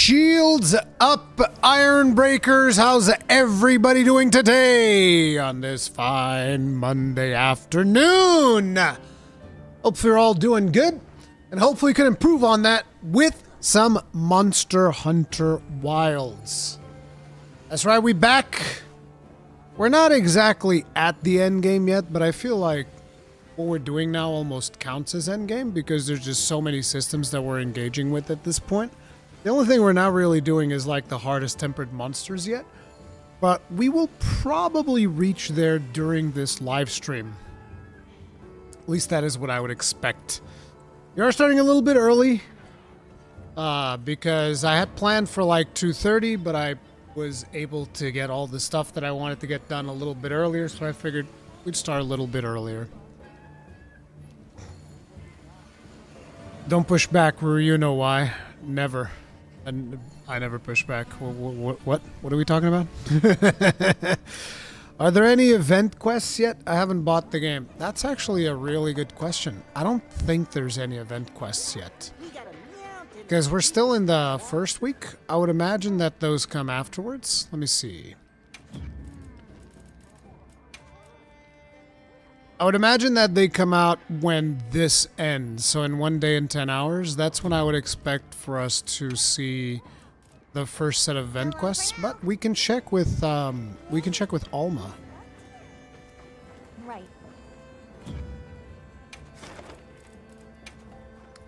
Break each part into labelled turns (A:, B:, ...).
A: Shields up, Iron Breakers. How's everybody doing today on this fine Monday afternoon? Hope you're all doing good, and hopefully can improve on that with some Monster Hunter Wilds. That's right, we back. We're not exactly at the end game yet, but I feel like what we're doing now almost counts as end game because there's just so many systems that we're engaging with at this point. The only thing we're not really doing is like the hardest tempered monsters yet, but we will probably reach there during this live stream. At least that is what I would expect. We are starting a little bit early because I had planned for like 2:30, but I was able to get all the stuff that I wanted to get done a little bit earlier, so I figured we'd start a little bit earlier. Don't push back, Ruru, you know why. Never. And I never push back. What are we talking about? Are there any event quests yet? I haven't bought the game. That's actually a really good question. I don't think there's any event quests yet. Because we're still in the first week. I would imagine that those come afterwards. Let me see. I would imagine that they come out when this ends. So in 1 day and 10 hours, that's when I would expect for us to see the first set of event quests. But we can check with Alma.
B: Right.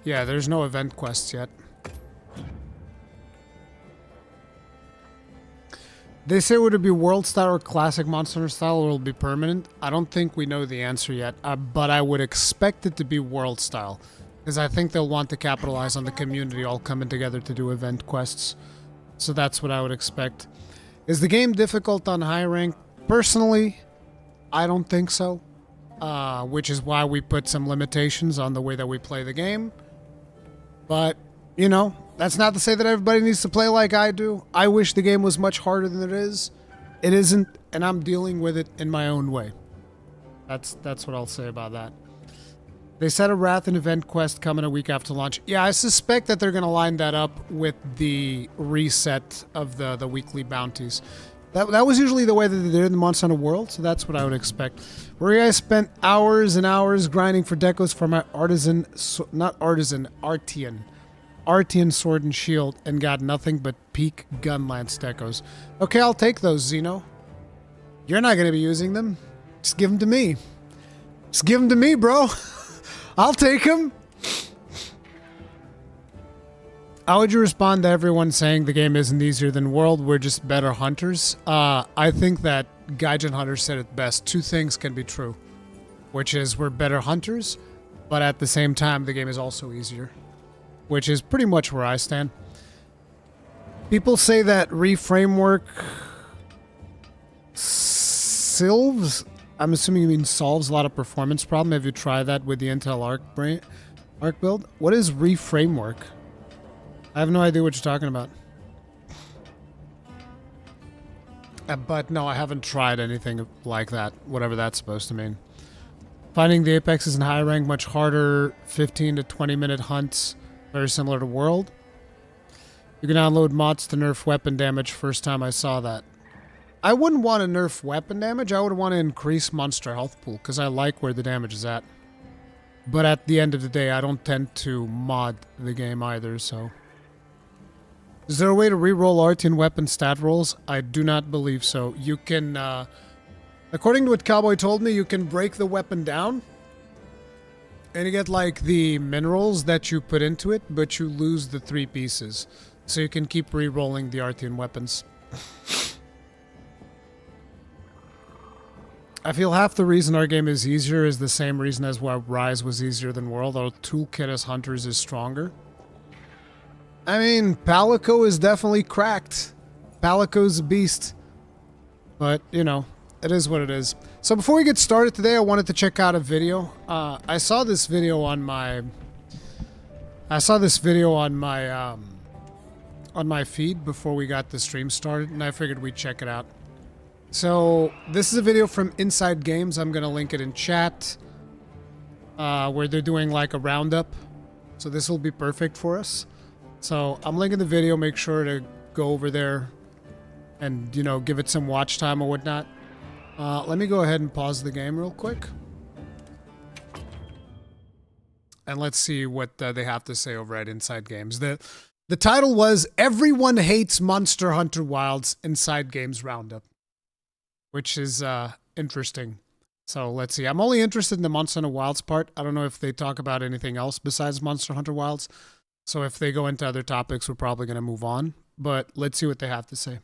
A: Yeah, there's no event quests yet. They say would it be world style or classic Monster Hunter style, or will it be permanent? I don't think we know the answer yet, but I would expect it to be world style, because I think they'll want to capitalize on the community all coming together to do event quests. So that's what I would expect. Is the game difficult on high rank? Personally, I don't think so, which is why we put some limitations on the way that we play the game. But, you know, that's not to say that everybody needs to play like I do. I wish the game was much harder than it is. It isn't, and I'm dealing with it in my own way. That's what I'll say about that. They said a Wrath and event quest coming a week after launch. Yeah, I suspect that they're going to line that up with the reset of the weekly bounties. That was usually the way that they did it in the Monster Hunter World, so that's what I would expect. Where I spent hours and hours grinding for decos for my Artian Sword and Shield and got nothing but peak Gunlance decos. Okay, I'll take those, Xeno. You're not going to be using them. Just give them to me. Just give them to me, bro. I'll take them. How would you respond to everyone saying the game isn't easier than World? We're just better hunters. I think that Gaijin Hunter said it best. Two things can be true, which is we're better hunters, but at the same time, the game is also easier. Which is pretty much where I stand. People say that reframework I'm assuming you mean solves a lot of performance problem. Have you tried that with the Intel Arc build? What is reframework? I have no idea what you're talking about. But no, I haven't tried anything like that, whatever that's supposed to mean. Finding the Apexes in high rank much harder, 15 to 20 minute hunts. Very similar to World. You can download mods to nerf weapon damage. First time I saw that. I wouldn't want to nerf weapon damage. I would want to increase monster health pool because I like where the damage is at. But at the end of the day, I don't tend to mod the game either, so. Is there a way to reroll Artian weapon stat rolls? I do not believe so. You can, according to what Cowboy told me, you can break the weapon down. And you get, like, the minerals that you put into it, but you lose the 3 pieces. So you can keep re-rolling the Artian weapons. I feel half the reason our game is easier is the same reason as why Rise was easier than World. Our toolkit as hunters is stronger. I mean, Palico is definitely cracked. Palico's a beast. But, you know, it is what it is. So before we get started today, I wanted to check out a video. I saw this video on my feed before we got the stream started, and I figured we'd check it out. So this is a video from Inside Games. I'm gonna link it in chat, where they're doing like a roundup. So this will be perfect for us. So I'm linking the video. Make sure to go over there and, you know, give it some watch time or whatnot. Let me go ahead and pause the game real quick. And let's see what they have to say over at Inside Games. The title was Everyone Hates Monster Hunter Wilds Inside Games Roundup, which is interesting. So let's see. I'm only interested in the Monster Hunter Wilds part. I don't know if they talk about anything else besides Monster Hunter Wilds. So if they go into other topics, we're probably going to move on. But let's see what they have to say.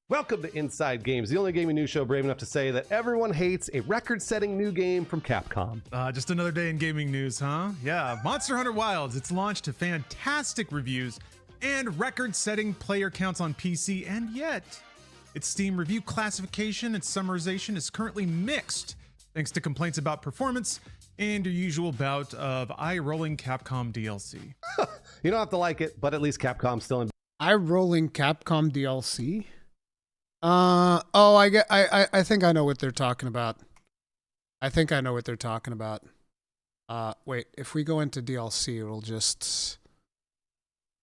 B: Welcome to Inside Games, the only gaming news show brave enough to say that everyone hates a record-setting new game from Capcom.
C: Just another day in gaming news, huh? Yeah, Monster Hunter Wilds. It's launched to fantastic reviews and record-setting player counts on PC, and yet its Steam review classification and summarization is currently mixed, thanks to complaints about performance and your usual bout of eye-rolling Capcom DLC.
B: You don't have to like it, but at least Capcom's still in.
A: Eye-rolling Capcom DLC? I think I know what they're talking about. Wait, if we go into DLC, it'll just,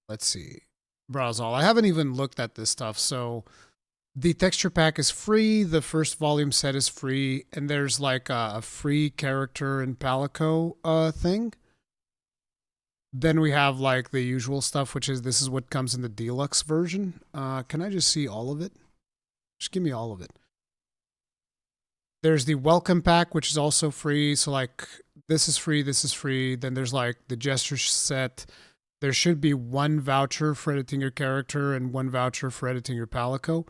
A: let's see, browse all. I haven't even looked at this stuff. So the texture pack is free. The first volume set is free. And there's like a free character in Palico, thing. Then we have like the usual stuff, which is, this is what comes in the deluxe version. Can I just see all of it? Just give me all of it. There's the welcome pack, which is also free. So like, this is free, this is free. Then there's like the gesture set. There should be one voucher for editing your character and one voucher for editing your Palico.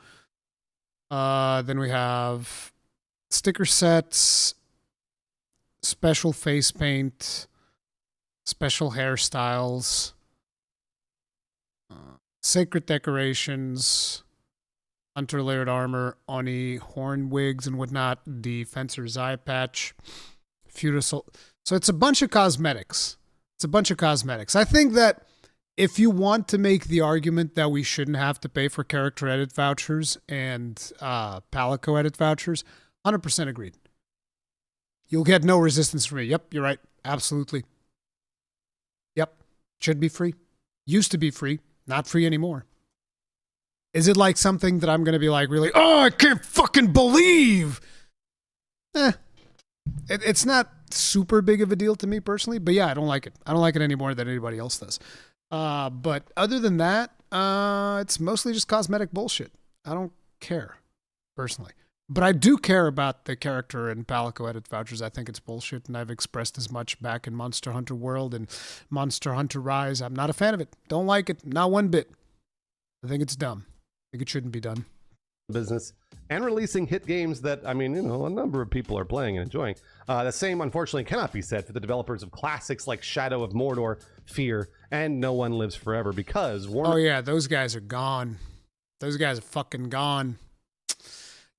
A: Then we have sticker sets, special face paint, special hairstyles, sacred decorations, hunter layered armor, Oni horn wigs and whatnot, the fencer's eye patch, feudal. So it's a bunch of cosmetics. I think that if you want to make the argument that we shouldn't have to pay for character edit vouchers and Palico edit vouchers, 100% agreed. You'll get no resistance from me. Yep, you're right. Absolutely. Yep, should be free. Used to be free, not free anymore. Is it like something that I'm going to be like, really, oh, I can't fucking believe? It's not super big of a deal to me personally, but yeah, I don't like it. I don't like it any more than anybody else does. But other than that, it's mostly just cosmetic bullshit. I don't care, personally. But I do care about the character and Palico edit vouchers. I think it's bullshit, and I've expressed as much back in Monster Hunter World and Monster Hunter Rise. I'm not a fan of it. Don't like it. Not one bit. I think it's dumb. I think it shouldn't be done.
B: Business and releasing hit games that, I mean, you know, a number of people are playing and enjoying. The same, unfortunately, cannot be said for the developers of classics like Shadow of Mordor, Fear, and No One Lives Forever, because
A: Oh yeah, those guys are gone. Those guys are fucking gone.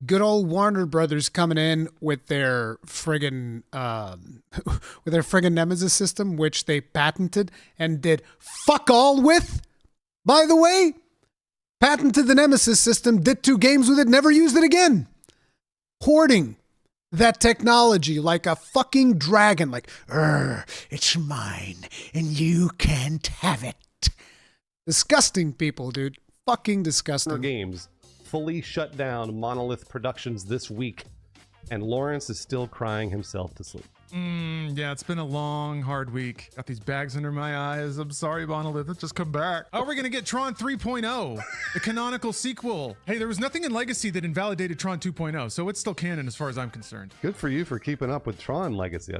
A: Good old Warner Brothers coming in with their friggin' Nemesis system, which they patented and did fuck all with. By the way, patented the Nemesis system, did 2 games with it, never used it again. Hoarding that technology like a fucking dragon, like, it's mine and you can't have it. Disgusting people, dude. Fucking disgusting.
B: Games fully shut down Monolith Productions this week, and Lawrence is still crying himself to sleep.
C: Yeah, it's been a long, hard week. Got these bags under my eyes. I'm sorry, Monolith. Just come back. Oh, we're gonna get Tron 3.0, the canonical sequel. Hey, there was nothing in Legacy that invalidated Tron 2.0, so it's still canon as far as I'm concerned.
B: Good for you for keeping up with Tron Legacy.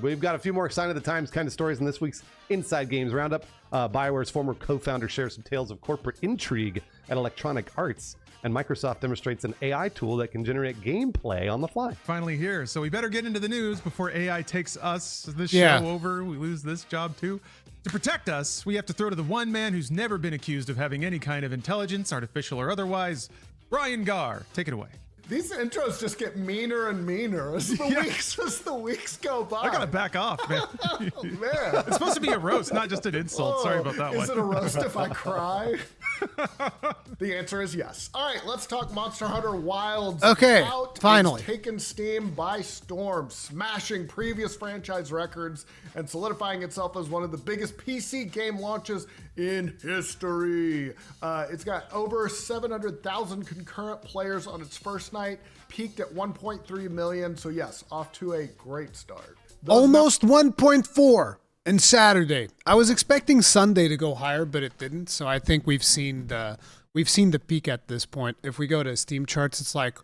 B: We've got a few more sign of the times kind of stories in this week's Inside Games Roundup. BioWare's former co-founder shares some tales of corporate intrigue at Electronic Arts, and Microsoft demonstrates an AI tool that can generate gameplay on the fly.
C: Finally here, so we better get into the news before AI takes us, this show over. We lose this job too. To protect us, we have to throw to the one man who's never been accused of having any kind of intelligence, artificial or otherwise, Brian Gar. Take it away.
D: These intros just get meaner and meaner as the weeks go by.
C: I gotta back off, man.
D: Oh, man.
C: It's supposed to be a roast, not just an insult. Sorry about that one.
D: Is it a roast if I cry? The answer is yes. All right, let's talk Monster Hunter Wilds.
A: Okay, finally.
D: It's taken Steam by storm, smashing previous franchise records and solidifying itself as one of the biggest PC game launches in history. It's got over 700,000 concurrent players on its first night, peaked at 1.3 million. So yes, off to a great start.
A: Almost 1.4 in Saturday. I was expecting Sunday to go higher, but it didn't. So I think we've seen the peak at this point. If we go to Steam charts, it's like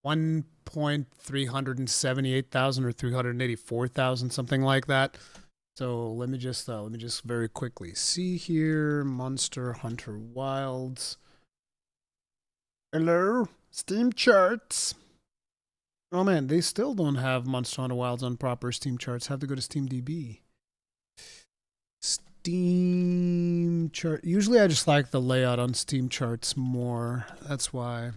A: 1.378,000 or 384,000, something like that. So let me just very quickly see here. Monster Hunter Wilds. Hello, Steam charts. Oh man, they still don't have Monster Hunter Wilds on proper Steam charts. Have to go to SteamDB. Steam chart. Usually I just like the layout on Steam charts more. That's why.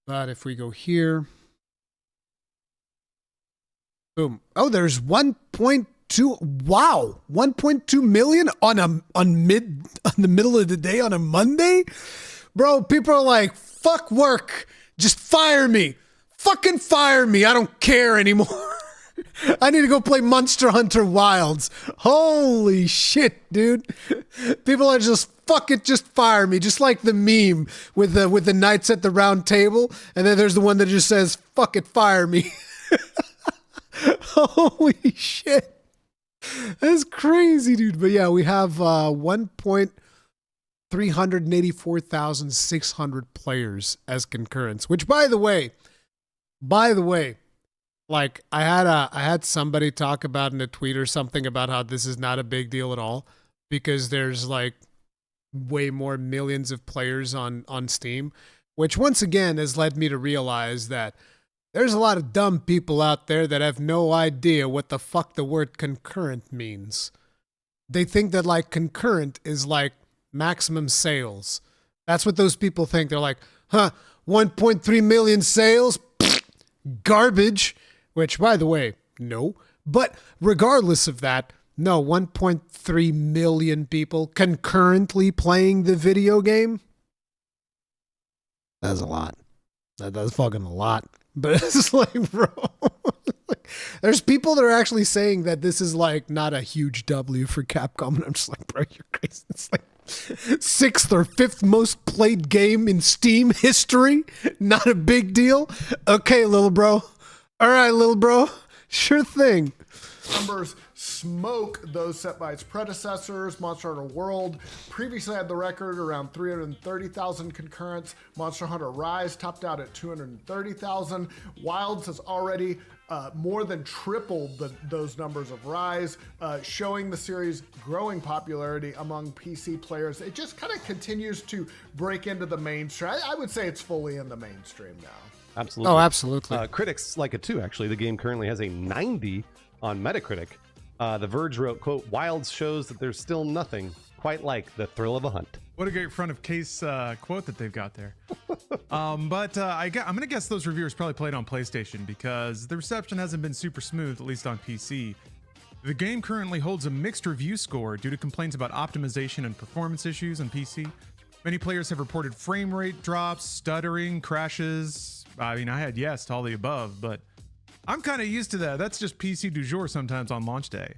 A: But if we go here. Boom. Oh, there's 1.2. Wow. 1.2 million on the middle of the day on a Monday? Bro, people are like, fuck work. Just fire me. Fucking fire me. I don't care anymore. I need to go play Monster Hunter Wilds. Holy shit, dude. People are just, fuck it, just fire me. Just like the meme with the knights at the round table. And then there's the one that just says, fuck it, fire me. Holy shit. That's crazy, dude. But yeah, we have 1,384,600 players as concurrents, which by the way, like I had somebody talk about in a tweet or something about how this is not a big deal at all because there's like way more millions of players on Steam, which once again has led me to realize that there's a lot of dumb people out there that have no idea what the fuck the word concurrent means. They think that like concurrent is like maximum sales. That's what those people think. They're like, 1.3 million sales? Pfft, garbage. Which, by the way, no. But regardless of that, no, 1.3 million people concurrently playing the video game? That's a lot. That's fucking a lot. But it's like, bro, there's people that are actually saying that this is like not a huge W for Capcom. And I'm just like, bro, you're crazy. It's like 6th or 5th most played game in Steam history. Not a big deal. Okay, little bro. All right, little bro. Sure thing.
D: Numbers smoke those set by its predecessors. Monster Hunter World previously had the record around 330,000 concurrents. Monster Hunter Rise topped out at 230,000. Wilds has already more than tripled those numbers of Rise, showing the series' growing popularity among PC players. It just kind of continues to break into the mainstream. I would say it's fully in the mainstream now.
B: Absolutely.
A: Oh, absolutely.
B: Critics like it too, actually. The game currently has a 90 on Metacritic. The Verge wrote, quote, Wilds shows that there's still nothing quite like the thrill of a hunt.
C: What a great front of case quote that they've got there. I'm going to guess those reviewers probably played on PlayStation because the reception hasn't been super smooth, at least on PC. The game currently holds a mixed review score due to complaints about optimization and performance issues on PC. Many players have reported frame rate drops, stuttering, crashes. I mean, I had yes to all the above, but I'm kind of used to that. That's just PC du jour sometimes on launch day.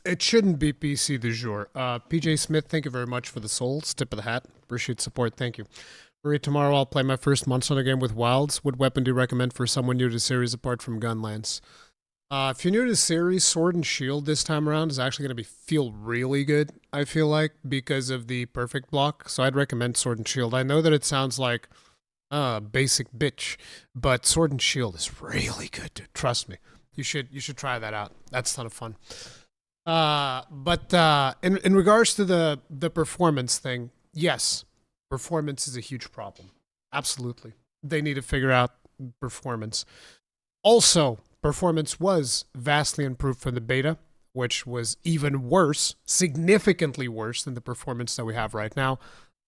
A: It shouldn't be PC du jour. PJ Smith, thank you very much for the souls. Tip of the hat. Appreciate support. Thank you. Marie, tomorrow I'll play my first Monster Hunter game with Wilds. What weapon do you recommend for someone new to the series apart from Gunlance? If you're new to the series, Sword and Shield this time around is actually going to feel really good, I feel like, because of the perfect block. So I'd recommend Sword and Shield. I know that it sounds like basic bitch, but Sword and Shield is really good, dude. Trust me. You should try that out. That's a ton of fun. But in regards to the performance thing, yes, performance is a huge problem. Absolutely. They need to figure out performance. Also, performance was vastly improved from the beta, which was even worse, significantly worse than the performance that we have right now.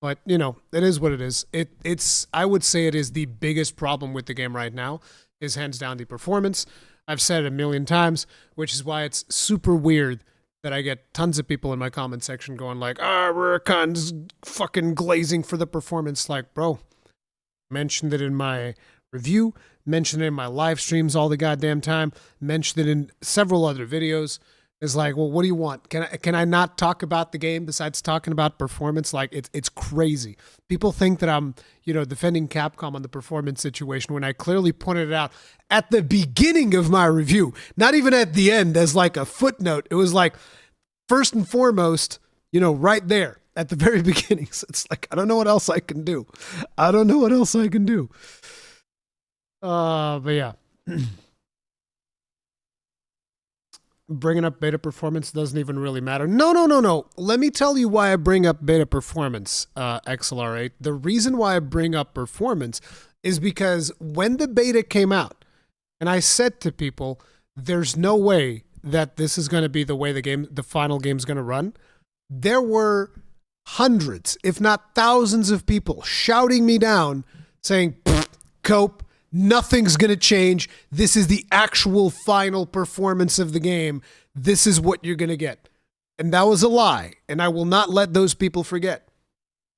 A: But, you know, it is what it is. It's I would say it is the biggest problem with the game right now, is hands down the performance. I've said it a million times, which is why it's super weird that I get tons of people in my comment section going like, Rurikon's fucking glazing for the performance. Like, bro, mentioned it in my review, mentioned it in my live streams all the goddamn time, mentioned it in several other videos. It's like, well, what do you want? Can I not talk about the game besides talking about performance? Like, it's crazy. People think that I'm, defending Capcom on the performance situation when I clearly pointed it out at the beginning of my review, not even at the end as like a footnote. It was like, first and foremost, right there at the very beginning. So it's like, I don't know what else I can do. But yeah. Bringing up beta performance doesn't even really matter. No. Let me tell you why I bring up beta performance, XLR8. The reason why I bring up performance is because when the beta came out, and I said to people, there's no way that this is going to be the way the final game's going to run. There were hundreds, if not thousands of people shouting me down saying, Cope, nothing's going to change. This is the actual final performance of the game. This is what you're going to get. And that was a lie. And I will not let those people forget.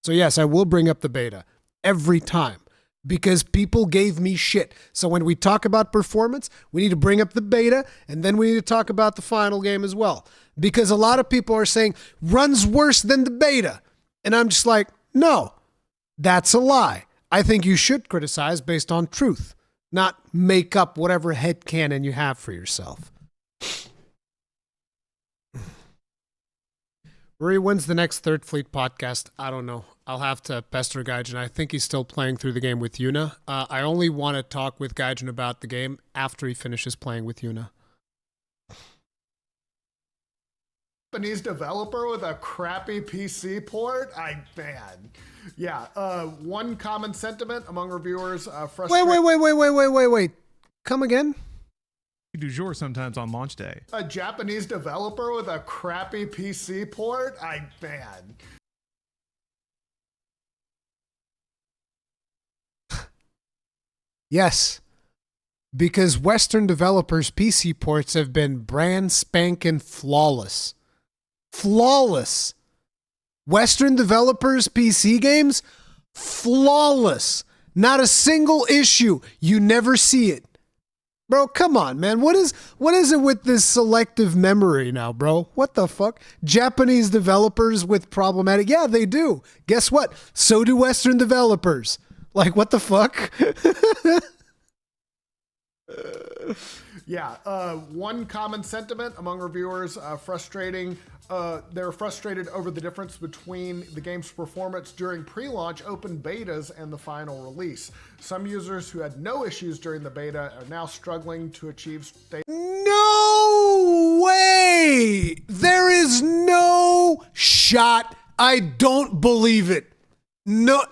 A: So yes, I will bring up the beta every time because people gave me shit. So when we talk about performance, we need to bring up the beta and then we need to talk about the final game as well. Because a lot of people are saying runs worse than the beta. And I'm just like, no, that's a lie. I think you should criticize based on truth, not make up whatever headcanon you have for yourself. Ruri, when's the next Third Fleet podcast? I don't know. I'll have to pester Gaijin. I think he's still playing through the game with Yuna. I only want to talk with Gaijin about the game after he finishes playing with Yuna.
D: Japanese developer with a crappy PC port? Yeah. One common sentiment among reviewers
A: Wait. Come again?
C: Du jour sometimes on launch day.
D: A Japanese developer with a crappy PC port?
A: Yes. Because Western developers' PC ports have been brand spanking flawless. Flawless. Western developers' PC games? Flawless. Not a single issue. You never see it. Bro, come on, man. What is it with this selective memory now, bro? What the fuck? Japanese developers with problematic... Yeah, they do. Guess what? So do Western developers. Like, what the fuck?
D: Yeah, one common sentiment among reviewers, frustrating. They're frustrated over the difference between the game's performance during pre-launch open betas and the final release. Some users who had no issues during the beta are now struggling to achieve state.
A: No way! There is no shot. I don't believe it. No.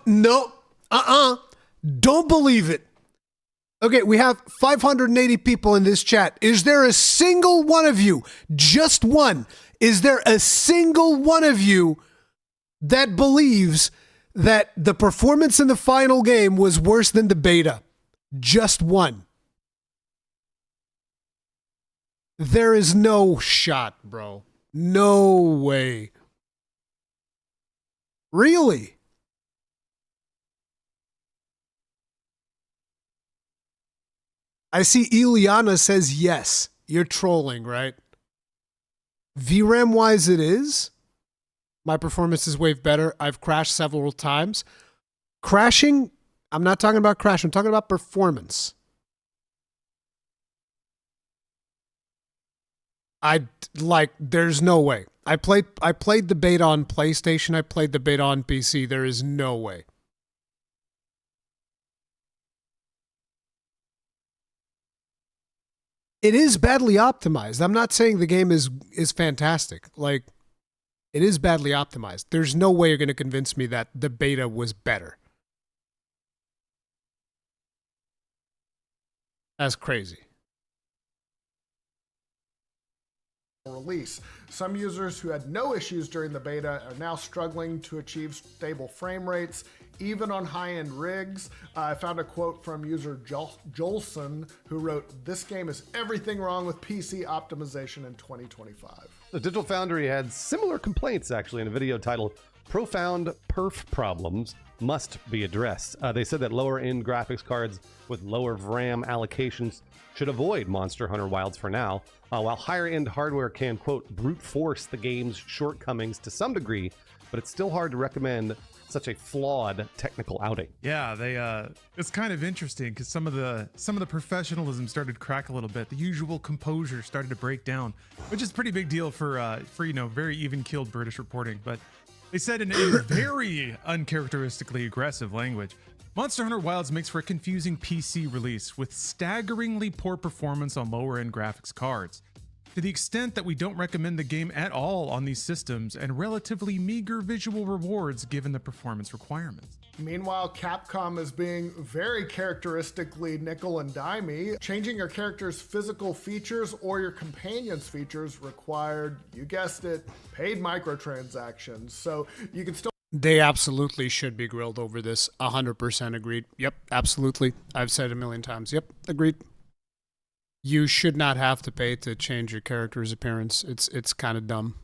A: Don't believe it. Okay, we have 580 people in this chat. Is there a single one of you, just one, is there a single one of you that believes that the performance in the final game was worse than the beta? Just one. There is no shot, bro. No way. Really? I see Ileana says yes. You're trolling, right? VRAM wise it is. My performance is way better. I've crashed several times. Crashing, I'm not talking about crash. I'm talking about performance. There's no way. I played the beta on PlayStation. I played the beta on PC. There is no way. It is badly optimized. I'm not saying the game is fantastic. Like, it is badly optimized. There's no way you're going to convince me that the beta was better. That's crazy.
D: release. Some users who had no issues during the beta are now struggling to achieve stable frame rates, even on high-end rigs. I found a quote from user Jolson, who wrote, "This game is everything wrong with PC optimization in 2025."
B: The Digital Foundry had similar complaints, actually, in a video titled "Profound Perf Problems Must Be Addressed." They said that lower-end graphics cards with lower RAM allocations should avoid Monster Hunter Wilds for now, while higher-end hardware can, quote, brute force the game's shortcomings to some degree, but it's still hard to recommend such a flawed technical outing.
C: Yeah, it's kind of interesting because some of the professionalism started to crack a little bit. The usual composure started to break down, which is a pretty big deal for very even-keeled British reporting. But they said in a very uncharacteristically aggressive language, Monster Hunter Wilds makes for a confusing PC release with staggeringly poor performance on lower-end graphics cards, to the extent that we don't recommend the game at all on these systems, and relatively meager visual rewards given the performance requirements.
D: Meanwhile, Capcom is being very characteristically nickel and dimey. Changing your character's physical features or your companion's features required, you guessed it, paid microtransactions. So you can still...
A: They absolutely should be grilled over this. 100% agreed. Yep, absolutely. I've said it a million times. Yep, agreed. You should not have to pay to change your character's appearance. It's kind of dumb.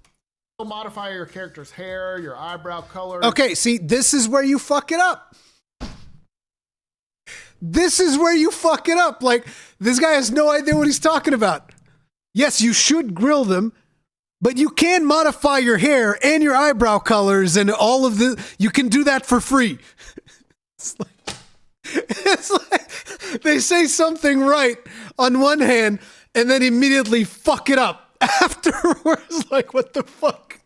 D: Modify your character's hair, your eyebrow color.
A: Okay, see, this is where you fuck it up. This is where you fuck it up. Like, this guy has no idea what he's talking about. Yes, you should grill them, but you can modify your hair and your eyebrow colors and all of the... You can do that for free. It's like they say something right on one hand and then immediately fuck it up afterwards. Like, what the fuck?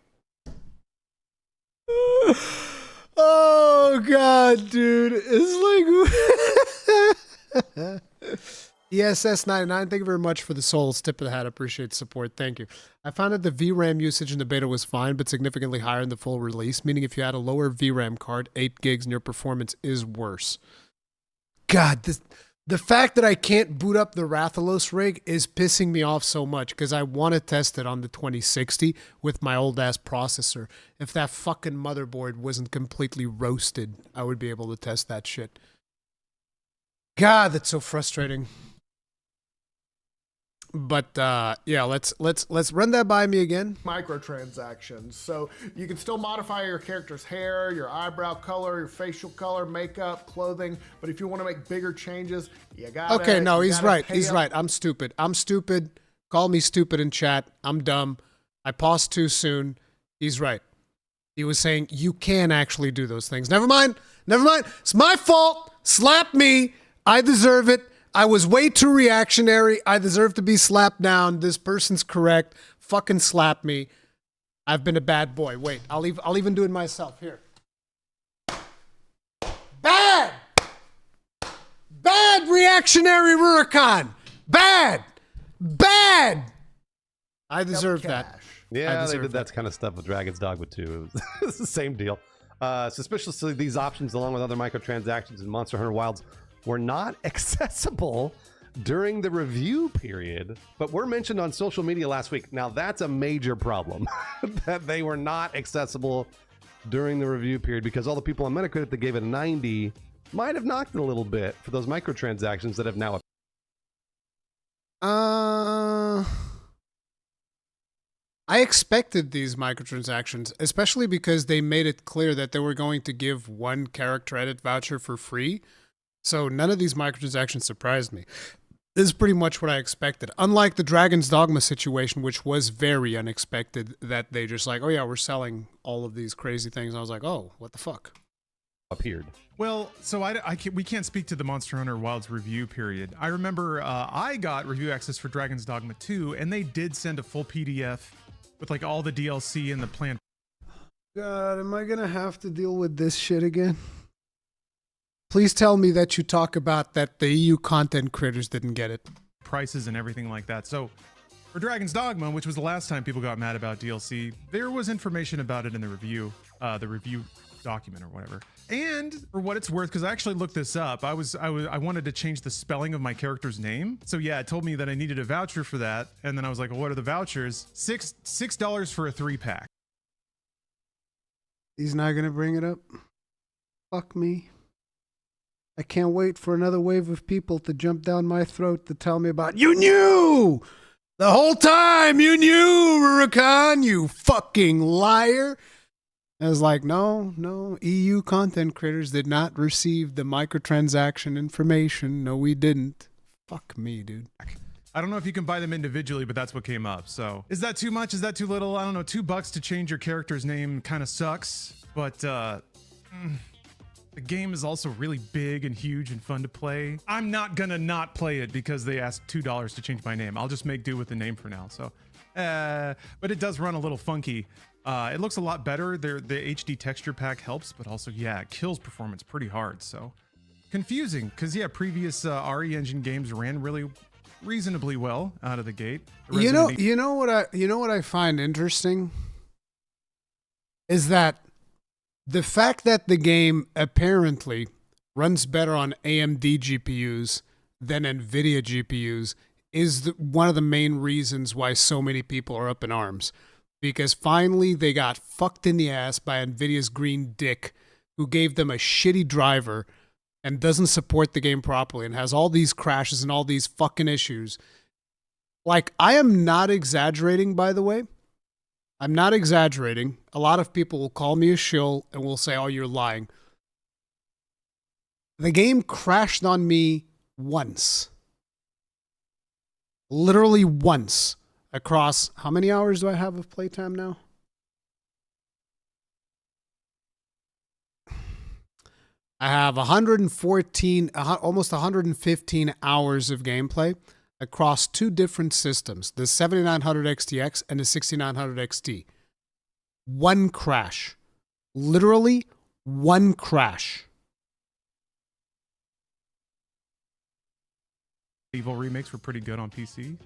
A: Oh, God, dude. It's like... ESS99, thank you very much for the souls. Tip of the hat. Appreciate the support. Thank you. I found that the VRAM usage in the beta was fine, but significantly higher in the full release, meaning if you had a lower VRAM card, 8 gigs, and your performance is worse. God, the fact that I can't boot up the Rathalos rig is pissing me off so much because I want to test it on the 2060 with my old-ass processor. If that fucking motherboard wasn't completely roasted, I would be able to test that shit. God, that's so frustrating. But yeah, let's run that by me again.
D: Microtransactions. So you can still modify your character's hair, your eyebrow color, your facial color, makeup, clothing. But if you want to make bigger changes, you gotta...
A: Okay, no, he's right. He's right. I'm stupid. I'm stupid. Call me stupid in chat. I'm dumb. I paused too soon. He's right. He was saying you can actually do those things. Never mind. Never mind. It's my fault. Slap me. I deserve it. I was way too reactionary. I deserve to be slapped down. This person's correct. Fucking slap me. I've been a bad boy. Wait, I'll even do it myself. Here. Bad! Bad reactionary Rurikon. Bad! Bad! I deserve that.
B: Yeah, they did that kind of stuff with Dragon's Dogma 2. It's the same deal. Suspiciously, these options, along with other microtransactions in Monster Hunter Wilds, were not accessible during the review period, but were mentioned on social media last week. Now, that's a major problem, that they were not accessible during the review period, because all the people on Metacritic that gave it a 90 might have knocked it a little bit for those microtransactions that have now...
A: I expected these microtransactions, especially because they made it clear that they were going to give 1 character edit voucher for free. So none of these microtransactions surprised me. This is pretty much what I expected. Unlike the Dragon's Dogma situation, which was very unexpected, that they just like, oh yeah, we're selling all of these crazy things. I was like, oh, what the fuck?
B: Appeared.
C: Well, so we can't speak to the Monster Hunter Wilds review period. I remember I got review access for Dragon's Dogma 2, and they did send a full PDF with like all the DLC and the plan.
A: God, am I gonna have to deal with this shit again? Please tell me that you talk about that the EU content creators didn't get it.
C: Prices and everything like that. So for Dragon's Dogma, which was the last time people got mad about DLC, there was information about it in the review document or whatever. And for what it's worth, because I actually looked this up, I wanted to change the spelling of my character's name. So yeah, it told me that I needed a voucher for that. And then I was like, well, what are the vouchers? $6 for a 3-pack.
A: He's not gonna bring it up. Fuck me. I can't wait for another wave of people to jump down my throat to tell me about you knew the whole time. You knew, Rurikhan, you fucking liar. I was like, no, EU content creators did not receive the microtransaction information. No, we didn't. Fuck me, dude.
C: I don't know if you can buy them individually, but that's what came up. So is that too much? Is that too little? I don't know. $2 to change your character's name kind of sucks, but the game is also really big and huge and fun to play. I'm not gonna not play it because they asked $2 to change my name. I'll just make do with the name for now. So, but it does run a little funky. It looks a lot better. The HD texture pack helps, but also, yeah, it kills performance pretty hard. So confusing because, yeah, previous RE Engine games ran really reasonably well out of the gate.
A: You know what I find interesting is that the fact that the game apparently runs better on AMD GPUs than NVIDIA GPUs is one of the main reasons why so many people are up in arms. Because finally they got fucked in the ass by NVIDIA's green dick who gave them a shitty driver and doesn't support the game properly and has all these crashes and all these fucking issues. Like, I am not exaggerating, by the way. I'm not exaggerating. A lot of people will call me a shill and will say, oh, you're lying. The game crashed on me once. Literally once. Across, how many hours do I have of playtime now? I have 114, almost 115 hours of gameplay across two different systems, the 7900 XTX and the 6900 XT. One crash. Literally one crash.
C: Evil remakes were pretty good on PC.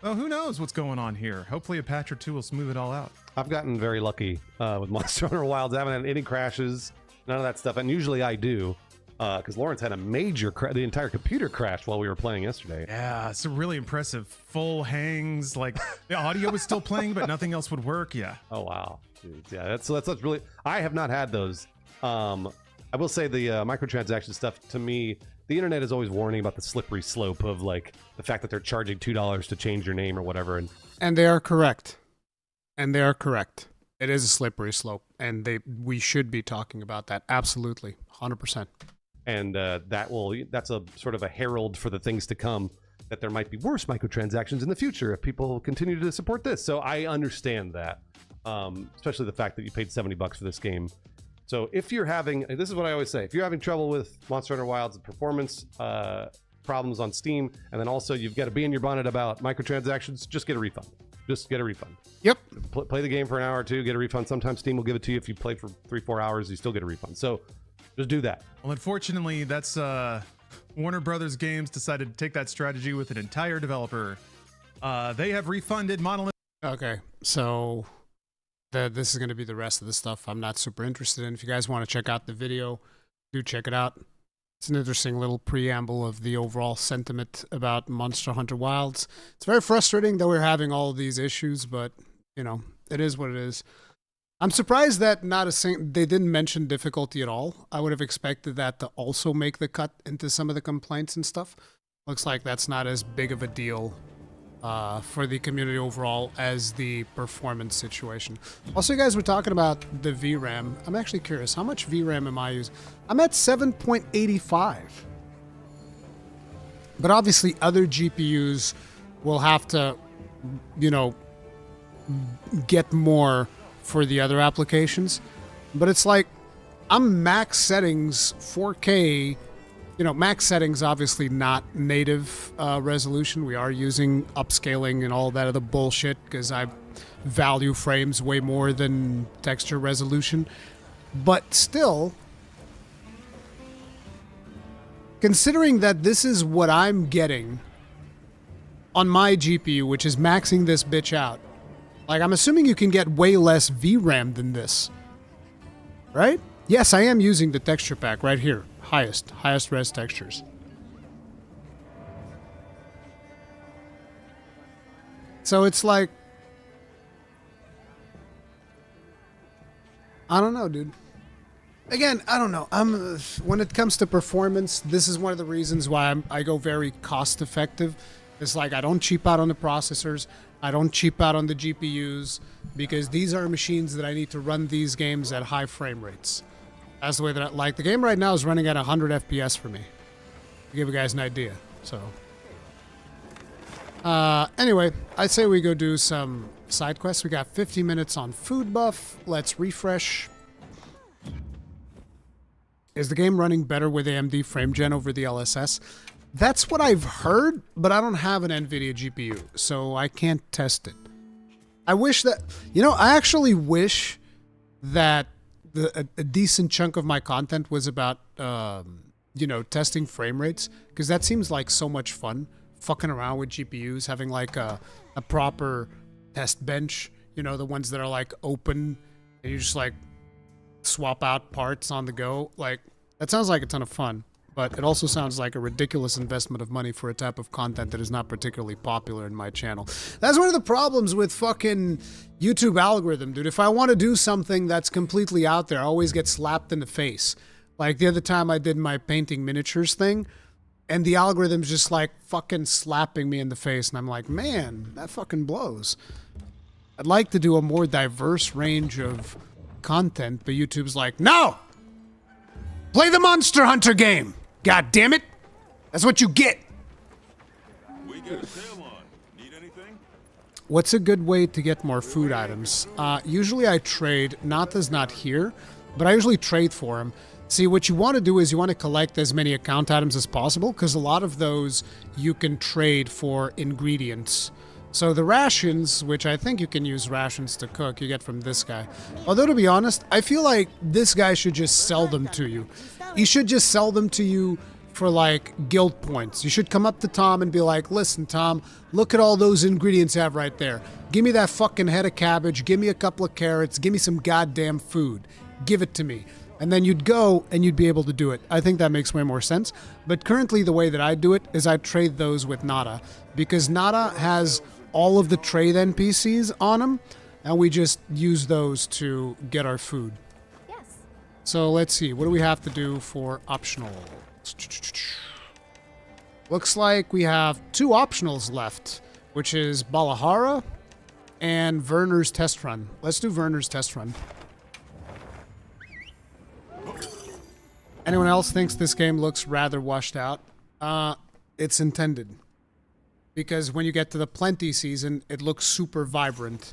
C: Oh, who knows what's going on here? Hopefully a patch or two will smooth it all out.
B: I've gotten very lucky with Monster Hunter Wilds. I haven't had any crashes, none of that stuff. And usually I do, because Lawrence had a major the entire computer crashed while we were playing yesterday.
C: Yeah, it's really impressive. Full hangs, like the audio was still playing, but nothing else would work. Yeah.
B: Oh, wow. Dude, yeah, that's really... I have not had those. I will say the microtransaction stuff, to me, the internet is always warning about the slippery slope of like the fact that they're charging $2 to change your name or whatever.
A: And they are correct. And they are correct. It is a slippery slope, and we should be talking about that. Absolutely. 100%.
B: And that's a sort of a herald for the things to come, that there might be worse microtransactions in the future if people continue to support this. So I understand that, especially the fact that you paid $70 for this game. So if you're having, this is what I always say, if you're having trouble with Monster Hunter Wilds performance problems on Steam, and then also you've got to be in your bonnet about microtransactions, just get a refund. Just get a refund.
A: Yep.
B: Play the game for an hour or two, get a refund. Sometimes Steam will give it to you. If you play for 3-4 hours, you still get a refund. So just do that.
C: Well, unfortunately, that's Warner Brothers Games decided to take that strategy with an entire developer. They have refunded Monolith.
A: Okay, so this is going to be the rest of the stuff I'm not super interested in. If you guys want to check out the video, do check it out. It's an interesting little preamble of the overall sentiment about Monster Hunter Wilds. It's very frustrating that we're having all of these issues, but, you know, it is what it is. I'm surprised that they didn't mention difficulty at all. I would have expected that to also make the cut into some of the complaints and stuff. Looks like that's not as big of a deal for the community overall as the performance situation. Also, you guys were talking about the VRAM. I'm actually curious, how much VRAM am I using? I'm at 7.85. But obviously other GPUs will have to, you know, get more for the other applications. But it's like, I'm max settings 4K. You know, max settings obviously not native resolution. We are using upscaling and all that other bullshit because I value frames way more than texture resolution. But still, considering that this is what I'm getting on my GPU, which is maxing this bitch out, like, I'm assuming you can get way less VRAM than this, right? Yes, I am using the texture pack right here. Highest res textures. So it's like, I don't know, dude. Again, I don't know. When it comes to performance, this is one of the reasons why I go very cost effective. It's like I don't cheap out on the processors. I don't cheap out on the GPUs because these are machines that I need to run these games at high frame rates. That's the way that the game right now is running at 100 FPS for me. To give you guys an idea. So, anyway, I say we go do some side quests. We got 50 minutes on food buff. Let's refresh. Is the game running better with AMD frame gen over the LSS? That's what I've heard, but I don't have an NVIDIA GPU, so I can't test it. I wish that, I actually wish that a decent chunk of my content was about, testing frame rates, because that seems like so much fun, fucking around with GPUs, having like a proper test bench, the ones that are like open, and you just like swap out parts on the go. Like, that sounds like a ton of fun, but it also sounds like a ridiculous investment of money for a type of content that is not particularly popular in my channel. That's one of the problems with fucking YouTube algorithm, dude. If I want to do something that's completely out there, I always get slapped in the face. Like the other time I did my painting miniatures thing, and the algorithm's just like fucking slapping me in the face, and I'm like, man, that fucking blows. I'd like to do a more diverse range of content, but YouTube's like, no! Play the Monster Hunter game! God damn it! That's what you get!
E: We got a sale on. Need anything?
A: What's a good way to get more food items? Usually I trade. Nata's not here, but I usually trade for him. See, what you want to do is you want to collect as many account items as possible, because a lot of those you can trade for ingredients. So the rations, which I think you can use rations to cook, you get from this guy. Although, to be honest, I feel like this guy should just sell them to you. He should just sell them to you for, like, guild points. You should come up to Tom and be like, listen, Tom, look at all those ingredients I have right there. Give me that fucking head of cabbage. Give me a couple of carrots. Give me some goddamn food. Give it to me. And then you'd go and you'd be able to do it. I think that makes way more sense. But currently the way that I do it is I trade those with Nada, because Nada has all of the trade NPCs on him, and we just use those to get our food.
F: Yes.
A: So let's see, what do we have to do for optional? Looks like we have 2 optionals left, which is Balahara and Werner's test run. Let's do Werner's test run. Anyone else thinks this game looks rather washed out? It's intended. Because when you get to the Plenty season, it looks super vibrant.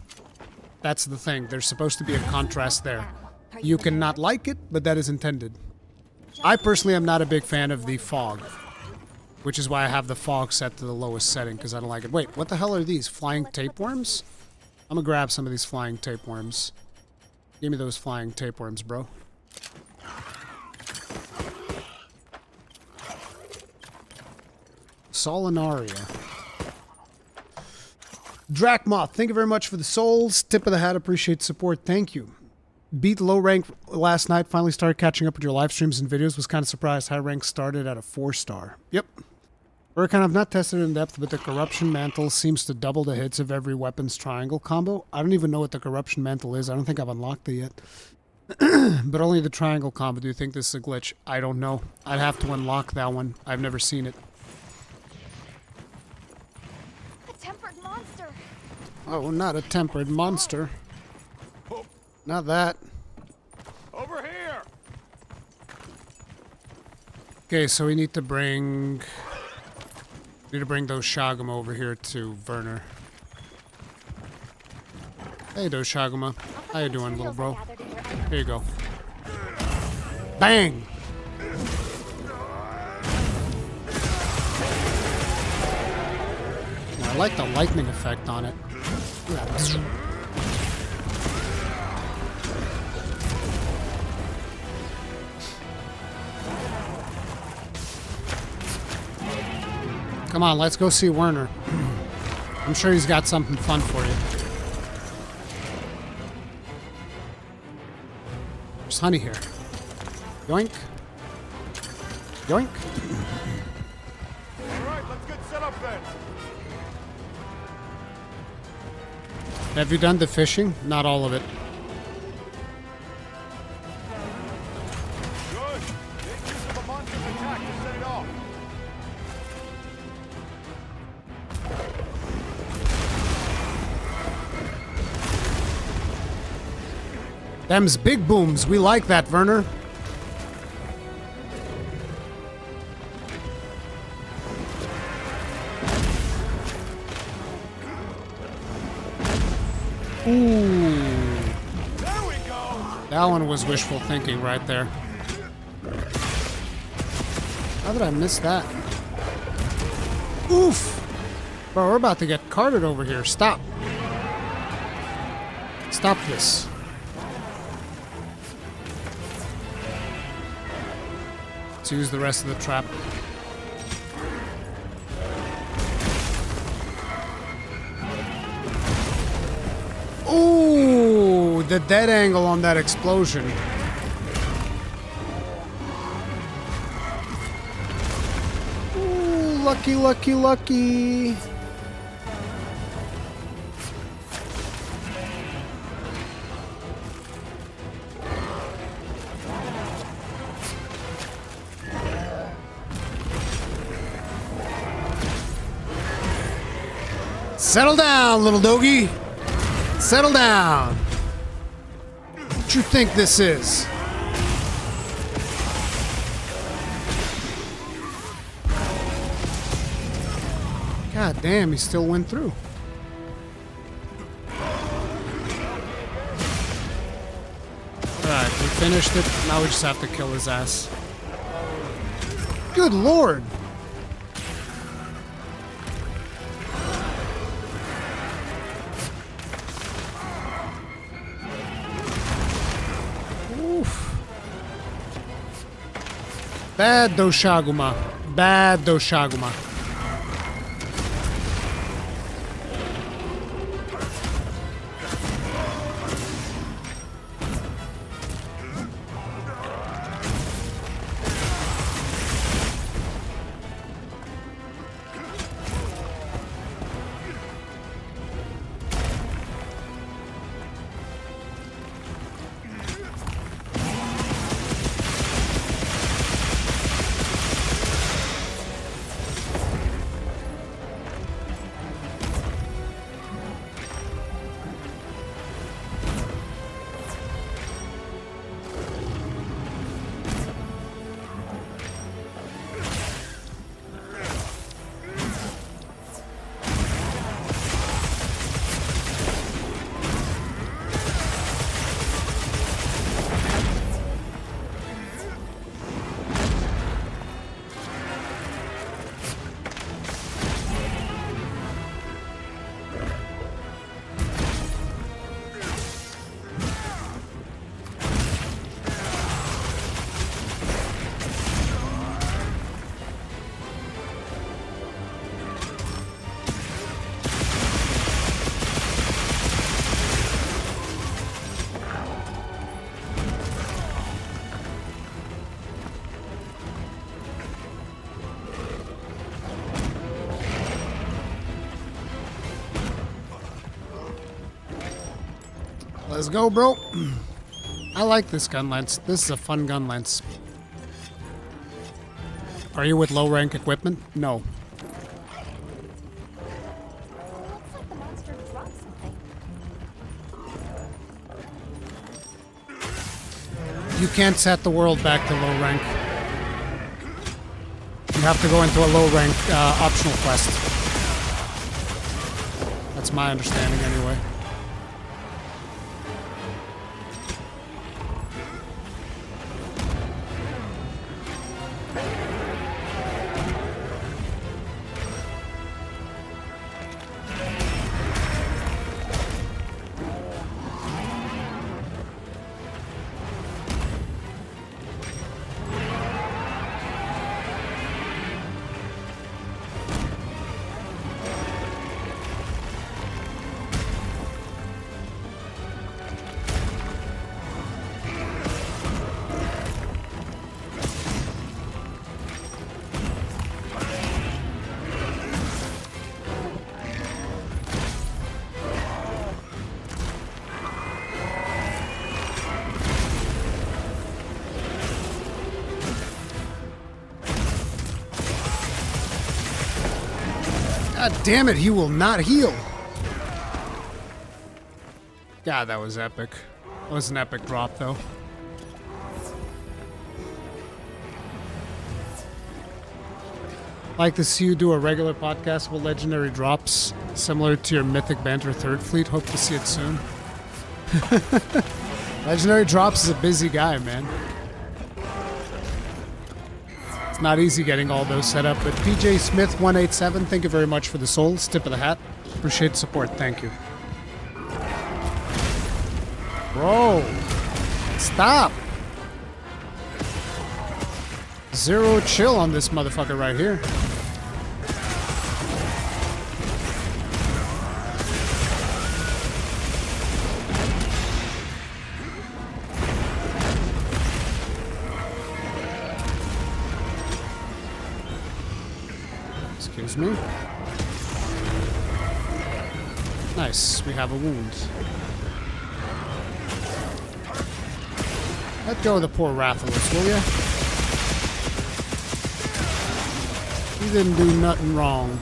A: That's the thing. There's supposed to be a contrast there. You can not like it, but that is intended. I personally am not a big fan of the fog, which is why I have the fog set to the lowest setting, because I don't like it. Wait, what the hell are these? Flying tapeworms? I'm gonna grab some of these flying tapeworms. Give me those flying tapeworms, bro. Solinaria. Drachmoth, thank you very much for the souls. Tip of the hat, appreciate support. Thank you. Beat low rank last night. Finally started catching up with your live streams and videos. Was kind of surprised high rank started at a 4-star. Yep. Hurricane, I've not tested it in depth, but the Corruption Mantle seems to double the hits of every weapons triangle combo. I don't even know what the Corruption Mantle is. I don't think I've unlocked it yet. But only the triangle combo. Do you think this is a glitch? I don't know. I'd have to unlock that one. I've never seen it.
F: A tempered monster.
A: Oh, not a tempered monster. Not that.
E: Over here.
A: Okay, so we need to bring those Shaguma over here to Werner. Hey, those Shaguma. How you doing, little bro? Here you go. Bang! I like the lightning effect on it. Yeah. Come on, let's go see Werner. I'm sure he's got something fun for you. There's honey here. Yoink. Yoink.
E: All right, let's get set up then.
A: Have you done the fishing? Not all of it.
E: Good. Make use of a monster's attack to set it off.
A: Them's big booms. We like that, Werner. Ooh.
E: There we go.
A: That one was wishful thinking right there. How did I miss that? Oof! Bro, we're about to get carted over here. Stop. Stop this. Let's use the rest of the trap. Ooh, the dead angle on that explosion. Ooh, lucky, lucky, lucky. Settle down, little doggy. Settle down. What you think this is? God damn, he still went through. Alright, we finished it. Now we just have to kill his ass. Good lord. Bad Doshaguma. Bad Doshaguma. Let's go, bro. I like this gun lance. This is a fun gun lance. Are you with low rank equipment? No.
F: Looks like the monster dropped something.
A: You can't set the world back to low rank. You have to go into a low rank optional quest. That's my understanding anyway. God damn it, he will not heal. God, that was epic. That was an epic drop, though. Like to see you do a regular podcast with legendary drops, similar to your Mythic Banter Third Fleet. Hope to see it soon. Legendary drops is a busy guy, man. It's not easy getting all those set up, but PJ Smith 187, thank you very much for the souls. Tip of the hat. Appreciate the support. Thank you. Bro, stop. Zero chill on this motherfucker right here. Excuse me. Nice, we have a wound. Let go of the poor Rathalos, will ya? He didn't do nothing wrong.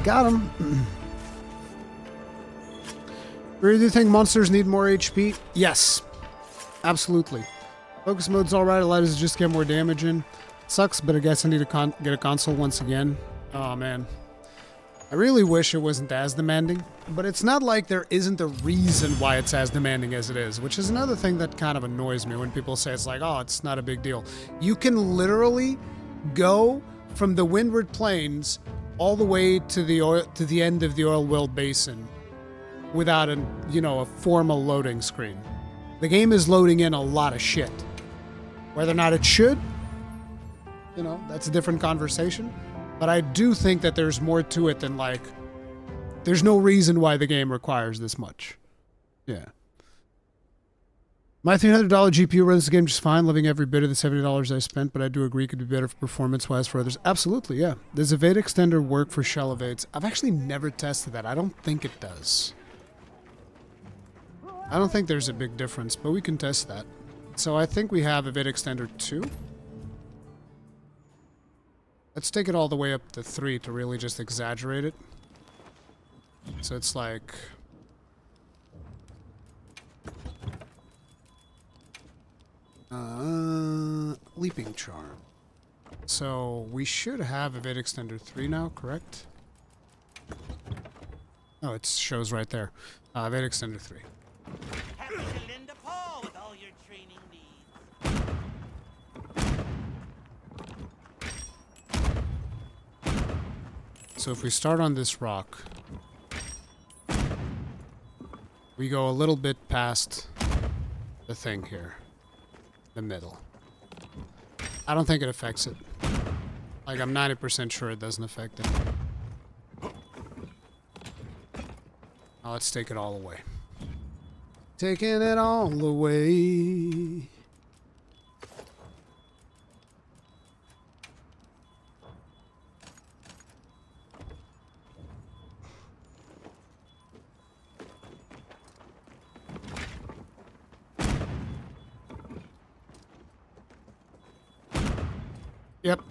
A: Got him. Really, do you think monsters need more HP? Yes, absolutely. Focus mode's alright, allows us to just get more damage in. Sucks, but I guess I need to get a console once again. Oh man. I really wish it wasn't as demanding, but it's not like there isn't a reason why it's as demanding as it is, which is another thing that kind of annoys me when people say it's like, oh, it's not a big deal. You can literally go from the Windward Plains all the way to the end of the Oil Well Basin without a formal loading screen. The game is loading in a lot of shit. Whether or not it should, that's a different conversation. But I do think that there's more to it than there's no reason why the game requires this much. Yeah. My $300 GPU runs the game just fine, loving every bit of the $70 I spent, but I do agree it could be better performance-wise for others. Absolutely, yeah. Does Evade Extender work for shell evades? I've actually never tested that. I don't think it does. I don't think there's a big difference, but we can test that. So I think we have Evade Extender 2. Let's take it all the way up to 3 to really just exaggerate it. So it's like... Leaping Charm. So we should have Evade Extender 3 now, correct? Oh, it shows right there. Evade Extender 3.
G: Happy to lend a paw with all your training needs.
A: So if we start on this rock, we go a little bit past the thing here, the middle. I don't think it affects it. I'm 90% sure it doesn't affect it. Now let's take it all away. Taking it all away. Yep.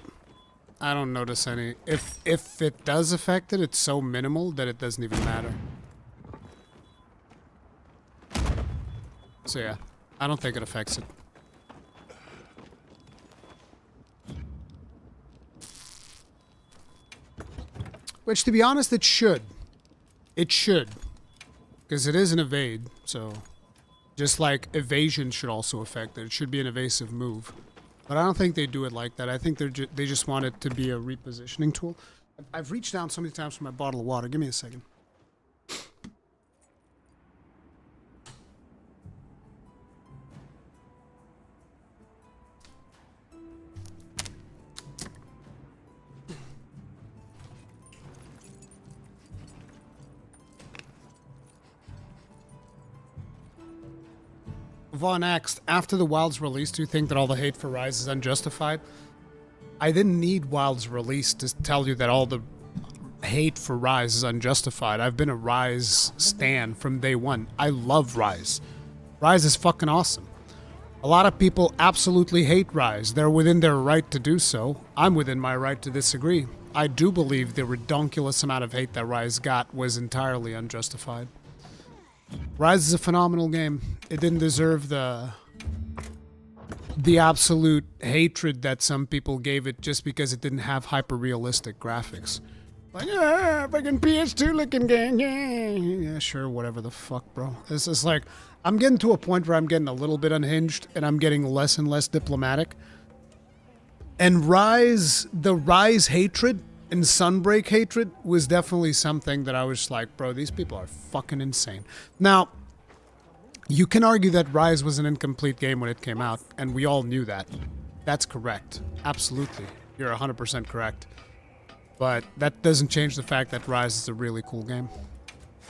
A: I don't notice any. If it does affect it, it's so minimal that it doesn't even matter. So yeah, I don't think it affects it. Which, to be honest, it should. It should. Because it is an evade, so... Just like evasion should also affect it. It should be an evasive move. But I don't think they do it like that. I think they just want it to be a repositioning tool. I've reached down so many times for my bottle of water. Give me a second. Vaughn asked, after the Wild's release, do you think that all the hate for Rise is unjustified? I didn't need Wild's release to tell you that all the hate for Rise is unjustified. I've been a Rise stan from day one. I love Rise. Rise is fucking awesome. A lot of people absolutely hate Rise. They're within their right to do so. I'm within my right to disagree. I do believe the redonkulous amount of hate that Rise got was entirely unjustified. Rise is a phenomenal game. It didn't deserve the absolute hatred that some people gave it just because it didn't have hyper-realistic graphics. Like, fucking PS2 looking game. Yeah, sure, whatever the fuck, bro. It's just like, I'm getting to a point where I'm getting a little bit unhinged and I'm getting less and less diplomatic. And Rise, the Rise hatred and Sunbreak hatred was definitely something that I was like, bro, these people are fucking insane. Now, you can argue that Rise was an incomplete game when it came out, and we all knew that. That's correct. Absolutely. You're 100% correct. But that doesn't change the fact that Rise is a really cool game.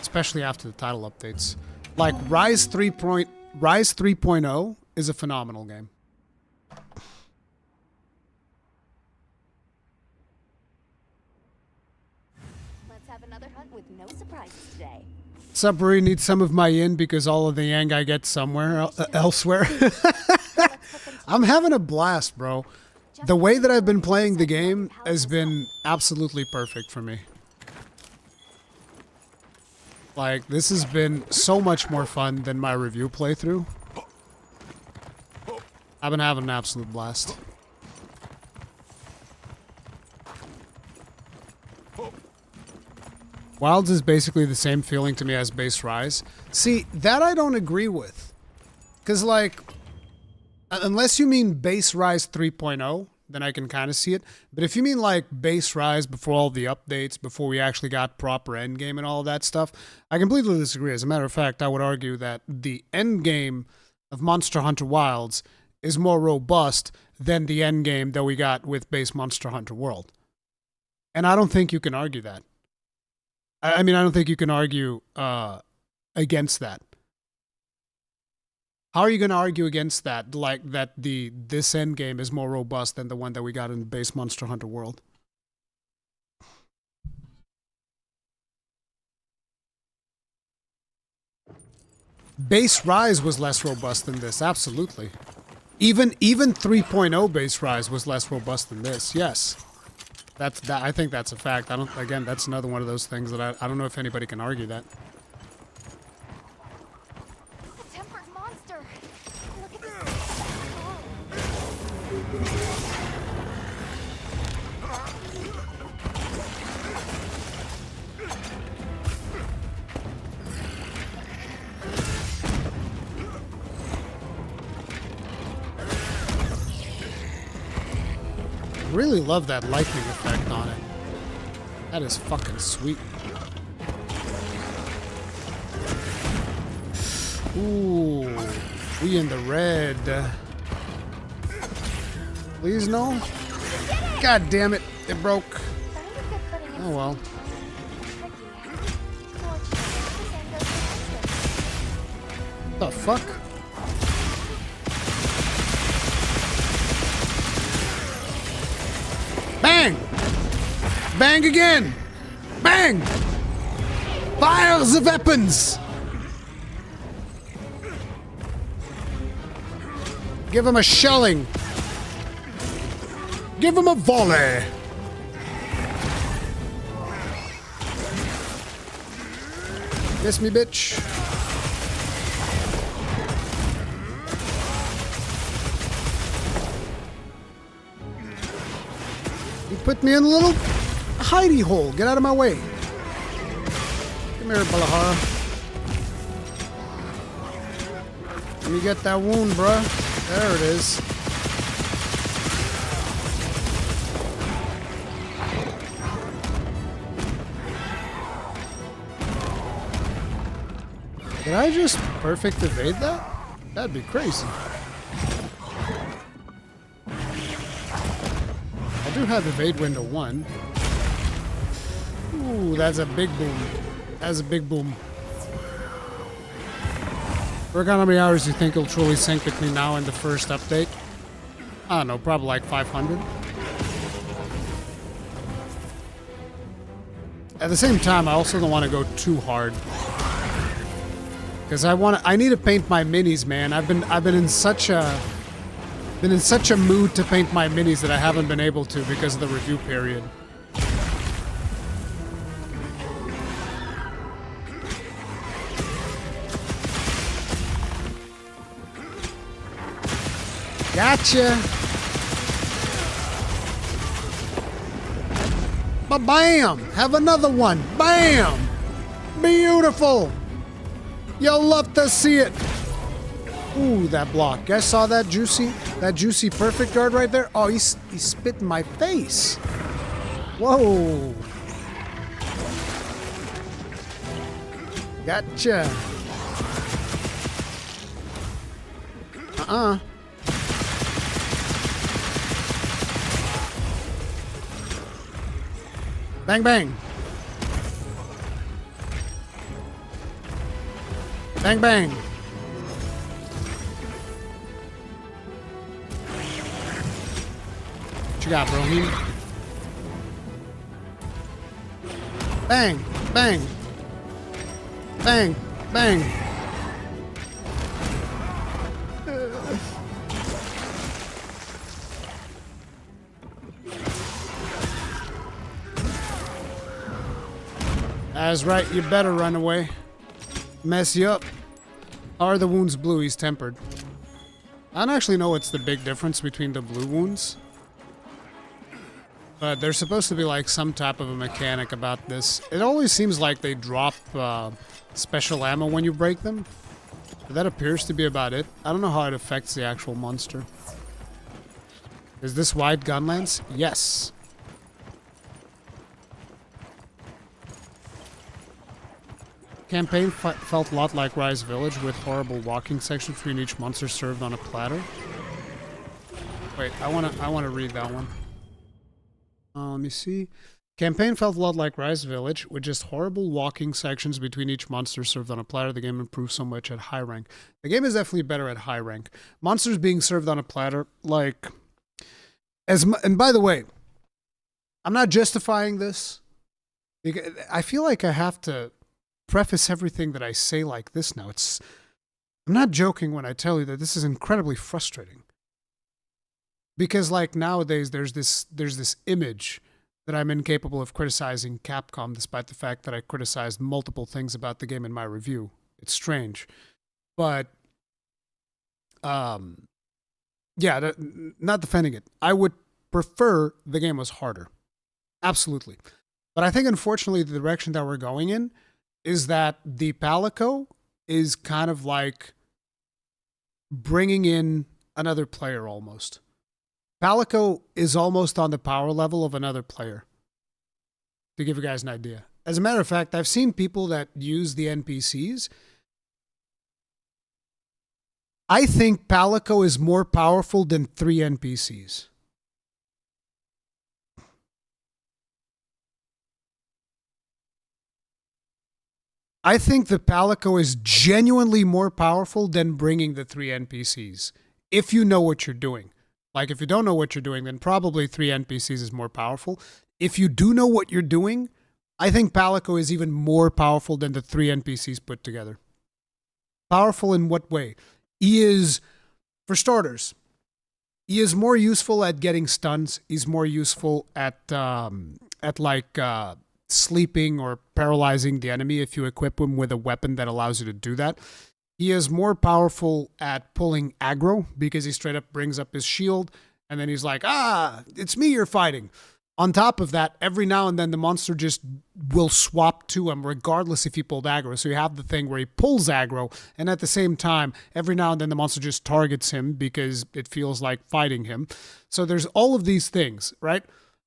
A: Especially after the title updates. Like, Rise 3.0 is a phenomenal game.
F: Have another hunt with no surprises today.
A: Submarine needs some of my yin because all of the yang I get somewhere elsewhere. I'm having a blast, bro. The way that I've been playing the game has been absolutely perfect for me. Like, this has been so much more fun than my review playthrough. I've been having an absolute blast. Wilds is basically the same feeling to me as base Rise. See, that I don't agree with. Because, like, unless you mean base Rise 3.0, then I can kind of see it. But if you mean, like, base Rise before all the updates, before we actually got proper endgame and all that stuff, I completely disagree. As a matter of fact, I would argue that the endgame of Monster Hunter Wilds is more robust than the endgame that we got with base Monster Hunter World. And I don't think you can argue that. I mean, I don't think you can argue against that. How are you going to argue against that? Like that this end game is more robust than the one that we got in base Monster Hunter World. Base Rise was less robust than this, absolutely. Even 3.0 base Rise was less robust than this. Yes. I think that's a fact. Again, that's another one of those things that I don't know if anybody can argue that.
F: A tempered monster. Look at this.
A: Really love that lightning effect on it. That is fucking sweet. Ooh, we in the red. Please no. God damn it, it broke. Oh well. The fuck? Bang! Bang again! Bang! Fire the weapons! Give him a shelling! Give him a volley! Miss me, bitch. You put me in a little hidey hole. Get out of my way. Come here, Balahara. Let me get that wound, bruh. There it is. Did I just perfect evade that? That'd be crazy. I do have evade window 1. Ooh, that's a big boom. That's a big boom. Work on how many hours do you think it'll truly sink between now and the first update? I don't know, probably like 500. At the same time, I also don't want to go too hard. Because I need to paint my minis, man. I've been in such a mood to paint my minis that I haven't been able to because of the review period. Gotcha. Ba-bam! Have another one. Bam! Beautiful. You'll love to see it. Ooh, that block. Guys saw that juicy perfect guard right there? Oh, he spit in my face. Whoa. Gotcha. Bang, bang. Bang, bang. What you got, bro? Bang, bang. Bang, bang. That's right, you better run away. Mess you up. Are the wounds blue? He's tempered. I don't actually know what's the big difference between the blue wounds. But there's supposed to be like some type of a mechanic about this. It always seems like they drop special ammo when you break them. But that appears to be about it. I don't know how it affects the actual monster. Is this wide gun lance? Yes. Campaign felt a lot like Rise Village with horrible walking sections between each monster served on a platter. Wait, I wanna read that one. Let me see. Campaign felt a lot like Rise Village with just horrible walking sections between each monster served on a platter. The game improved so much at high rank. The game is definitely better at high rank. Monsters being served on a platter, like and by the way, I'm not justifying this. Because I feel like I have to preface everything that I say like this now. I'm not joking when I tell you that this is incredibly frustrating. Because like nowadays there's this image that I'm incapable of criticizing Capcom despite the fact that I criticized multiple things about the game in my review. It's strange. But yeah, not defending it. I would prefer the game was harder. Absolutely. But I think unfortunately the direction that we're going in is that the Palico is kind of like bringing in another player almost. Palico is almost on the power level of another player, to give you guys an idea. As a matter of fact, I've seen people that use the NPCs. I think Palico is more powerful than 3 NPCs. I think the Palico is genuinely more powerful than bringing the 3 NPCs, if you know what you're doing. Like, if you don't know what you're doing, then probably 3 NPCs is more powerful. If you do know what you're doing, I think Palico is even more powerful than the 3 NPCs put together. Powerful in what way? He is, for starters, he is more useful at getting stuns. He's more useful at sleeping or paralyzing the enemy if you equip him with a weapon that allows you to do that. He is more powerful at pulling aggro because he straight up brings up his shield and then he's like, it's me you're fighting. On top of that, every now and then the monster just will swap to him regardless if he pulled aggro. So you have the thing where he pulls aggro, and at the same time, every now and then the monster just targets him because it feels like fighting him. So there's all of these things, right?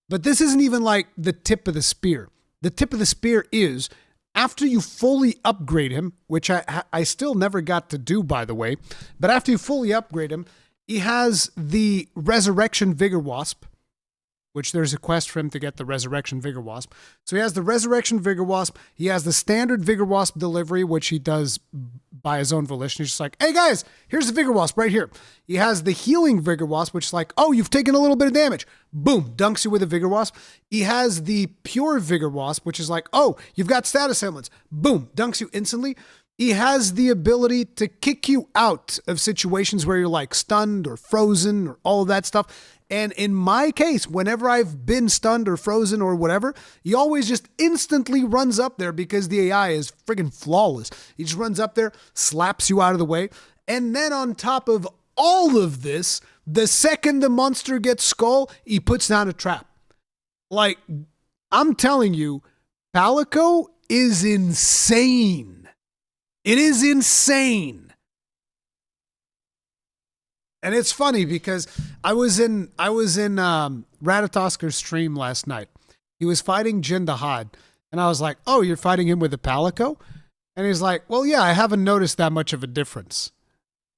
A: But this isn't even like the tip of the spear. The tip of the spear is after you fully upgrade him, which I still never got to do, by the way, but after you fully upgrade him, he has the Resurrection Vigor Wasp, which there's a quest for him to get the Resurrection Vigor Wasp. So he has the Resurrection Vigor Wasp. He has the standard Vigor Wasp delivery, which he does by his own volition. He's just like, hey guys, here's the Vigor Wasp right here. He has the Healing Vigor Wasp, which is like, oh, you've taken a little bit of damage. Boom, dunks you with a Vigor Wasp. He has the Pure Vigor Wasp, which is like, oh, you've got status ailments. Boom, dunks you instantly. He has the ability to kick you out of situations where you're like stunned or frozen or all of that stuff. And in my case, whenever I've been stunned or frozen or whatever, he always just instantly runs up there because the AI is friggin' flawless. He just runs up there, slaps you out of the way. And then on top of all of this, the second the monster gets skull, he puts down a trap. Like, I'm telling you, Palico is insane. It is insane. And it's funny because I was in Ratatosker's stream last night. He was fighting Jin the Had, and I was like, "Oh, you're fighting him with a Palico?" And he's like, "Well, yeah, I haven't noticed that much of a difference."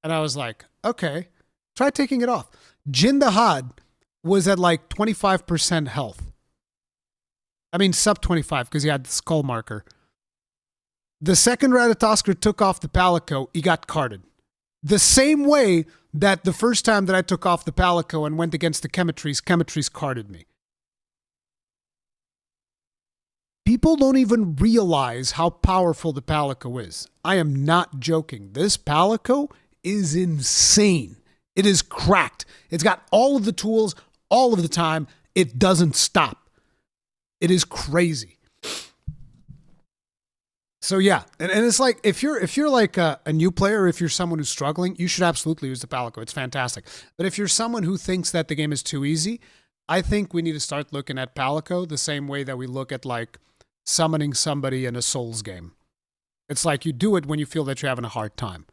A: And I was like, "Okay, try taking it off." Jin the Had was at like 25% health. I mean, sub 25 because he had the skull marker. The second Ratatosker took off the Palico, he got carded. The same way that the first time that I took off the Palico and went against the Chemetries carded me. People don't even realize how powerful the Palico is. I am not joking. This Palico is insane. It is cracked. It's got all of the tools all of the time. It doesn't stop. It is crazy. So yeah, and it's like if you're like a new player, if you're someone who's struggling, you should absolutely use the Palico. It's fantastic. But if you're someone who thinks that the game is too easy, I think we need to start looking at Palico the same way that we look at like summoning somebody in a Souls game. It's like you do it when you feel that you're having a hard time.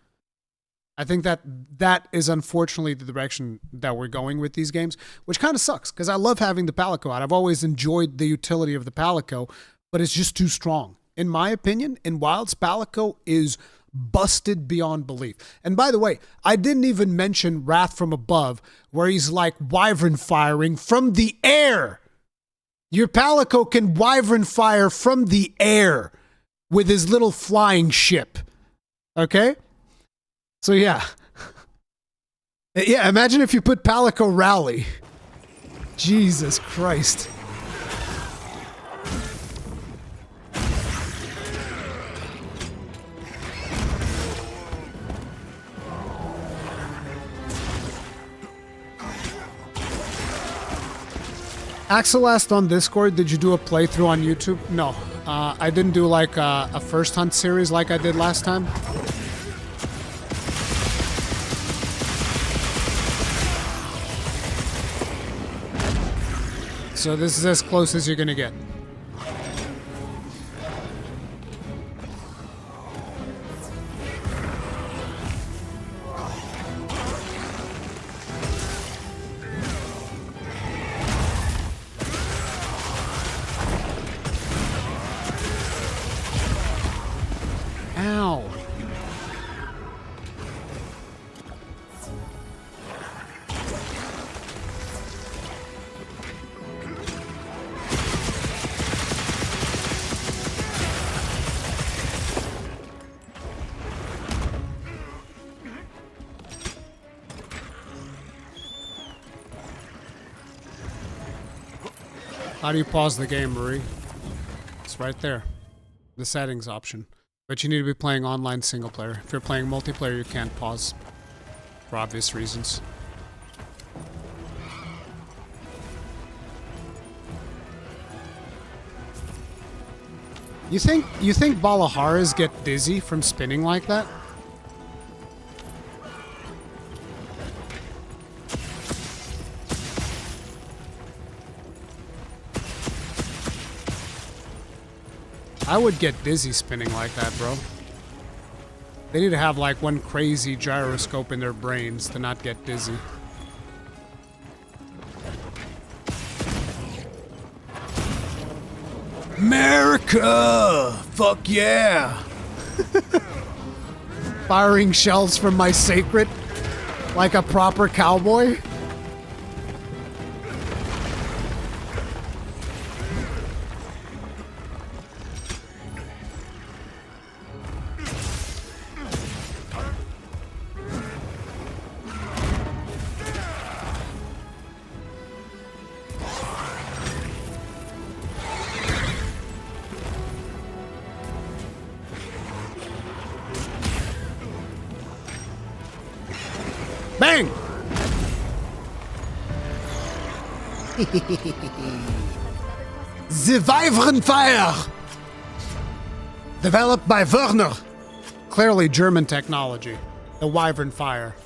A: I think that is unfortunately the direction that we're going with these games, which kind of sucks because I love having the Palico out. I've always enjoyed the utility of the Palico, but it's just too strong. In my opinion, in Wilds, Palico is busted beyond belief. And by the way, I didn't even mention Wrath from Above, where he's like wyvern firing from the air. Your Palico can wyvern fire from the air with his little flying ship. Okay? So yeah. Yeah, imagine if you put Palico Rally. Jesus Christ. Axel asked on Discord, did you do a playthrough on YouTube? No, I didn't do like a first hunt series like I did last time. So this is as close as you're gonna get. Ow. How do you pause the game, Marie? It's right there. The settings option. But you need to be playing online single player. If you're playing multiplayer, you can't pause. For obvious reasons. You think Balaharas get dizzy from spinning like that? I would get dizzy spinning like that, bro. They need to have like one crazy gyroscope in their brains to not get dizzy. America! Fuck yeah! Firing shells from my Seikret like a proper cowboy. Bang! The Wyvern Fire! Developed by Werner. Clearly German technology. The Wyvern Fire.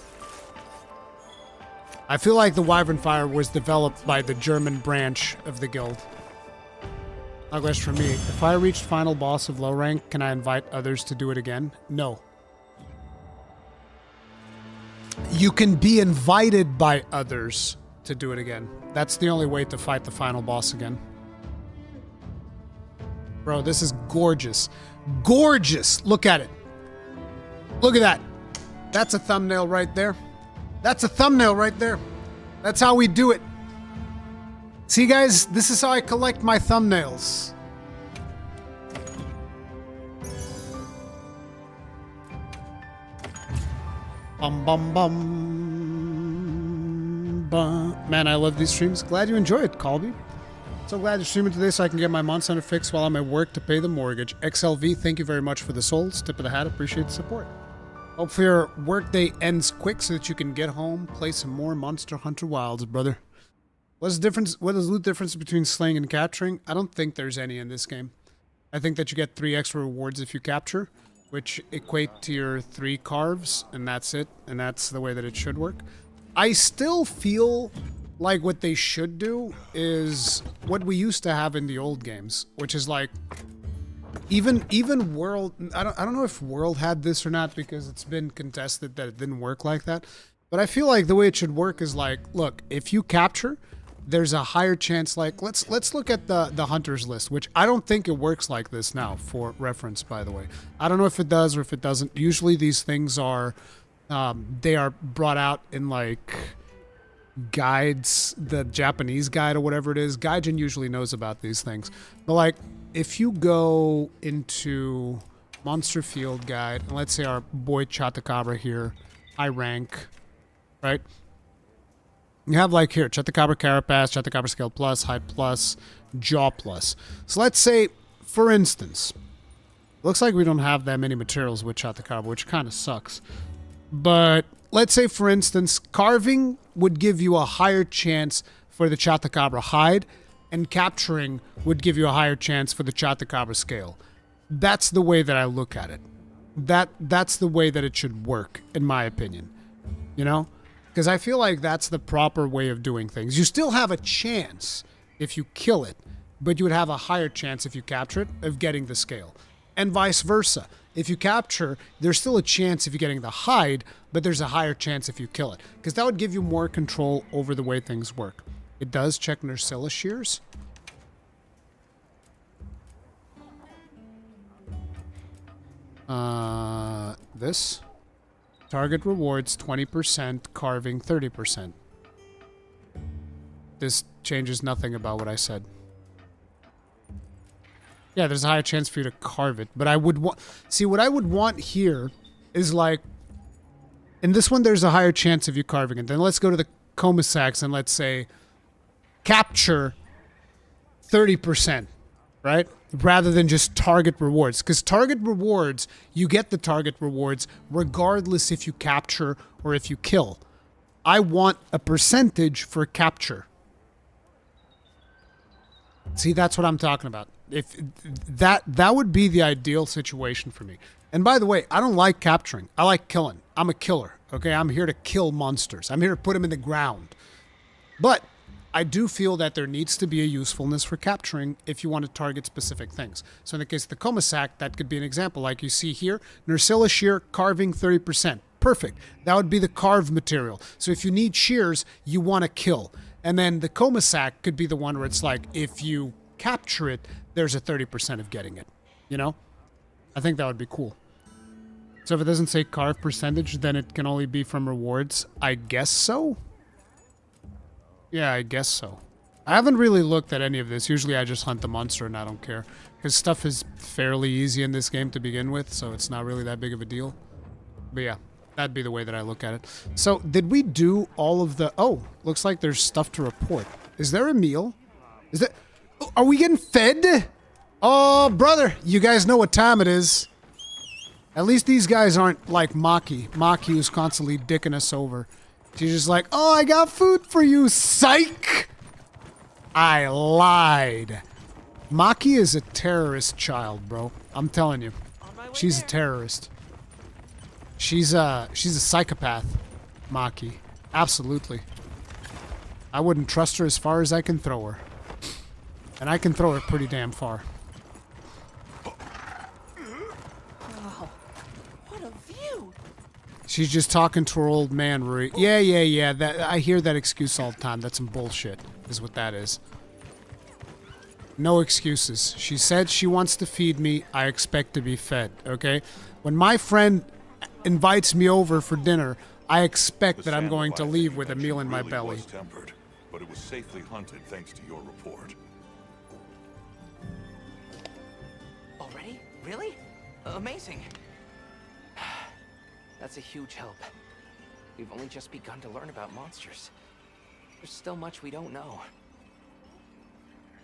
A: I feel like the Wyvern Fire was developed by the German branch of the guild. Now, question for me. If I reached final boss of low rank, can I invite others to do it again? No. You can be invited by others to do it again. That's the only way to fight the final boss again. Bro, this is gorgeous. Gorgeous! Look at it. Look at that. That's a thumbnail right there. That's a thumbnail right there. That's how we do it. See, guys, this is how I collect my thumbnails. Bum bum bum. Bum. Man, I love these streams. Glad you enjoy it, Colby. So glad you're streaming today so I can get my Monster Hunter fix while I'm at work to pay the mortgage. XLV, thank you very much for the souls. Tip of the hat, appreciate the support. Hope your workday ends quick so that you can get home, play some more Monster Hunter Wilds, brother. What's the difference? What is the difference between slaying and capturing? I don't think there's any in this game. I think that you get 3 extra rewards if you capture, which equate to your 3 carves, and that's it. And that's the way that it should work. I still feel like what they should do is what we used to have in the old games, which is like even World. I don't know if World had this or not because it's been contested that it didn't work like that. But I feel like the way it should work is like, look, if you capture, there's a higher chance. Like let's look at the hunters list, which I don't think it works like this now. For reference, by the way, I don't know if it does or if it doesn't. Usually these things are they are brought out in like guides, the Japanese guide or whatever it is. Gaijin usually knows about these things. But like if you go into Monster Field Guide, and let's say our boy Chatakabra here, high rank, right? You have like here, Chatakabra Carapace, Chatakabra Scale Plus, Hide Plus, Jaw Plus. So let's say, for instance, looks like we don't have that many materials with Chatakabra, which kind of sucks. But let's say, for instance, carving would give you a higher chance for the Chatakabra hide, and capturing would give you a higher chance for the Chatakabra scale. That's the way that I look at it. That's the way that it should work, in my opinion. You know? Because I feel like that's the proper way of doing things. You still have a chance if you kill it, but you would have a higher chance if you capture it of getting the scale. And vice versa. If you capture, there's still a chance if you're getting the hide, but there's a higher chance if you kill it. Because that would give you more control over the way things work. It does check Nursilla shears. This. Target rewards 20%, carving 30%. This changes nothing about what I said. Yeah, there's a higher chance for you to carve it, but I would want... See, what I would want here is like... In this one, there's a higher chance of you carving it. Then let's go to the Comisax and let's say... Capture 30%, right? Rather than just target rewards. Because target rewards, you get the target rewards regardless if you capture or if you kill. I want a percentage for capture. See, that's what I'm talking about. If that would be the ideal situation for me. And by the way, I don't like capturing. I like killing. I'm a killer, okay? I'm here to kill monsters. I'm here to put them in the ground. But I do feel that there needs to be a usefulness for capturing if you want to target specific things. So in the case of the Comasac, that could be an example. Like you see here, Nursilla shear, carving 30%. Perfect. That would be the carved material. So if you need shears, you want to kill. And then the Comasac could be the one where it's like, if you capture it, there's a 30% of getting it. You know? I think that would be cool. So if it doesn't say carve percentage, then it can only be from rewards. I guess so? Yeah, I guess so. I haven't really looked at any of this. Usually I just hunt the monster and I don't care. Because stuff is fairly easy in this game to begin with, so it's not really that big of a deal. But yeah, that'd be the way that I look at it. So, did we do all of the... Oh, looks like there's stuff to report. Is there a meal? Is there... Are we getting fed? Oh, brother, you guys know what time it is. At least these guys aren't like Maki. Maki who's constantly dicking us over. She's just like, oh, I got food for you, psych! I lied. Maki is a terrorist child, bro. I'm telling you. She's a terrorist. She's a psychopath, Maki. Absolutely. I wouldn't trust her as far as I can throw her. And I can throw her pretty damn far.
G: Wow, what a view!
A: She's just talking to her old man, Rui. Yeah. That I hear that excuse all the time. That's some bullshit, is what that is. No excuses. She said she wants to feed me. I expect to be fed, okay? When my friend invites me over for dinner, I expect that I'm going to leave with a meal in my belly.
E: Was tempered, but it was safely hunted thanks to your report.
H: Already? Really? Amazing. That's a huge help. We've only just begun to learn about monsters. There's still much we don't know.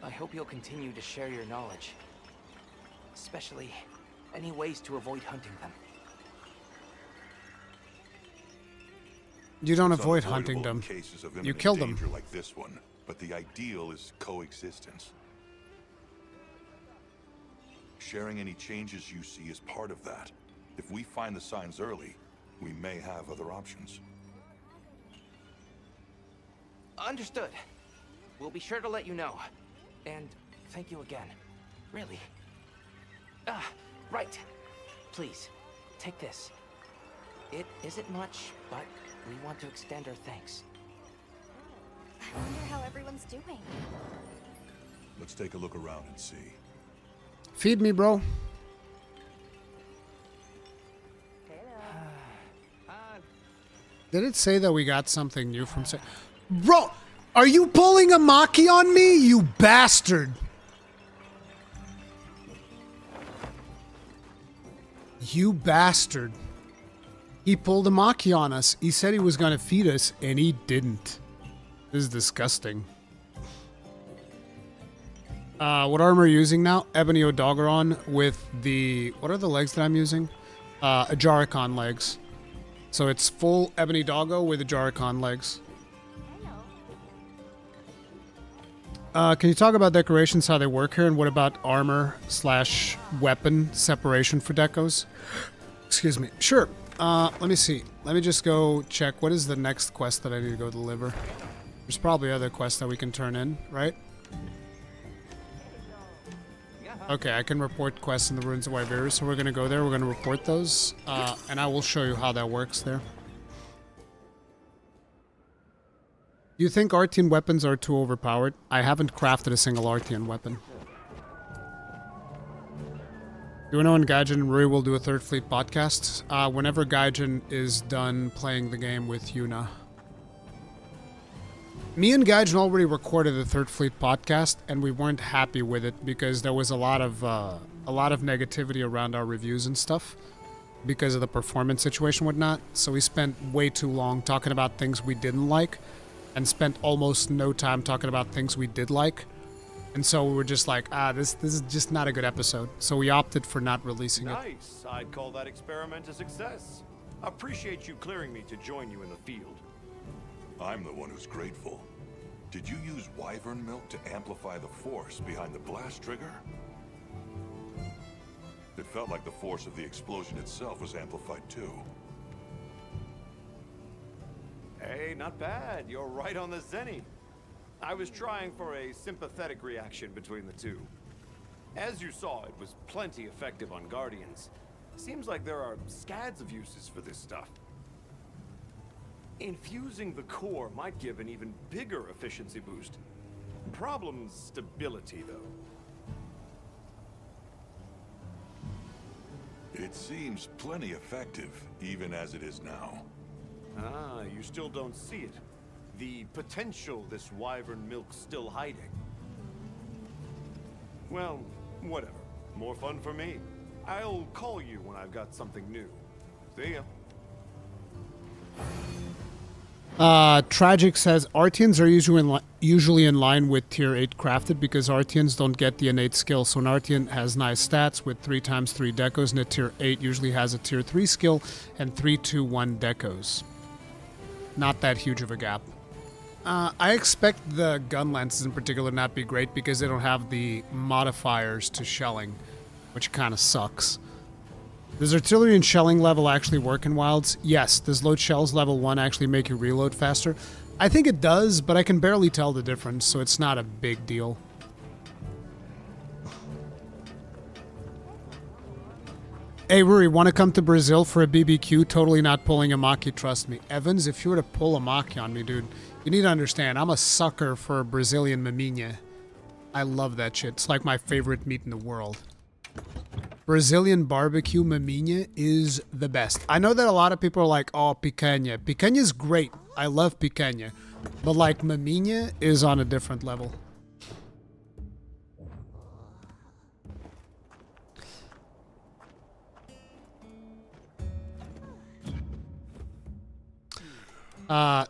H: I hope you'll continue to share your knowledge. Especially any ways to avoid hunting them.
A: You don't
E: It's
A: avoid
E: unavoidable
A: hunting
E: in
A: them.
E: cases of
A: You
E: imminent
A: kill them.
E: danger like this one, but the ideal is coexistence. Sharing any changes you see is part of that. If we find the signs early, we may have other options.
H: Understood. We'll be sure to let you know. And thank you again. Really. Ah, right. Please, take this. It isn't much, but we want to extend our thanks.
F: I wonder how everyone's doing.
E: Let's take a look around and see.
A: Feed me, bro. Did it say that we got something new from... Bro, are you pulling a Maki on me, you bastard? You bastard. He pulled a Maki on us. He said he was going to feed us, and he didn't. This is disgusting. What armor are you using now? Ebony Odogaron with the... What are the legs that I'm using? Ajaricon legs. So it's full Ebony Doggo with Ajaricon legs. Can you talk about decorations, how they work here, and what about armor / weapon separation for decos? Excuse me. Sure. Let me see. Let me just go check. What is the next quest that I need to go deliver? There's probably other quests that we can turn in, right? Okay, I can report quests in the Ruins of Wyveru, so we're going to go there. We're going to report those, and I will show you how that works there. Do you think Artian weapons are too overpowered? I haven't crafted a single Artian weapon. Do you know when Gaijin and Rui will do a Third Fleet podcast? Whenever Gaijin is done playing the game with Yuna. Me and Gaijin already recorded the Third Fleet podcast, and we weren't happy with it because there was a lot of negativity around our reviews and stuff because of the performance situation and whatnot. So we spent way too long talking about things we didn't like and spent almost no time talking about things we did like. And so we were just like, this is just not a good episode. So we opted for not releasing it.
I: Nice. I'd call that experiment a success. Appreciate you clearing me to join you in the field.
E: I'm the one who's grateful. Did you use wyvern milk to amplify the force behind the blast trigger? It felt like the force of the explosion itself was amplified too.
I: Hey, not bad. You're right on the zenny. I was trying for a sympathetic reaction between the two. As you saw, it was plenty effective on Guardians. Seems like there are scads of uses for this stuff. Infusing the core might give an even bigger efficiency boost. Problem's stability, though.
E: It seems plenty effective, even as it is now.
I: Ah, you still don't see it. The potential this wyvern milk's still hiding. Well, whatever. More fun for me. I'll call you when I've got something new. See ya.
A: Tragic says Artians are usually in line with tier 8 crafted because Artians don't get the innate skill. So an Artian has nice stats with 3x3 decos, and a tier 8 usually has a tier 3 skill and 3-2-1 decos. Not that huge of a gap. I expect the gun lances in particular not be great because they don't have the modifiers to shelling, which kind of sucks. Does artillery and shelling level actually work in wilds? Yes. Does load shells level 1 actually make you reload faster? I think it does, but I can barely tell the difference, so it's not a big deal. Hey, Ruri, want to come to Brazil for a BBQ? Totally not pulling a maki, trust me. Evans, if you were to pull a maki on me, dude, you need to understand, I'm a sucker for Brazilian maminha. I love that shit. It's like my favorite meat in the world. Brazilian barbecue maminha is the best. I know that a lot of people are like, oh, picanha. Picanha's great. I love picanha. But like maminha is on a different level.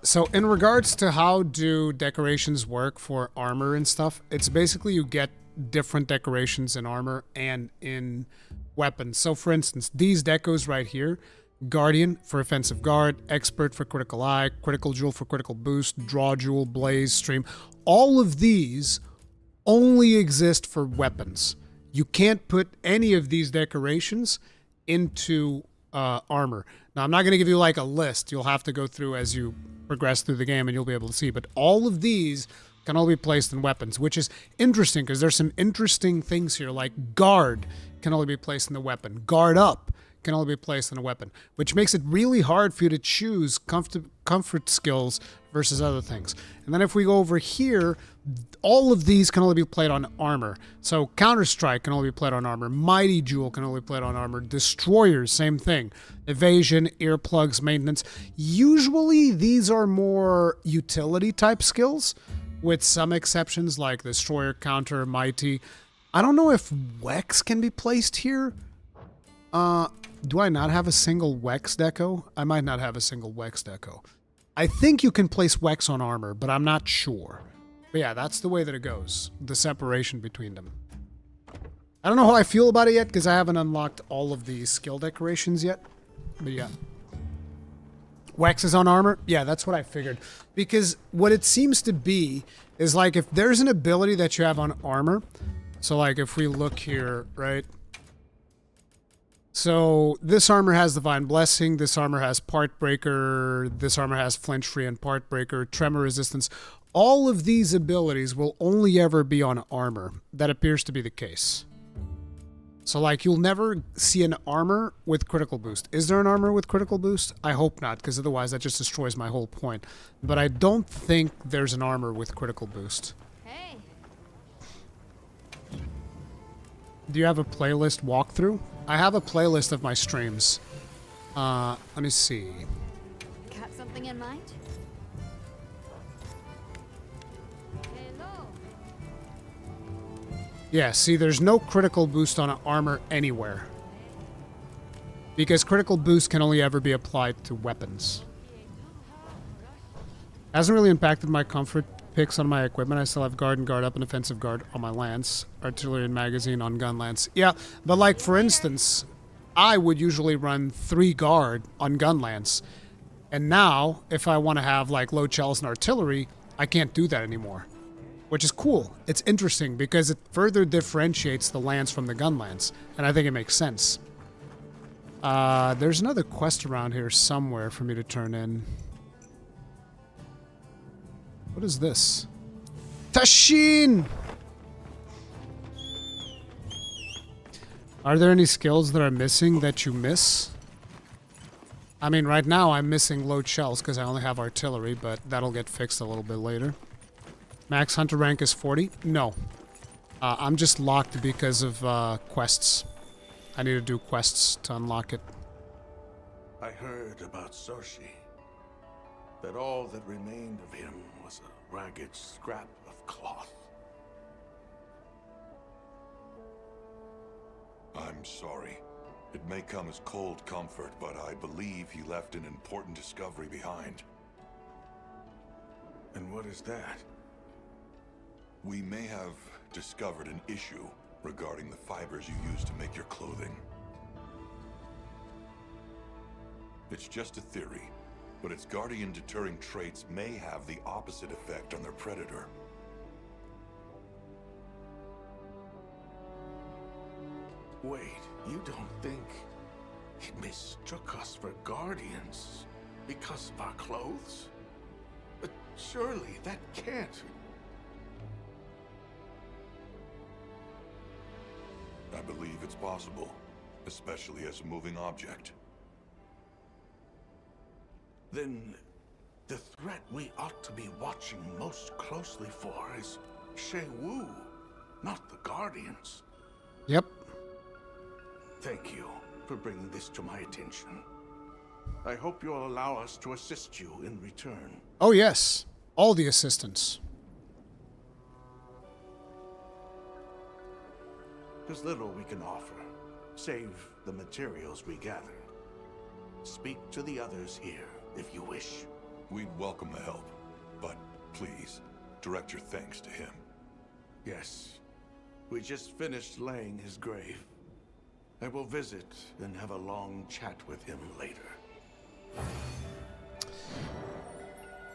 A: So in regards to how do decorations work for armor and stuff, it's basically you get different decorations in armor and in weapons. So for instance, these decos right here, Guardian for offensive guard, Expert for critical eye, Critical Jewel for critical boost, Draw Jewel, Blaze, Stream, all of these only exist for weapons. You can't put any of these decorations into armor. Now, I'm not going to give you like a list. You'll have to go through as you progress through the game and you'll be able to see. But all of these can all be placed in weapons, which is interesting because there's some interesting things here. Like guard can only be placed in the weapon. Guard up can only be placed in a weapon, which makes it really hard for you to choose comfort skills versus other things. And then if we go over here, all of these can only be played on armor. So Counter-Strike can only be played on armor. Mighty Jewel can only be played on armor. Destroyers, same thing. Evasion, earplugs, maintenance. Usually these are more utility type skills, with some exceptions like Destroyer, Counter, Mighty. I don't know if Wex can be placed here. Do I not have a single Wex deco? I might not have a single Wex deco. I think you can place Wex on armor, but I'm not sure. But yeah, that's the way that it goes. The separation between them. I don't know how I feel about it yet, because I haven't unlocked all of the skill decorations yet. But yeah. Wex is on armor? Yeah, that's what I figured. Because what it seems to be is like if there's an ability that you have on armor, so like if we look here, right? So this armor has Divine Blessing, this armor has Part Breaker, this armor has Flinch Free and Part Breaker, Tremor Resistance. All of these abilities will only ever be on armor. That appears to be the case. So like you'll never see an armor with critical boost. Is there an armor with critical boost? I hope not, because otherwise that just destroys my whole point. But I don't think there's an armor with critical boost.
F: Hey.
A: Do you have a playlist walkthrough? I have a playlist of my streams. Let me see.
F: Got something in mind? Hello.
A: Yeah, see, there's no critical boost on armor anywhere. Because critical boost can only ever be applied to weapons. Hasn't really impacted my comfort picks on my equipment. I still have guard and guard up and offensive guard on my lance. Artillery and magazine on gun lance. Yeah, but like for instance, I would usually run 3 guard on gun lance. And now, if I want to have like load shells and artillery, I can't do that anymore. Which is cool. It's interesting because it further differentiates the lance from the gun lance. And I think it makes sense. There's another quest around here somewhere for me to turn in. What is this? Tashin! Are there any skills that are missing that you miss? I mean, right now I'm missing load shells because I only have artillery, but that'll get fixed a little bit later. Max hunter rank is 40? No. I'm just locked because of quests. I need to do quests to unlock it.
J: I heard about Soshi. That all that remained of him was a ragged scrap of cloth.
E: I'm sorry. It may come as cold comfort, but I believe he left an important discovery behind.
J: And what is that?
E: We may have discovered an issue regarding the fibers you use to make your clothing. It's just a theory, but its guardian deterring traits may have the opposite effect on their predator.
J: Wait, you don't think it mistook us for guardians because of our clothes? But surely that can't.
E: I believe it's possible, especially as a moving object.
J: Then the threat we ought to be watching most closely for is Shay Wu, not the Guardians.
A: Yep.
J: Thank you for bringing this to my attention. I hope you'll allow us to assist you in return.
A: Oh yes, all the assistance.
J: There's little we can offer, save the materials we gather. Speak to the others here, if you wish.
E: We'd welcome the help, but please, direct your thanks to him.
J: Yes. We just finished laying his grave. I will visit and have a long chat with him later.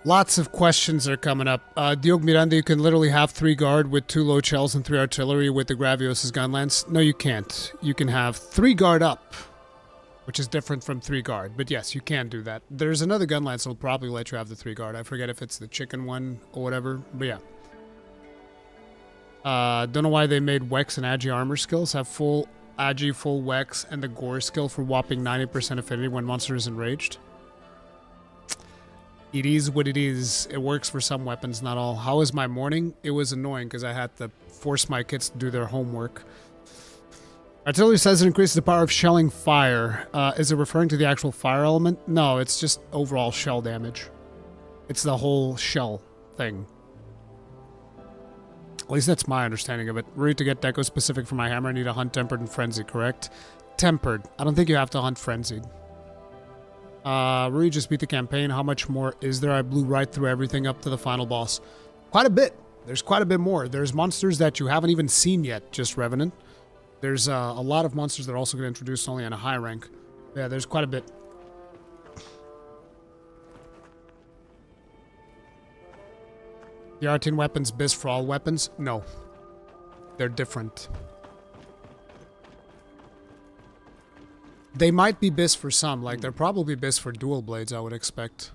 A: Lots of questions are coming up. Diog Miranda, you can literally have 3 guard with 2 low shells and 3 artillery with the Gravios' gun lance. No, you can't. You can have 3 guard up, which is different from 3 guard. But yes, you can do that. There's another gun lance that will probably let you have the 3 guard. I forget if it's the chicken one or whatever, but yeah. Don't know why they made Wex and Agi armor skills have full Agi, full Wex, and the Gore skill for whopping 90% affinity when monster is enraged. It is what it is. It works for some weapons, not all. How was my morning? It was annoying because I had to force my kids to do their homework. Artillery says it increases the power of shelling fire. Is it referring to the actual fire element? No, it's just overall shell damage. It's the whole shell thing. At least that's my understanding of it. Ready to get deco specific for my hammer. I need to hunt tempered and frenzied, correct? Tempered. I don't think you have to hunt frenzied. Rui just beat the campaign. How much more is there? I blew right through everything up to the final boss. Quite a bit. There's quite a bit more. There's monsters that you haven't even seen yet, just Revenant. There's a lot of monsters that are also going to introduce only on a high rank. Yeah, there's quite a bit. The Arcane weapons bis for all weapons? No. They're different. They might be bis for some, like they're probably bis for dual blades, I would expect.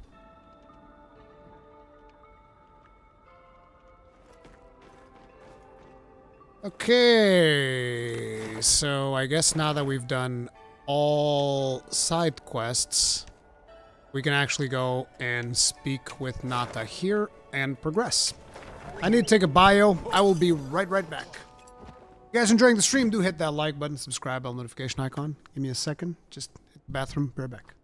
A: Okay, so I guess now that we've done all side quests, we can actually go and speak with Nata here and progress. I need to take a bio. I will be right back. If you guys enjoying the stream, do hit that like button, subscribe, bell notification icon. Give me a second. Just hit the bathroom. Be right back.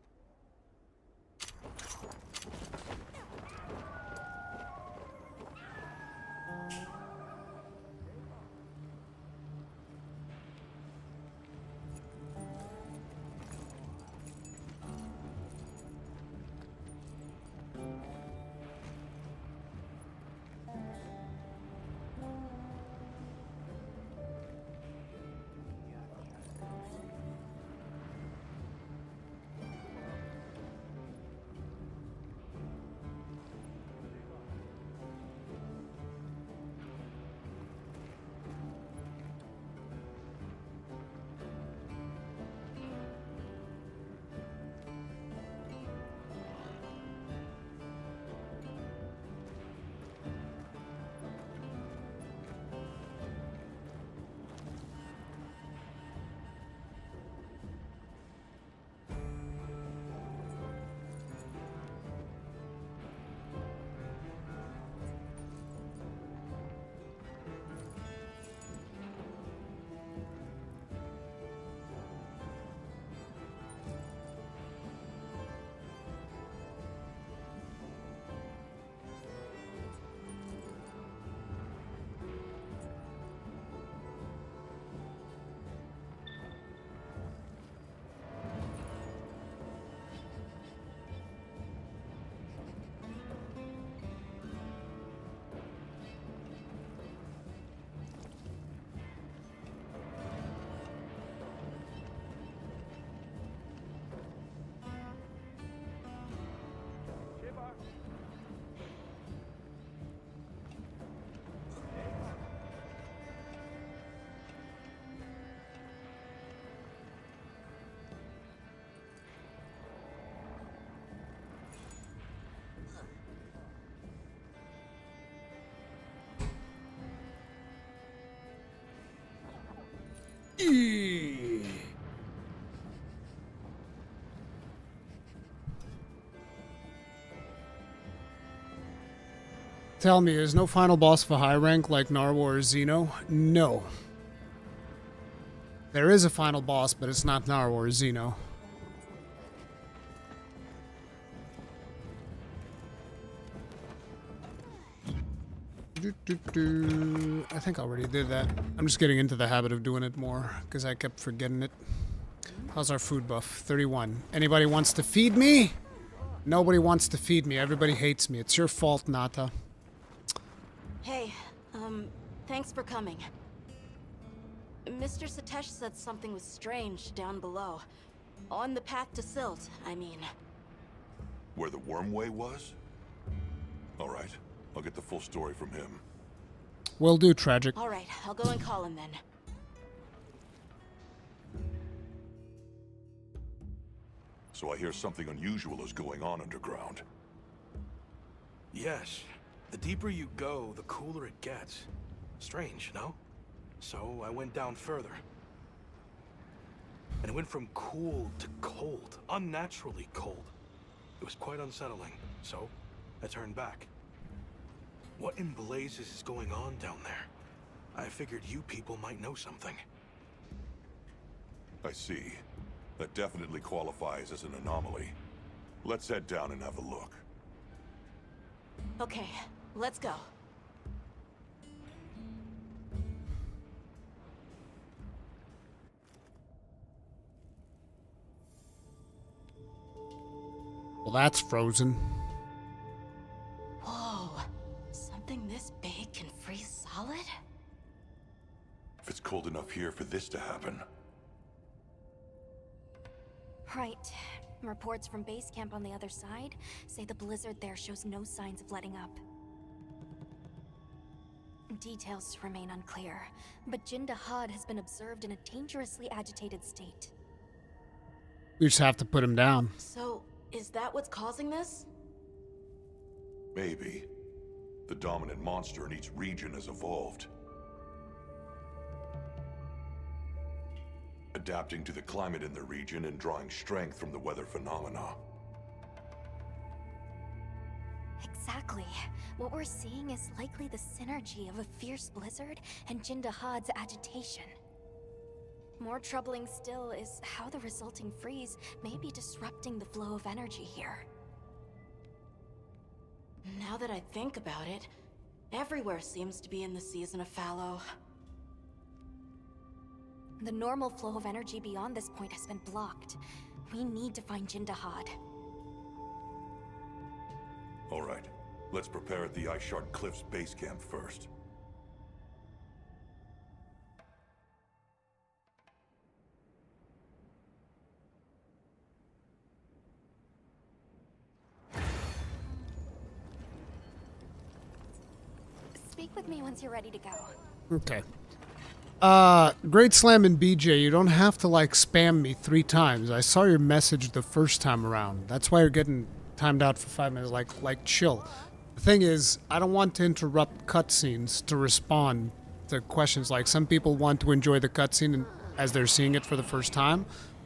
A: Tell me, is no final boss of a high rank like Narwa or Xeno? No. There is a final boss, but it's not Narwa or Xeno. I think I already did that. I'm just getting into the habit of doing it more because I kept forgetting it. How's our food buff? 31. Anybody wants to feed me? Nobody wants to feed me. Everybody hates me. It's your fault, Nata.
K: Hey, thanks for coming. Mr. Satesh said something was strange down below. On the path to Silt, I mean.
E: Where the wormway was? All right. I'll get the full story from him.
A: Will do, Tragic.
K: All right, I'll go and call him then.
E: So I hear something unusual is going on underground.
L: Yes. The deeper you go, the cooler it gets. Strange, no? So I went down further. And it went from cool to cold. Unnaturally cold. It was quite unsettling. So I turned back. What in blazes is going on down there? I figured you people might know something.
E: I see. That definitely qualifies as an anomaly. Let's head down and have a look.
K: Okay, let's go.
A: Well, that's frozen.
K: Whoa, something this big can freeze solid?
E: If it's cold enough here for this to happen.
F: Right. Reports from base camp on the other side say the blizzard there shows no signs of letting up. Details remain unclear, but Jinda Had has been observed in a dangerously agitated state.
A: We just have to put him down.
K: So, is that what's causing this?
E: Maybe. The dominant monster in each region has evolved. Adapting to the climate in the region and drawing strength from the weather phenomena.
F: Exactly. What we're seeing is likely the synergy of a fierce blizzard and Jinda Had's agitation. More troubling still is how the resulting freeze may be disrupting the flow of energy here.
K: Now that I think about it, everywhere seems to be in the season of fallow.
F: The normal flow of energy beyond this point has been blocked. We need to find Jinda Had.
E: All right. Let's prepare at the Ice Shard Cliffs base camp first.
F: Speak with me once you're ready to go.
A: Okay. Great Slam and BJ, you don't have to like spam me 3 times. I saw your message the first time around. That's why you're getting timed out for 5 minutes. Like chill. The thing is, I don't want to interrupt cutscenes to respond to questions. Like some people want to enjoy the cutscene as they're seeing it for the first time.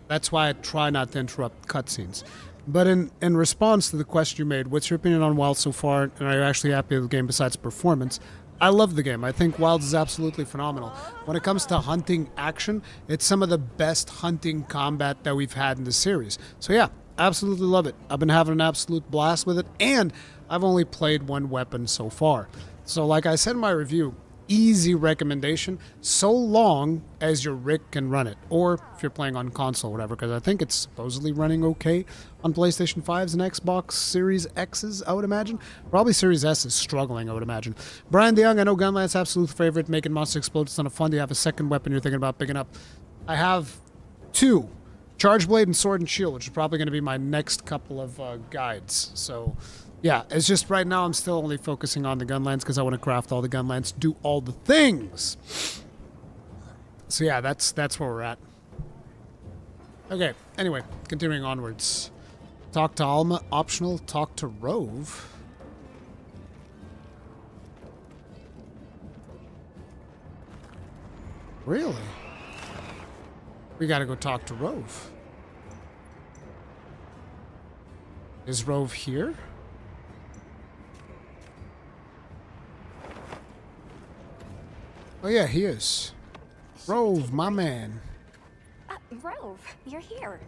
A: That's why I try not to interrupt cutscenes. But in response to the question you made, what's your opinion on Wild so far? And are you actually happy with the game besides performance? I love the game. I think Wilds is absolutely phenomenal. When it comes to hunting action, it's some of the best hunting combat that we've had in the series. So yeah, absolutely love it. I've been having an absolute blast with it, and I've only played 1 weapon so far. So like I said in my review, easy recommendation, so long as your rig can run it. Or if you're playing on console or whatever, because I think it's supposedly running okay on PlayStation 5s and Xbox Series X's, I would imagine. Probably Series S is struggling, I would imagine. Brian DeYoung, I know Gunland's absolute favorite, making monster explode. It's a ton of fun. Do you have a second weapon you're thinking about picking up? I have 2. Charge Blade and Sword and Shield, which is probably going to be my next couple of guides. So yeah, it's just right now I'm still only focusing on the Gunlands because I want to craft all the Gunlands, do all the things. So yeah, that's where we're at. Okay, anyway, continuing onwards. Talk to Alma, optional. Talk to Rove. Really? We gotta go talk to Rove. Is Rove here? Oh yeah, he is. Rove, my man.
F: Rove, you're here.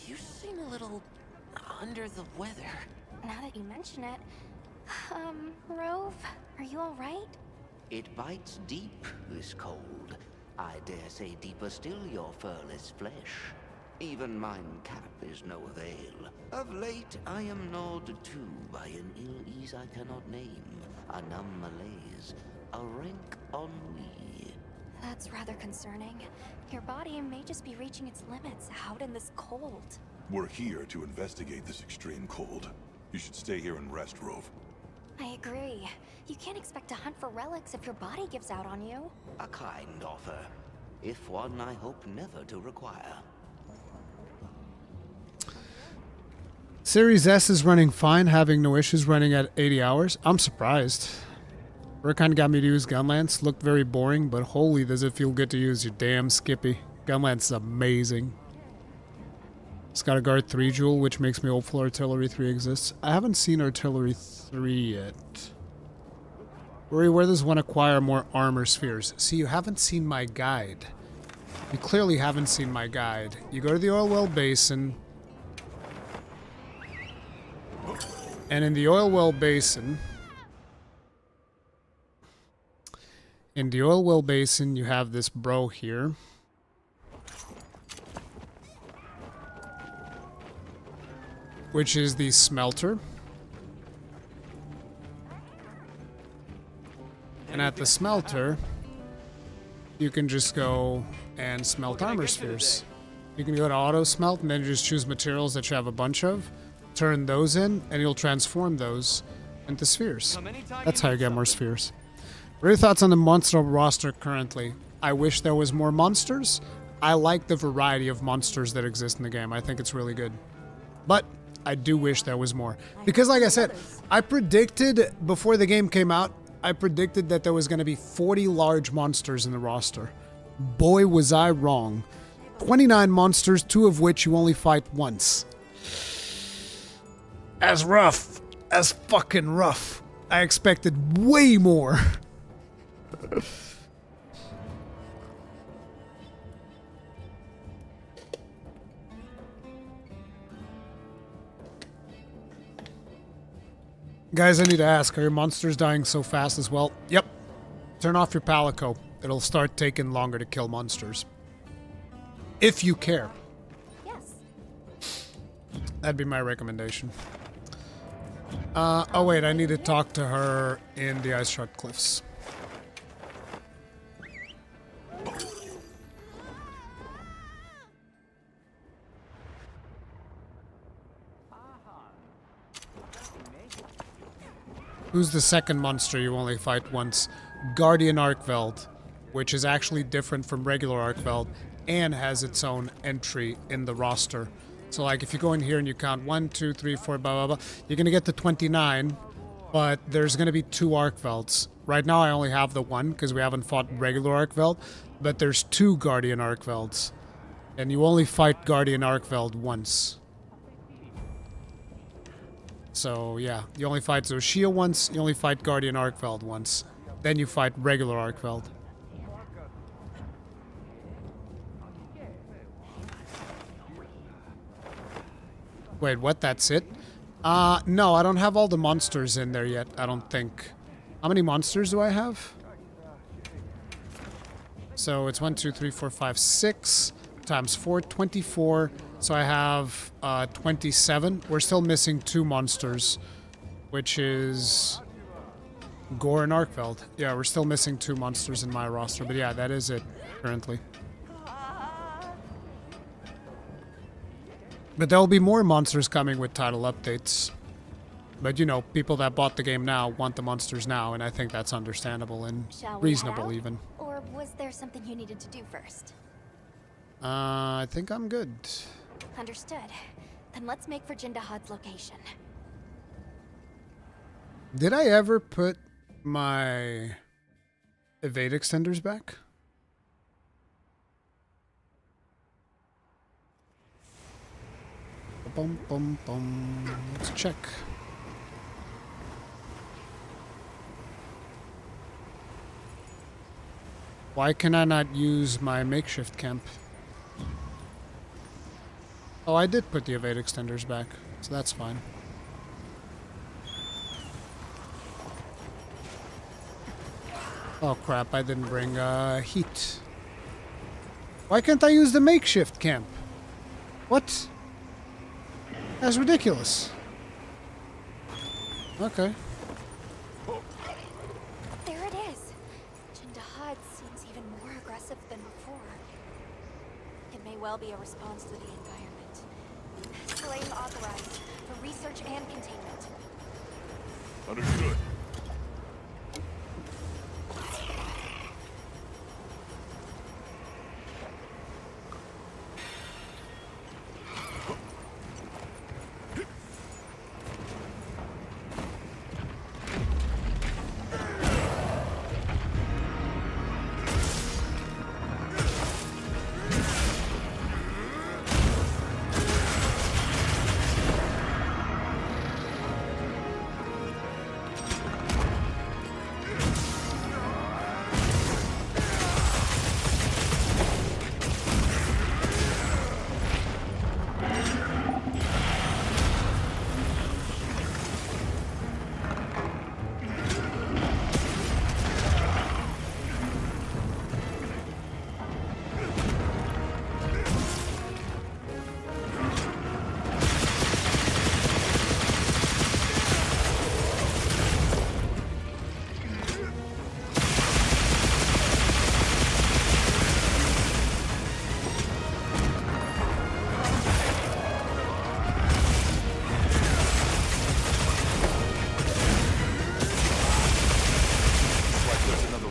H: You seem a little under the weather.
F: Now that you mention it, Rove, are you alright?
M: It bites deep, this cold. I dare say deeper still your furless flesh. Even mine cap is no avail. Of late, I am gnawed too by an ill ease I cannot name, a numb malaise, a rank ennui.
F: That's rather concerning. Your body may just be reaching its limits out in this cold.
E: We're here to investigate this extreme cold. You should stay here and rest, Rove.
F: I agree. You can't expect to hunt for relics if your body gives out on you.
M: A kind offer, if one I hope never to require.
A: Series S is running fine, having no issues running at 80 hours. I'm surprised. Rick kind of got me to use Gunlance. Looked very boring, but holy does it feel good to use your damn Skippy. Gunlance is amazing. It's got a Guard 3 jewel, which makes me hopeful Artillery 3 exists. I haven't seen Artillery 3 yet. Worry, where does one acquire more armor spheres? See, you haven't seen my guide. You clearly haven't seen my guide. You go to the Oil Well Basin. And in the Oil Well Basin... In the Oil Well Basin, you have this bro here. Which is the smelter. And at the smelter, you can just go and smelt armor spheres. You can go to auto smelt and then just choose materials that you have a bunch of. Turn those in, and you'll transform those into spheres. That's how you get more spheres. What are your thoughts on the monster roster currently? I wish there was more monsters. I like the variety of monsters that exist in the game. I think it's really good. But I do wish there was more. Because like I said, I predicted before the game came out, I predicted that there was going to be 40 large monsters in the roster. Boy, was I wrong. 29 monsters, 2 of which you only fight once. As rough. As fucking rough. I expected way more. Guys, I need to ask, are your monsters dying so fast as well? Yep. Turn off your Palico. It'll start taking longer to kill monsters. If you care.
F: Yes.
A: That'd be my recommendation. Oh wait, I need to talk to her in the Ice Shard Cliffs. Who's the second monster you only fight once? Guardian Arkveld, which is actually different from regular Arkveld and has its own entry in the roster. So like if you go in here and you count 1, 2, 3, 4, blah, blah, blah, you're going to get to 29, but there's going to be 2 Arkvelds. Right now I only have the 1 because we haven't fought regular Arkveld, but there's 2 Guardian Arkvelds. And you only fight Guardian Arkveld once. So yeah, you only fight Zoshia once, you only fight Guardian Arkveld once. Then you fight regular Arkveld. Wait, what? That's it? No, I don't have all the monsters in there yet, I don't think. How many monsters do I have? So it's 1, 2, 3, 4, 5, 6 times 4, 24. So I have 27. We're still missing 2 monsters, which is Gore and Arkveld. Yeah, we're still missing 2 monsters in my roster, but yeah, that is it currently. But there'll be more monsters coming with title updates. But you know, people that bought the game now want the monsters now, and I think that's understandable and reasonable even.
F: Or was there something you needed to do first?
A: I think I'm good.
F: Understood. Then let's make for Jindahad's location.
A: Did I ever put my evade extenders back? Bum, bum, bum. Let's check. Why can I not use my makeshift camp? Oh, I did put the evade extenders back, so that's fine. Oh crap, I didn't bring heat. Why can't I use the makeshift camp? What? That's ridiculous. Okay.
F: There it is. Jindahad seems even more aggressive than before. It may well be a response to the environment. Slaying authorized for research and containment.
E: Understood.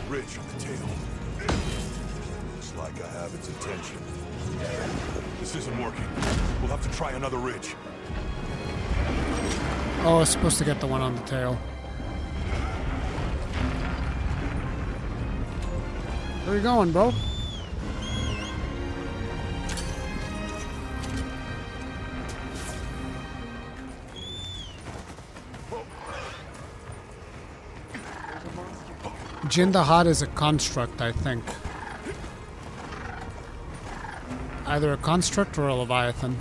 E: Ridge on the tail. Looks like I have its attention. This isn't working. We'll have to try another ridge.
A: Oh, I was supposed to get the one on the tail. Where you going, bro? Jindahad is a construct, I think. Either a construct or a Leviathan.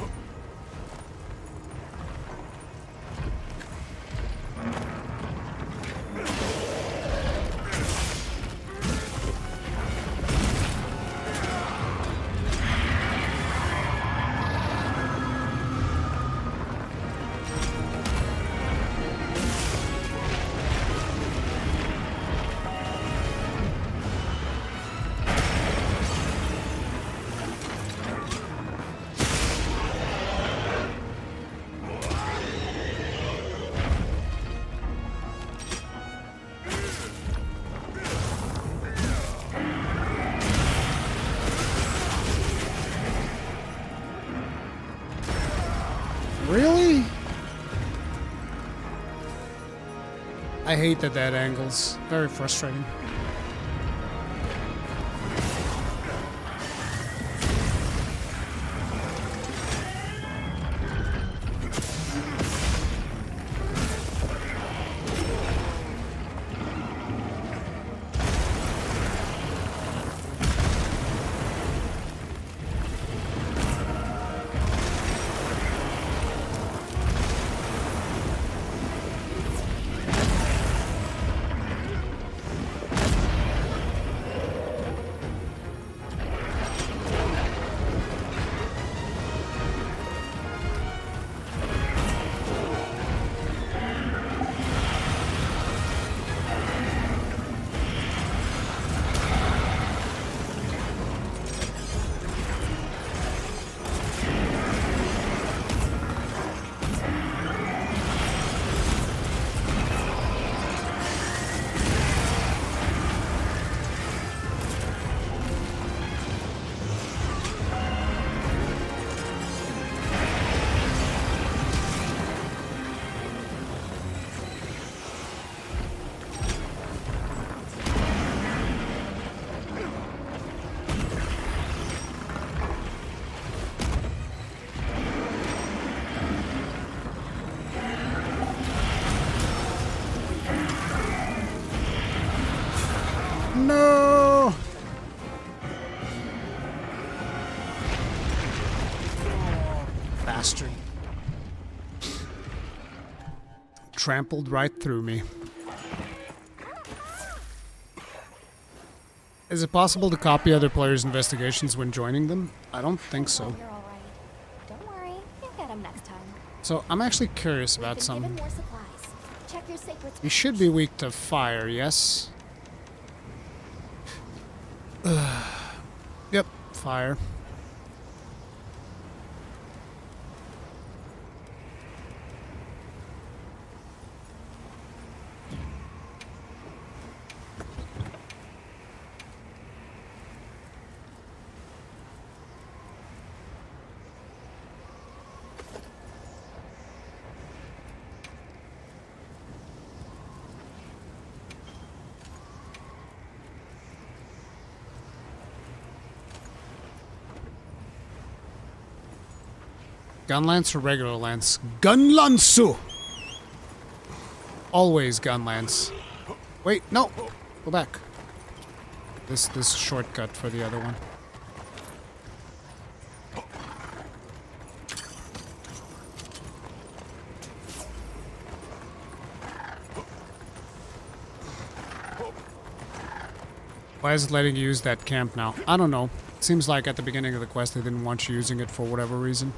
A: Really? I hate the dead angles. Very frustrating. Bastard. Trampled right through me. Is it possible to copy other players' investigations when joining them? I don't think so.
F: You're all right. Don't worry, you'll get him next time.
A: So I'm actually curious about
F: Given
A: something.
F: more supplies. Check your sacred.
A: You should be weak to fire, yes? Yep, fire. Gun lance or regular lance? Gun lansu! Always gun lance. Wait, no! Go back. This shortcut for the other one. Why is it letting you use that camp now? I don't know. Seems like at the beginning of the quest they didn't want you using it for whatever reason.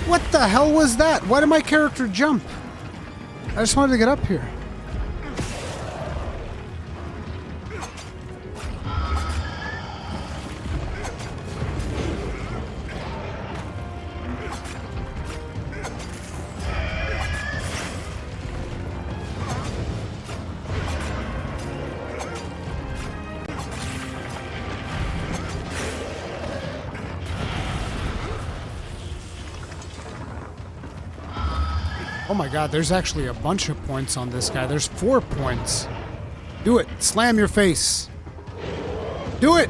A: What the hell was that? Why did my character jump? I just wanted to get up here. Oh my god, there's actually a bunch of points on this guy. There's 4 points. Do it. Slam your face. Do it!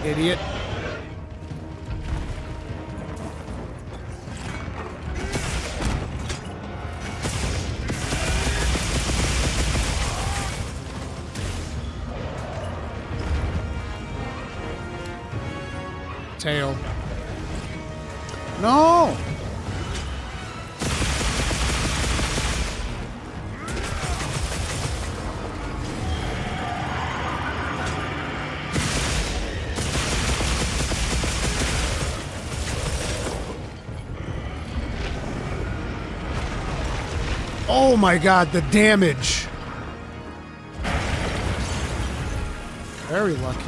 A: Idiot. Tail. No! Oh my god, the damage! Very lucky.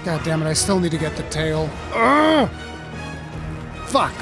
A: God damn it, I still need to get the tail. Ugh! Fuck.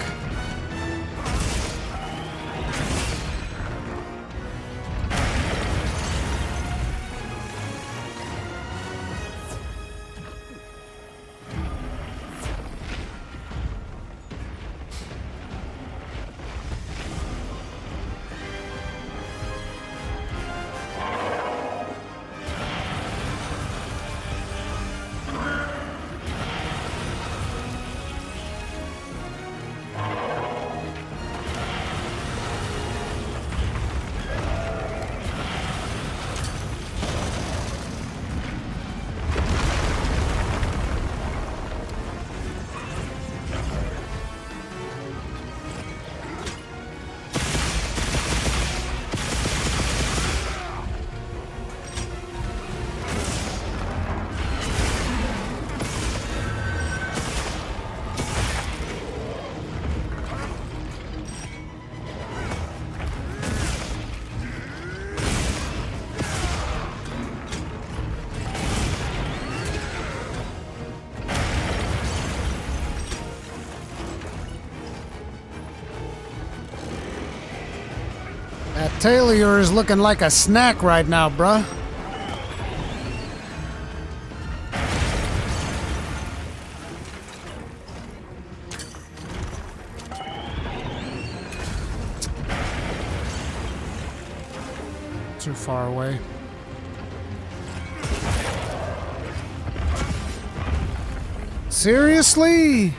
A: That tail of yours is looking like a snack right now, bruh. Too far away. Seriously?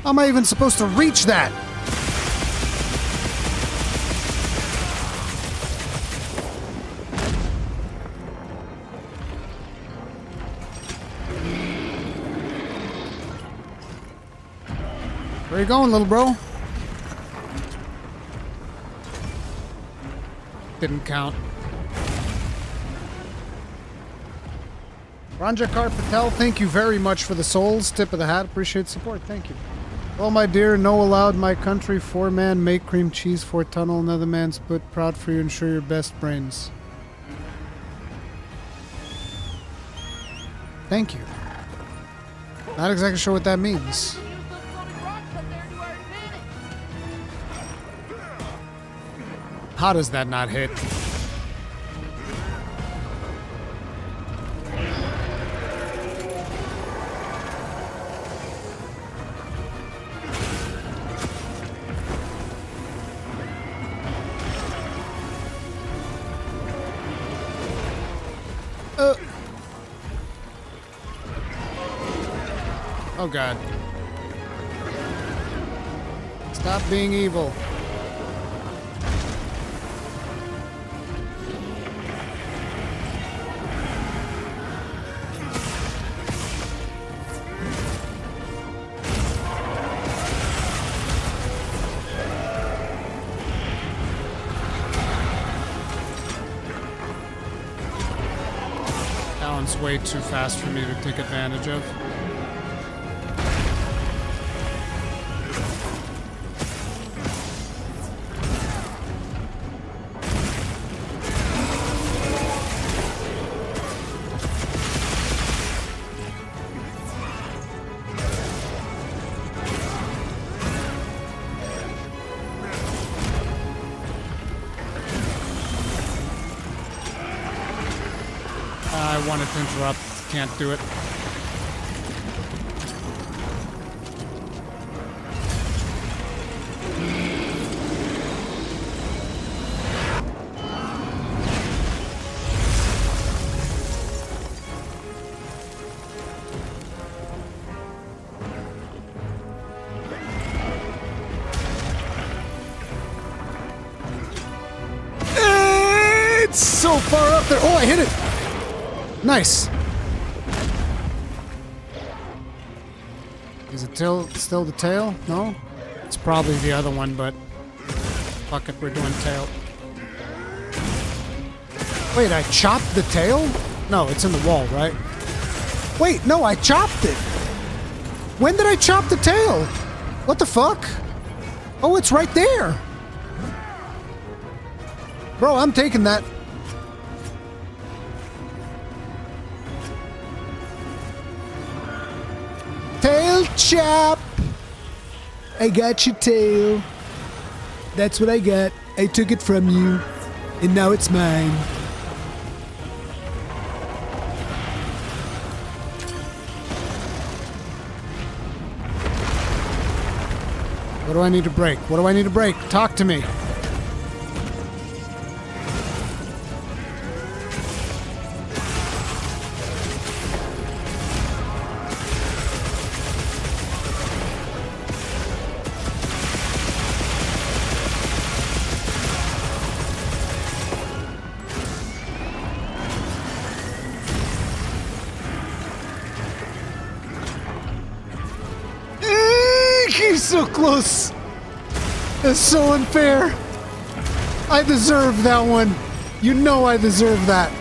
A: How am I even supposed to reach that? Where you going, little bro? Didn't count. Ranjakar Patel, thank you very much for the souls. Tip of the hat. Appreciate support. Thank you. Well, my dear, no allowed my country. 4-man, make cream cheese, 4 tunnel, another man's put. Proud for you, ensure your best brains. Thank you. Not exactly sure what that means. How does that not hit? Oh God. Stop being evil. That one's way too fast for me to take advantage of. I wanted to interrupt, can't do it. It's so far up there. Oh, I hit it. Nice. Is it still the tail? No? It's probably the other one, but fuck it, we're doing tail. Wait, I chopped the tail? No, it's in the wall, right? Wait, no, I chopped it. When did I chop the tail? What the fuck? Oh, it's right there. Bro, I'm taking that. shop. I got your tail. That's what I got. I took it from you, and now it's mine. What do I need to break? What do I need to break? Talk to me. He's so close. It's so unfair. I deserve that one. You know I deserve that.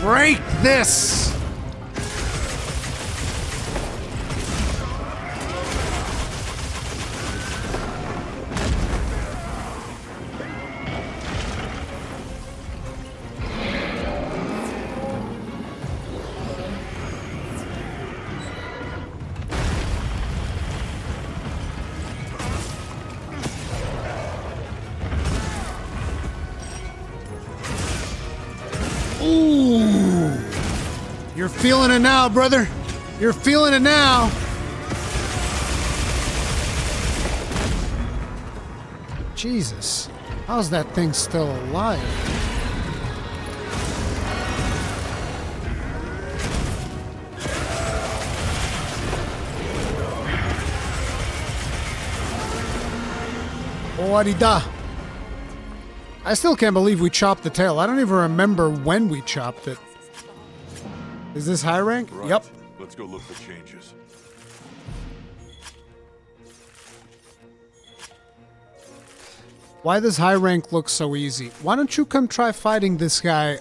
A: Break this! Ooh. You're feeling it now, brother. You're feeling it now. Jesus. How's that thing still alive? Owarida. I still can't believe we chopped the tail. I don't even remember when we chopped it. Is this high rank?
E: Right.
G: Yep.
E: Let's go look for changes.
A: Why does high rank look so easy? Why don't you come try fighting this guy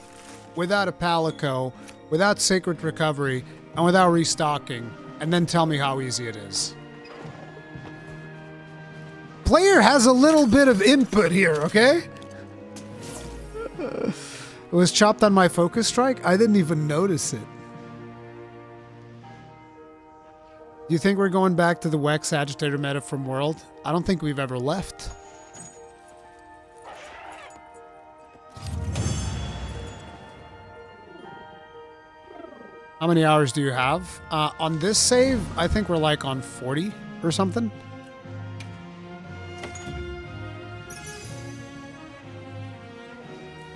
A: without a Palico, without Seikret Recovery, and without restocking, and then tell me how easy it is. Player has a little bit of input here, okay? It was chopped on my focus strike? I didn't even notice it. Do you think we're going back to the Wex Agitator meta from World? I don't think we've ever left. How many hours do you have? On this save, I think we're like on 40 or something.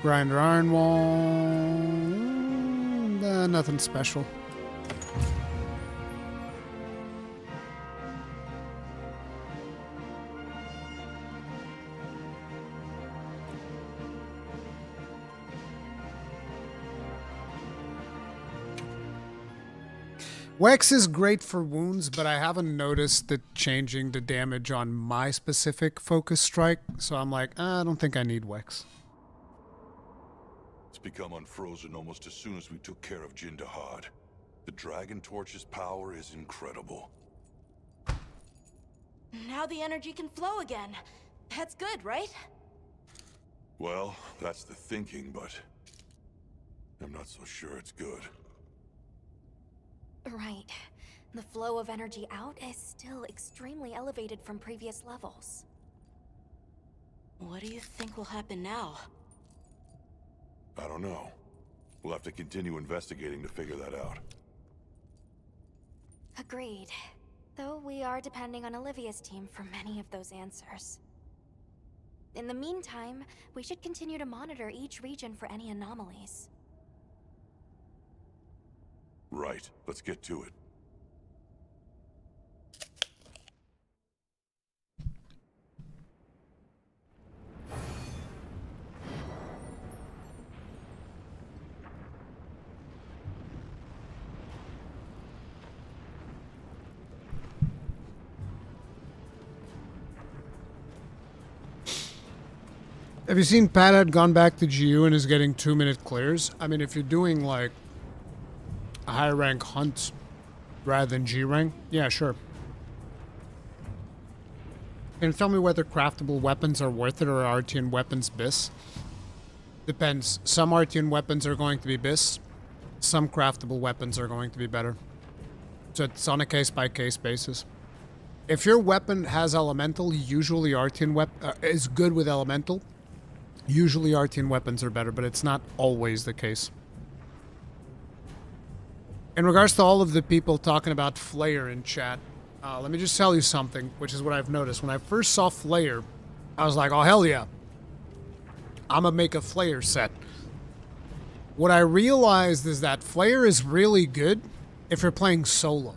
A: Grinder Iron Wall. Nothing special. Wex is great for wounds, but I haven't noticed it changing the damage on my specific focus strike, so I'm like, I don't think I need Wex.
E: It's become unfrozen almost as soon as we took care of Jindahad. The Dragon Torch's power is incredible.
K: Now the energy can flow again. That's good, right?
E: Well, that's the thinking, but I'm not so sure it's good.
F: Right. The flow of energy out is still extremely elevated from previous levels.
K: What do you think will happen now?
E: I don't know. We'll have to continue investigating to figure that out.
F: Agreed. Though we are depending on Olivia's team for many of those answers. In the meantime, we should continue to monitor each region for any anomalies.
E: Right. Let's get to it.
A: Have you seen Pat had gone back to GU and is getting 2-minute clears? I mean, if you're doing like a high rank hunt rather than G rank, yeah, sure. Can you tell me whether craftable weapons are worth it or are RTN weapons BIS? Depends. Some RTN weapons are going to be BIS. Some craftable weapons are going to be better. So it's on a case-by-case basis. If your weapon has elemental, usually RTN is good with elemental. Usually RTN weapons are better, but it's not always the case. In regards to all of the people talking about Flare in chat, let me just tell you something, which is what I've noticed. When I first saw Flare, I was like, oh, hell yeah. I'm gonna make a Flare set. What I realized is that Flare is really good if you're playing solo.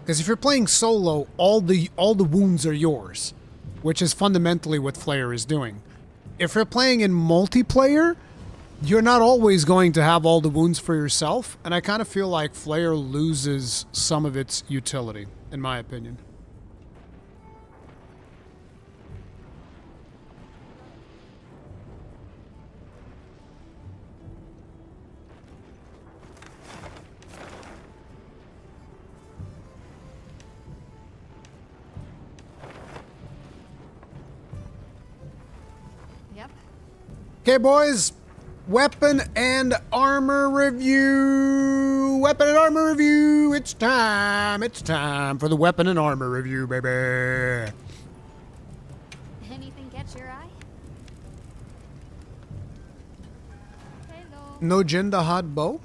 A: Because if you're playing solo, all the wounds are yours, which is fundamentally what Flare is doing. If you're playing in multiplayer, you're not always going to have all the wounds for yourself, and I kind of feel like Flare loses some of its utility, in my opinion. Okay, boys. Weapon and armor review. Weapon and armor review. It's time. It's time for the weapon and armor review, baby.
F: Anything catch your eye? Hello.
A: No Jindahad bow?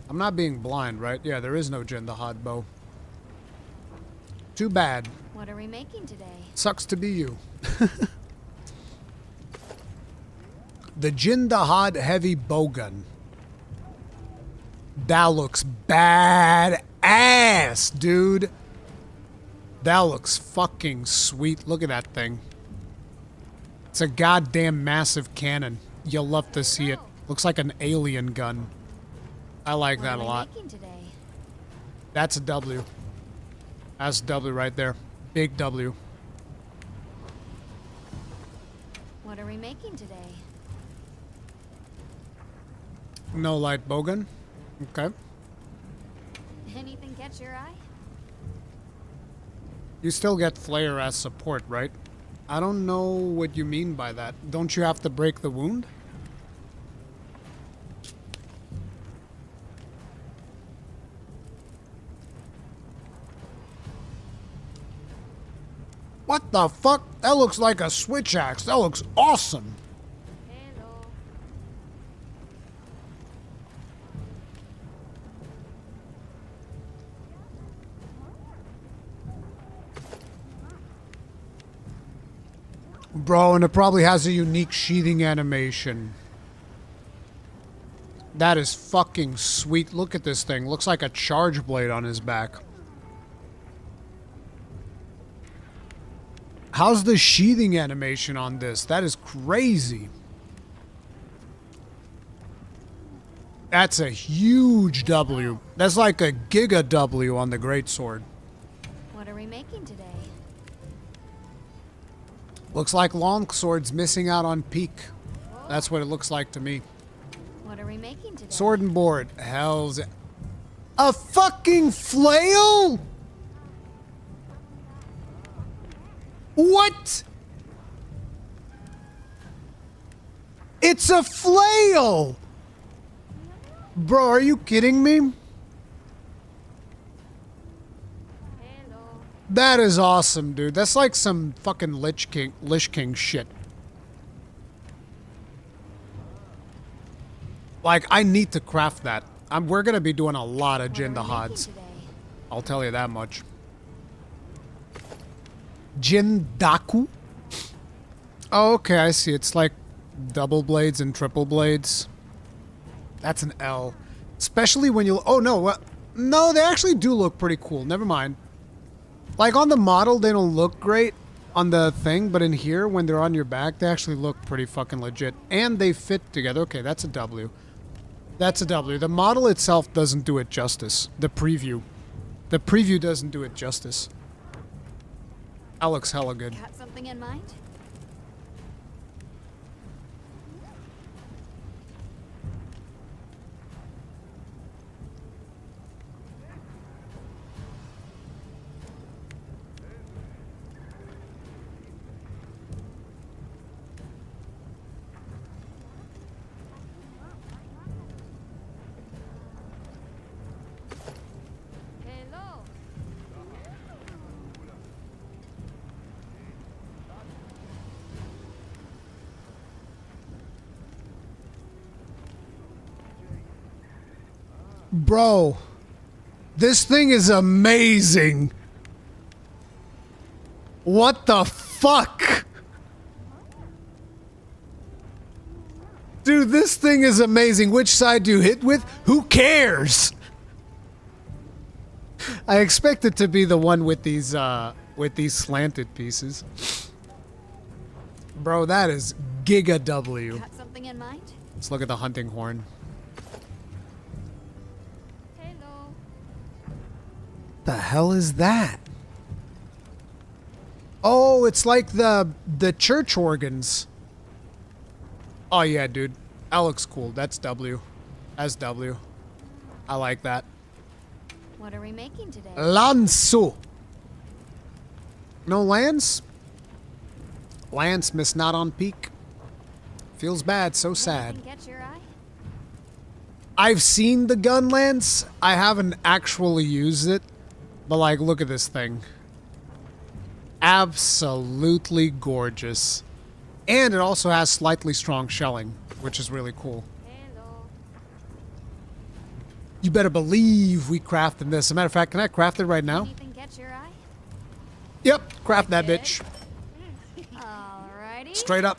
A: I'm not being blind, right? Yeah, there is no Jindahad bow. Too bad.
F: What are we making today?
A: Sucks to be you. The Jindahad heavy bowgun. That looks badass, dude. That looks fucking sweet. Look at that thing. It's a goddamn massive cannon. You'll love to see it. Looks like an alien gun. I like that a lot. That's a W. That's a W right there. Big W.
F: What are we making today?
A: No light bowgun. Okay.
F: Anything catch your eye?
A: You still get Flare as support, right? I don't know what you mean by that. Don't you have to break the wound? What the fuck? That looks like a switch axe. That looks awesome. Bro, and it probably has a unique sheathing animation. That is fucking sweet. Look at this thing. Looks like a charge blade on his back. How's the sheathing animation on this? That is crazy. That's a huge W. That's like a giga W on the greatsword.
F: What are we making today?
A: Looks like longsword's missing out on peak. That's what it looks like to me.
F: What are we making today?
A: Sword and board. Hell's a fucking flail? What? It's a flail! Bro, are you kidding me? That is awesome, dude. That's like some fucking Lich King shit. Like, I need to craft that. We're gonna be doing a lot of Jindahads. I'll tell you that much. Jindaku? Oh, okay, I see. It's like double blades and triple blades. That's an L. Especially when you... Oh, no. No, they actually do look pretty cool. Never mind. Like, on the model, they don't look great on the thing, but in here, when they're on your back, they actually look pretty fucking legit. And they fit together. Okay, that's a W. That's a W. The model itself doesn't do it justice. The preview. The preview doesn't do it justice. That looks hella good.
F: Got something in mind?
A: Bro, this thing is amazing. What the fuck? Dude, this thing is amazing. Which side do you hit with? Who cares? I expect it to be the one with these slanted pieces. Bro, that is Giga W.
K: Got something in mind?
A: Let's look at the hunting horn.
K: Hello.
A: The hell is that? Oh, it's like the church organs. Oh yeah, dude. That looks cool. That's W. That's W. I like that.
K: What are we making today?
A: Lansu. No Lance? Lance missed not on peak. Feels bad, so sad.
K: Catch your eye?
A: I've seen the gun, Lance. I haven't actually used it. But like, look at this thing. Absolutely gorgeous. And it also has slightly strong shelling, which is really cool.
K: Hello.
A: You better believe we crafted this. As a matter of fact, can I craft it right now?
K: Anything catch your eye?
A: Yep, craft that bitch.
K: Alrighty.
A: Straight up.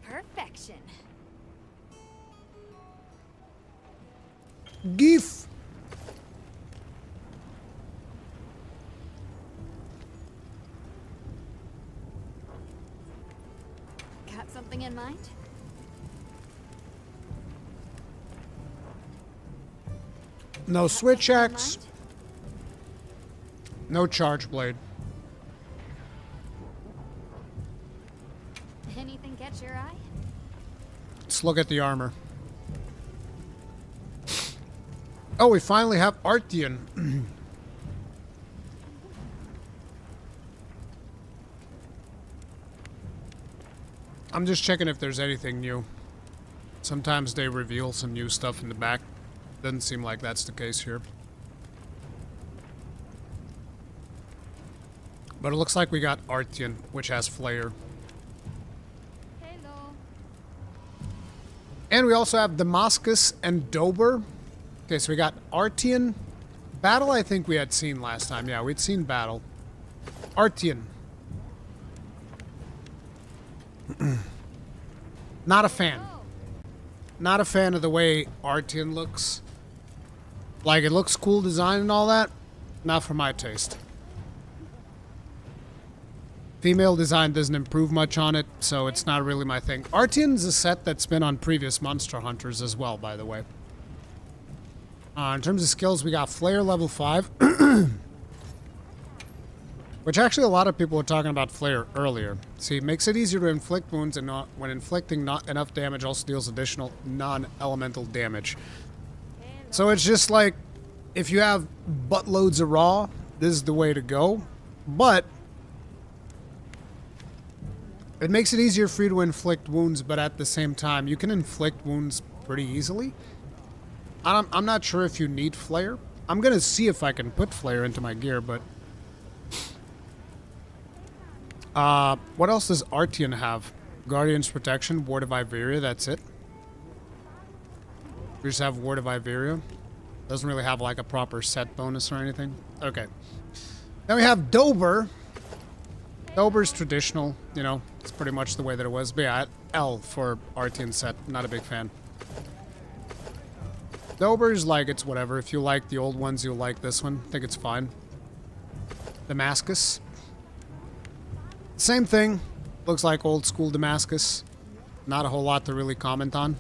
K: Perfection.
A: GIF.
K: Got something in mind?
A: No switch axe. No charge blade.
K: Anything catch your eye?
A: Let's look at the armor. Oh, we finally have Artian. I'm just checking if there's anything new. Sometimes they reveal some new stuff in the back. Doesn't seem like that's the case here. But it looks like we got Artian, which has Flare.
K: Hello.
A: And we also have Damascus and Dober. Okay, so we got Artian. Battle, I think we had seen last time. Yeah, we'd seen Battle. Artian. Not a fan. Not a fan of the way Artian looks. Like, it looks cool design and all that. Not for my taste. Female design doesn't improve much on it, so it's not really my thing. Artian's a set that's been on previous Monster Hunters as well, by the way. In terms of skills, we got Flare level 5. Which actually a lot of people were talking about Flare earlier. See, it makes it easier to inflict wounds, and when inflicting not enough damage also deals additional non-elemental damage. So it's just like, if you have buttloads of raw, this is the way to go. But it makes it easier for you to inflict wounds, but at the same time, you can inflict wounds pretty easily. I'm not sure if you need Flare. I'm going to see if I can put Flare into my gear, but... what else does Artian have? Guardian's Protection, Ward of Iberia, that's it. We just have Ward of Iberia. Doesn't really have like a proper set bonus or anything. Okay. Then we have Dober. Dober's traditional, you know, it's pretty much the way that it was. But yeah, L for Artian set, not a big fan. Dober's like, it's whatever. If you like the old ones, you'll like this one. I think it's fine. Damascus. Same thing. Looks like old school Damascus. Not a whole lot to really comment on.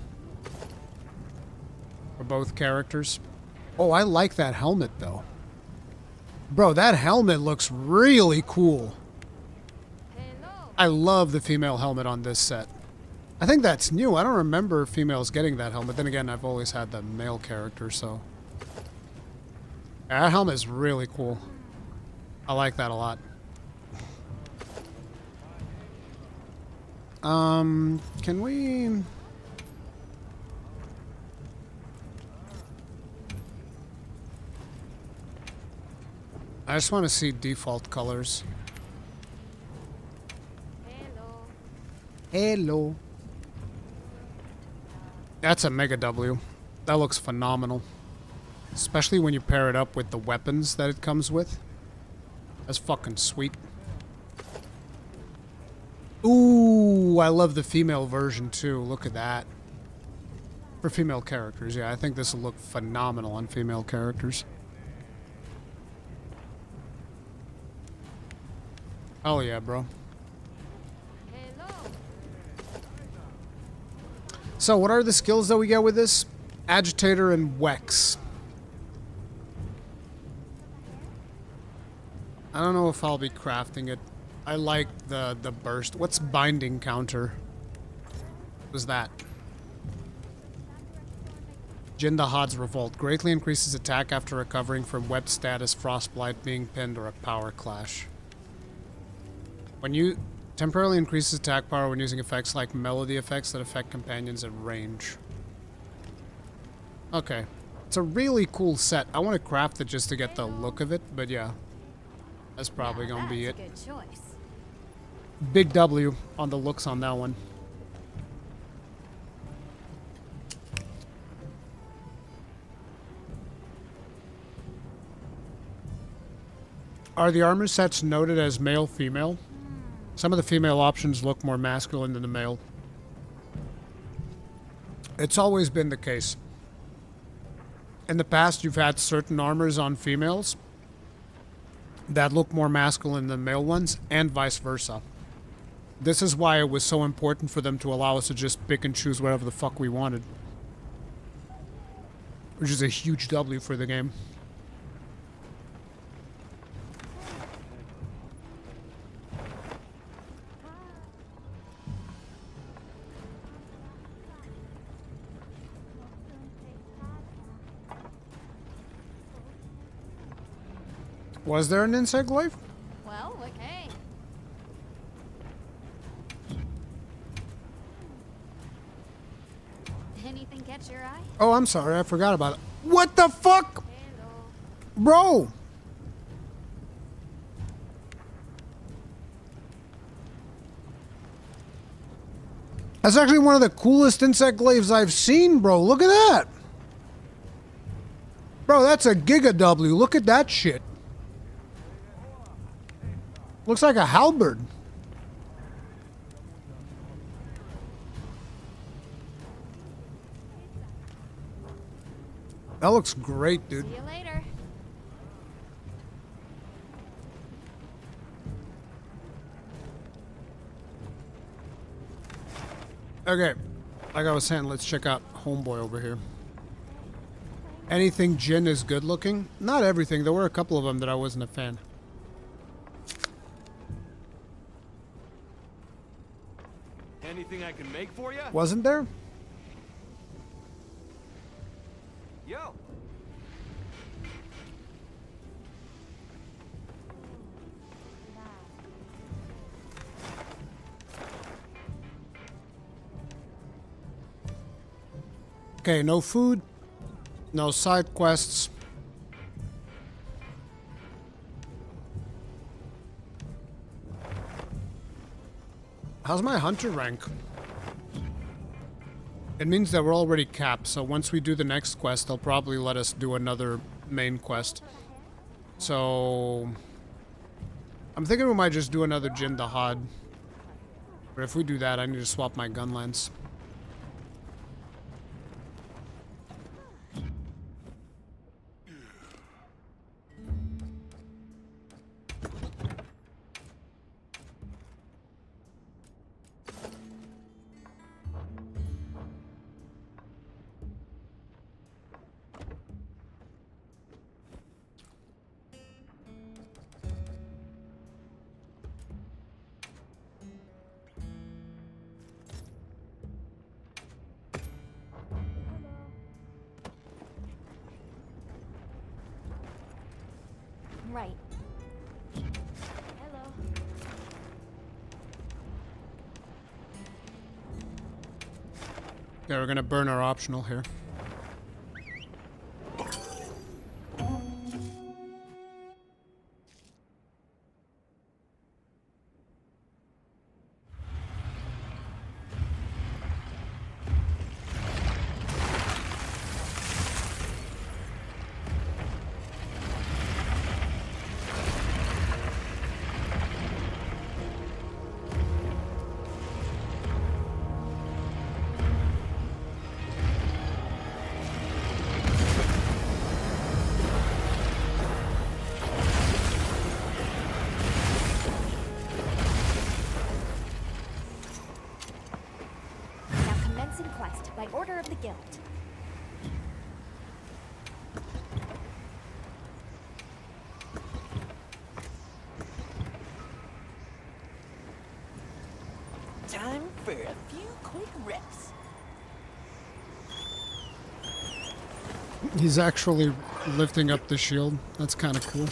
A: For both characters. Oh, I like that helmet though. Bro, that helmet looks really cool. I love the female helmet on this set. I think that's new. I don't remember females getting that helmet. Then again, I've always had the male character, so... Yeah, that helmet is really cool. I like that a lot. Can we... I just want to see default colors. Hello. That's a Mega W. That looks phenomenal. Especially when you pair it up with the weapons that it comes with. That's fucking sweet. Ooh, I love the female version too. Look at that. For female characters, yeah, I think this will look phenomenal on female characters. Oh yeah, bro. So what are the skills that we get with this? Agitator and Wex. I don't know if I'll be crafting it. I like the burst. What's binding counter? What was that? Jinda Hod's Revolt. Greatly increases attack after recovering from web status, frostblight, being pinned, or a power clash. When you temporarily increases attack power when using effects like melody effects that affect companions at range. Okay. It's a really cool set. I want to craft it just to get the look of it, but yeah. That's probably gonna be it.
F: Good choice.
A: Big W on the looks on that one. Are the armor sets noted as male-female? Some of the female options look more masculine than the male. It's always been the case. In the past, you've had certain armors on females that look more masculine than male ones, and vice versa. This is why it was so important for them to allow us to just pick and choose whatever the fuck we wanted. Which is a huge W for the game. Was there an insect glaive?
F: Well, okay. Anything catch your eye?
A: Oh, I'm sorry. I forgot about it. What the fuck?
F: Hello.
A: Bro! That's actually one of the coolest insect glaives I've seen, bro. Look at that. Bro, that's a Giga W. Look at that shit. Looks like a halberd. That looks great, dude.
F: See you later.
A: Okay, like I was saying, let's check out Homeboy over here. Anything Jin is good looking? Not everything. There were a couple of them that I wasn't a fan.
I: Anything I can make for you?
A: Wasn't there?
I: Yo.
A: Okay, no food, no side quests. How's my hunter rank? It means that we're already capped, so once we do the next quest, they'll probably let us do another main quest. So I'm thinking we might just do another Jin the Hod. But if we do that, I need to swap my gun lance.
F: Right. Hello.
A: Yeah, we're gonna burn our optional here.
F: Commencing quest by order of the guild.
G: Time for a few quick reps.
A: He's actually lifting up the shield. That's kind of cool.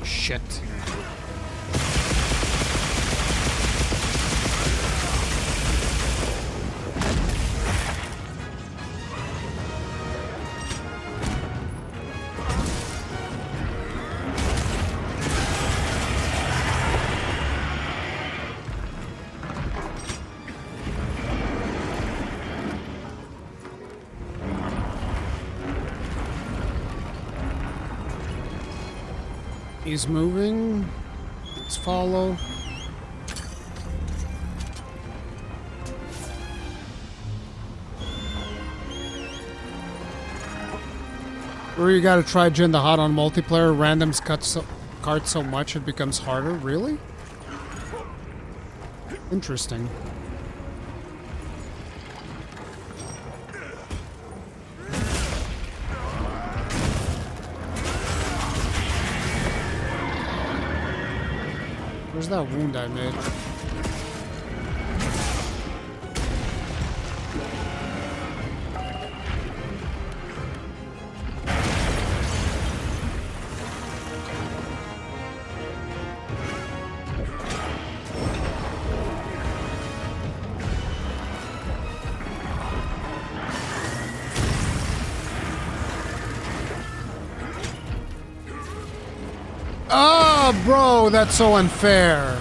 A: Shit. He's moving. Let's follow. Or you gotta try Jin the Hot on multiplayer. Randoms cart so much it becomes harder. Really? Interesting. Where's that wound I made? Oh, bro, that's so unfair.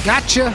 A: Gotcha!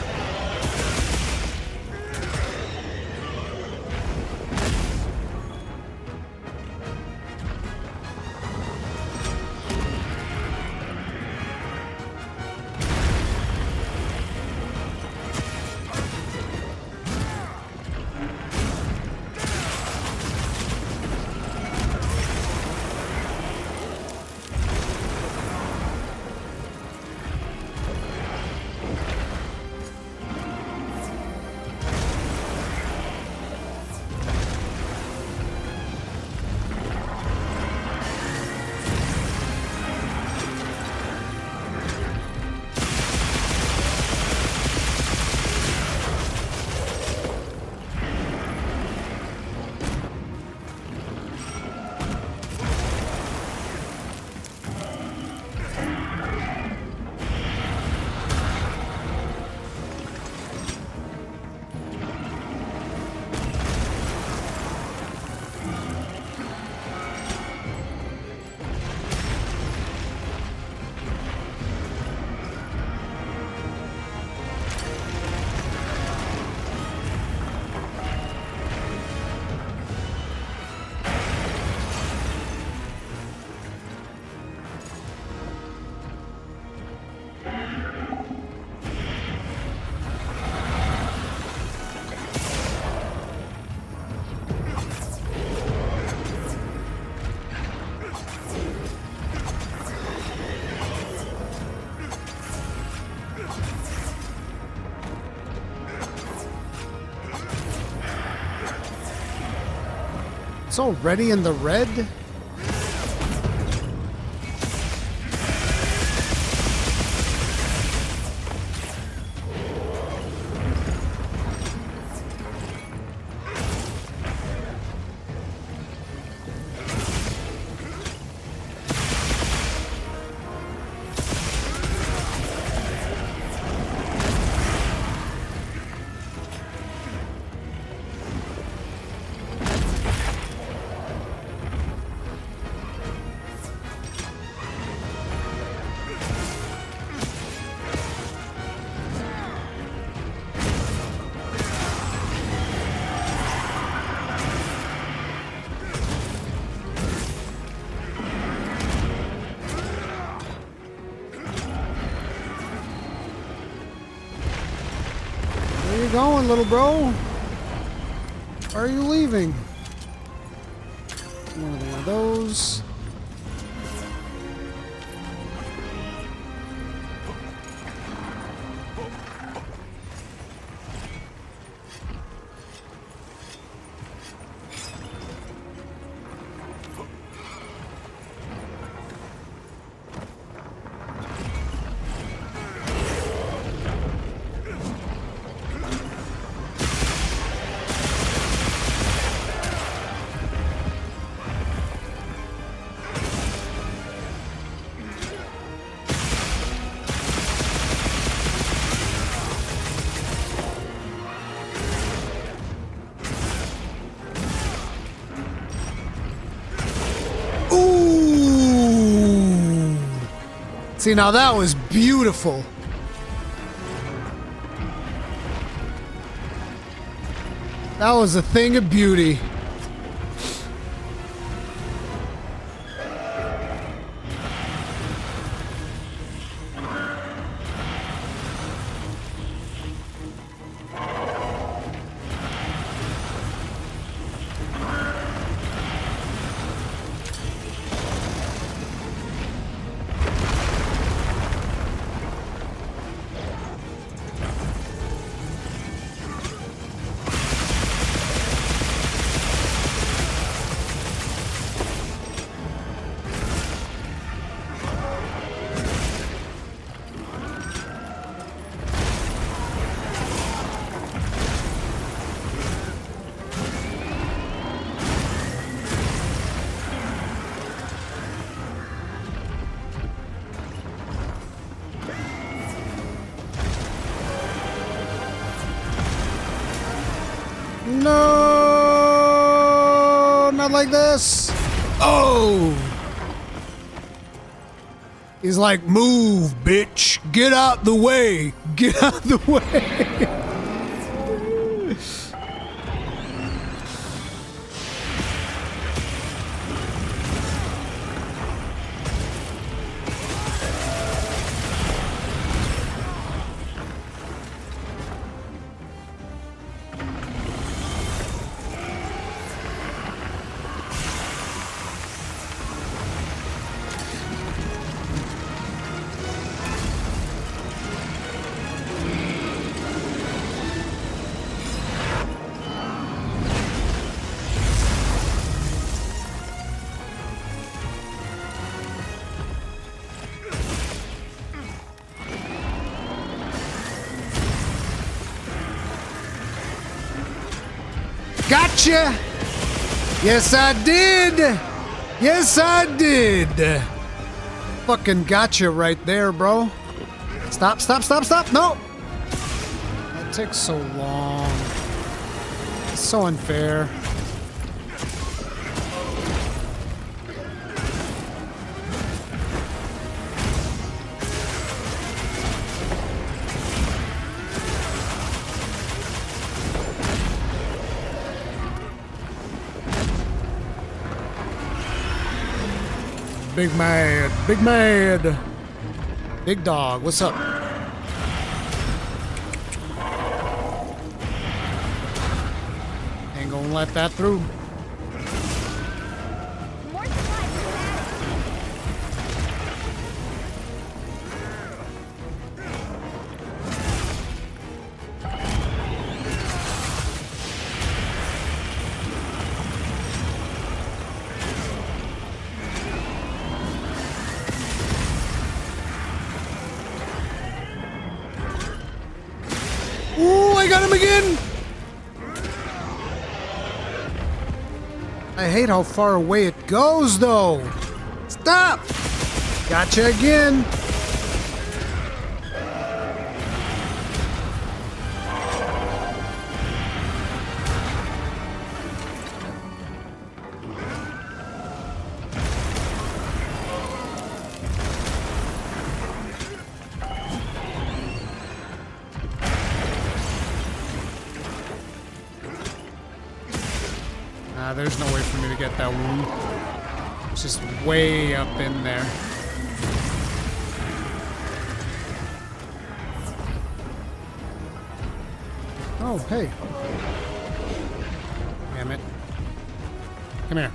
A: It's already in the red? Where you going, little bro? Why are you leaving? One of those. See, now that was beautiful. That was a thing of beauty. No, not like this. Oh. He's like, move, bitch. Get out the way. Get out the way. Gotcha! Yes, I did! Yes, I did! Fucking gotcha right there, bro. Stop, stop, stop, stop! No! That takes so long. It's so unfair. Big mad, big mad. Big dog, what's up? Ain't gonna let that through. him again! I hate how far away it goes, though. Stop! Gotcha again. There's no way for me to get that wound. It's just way up in there. Oh, hey. Damn it. Come here.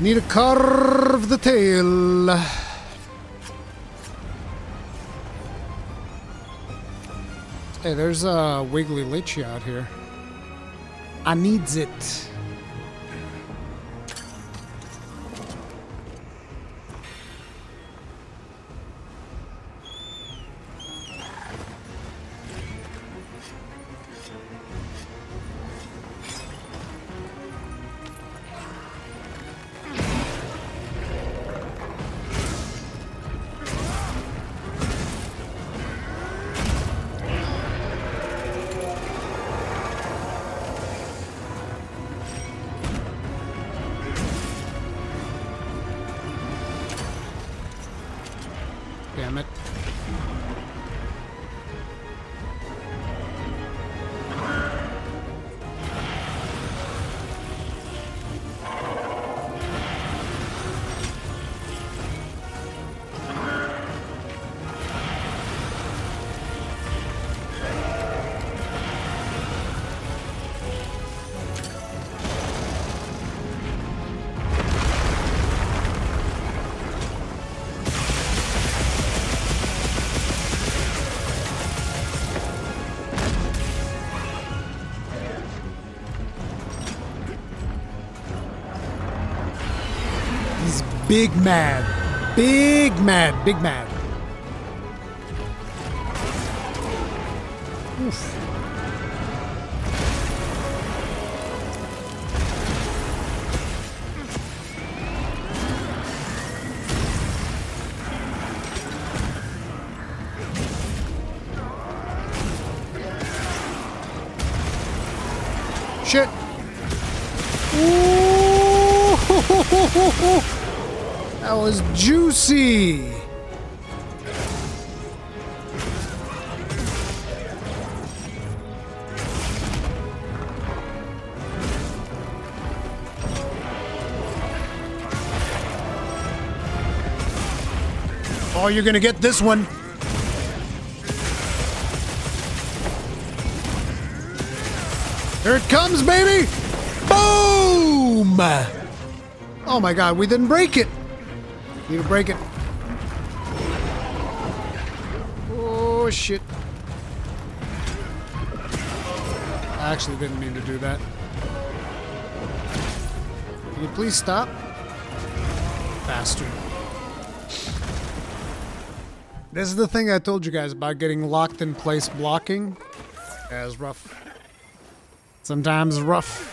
A: Need to carve the tail. Hey, there's a Wiggly Lich out here. I needs it. Damn it. Big mad. Big mad. Big mad. Oof. Shit. Ooh. That was juicy. Oh, you're gonna get this one. Here it comes, baby! Boom! Oh my god, we didn't break it. Need to break it. Oh shit. I actually didn't mean to do that. Can you please stop? Bastard. This is the thing I told you guys about getting locked in place blocking. Yeah, it's rough. Sometimes rough.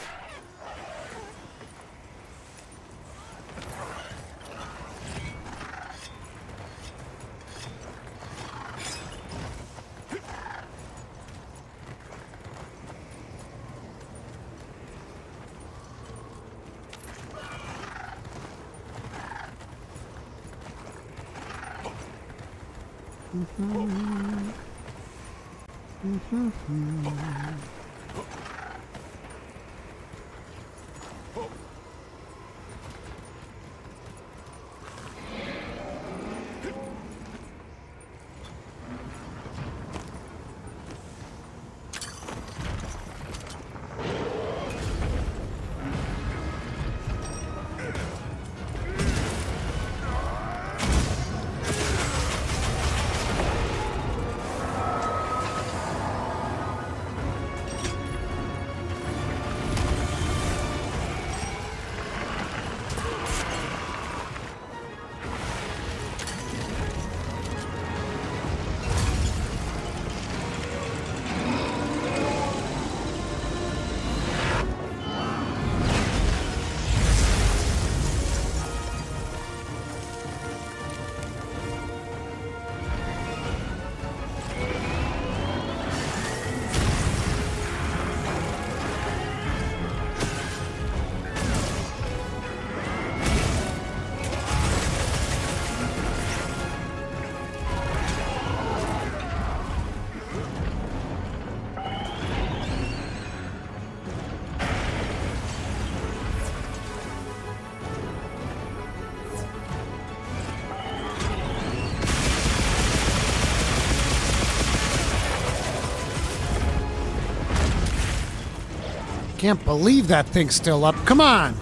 A: Can't believe that thing's still up. Come on!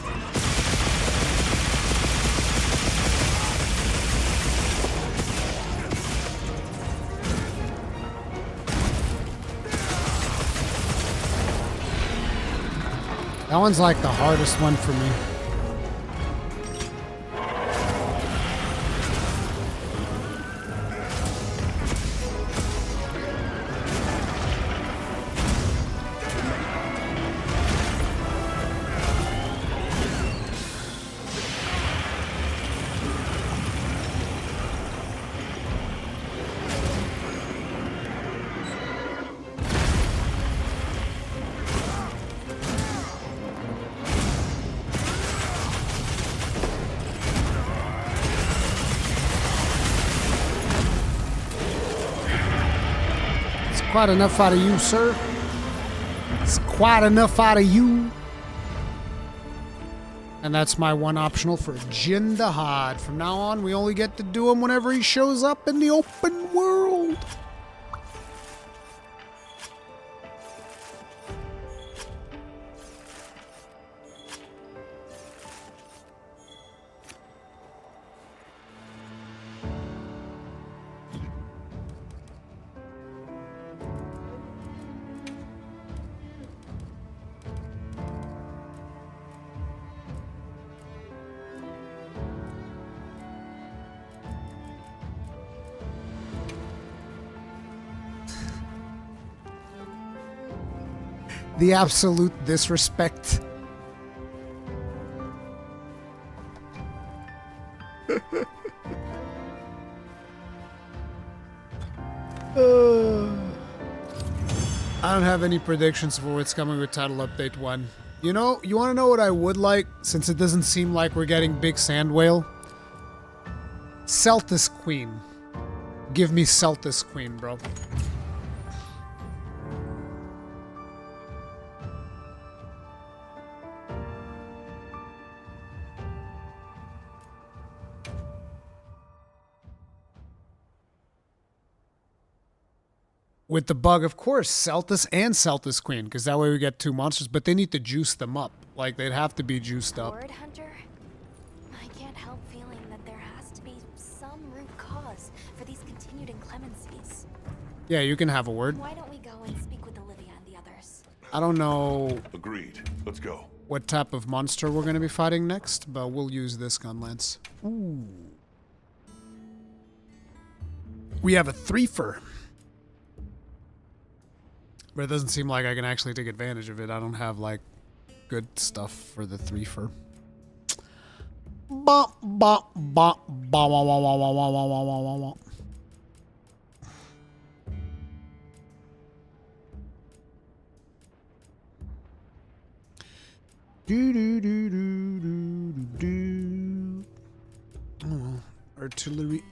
A: That one's like the hardest one for me. Quite enough out of you, sir. It's quite enough out of you. And that's my one optional for Jindahad. From now on, we only get to do him whenever he shows up in the open world. The absolute disrespect. I don't have any predictions for what's coming with Title Update 1. You know, you want to know what I would like, since it doesn't seem like we're getting Big Sand Whale? Celtis Queen. Give me Celtis Queen, bro. With the bug, of course, Celtis and Celtis Queen, because that way we get two monsters, but they need to juice them up. Like, they'd have to be juiced up.
F: Word Hunter? I can't help feeling that there has to be some root cause for these continued inclemencies.
A: Yeah, you can have a word.
F: Why don't we go and speak with Olivia and the others?
A: I don't know
E: Agreed. Let's go.
A: what type of monster we're going to be fighting next, but we'll use this gun lance. Ooh. We have a threefer. But it doesn't seem like I can actually take advantage of it. I don't have, like, good stuff for the threefer. Ba ba ba ba ba ba ba ba ba ba ba. Do do do do do do. Oh, artillery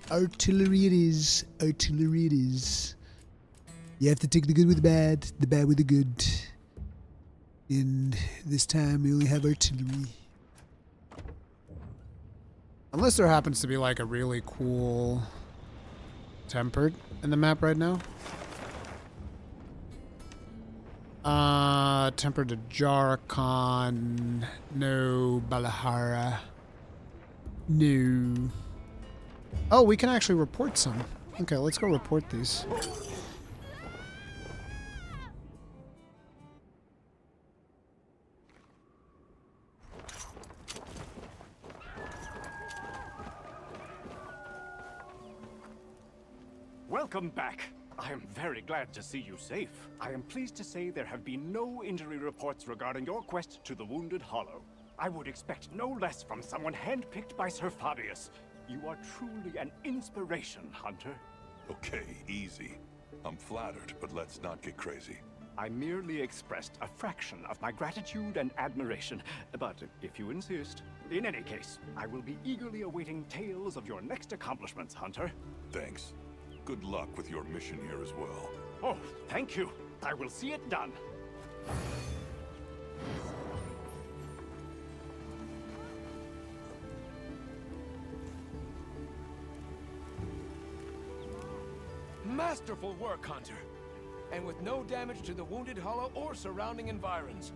A: it is. Artillery it is. You have to take the good with the bad with the good. And this time we only have artillery. Unless there happens to be like a really cool tempered in the map right now. Tempered to Jarkon. No, Balahara. No. Oh, we can actually report some. Okay, let's go report these.
N: Welcome back. I am very glad to see you safe. I am pleased to say there have been no injury reports regarding your quest to the Wounded Hollow. I would expect no less from someone handpicked by Sir Fabius. You are truly an inspiration, Hunter.
E: Okay, easy. I'm flattered, but let's not get crazy.
N: I merely expressed a fraction of my gratitude and admiration, but if you insist. In any case, I will be eagerly awaiting tales of your next accomplishments, Hunter.
E: Thanks. Good luck with your mission here as well.
N: Oh, thank you. I will see it done.
O: Masterful work, Hunter. And with no damage to the Wounded Hollow or surrounding environs.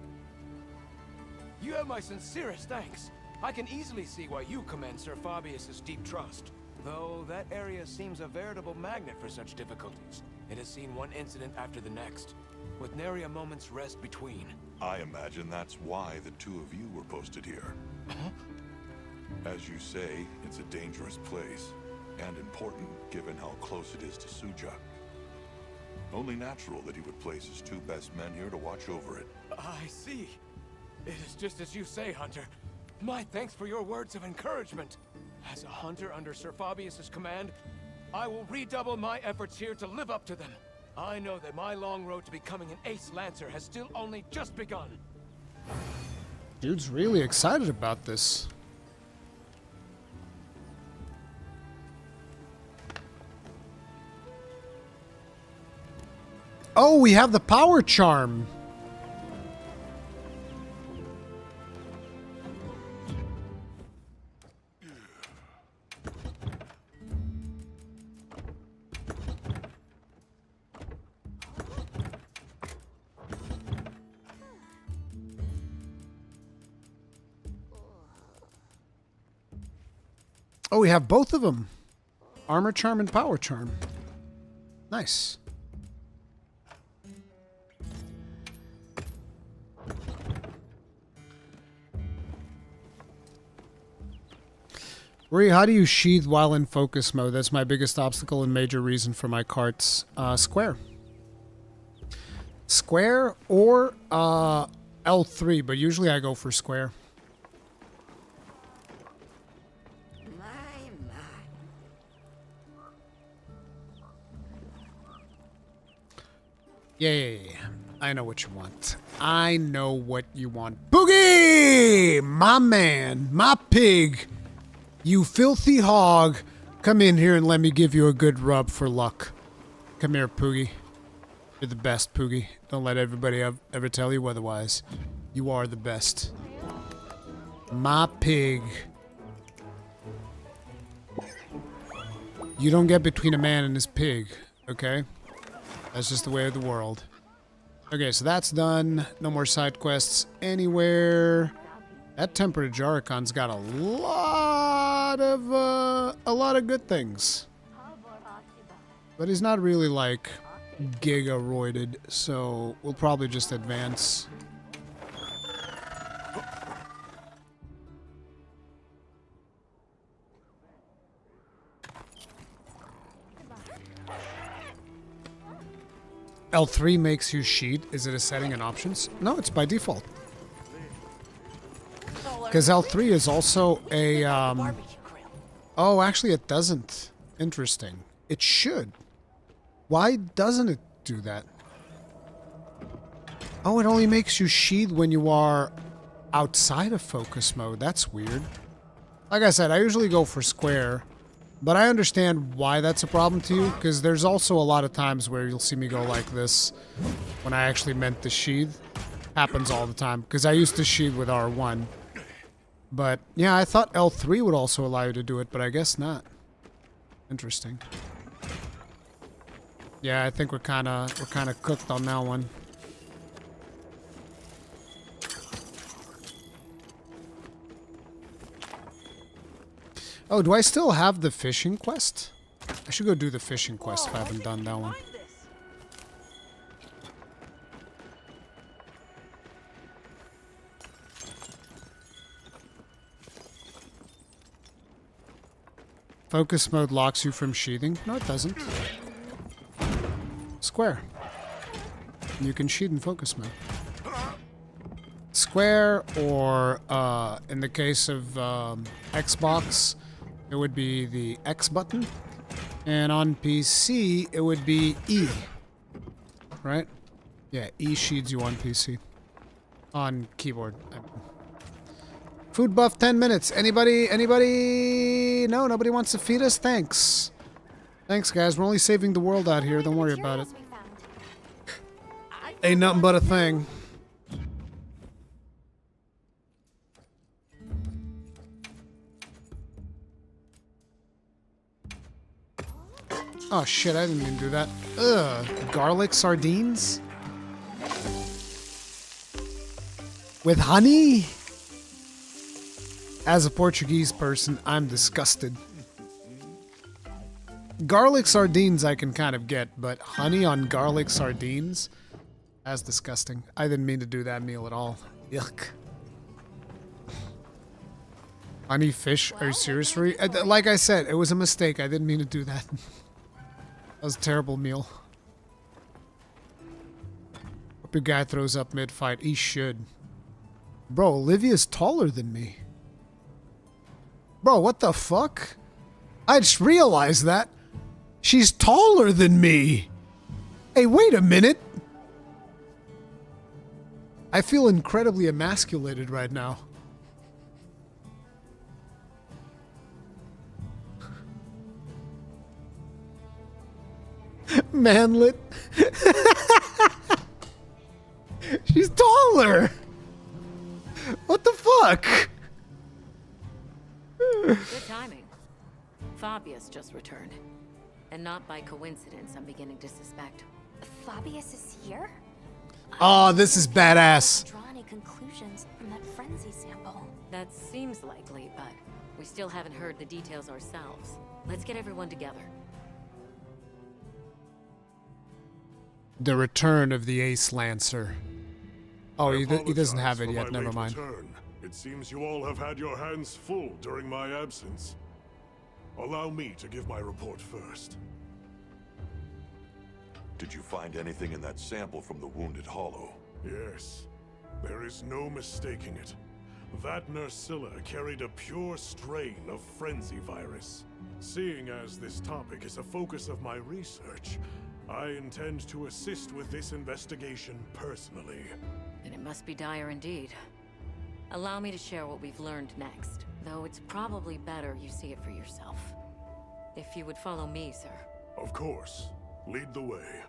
O: You have my sincerest thanks. I can easily see why you commend Sir Fabius's deep trust. Though that area seems a veritable magnet for such difficulties. It has seen one incident after the next, with nary a moment's rest between.
E: I imagine that's why the two of you were posted here. As you say, it's a dangerous place, and important given how close it is to Suja. Only natural that he would place his two best men here to watch over it.
O: I see. It is just as you say, Hunter. My thanks for your words of encouragement. As a hunter under Sir Fabius's command, I will redouble my efforts here to live up to them. I know that my long road to becoming an ace lancer has still only just begun.
A: Dude's really excited about this. Oh, we have the power charm. Oh, we have both of them. Armor charm and power charm. Nice. Ree, how do you sheath while in focus mode? That's my biggest obstacle and major reason for my carts. Square. Square or L3, but usually I go for square. Yeah. I know what you want. I know what you want. Boogie! My man, my pig, you filthy hog. Come in here and let me give you a good rub for luck. Come here, Poogie. You're the best, Poogie. Don't let everybody ever tell you otherwise. You are the best. My pig. You don't get between a man and his pig, okay? That's just the way of the world. Okay, so that's done. No more side quests anywhere. That Tempered Jaricon's got a lot of good things. But he's not really like giga-roided, so we'll probably just advance. L3 makes you sheet. Is it a setting in options? No, it's by default. Because L3 is also a... Oh, actually it doesn't. Interesting. It should. Why doesn't it do that? Oh, it only makes you sheath when you are outside of focus mode. That's weird. Like I said, I usually go for square. But I understand why that's a problem to you, because there's also a lot of times where you'll see me go like this when I actually meant to sheath. Happens all the time, because I used to sheath with R1. But, yeah, I thought L3 would also allow you to do it, but I guess not. Interesting. Yeah, I think we're kind of cooked on that one. Oh, do I still have the fishing quest? I should go do the fishing quest if I haven't done that one. Focus mode locks you from sheathing? No, it doesn't. Square. You can sheath in focus mode. Square, or in the case of Xbox, it would be the X button, and on PC it would be E. Right? Yeah, E sheaths you on PC. On keyboard. Food buff 10 minutes. Anybody? No, nobody wants to feed us? Thanks. Thanks, guys. We're only saving the world out here. Don't worry about it. Ain't nothing but a thing. Oh shit, I didn't mean to do that. Ugh, garlic sardines? With honey? As a Portuguese person, I'm disgusted. Garlic sardines I can kind of get, but honey on garlic sardines? That's disgusting. I didn't mean to do that meal at all. Yuck. Honey fish? Are you serious? Like I said, it was a mistake. I didn't mean to do that. That was a terrible meal. Hope your guy throws up mid-fight. He should. Bro, Olivia's taller than me. Bro, what the fuck? I just realized that. She's taller than me. Hey, wait a minute. I feel incredibly emasculated right now. Manlet. She's taller. What the fuck?
P: Good timing. Fabius just returned. And not by coincidence, I'm beginning to suspect.
F: Fabius is here?
A: Oh, this is badass.
F: Draw any conclusions from that frenzy sample?
P: That seems likely, but we still haven't heard the details ourselves. Let's get everyone together.
A: The return of the Ace Lancer. Oh, he doesn't have it yet. Never mind.
Q: Return. It seems you all have had your hands full during my absence. Allow me to give my report first.
E: Did you find anything in that sample from the Wounded Hollow?
Q: Yes. There is no mistaking it. That Nursilla carried a pure strain of Frenzy virus. Seeing as this topic is a focus of my research, I intend to assist with this investigation personally.
P: Then it must be dire indeed. Allow me to share what we've learned next, though it's probably better you see it for yourself. If you would follow me, sir.
Q: Of course. Lead the way.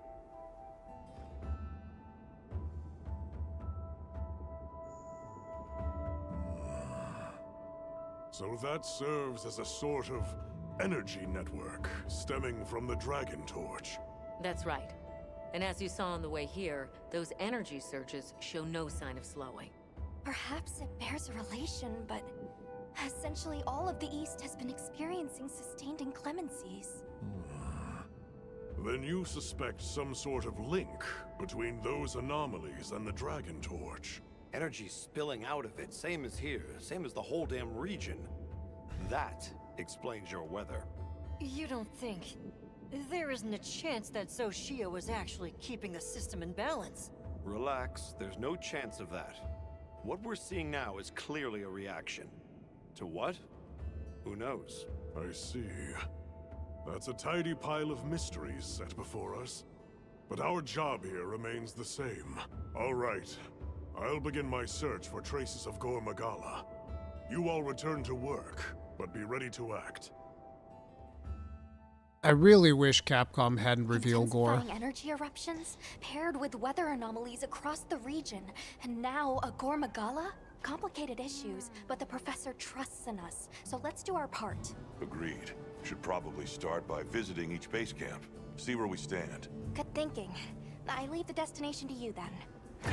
Q: So that serves as a sort of energy network stemming from the Dragon Torch.
P: That's right. And as you saw on the way here, those energy surges show no sign of slowing.
F: Perhaps it bears a relation, but essentially all of the East has been experiencing sustained inclemencies.
Q: Then you suspect some sort of link between those anomalies and the Dragon Torch.
I: Energy spilling out of it, same as here, same as the whole damn region. That explains your weather.
R: You don't think... There isn't a chance that Xochitl was actually keeping the system in balance.
I: Relax, there's no chance of that. What we're seeing now is clearly a reaction. To what? Who knows?
Q: I see. That's a tidy pile of mysteries set before us. But our job here remains the same. All right. I'll begin my search for traces of Gore Magala. You all return to work, but be ready to act.
A: I really wish Capcom hadn't revealed Gore.
F: Intensifying energy eruptions, paired with weather anomalies across the region, and now a Gore Magala? Complicated issues, but the professor trusts in us, so let's do our part.
E: Agreed. Should probably start by visiting each base camp. See where we stand.
F: Good thinking. I leave the destination to you then.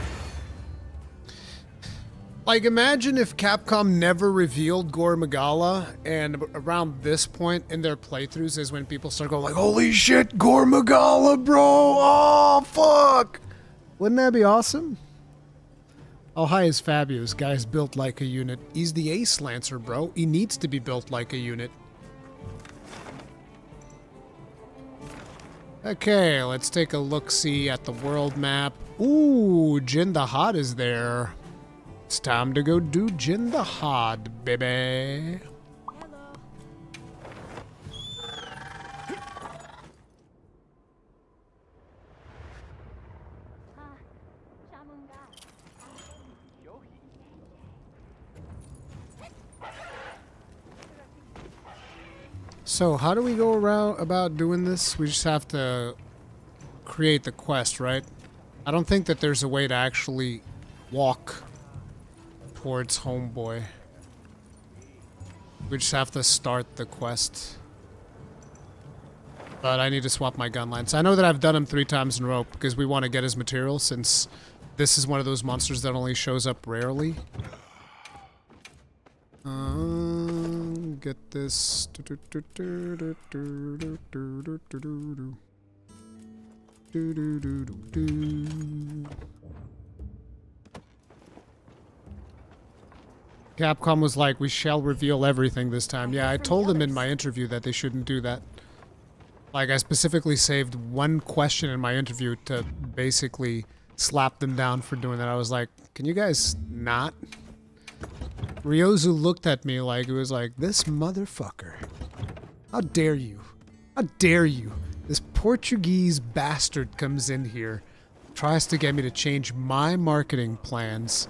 A: Like, imagine if Capcom never revealed Gore Magala, and around this point in their playthroughs is when people start going like, holy shit, Gore Magala, bro! Oh, fuck! Wouldn't that be awesome? Oh, hi, is Fabius. Guy's built like a unit. He's the Ace Lancer, bro. He needs to be built like a unit. Okay, let's take a look-see at the world map. Ooh, Jin the Hot is there. It's time to go do Jin the Hot, baby. So how do we go around about doing this? We just have to create the quest, right? I don't think that there's a way to actually walk towards Homeboy. We just have to start the quest. But I need to swap my gun lines. I know that I've done him 3 times in a row because we want to get his material since this is one of those monsters that only shows up rarely. get this. Capcom was like, we shall reveal everything this time. Yeah, I told them in my interview that they shouldn't do that. Like, I specifically saved one question in my interview to basically slap them down for doing that. I was like, can you guys not? Ryozu looked at me like, it was like, this motherfucker. How dare you? How dare you? This Portuguese bastard comes in here, tries to get me to change my marketing plans.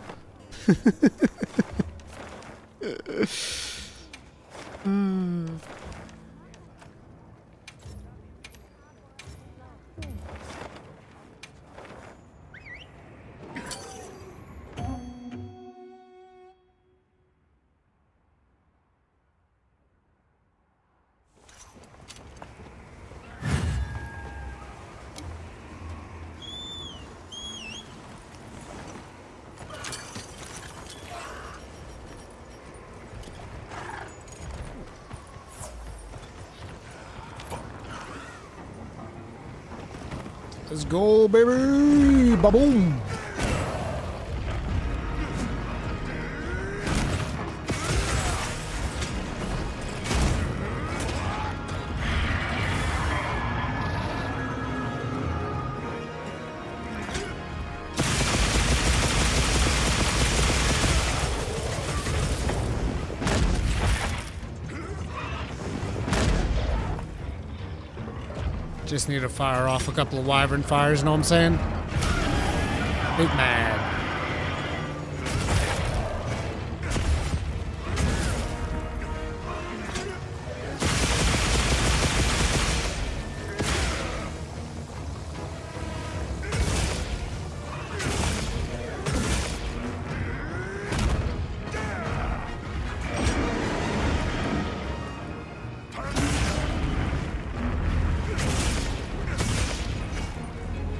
A: Let's go, baby! Ba-boom! Just need to fire off a couple of wyvern fires, know what I'm saying? Big mad.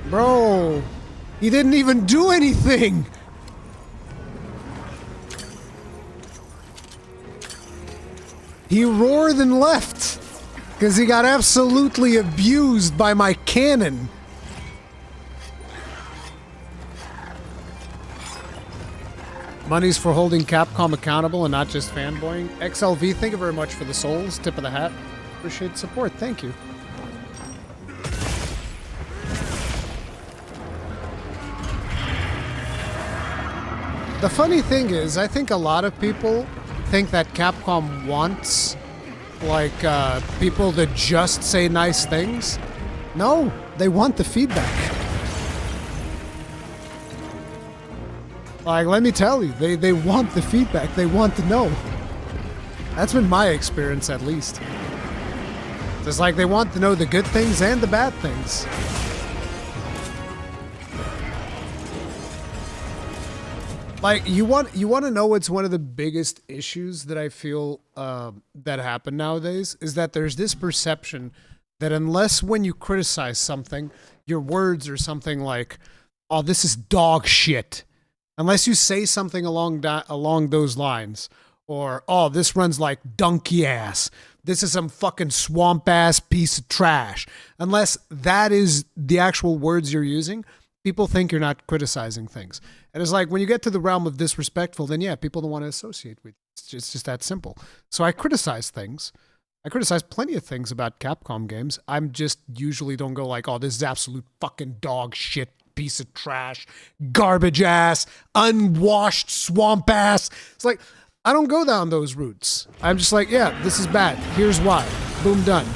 A: Bro, he didn't even do anything. He roared and left because he got absolutely abused by my cannon. Money's for holding Capcom accountable and not just fanboying. XLV, thank you very much for the souls. Tip of the hat. Appreciate the support. Thank you. The funny thing is, I think a lot of people think that Capcom wants, like, people to just say nice things. No, they want the feedback. Like, let me tell you, they want the feedback. They want to know. That's been my experience, at least. It's like they want to know the good things and the bad things. Like, you want to know what's one of the biggest issues that I feel that happen nowadays is that there's this perception that unless when you criticize something, your words are something like, "Oh, this is dog shit," unless you say something along those lines, or "Oh, this runs like donkey ass," "This is some fucking swamp ass piece of trash," unless that is the actual words you're using, people think you're not criticizing things. And it's like, when you get to the realm of disrespectful, then yeah, people don't want to associate with you. It's just that simple. So I criticize things. I criticize plenty of things about Capcom games. I'm just usually don't go like, "Oh, this is absolute fucking dog shit, piece of trash, garbage ass, unwashed swamp ass." It's like, I don't go down those routes. I'm just like, yeah, this is bad. Here's why. Boom, done.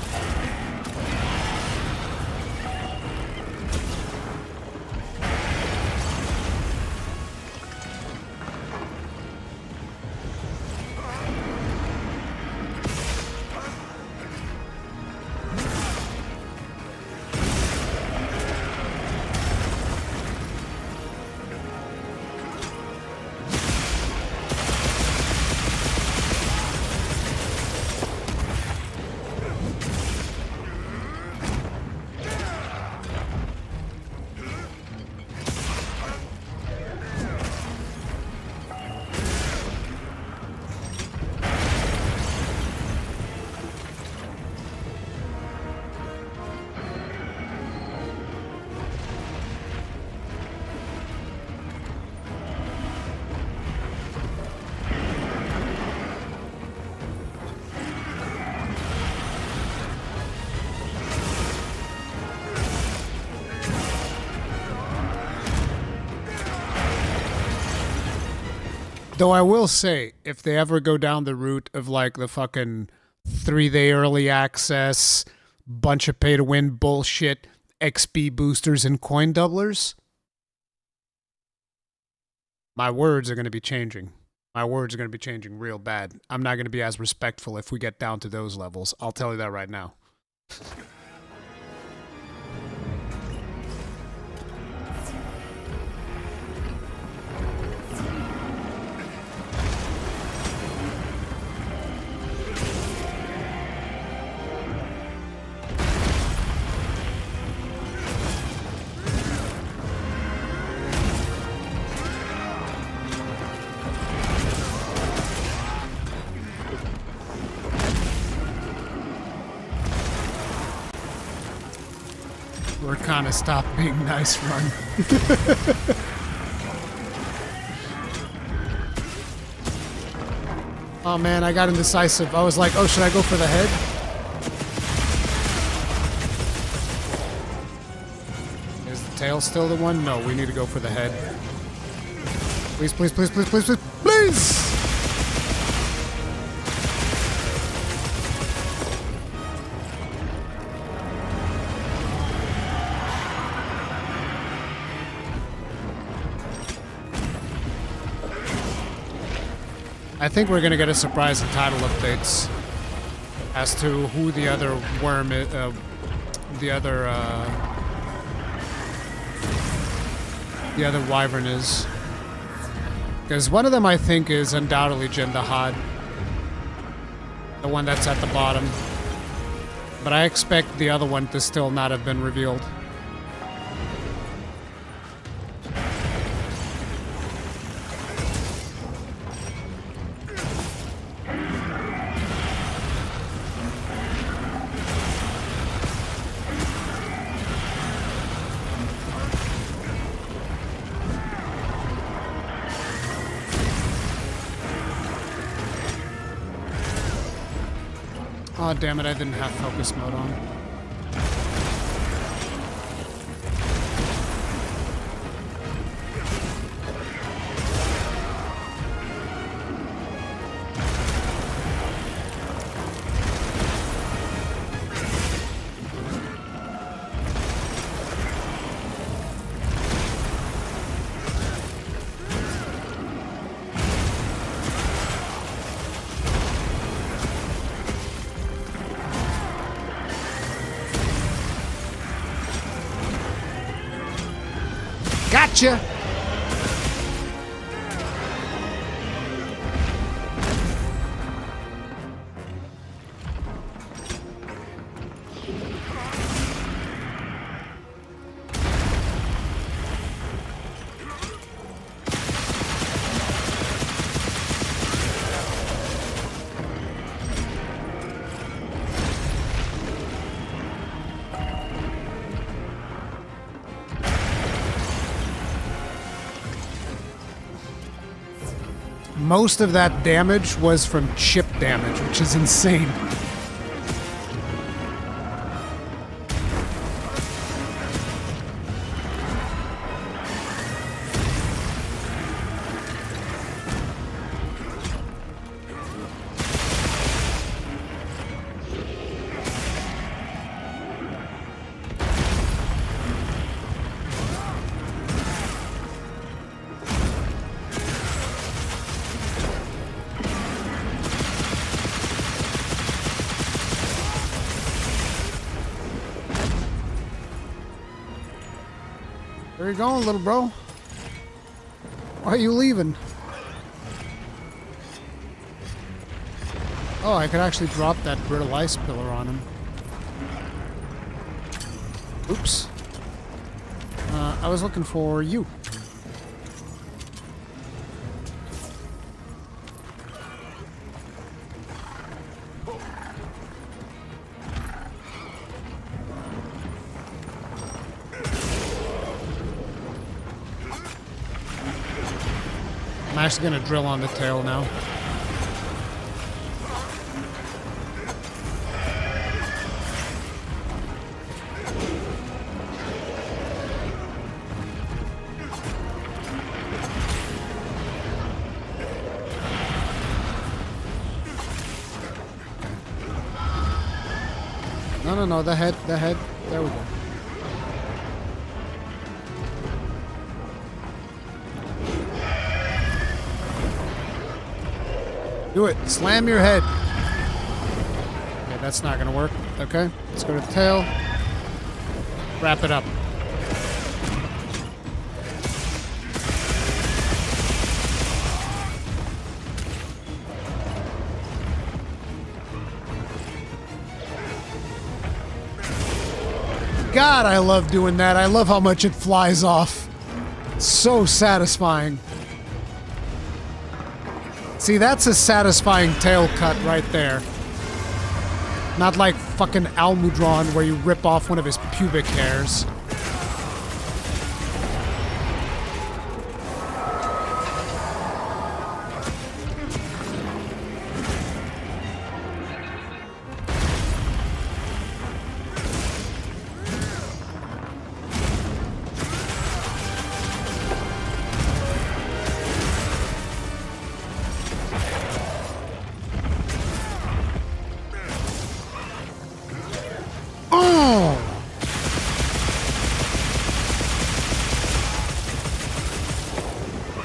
A: Though I will say, if they ever go down the route of like the fucking 3-day early access, bunch of pay-to-win bullshit, XP boosters and coin doublers, my words are going to be changing. My words are going to be changing real bad. I'm not going to be as respectful if we get down to those levels. I'll tell you that right now. We're kind of stop being nice, run. Oh man, I got indecisive. I was like, oh, should I go for the head? Is the tail still the one? No, we need to go for the head. Please, please, please, please, please, please, please! I think we're gonna get a surprise in title updates as to who the other worm is, the other wyvern is. Because one of them I think is undoubtedly Jindahad, the one that's at the bottom. But I expect the other one to still not have been revealed. Oh, damn it, I didn't have focus mode on. Gotcha! Most of that damage was from chip damage, which is insane. Where you going, little bro? Why are you leaving? Oh, I could actually drop that brittle ice pillar on him. Oops. I was looking for you. I'm actually gonna drill on the tail now. No, the head. There we go. Do it. Slam your head. Okay, that's not gonna work. Okay, let's go to the tail. Wrap it up. God, I love doing that. I love how much it flies off. So satisfying. See, that's a satisfying tail cut right there. Not like fucking Almudron where you rip off one of his pubic hairs.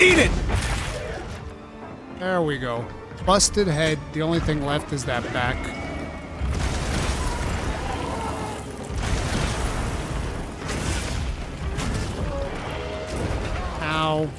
A: Eat it! There we go. Busted head. The only thing left is that back. Ow.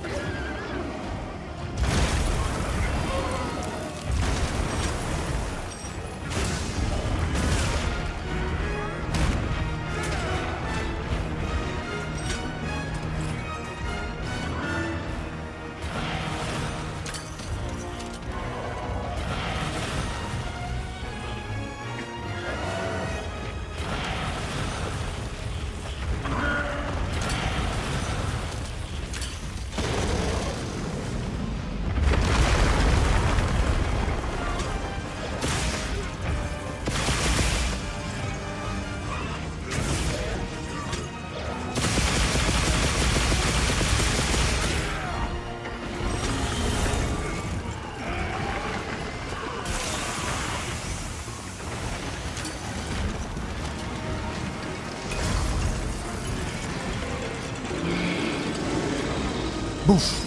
A: Boof.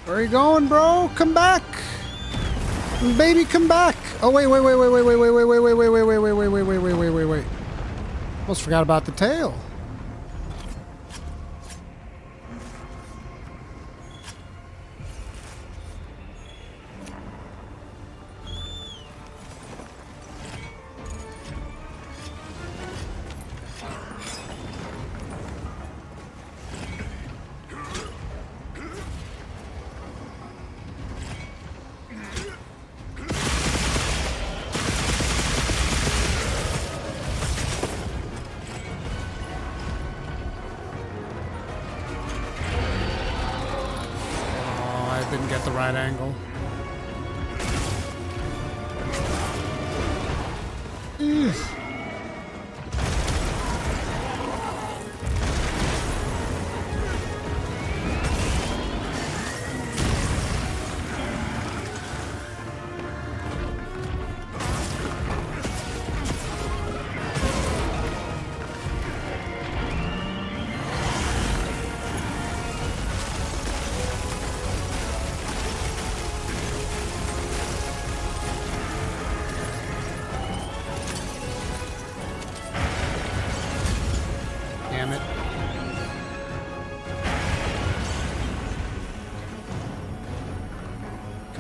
A: Where are you going, bro? Come back! Baby, come back! Oh, wait. Almost forgot about the tail. Didn't get the right angle.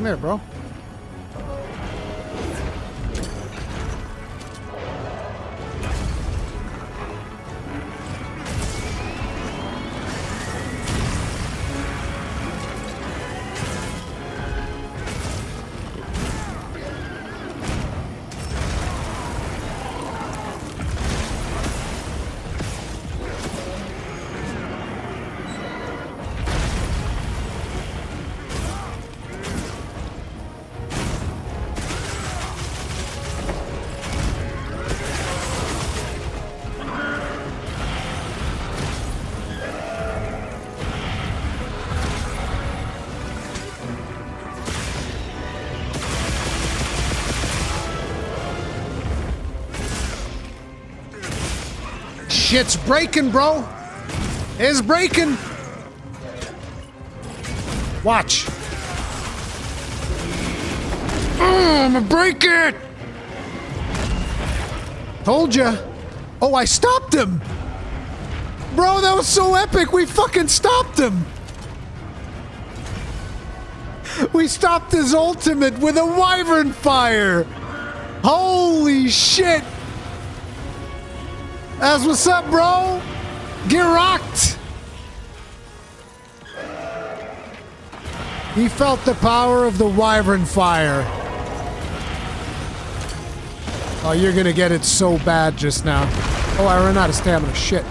A: Come here, bro. Shit's breaking, bro. It's breaking. Watch. I'm gonna break it. Told ya. Oh, I stopped him. Bro, that was so epic. We fucking stopped him. We stopped his ultimate with a wyvern fire. Holy shit. That's what's up, bro. Get rocked. He felt the power of the wyvern fire. Oh, you're gonna get it so bad just now. Oh, I ran out of stamina. Shit.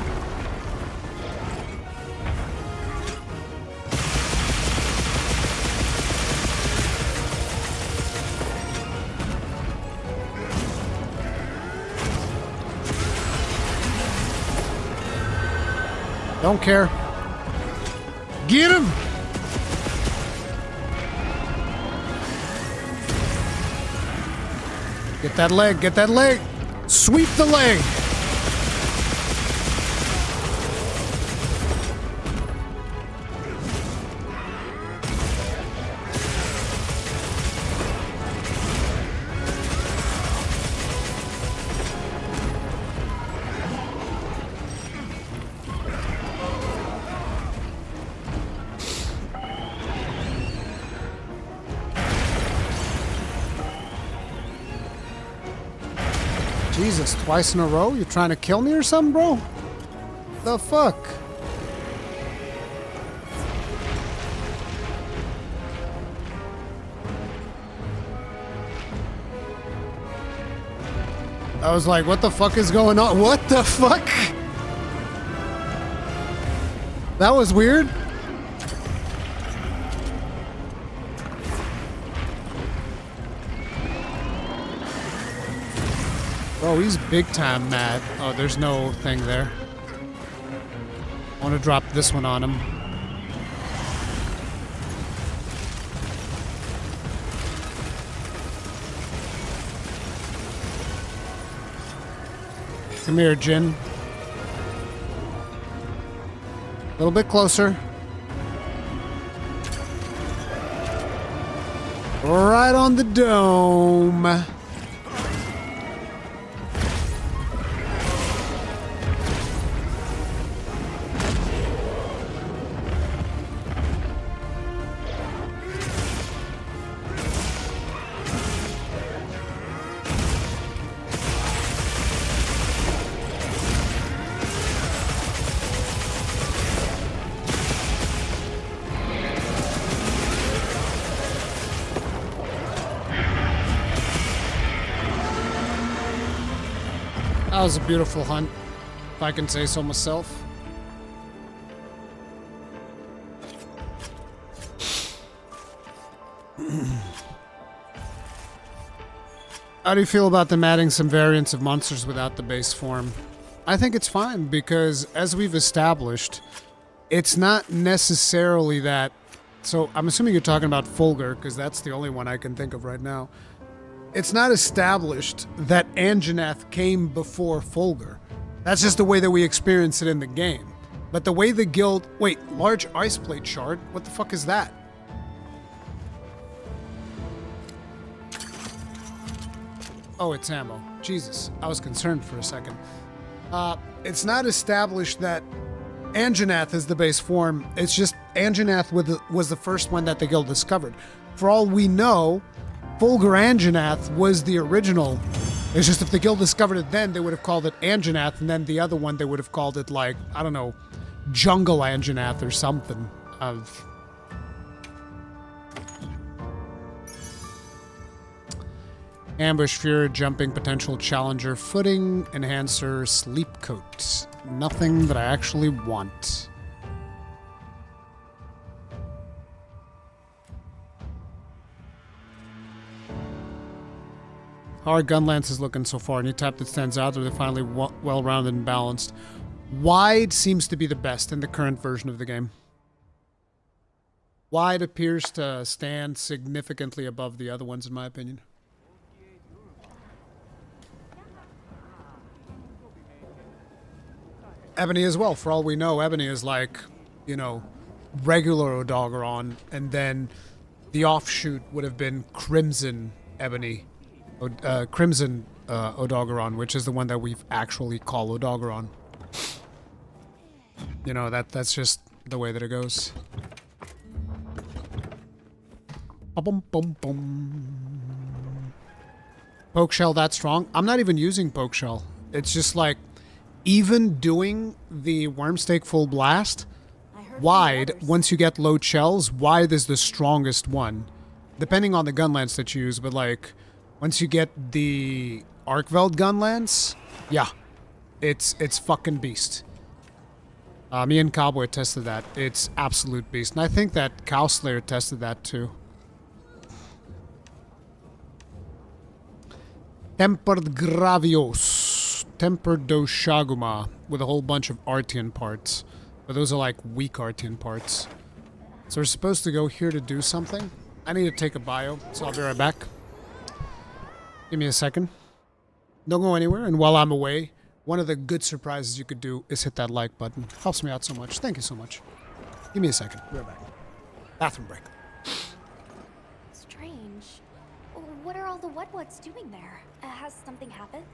A: Don't care. Get him! Get that leg, get that leg! Sweep the leg! Jesus, twice in a row? You trying to kill me or something, bro? The fuck? I was like, what the fuck is going on? What the fuck? That was weird. Oh, he's big time mad. Oh, there's no thing there. I want to drop this one on him. Come here, Jin. A little bit closer. Right on the dome. That was a beautiful hunt, if I can say so myself. How do you feel about them adding some variants of monsters without the base form? I think it's fine because, as we've established, it's not necessarily that... So, I'm assuming you're talking about Fulgur, because that's the only one I can think of right now. It's not established that Anjanath came before Fulgur. That's just the way that we experience it in the game. But the way the guild... Wait, large ice plate shard? What the fuck is that? Oh, it's ammo. Jesus, I was concerned for a second. It's not established that Anjanath is the base form. It's just Anjanath was the first one that the guild discovered. for all we know, Fulgur Anjanath was the original. It's just if the guild discovered it then, they would have called it Anjanath, and then the other one, they would have called it, like, I don't know, Jungle Anjanath or something. Ambush Fear, Jumping Potential Challenger, Footing, Enhancer, Sleep Coat. Nothing that I actually want. How are Gunlance is looking so far? Any type that stands out, or they're finally well-rounded and balanced? Wide seems to be the best in the current version of the game. Wide appears to stand significantly above the other ones, in my opinion. Ebony as well. For all we know, Ebony is like, you know, regular Odogaron, and then the offshoot would have been Crimson Ebony. Crimson Odogaron, which is the one that we actually call Odogaron. You know, that's just the way that it goes. Bum, bum, bum. Poke shell that strong? I'm not even using poke shell. It's just like, even doing the Wormstake full blast, wide, once you get load shells, wide is the strongest one. Depending on the gun lance that you use, but like, once you get the Arcveld gun lance, yeah, it's fucking beast. Me and Cowboy tested that. It's absolute beast. And I think that Cowslayer tested that too. Tempered Gravios. Tempered Doshaguma. With a whole bunch of Artian parts. But those are like weak Artian parts. So we're supposed to go here to do something. I need to take a bio, so I'll be right back. Give me a second. Don't go anywhere, and while I'm away, one of the good surprises you could do is hit that like button. Helps me out so much. Thank you so much. Give me a second. We're back. Bathroom break.
F: Strange. What are all the What's doing there? Has something happened?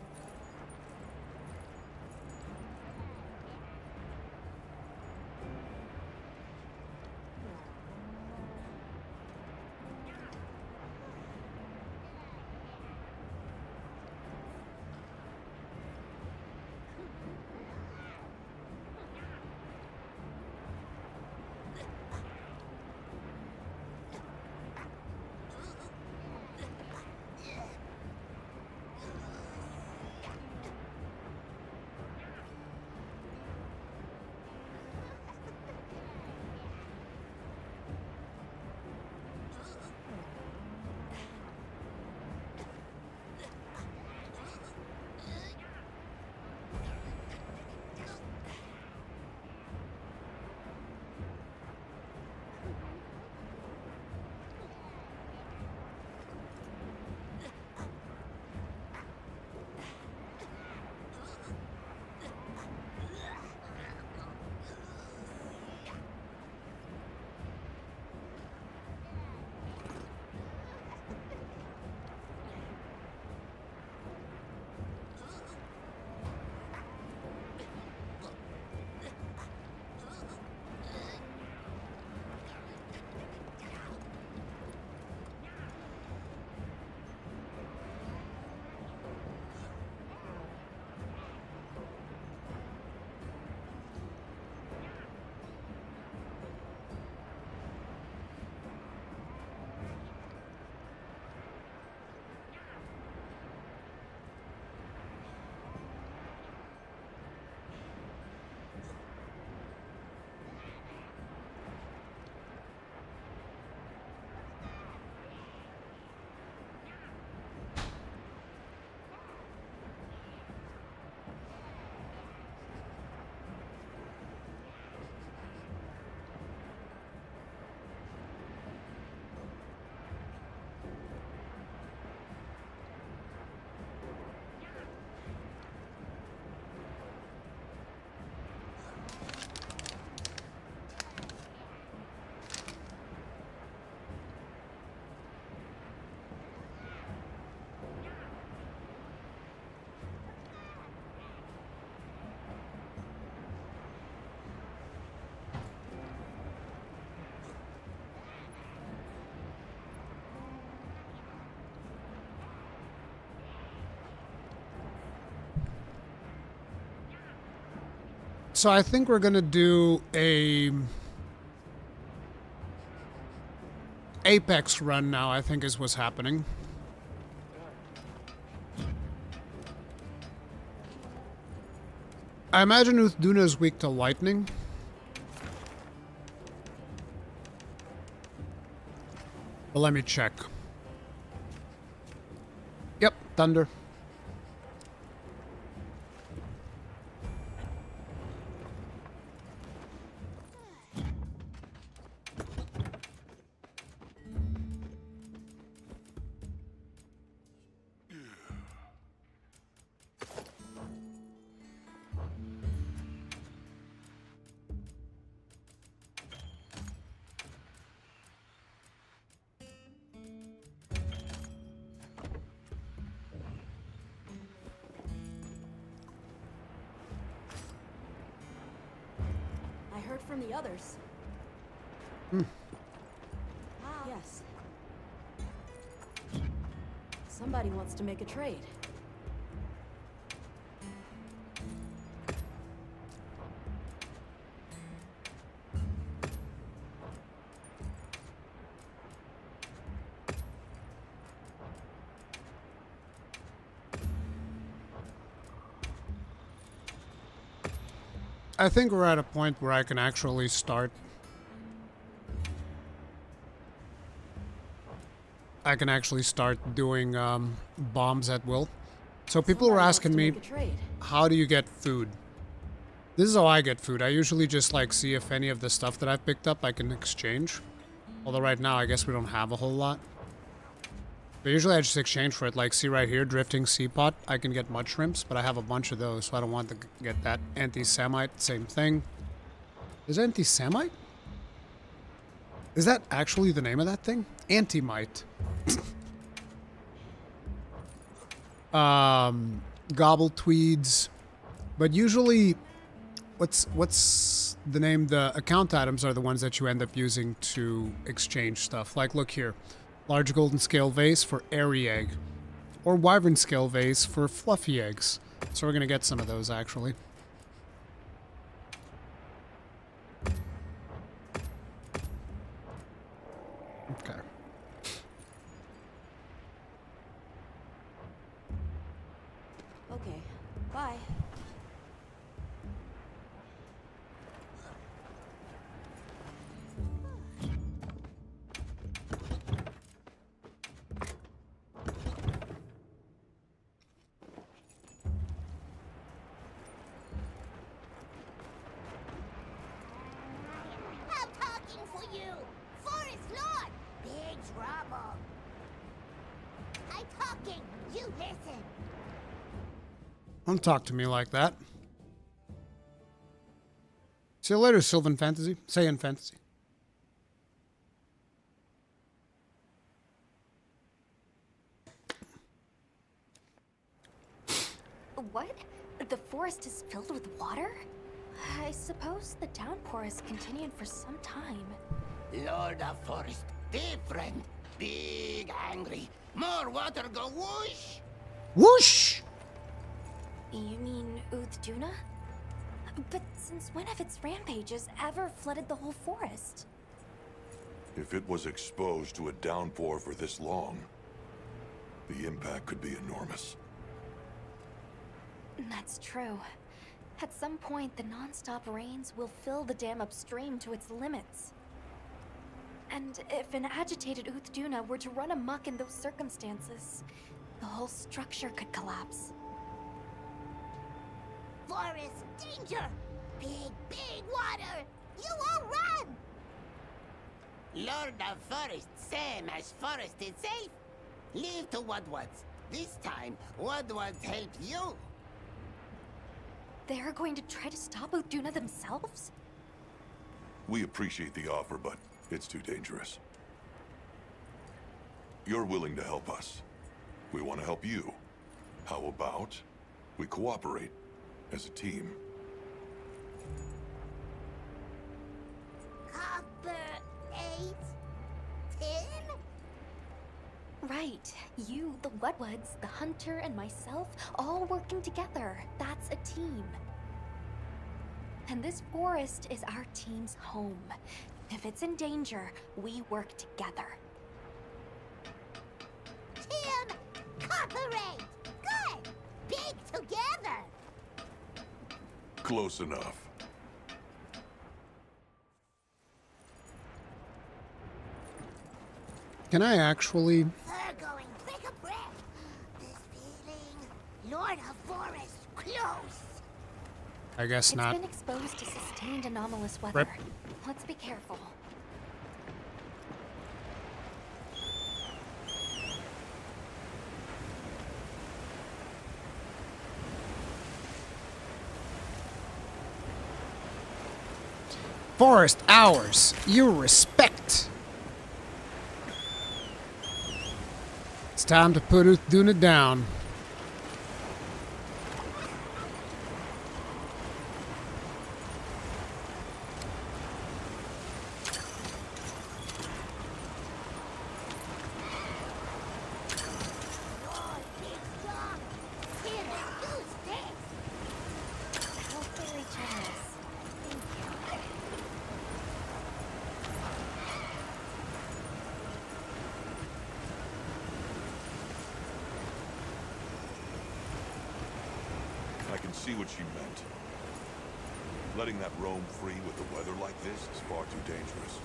A: So I think we're gonna do a Apex run now, I think is what's happening. I imagine Uth Duna is weak to lightning. But let me check. Yep, thunder.
K: I heard from the others.
A: Hmm.
K: Yes. Somebody wants to make a trade.
A: I think we're at a point where I can actually start. I can actually start doing bombs at will. So people were asking me, how do you get food? This is how I get food. I usually just like see if any of the stuff that I've picked up I can exchange. Although right now I guess we don't have a whole lot. But usually I just exchange for it. Like, see right here, drifting sea pot. I can get mud shrimps, but I have a bunch of those, so I don't want to get that. Anti-Samite, same thing. Is it anti-Samite? Is that actually the name of that thing? Anti-mite. Gobble tweeds. But usually, what's the name? The account items are the ones that you end up using to exchange stuff. Like, look here. Large golden scale vase for airy egg. Or wyvern scale vase for fluffy eggs. So we're gonna get some of those, actually. Okay.
K: Okay, bye.
S: I'm talking for you! Forest Lord! Big trouble! I'm talking! You listen!
A: Don't talk to me like that. See you later, Sylvan Fantasy. Saiyan Fantasy.
F: What? The forest is filled with water? I suppose the downpour has continued for some time.
M: Lord of Forest, different. Big angry. More water go whoosh.
A: Whoosh!
F: You mean Uth Duna? But since when have its rampages ever flooded the whole forest?
E: If it was exposed to a downpour for this long, the impact could be enormous.
F: That's true. At some point, the non-stop rains will fill the dam upstream to its limits. And if an agitated Uth Duna were to run amok in those circumstances, the whole structure could collapse.
S: Forest danger! Big, big water! You all run!
M: Lord of Forest, same as Forest itself. Leave to Woodwards. This time, Woodwards help you.
F: They're going to try to stop Uth Duna themselves?
E: We appreciate the offer, but it's too dangerous. You're willing to help us. We want to help you. How about we cooperate as a team?
S: Copper 8? 10?
F: Right. You, the Woodwards, the Hunter, and myself, all working together. That's a team. And this forest is our team's home. If it's in danger, we work together.
S: Team, cooperate! Good! Big together!
E: Close enough.
A: Can I actually?
S: They're going quick a breath. This feeling, Lord of Forest, close.
A: I guess not.
F: It's been exposed to sustained anomalous weather.
A: Rip.
F: Let's be careful.
A: Forest ours. You respect. It's time to put Uth Duna down.
E: I can see what she meant. Letting that roam free with the weather like this is far too dangerous.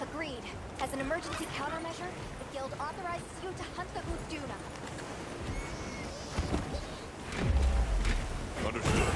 F: Agreed. As an emergency countermeasure, the guild authorizes you to hunt the Uth Duna.
E: Understood.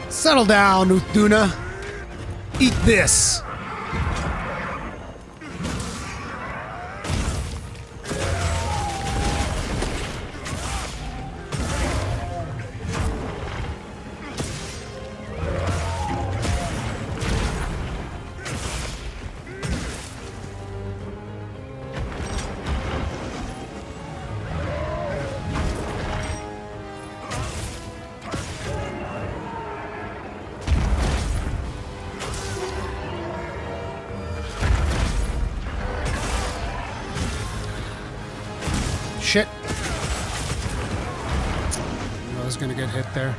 A: Settle down, Uth Duna. Eat this. Shit. I was gonna get hit there.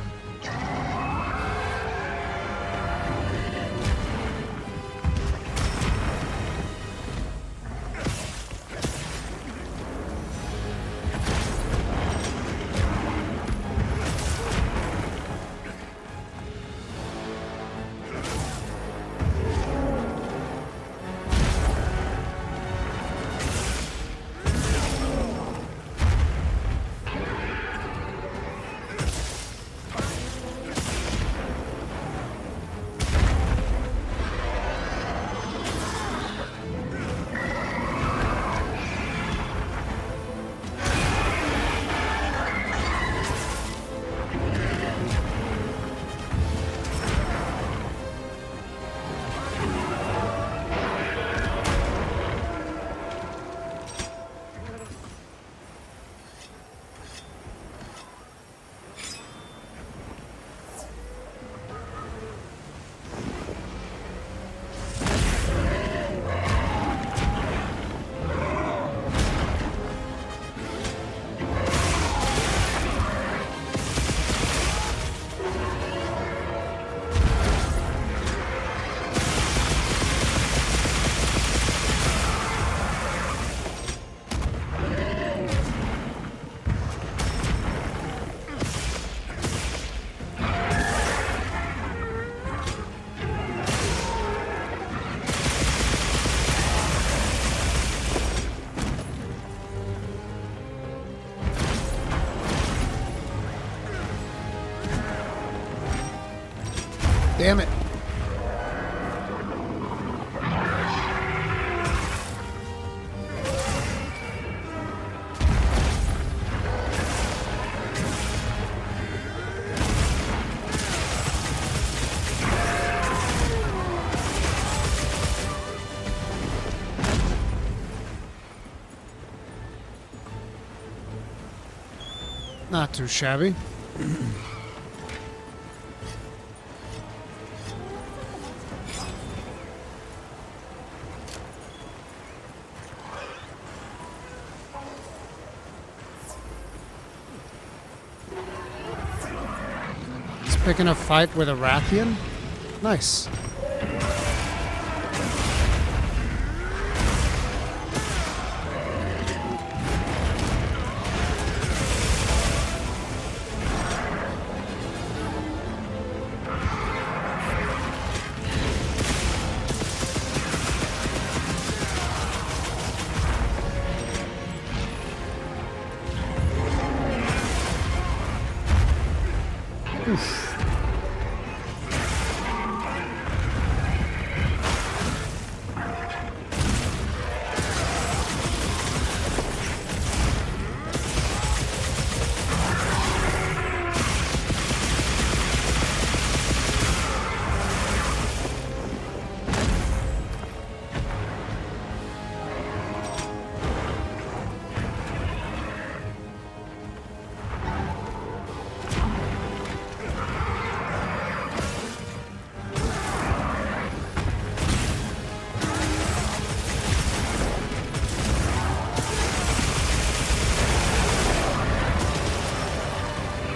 A: damn it. Not too shabby. He's picking a fight with a Rathian? Nice.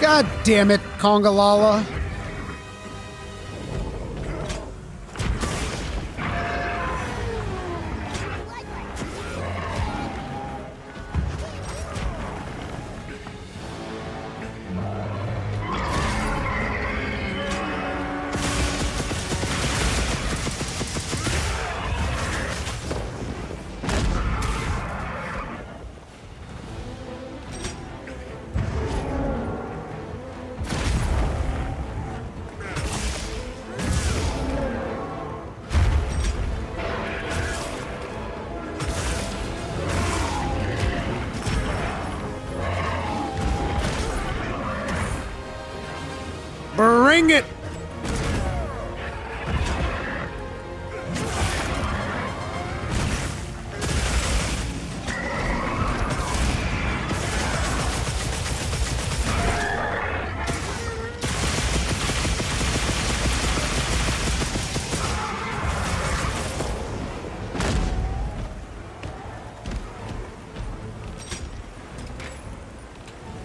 A: God damn it, Congalala. Bring it!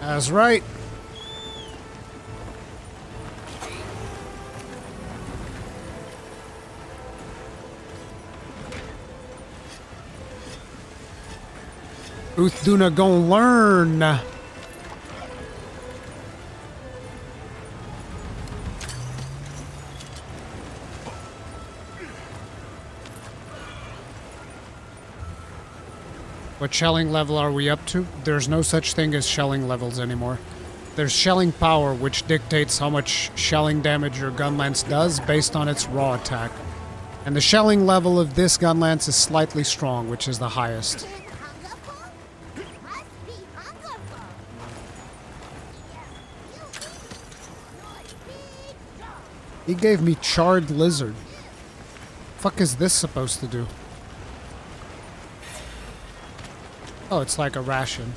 A: That's right. Uth Duna gonna learn. What shelling level are we up to? There's no such thing as shelling levels anymore. There's shelling power, which dictates how much shelling damage your gun lance does based on its raw attack. And the shelling level of this gun lance is slightly strong, which is the highest. He gave me charred lizard. Fuck is this supposed to do? Oh, it's like a ration.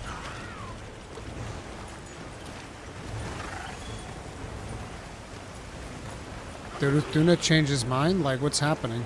A: Did Uth Duna change his mind? Like, what's happening?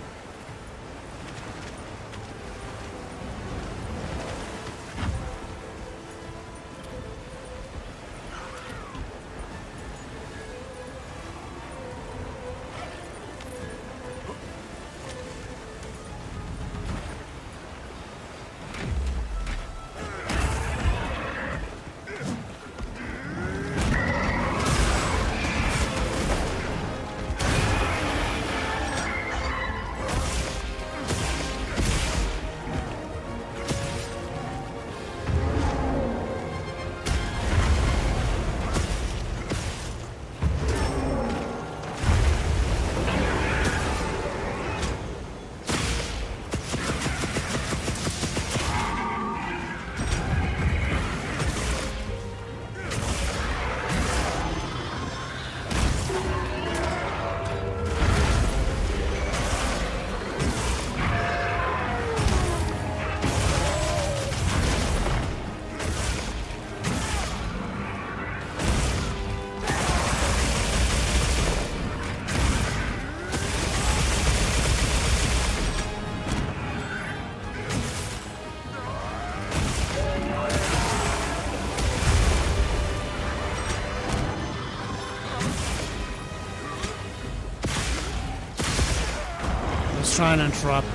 A: trying to interrupt.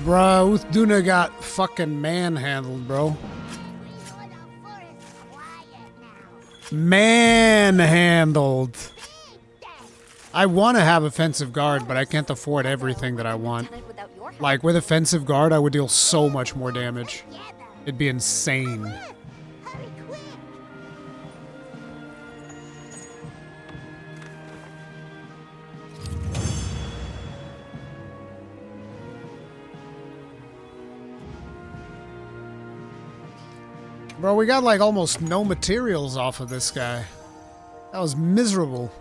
A: Bro, Uth Duna got fucking manhandled, bro. Manhandled. I want to have offensive guard, but I can't afford everything that I want. Like, with offensive guard, I would deal so much more damage. It'd be insane. Bro, we got like almost no materials off of this guy. That was miserable.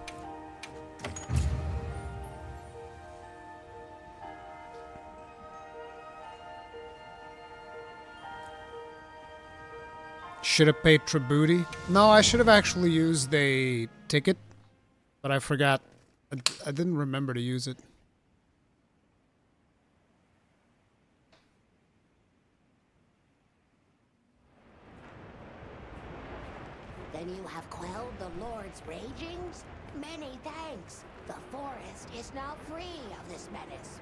A: Should have paid Tributi. No, I should have actually used a ticket, but I forgot. I didn't remember to use it.
S: Then you have quelled the Lord's ragings? Many thanks. The forest is now free of this menace.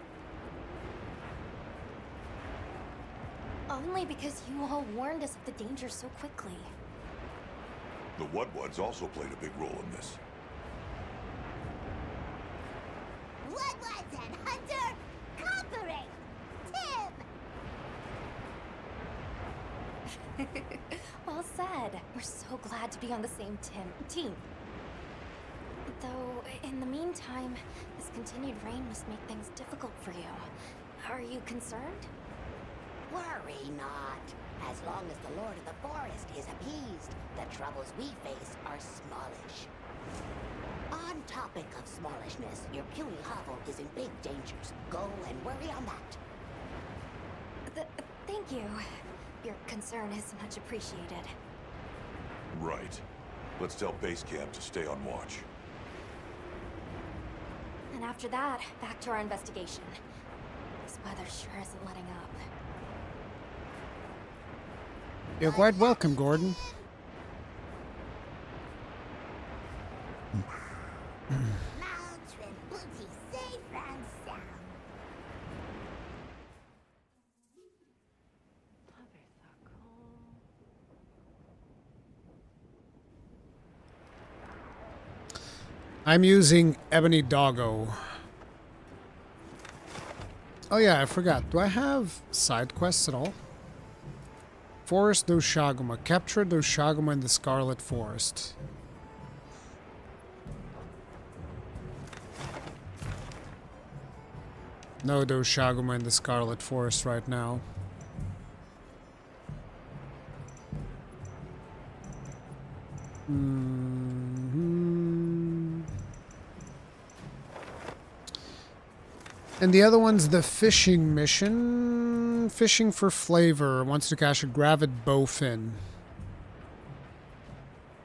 F: Only because you all warned us of the danger so quickly.
E: The Wudwuds also played a big role in this.
S: Wudwuds and Hunter, cooperate! Tim!
F: Well said. We're so glad to be on the same team. Though, in the meantime, this continued rain must make things difficult for you. Are you concerned?
S: Worry not. As long as the Lord of the Forest is appeased, the troubles we face are smallish. On topic of smallishness, your puny hovel is in big dangers. Go and worry on that.
F: Thank you. Your concern is much appreciated.
E: Right. Let's tell base camp to stay on watch.
F: And after that, back to our investigation. This weather sure isn't letting up.
A: You're quite welcome, Gordon.
S: Mounts with booty safe and sound.
A: I'm using Ebony Doggo. Oh yeah, I forgot. Do I have side quests at all? Forest Doshaguma. Capture Doshaguma in the Scarlet Forest. No Doshaguma in the Scarlet Forest right now. And the other one's the fishing mission. Fishing for flavor. Wants to catch a gravid bowfin.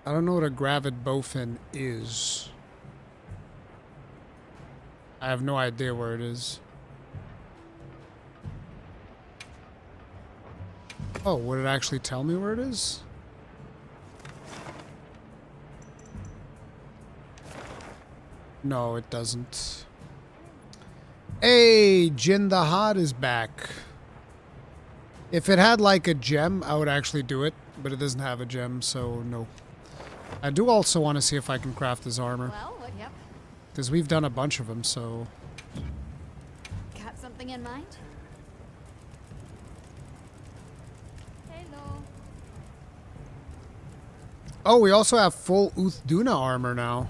A: I don't know what a gravid bowfin is. I have no idea where it is. Oh, would it actually tell me where it is? No, it doesn't. Hey, Jin the Hot is back. If it had like a gem, I would actually do it, but it doesn't have a gem, so no. I do also want to see if I can craft his armor.
T: Well, yep.
A: Because we've done a bunch of them, so...
T: Got something in mind? Hello.
A: Oh, we also have full Uth Duna armor now.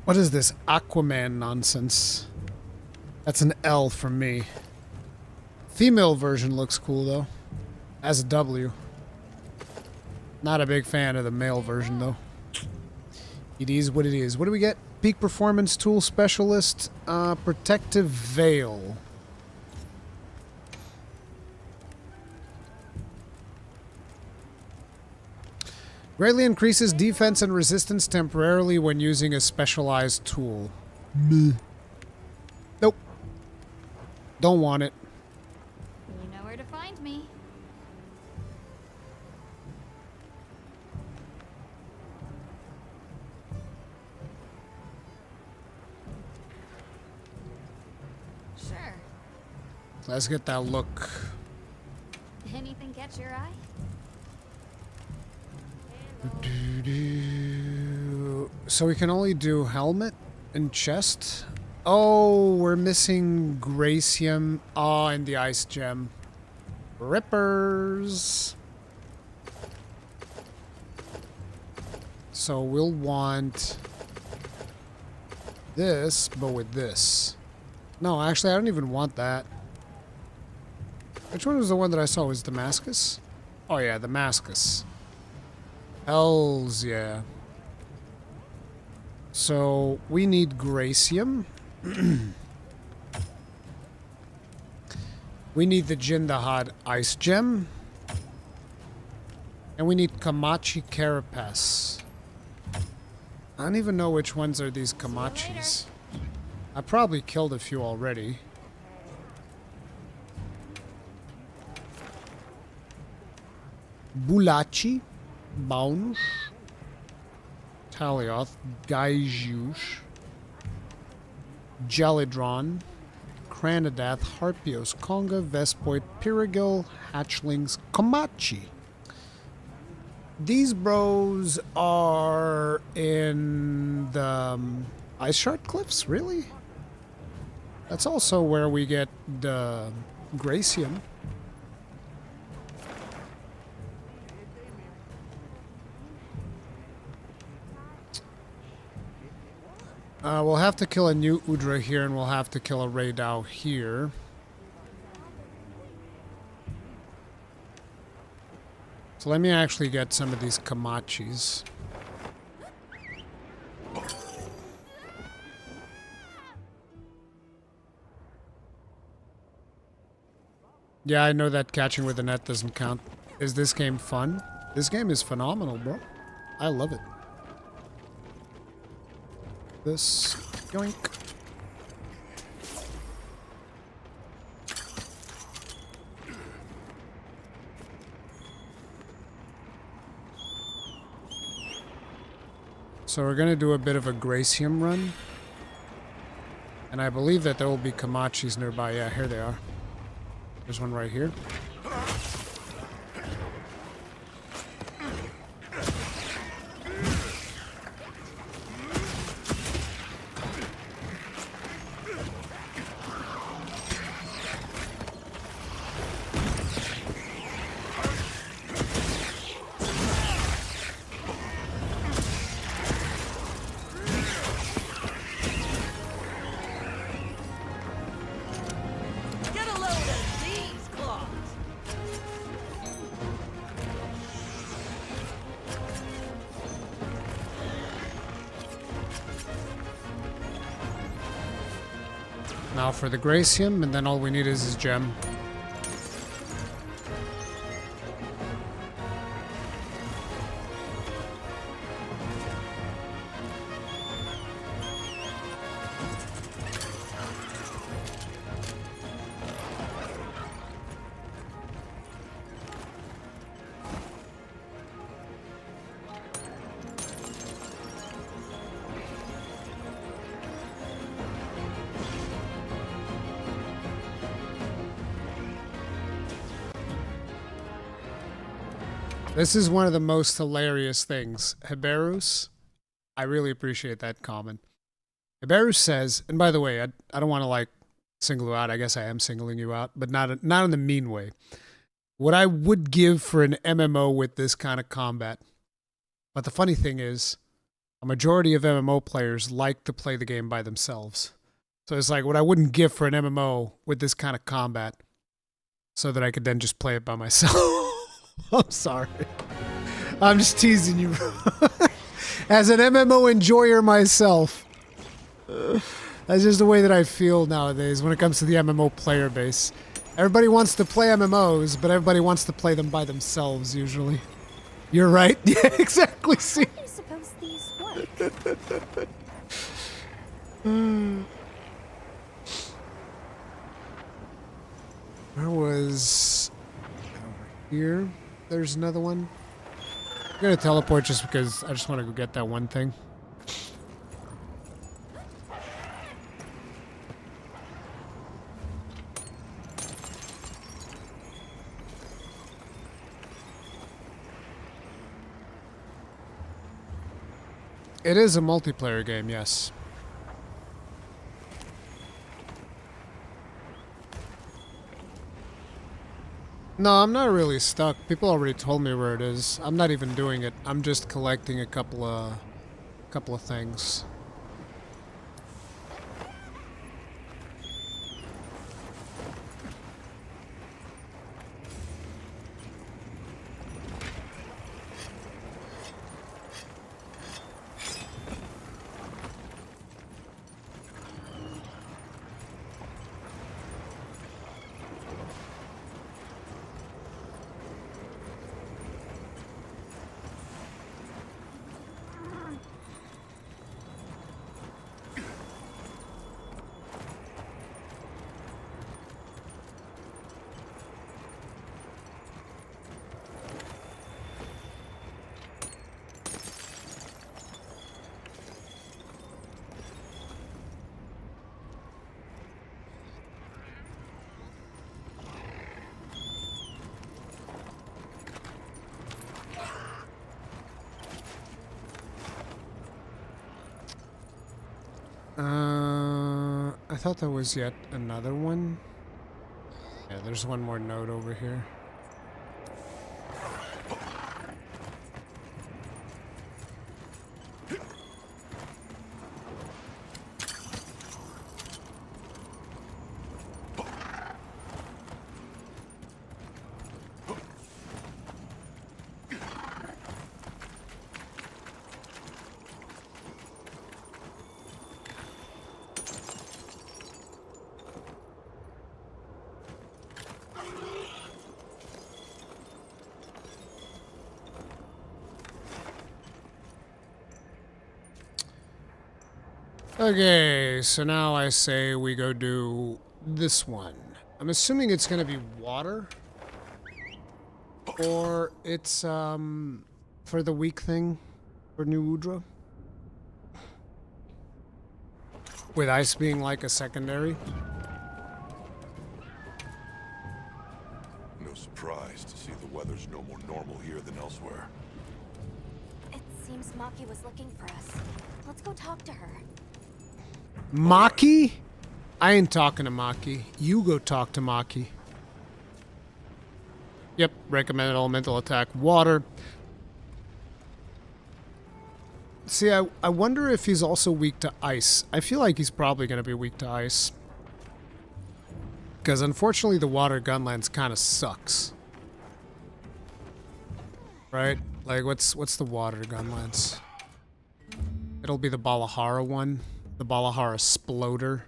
A: What is this Aquaman nonsense? That's an L from me. Female version looks cool though. As a W. Not a big fan of the male version though. It is what it is. What do we get? Peak Performance Tool Specialist. Protective Veil. Greatly increases defense and resistance temporarily when using a specialized tool. Meh. Nope. Don't want it.
T: You know where to find me. Sure.
A: Let's get that look.
T: Anything catch your eye?
A: So we can only do helmet and chest. Oh, we're missing Gracium. Oh, and the ice gem. Rippers. So we'll want this, but with this. No, actually, I don't even want that. Which one was the one that I saw? Was Damascus? Oh yeah, Damascus. Hells yeah. So we need Gracium. We need the Jindahad Ice Gem. And we need Kamachi Carapace. I don't even know which ones are these Kamachis. I probably killed a few already. Bulachi. Baunush, Talioth, Gaijush, Gelidron, Cranadath, Harpios, Conga, Vespoid, Pirigil, Hatchlings, Komachi. These bros are in the Ice Shard Cliffs, really? That's also where we get the Gracium. We'll have to kill a new Udra here, and we'll have to kill a Raidao here. So let me actually get some of these Kamachis. Yeah, I know that catching with a net doesn't count. Is this game fun? This game is phenomenal, bro. I love it. This yoink. So we're gonna do a bit of a Gracium run. And I believe that there will be Kamachis nearby. Yeah, here they are. There's one right here. Now for the Gracium, and then all we need is his gem. This is one of the most hilarious things. Hiberus, I really appreciate that comment. Hiberus says, and by the way, I don't want to like single you out. I guess I am singling you out, but not in the mean way. What I would give for an MMO with this kind of combat. But the funny thing is, a majority of MMO players like to play the game by themselves. So it's like what I wouldn't give for an MMO with this kind of combat, so that I could then just play it by myself. I'm sorry. I'm just teasing you. As an MMO enjoyer myself, that's just the way that I feel nowadays when it comes to the MMO player base. Everybody wants to play MMOs, but everybody wants to play them by themselves usually. You're right. Yeah, exactly. See?
F: How do you suppose these work?
A: Where was over here? There's another one. I'm gonna teleport just because I just want to go get that one thing. It is a multiplayer game, yes. No, I'm not really stuck. People already told me where it is. I'm not even doing it. I'm just collecting a couple of things. I thought there was yet another one. Yeah, there's one more node over here. Okay, so now I say we go do this one. I'm assuming it's gonna be water. Or it's, for the weak thing for New Udra. With ice being like a secondary.
E: No surprise to see the weather's no more normal here than elsewhere.
F: It seems Maki was looking for us. Let's go talk to her.
A: Maki? I ain't talking to Maki. You go talk to Maki. Yep, recommended elemental attack. Water. See, I wonder if he's also weak to ice. I feel like he's probably going to be weak to ice. Because unfortunately the water gunlands kind of sucks. Right? Like, what's the water gunlands? It'll be the Balahara one. The Balahara Sploder,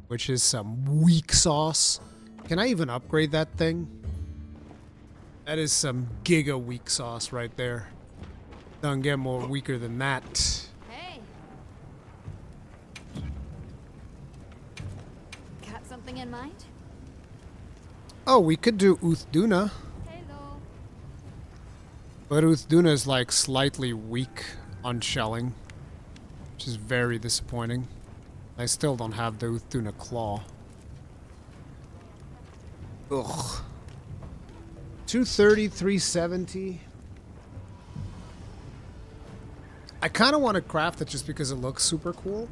A: which is some weak sauce. Can I even upgrade that thing? That is some giga weak sauce right there. Don't get more weaker than that.
F: Hey. Got something in mind?
A: Oh, we could do Uth Duna.
F: Hello.
A: But Uth Duna is like slightly weak on shelling, which is very disappointing. I still don't have the Uth Duna claw. Ugh. 230, 370. I kind of want to craft it just because it looks super cool.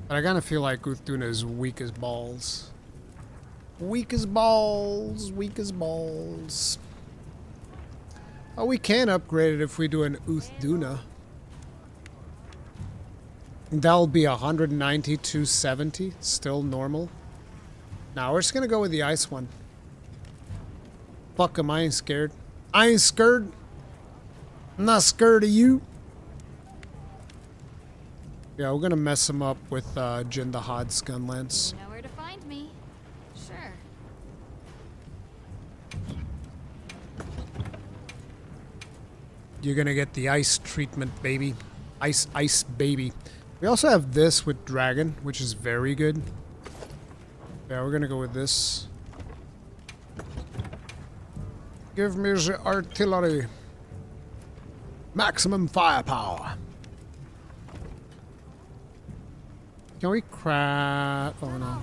A: But I kind of feel like Uth Duna is weak as balls. Weak as balls. Weak as balls. Oh, we can upgrade it if we do an Uth Duna. That'll be 190, 270. Still normal. Now we're just gonna go with the ice one. Fuck 'em, I ain't scared. I ain't scared. I'm not scared of you. Yeah, we're gonna mess him up with Jinda Hod's gun lance.
T: You know where to find me. Sure.
A: You're gonna get the ice treatment, baby. Ice, baby. We also have this with Dragon, which is very good. Yeah, we're gonna go with this. Give me the artillery. Maximum firepower. Can we craft? Oh no.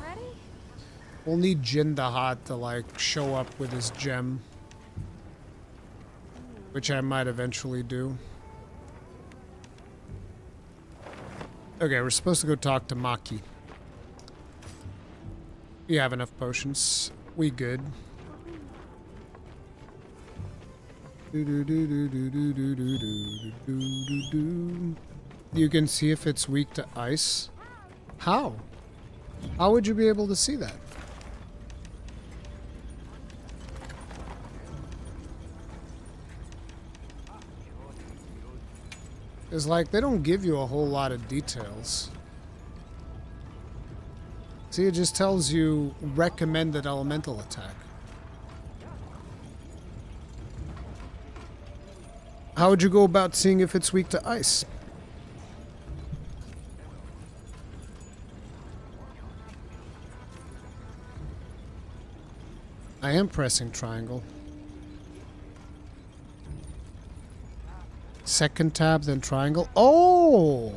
A: We'll need Jinda Hot to like show up with his gem. Which I might eventually do. Okay, we're supposed to go talk to Maki. We have enough potions. We good. You can see if it's weak to ice. How? How would you be able to see that? It's like they don't give you a whole lot of details. See, it just tells you recommended elemental attack. How would you go about seeing if it's weak to ice? I am pressing triangle. Second tab, then triangle. Oh!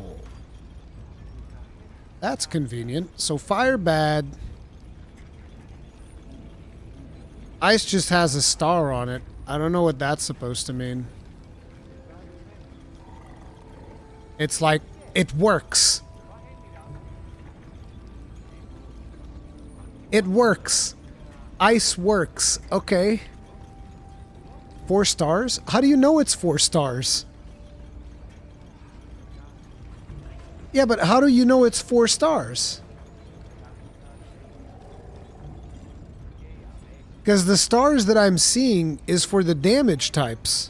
A: That's convenient. So fire bad. Ice just has a star on it. I don't know what that's supposed to mean. It's like, it works. It works. Ice works. Okay. 4 stars? How do you know it's 4 stars? Yeah, but how do you know it's 4 stars? Because the stars that I'm seeing is for the damage types.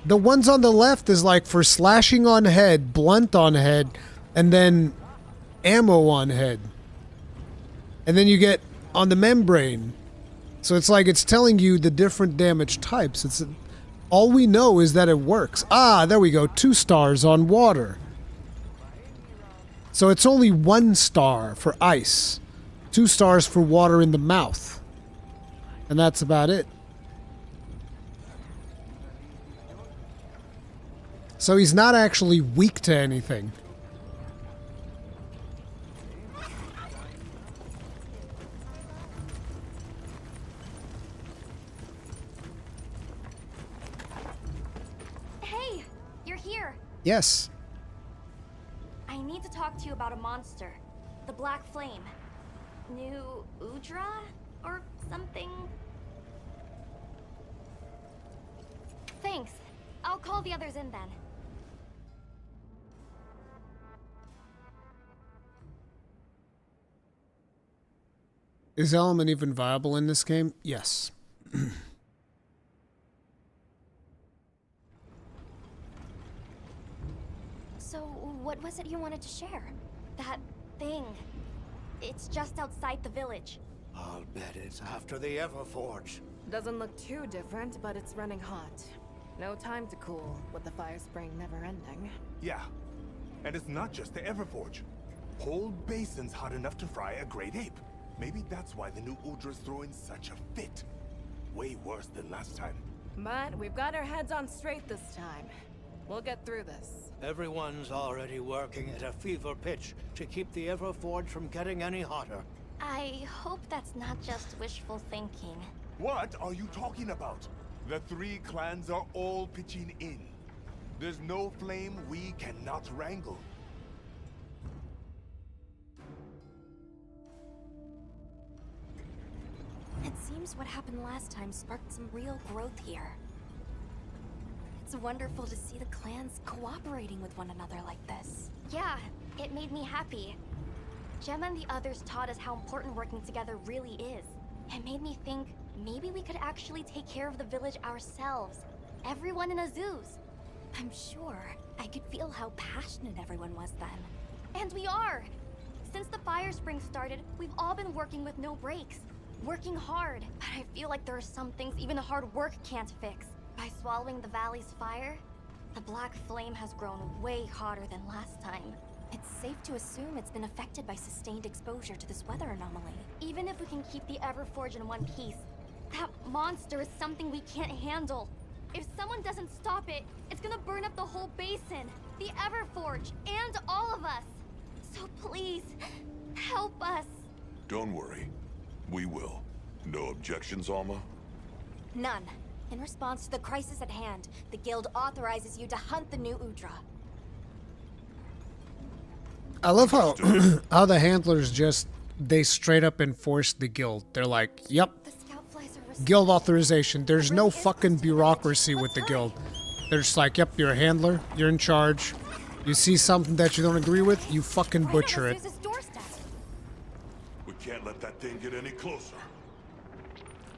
A: The ones on the left is like for slashing on head, blunt on head, and then ammo on head. And then you get on the membrane. So it's like it's telling you the different damage types. It's all we know is that it works. Ah, there we go. 2 stars on water. So it's only 1 star for ice. 2 stars for water in the mouth. And that's about it. So he's not actually weak to anything.
F: Hey, you're here.
A: Yes.
F: I need to talk to you about a monster. The Black Flame. New Udra? Or something? Thanks. I'll call the others in then.
A: Is element even viable in this game? Yes.
F: So, what was it you wanted to share? That thing. It's just outside the village.
U: I'll bet it's after the Everforge.
V: Doesn't look too different, but it's running hot. No time to cool, with the fire spraying never ending.
L: Yeah, and it's not just the Everforge. Whole basin's hot enough to fry a great ape. Maybe that's why the new Udra's throwing such a fit. Way worse than last time.
V: But we've got our heads on straight this time. We'll get through this.
U: Everyone's already working at a fever pitch to keep the Everforge from getting any hotter.
F: I hope that's not just wishful thinking.
L: What are you talking about?
B: The three clans are all pitching in. There's no flame we cannot wrangle.
F: It seems what happened last time sparked some real growth here. It's wonderful to see the clans cooperating with one another like this.
D: Yeah, it made me happy. Gemma and the others taught us how important working together really is. It made me think maybe we could actually take care of the village ourselves. Everyone in Azuz.
F: I'm sure. I could feel how passionate everyone was then.
D: And we are! Since the fire spring started, we've all been working with no breaks. Working hard. But I feel like there are some things even hard work can't fix. By swallowing the valley's fire, the black flame has grown way hotter than last time.
F: It's safe to assume it's been affected by sustained exposure to this weather anomaly.
D: Even if we can keep the Everforge in one piece, that monster is something we can't handle. If someone doesn't stop it, it's gonna burn up the whole basin, the Everforge, and all of us. So please, help us.
E: Don't worry. We will. No objections, Alma?
F: None. In response to the crisis at hand, the guild authorizes you to hunt the new Udra.
A: I love how how the handlers just they straight up enforce the guild. They're like, "Yep, guild authorization." There's no fucking bureaucracy with the guild. They're just like, "Yep, you're a handler. You're in charge. You see something that you don't agree with, you fucking butcher it."
E: We can't let that thing get any closer.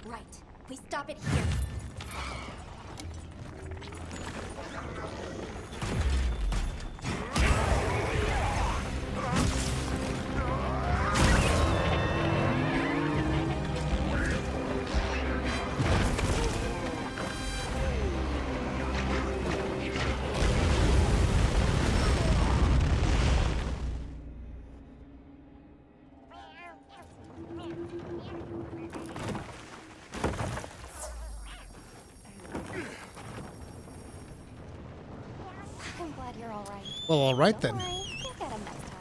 F: Right. We stop it here.
D: I'm glad you're alright.
A: Well, all right then.
D: You'll get him next time.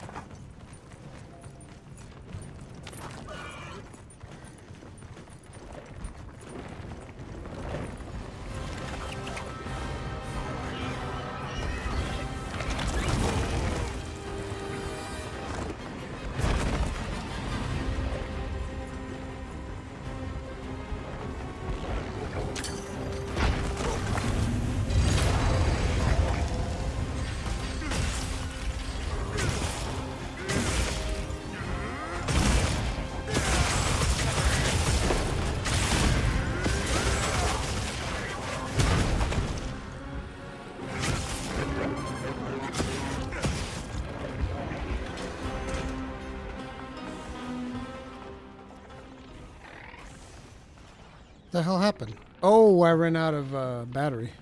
A: The hell happened? Oh, I ran out of battery.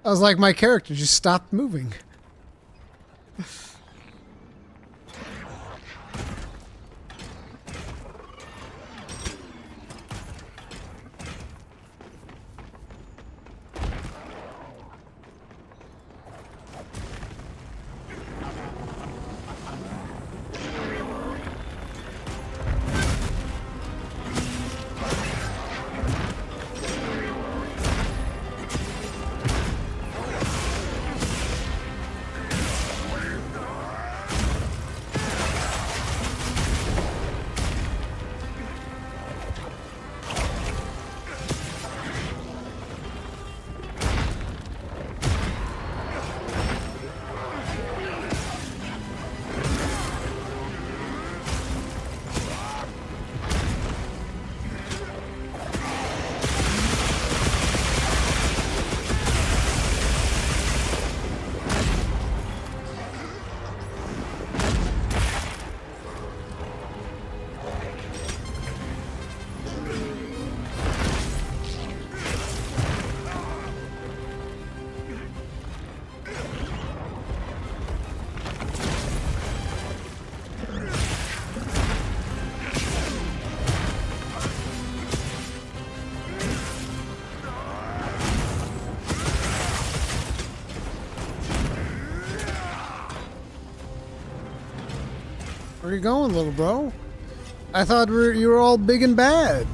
A: I was like, my character just stopped moving. Where you going, little bro? I thought you were all big and bad.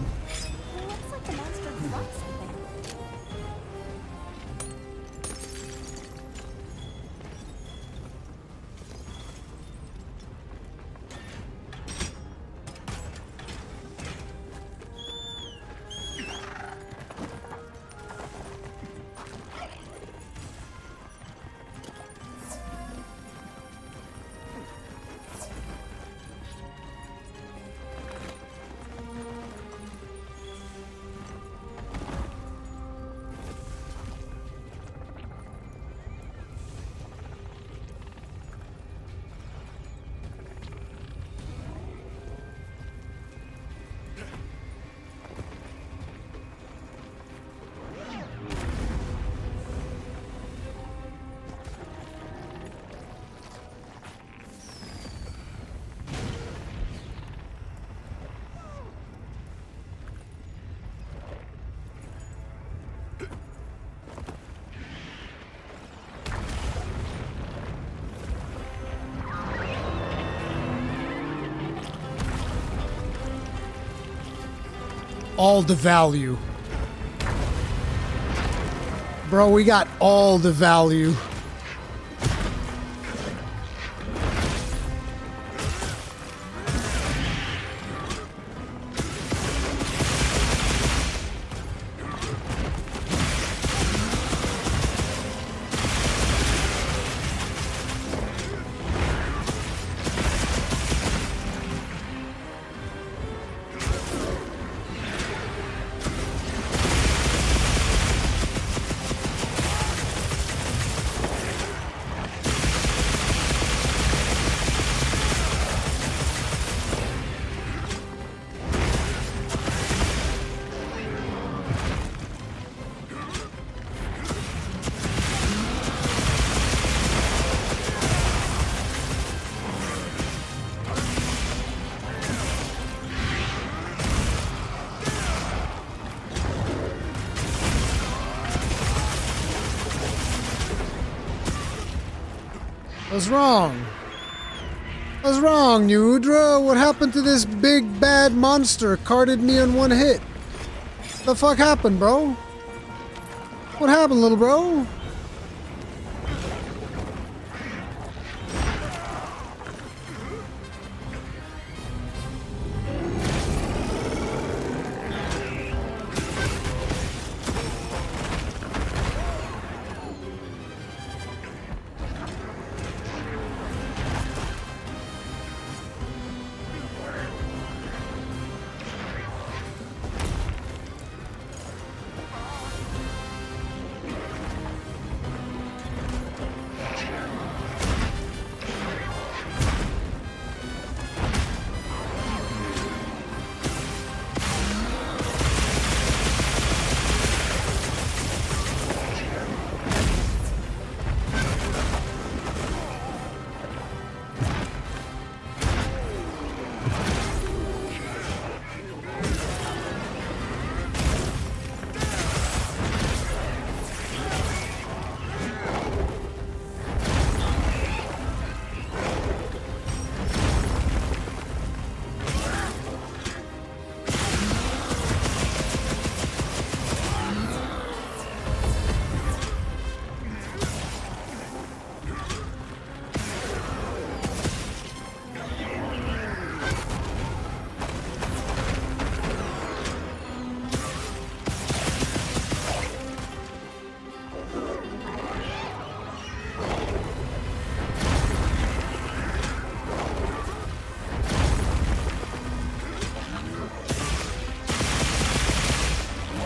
A: all the value. Bro, we got all the value. What's wrong? What's wrong, Udra? What happened to this big bad monster? Carted me in one hit. The fuck happened, bro? What happened, little bro?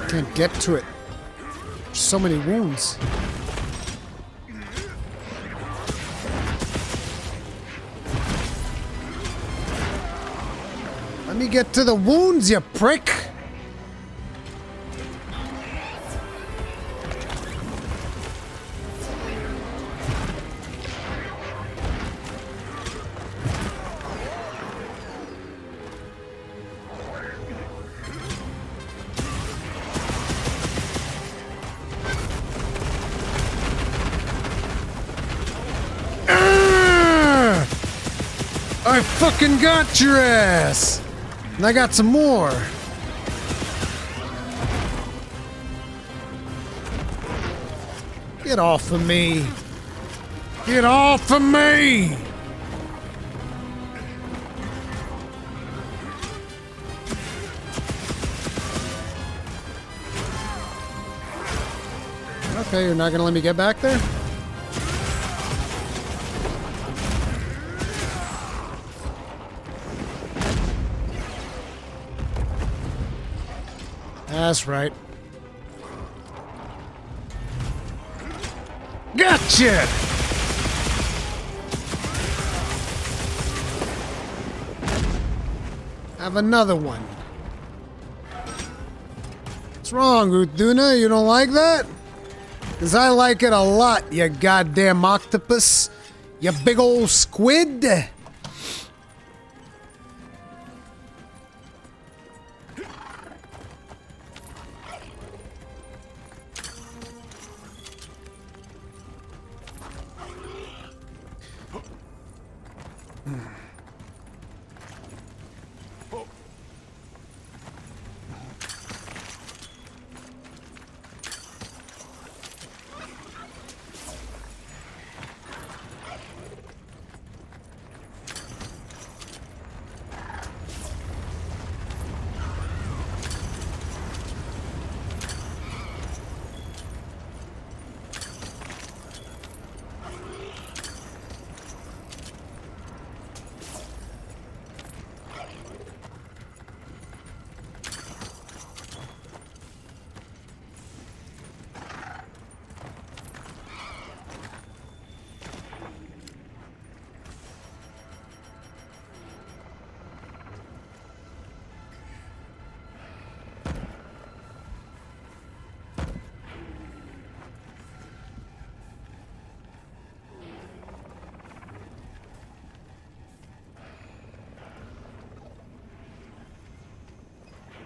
A: Can't get to it. So many wounds. Let me get to the wounds, you prick! I fucking got your ass! And I got some more. Get off of me. Get off of me! Okay, you're not gonna let me get back there? That's right. Gotcha! Have another one. What's wrong, Uth Duna? You don't like that? 'Cause I like it a lot, you goddamn octopus. You big old squid.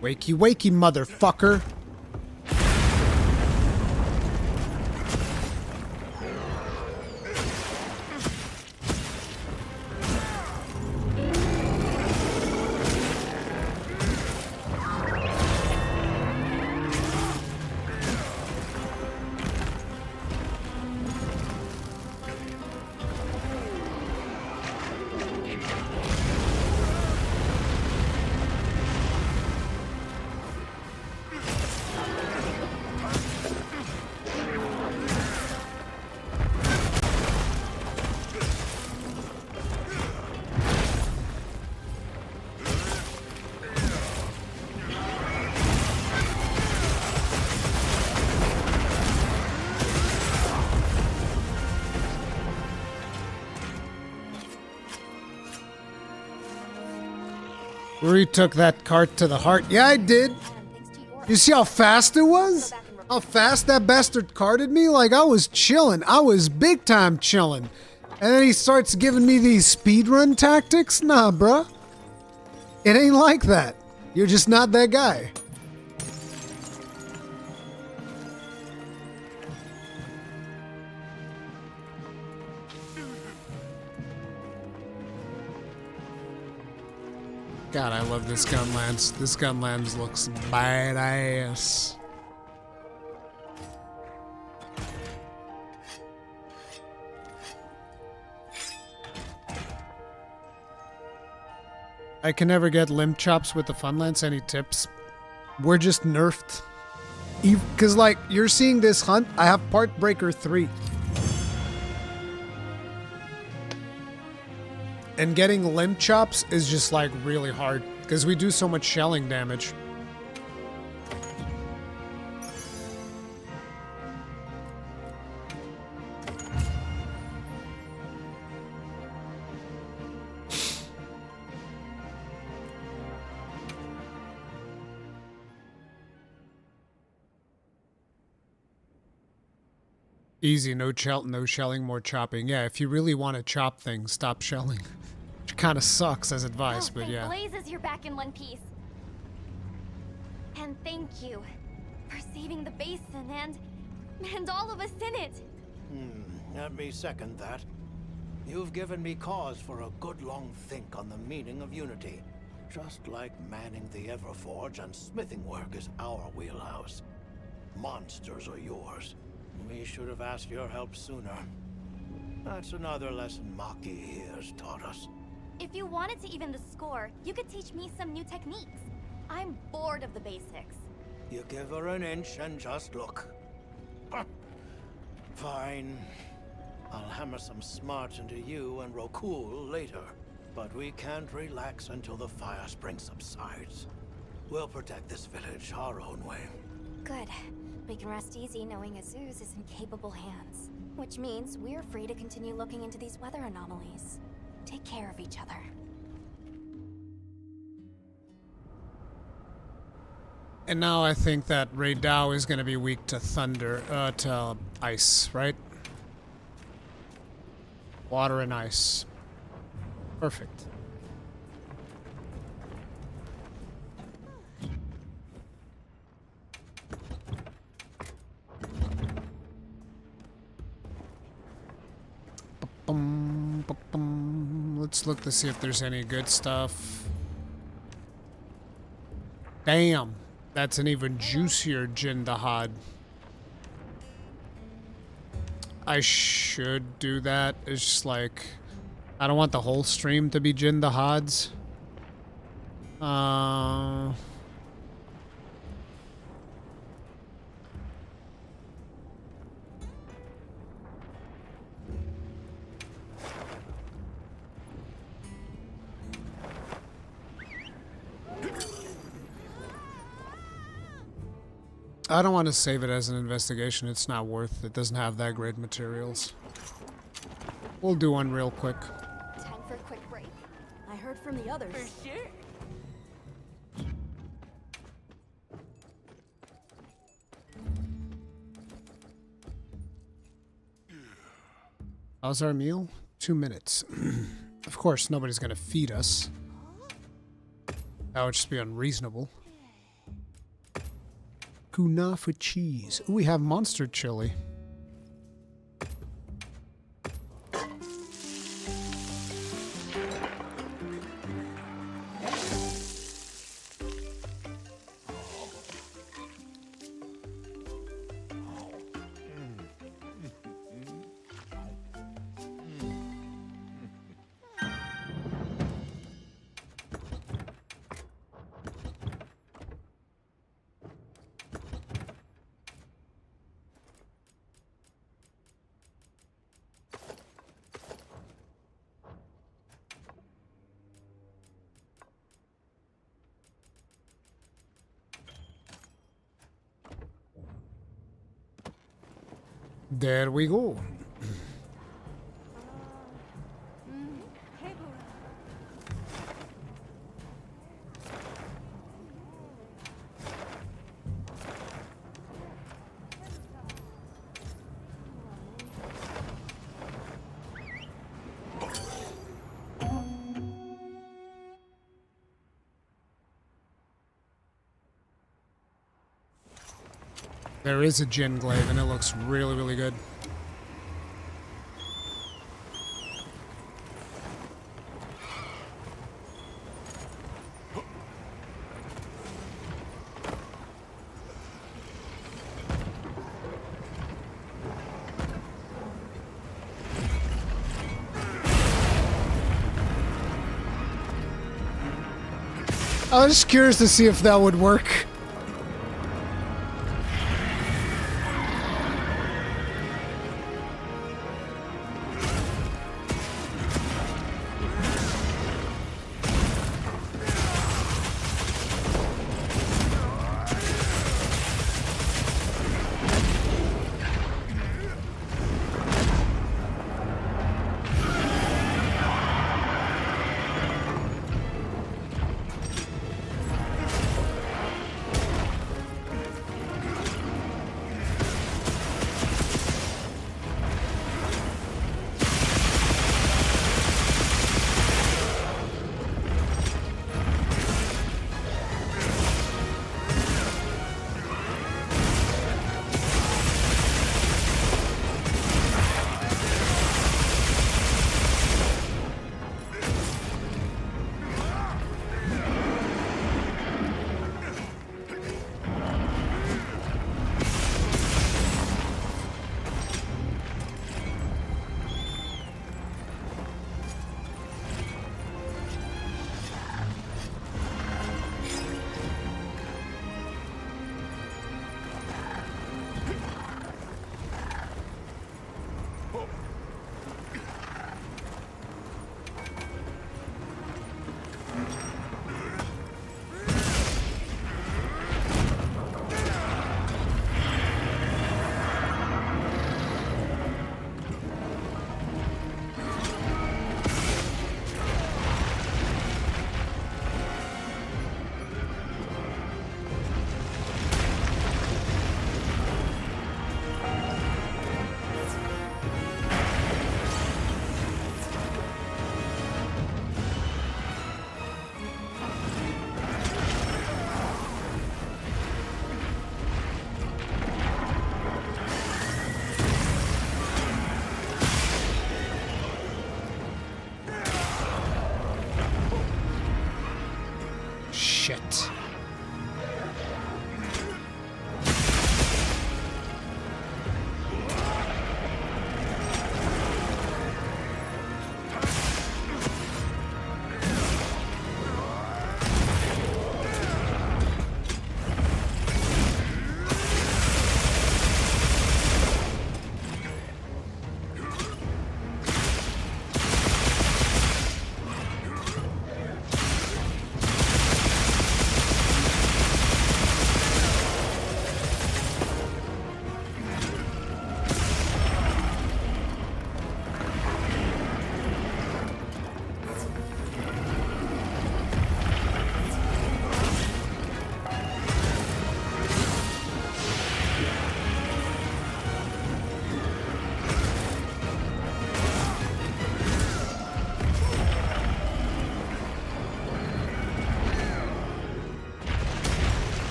A: Wakey, wakey, motherfucker. Retook that cart to the heart. Yeah, I did. You see how fast it was? How fast that bastard carted me? Like, I was chilling. I was big time chilling. And then he starts giving me these speedrun tactics? Nah, bruh. It ain't like that. You're just not that guy. God, I love this Gunlands. This Gunlands looks badass. I can never get limb chops with the Funlance. Any tips? We're just nerfed. Because, like, you're seeing this hunt. I have Part Breaker 3. And getting limb chops is just, like, really hard. Because we do so much shelling damage. Easy, no shelling, more chopping. Yeah, if you really want to chop things, stop shelling. Which kind of sucks as advice, but yeah.
D: Blazes, you're back in one piece. And thank you for saving the basin and all of us in it.
U: Let me second that. You've given me cause for a good long think on the meaning of unity. Just like manning the Everforge and smithing work is our wheelhouse. Monsters are yours. We should have asked your help sooner. That's another lesson Maki here has taught us.
D: If you wanted to even the score, you could teach me some new techniques. I'm bored of the basics.
U: You give her an inch and just look. Fine. I'll hammer some smarts into you and Rokul later. But we can't relax until the fire spring subsides. We'll protect this village our own way.
F: Good. We can rest easy knowing Azuz is in capable hands. Which means we're free to continue looking into these weather anomalies. Take care of each other.
A: And now I think that Raydao is going to be weak to thunder, to ice, right? Water and ice. Perfect. Let's look to see if there's any good stuff. Damn, that's an even juicier Jindahad. I should do that. It's just like, I don't want the whole stream to be Jindahads. I don't want to save it as an investigation. It's not worth it. It doesn't have that great materials. We'll do one real quick.
V: Time for a quick break. I heard from the others.
G: For sure.
A: How's our meal? 2 minutes. Of course, nobody's gonna feed us. That would just be unreasonable. Kunafa cheese. Ooh, we have monster chili. There we go. There is a gin glaive, and it looks really, really good. I was just curious to see if that would work. Shit.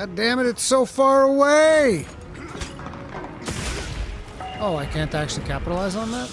A: God damn it, it's so far away! Oh, I can't actually capitalize on that?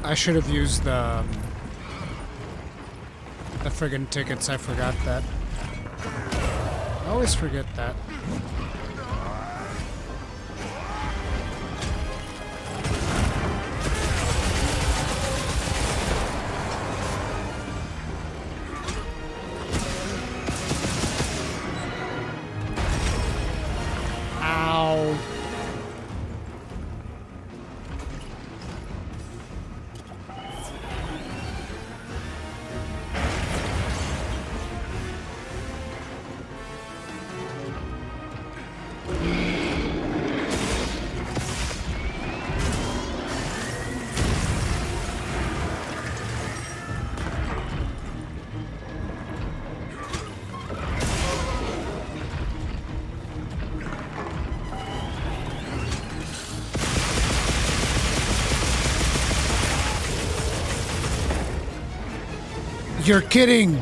A: I should have used the friggin' tickets. I forgot that. I always forget that. Ow. You're kidding!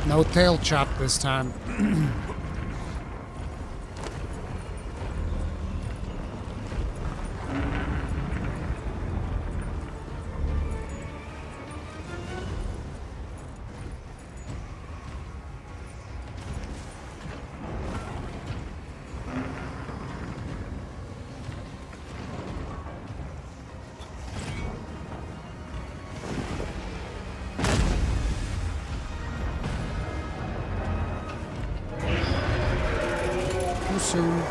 A: No tail chop this time. Too soon.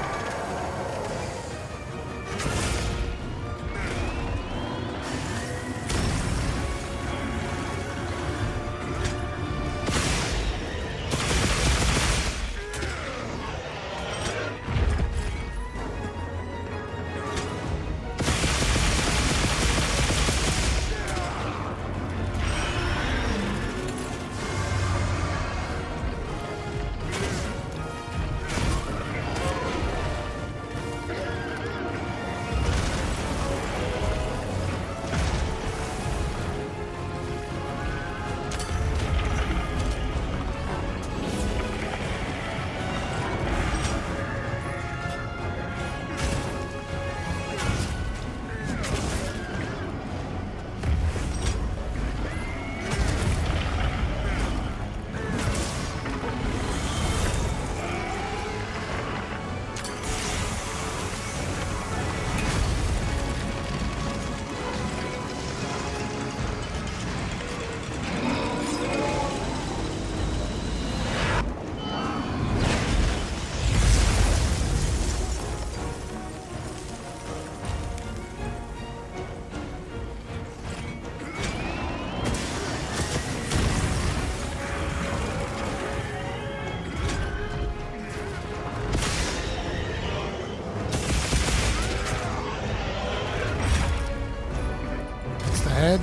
A: Head.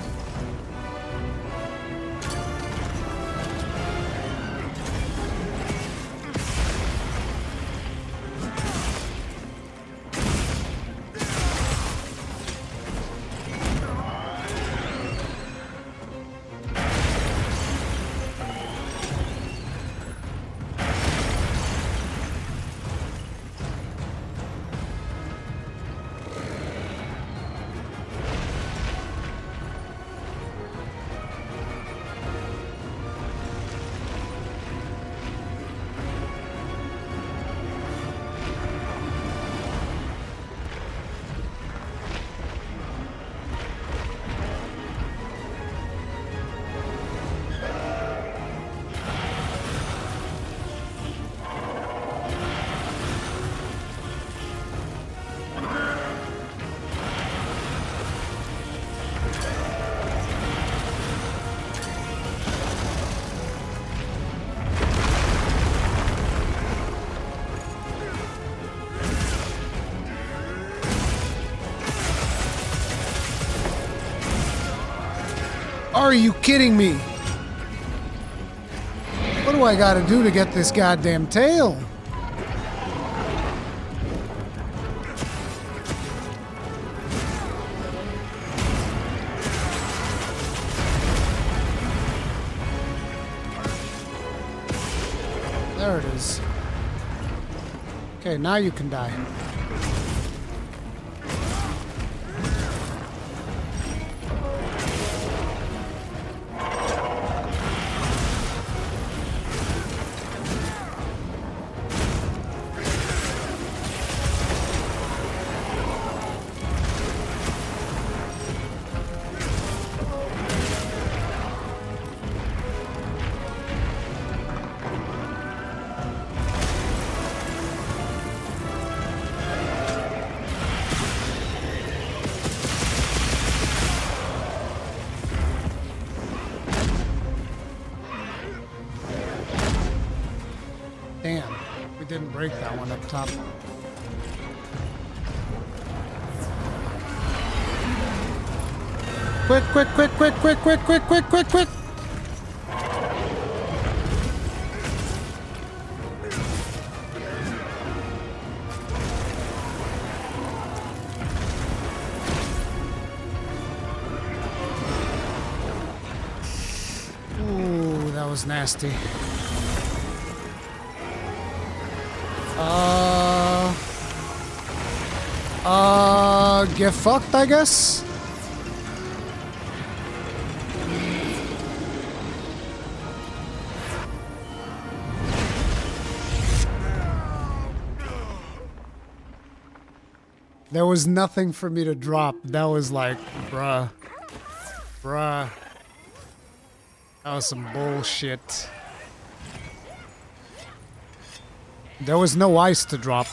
A: Are you kidding me? What do I gotta do to get this goddamn tail? There it is. Okay, now you can die. Damn, we didn't break that one up top. Quick, quick, quick, quick, quick, quick, quick, quick, quick, quick! Ooh, that was nasty. Get fucked, I guess? There was nothing for me to drop. That was like, bruh. Bruh. That was some bullshit. There was no ice to drop.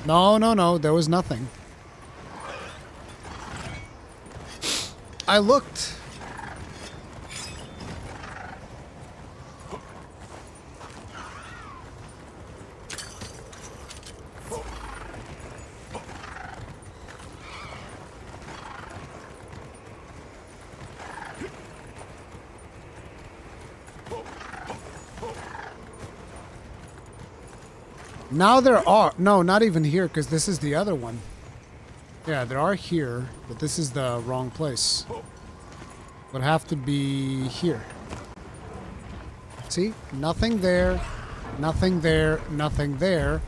A: No, there was nothing. I looked. Now there are, no, not even here, because this is the other one. Yeah, there are here, but this is the wrong place. Would have to be here. See? Nothing there, nothing there, nothing there.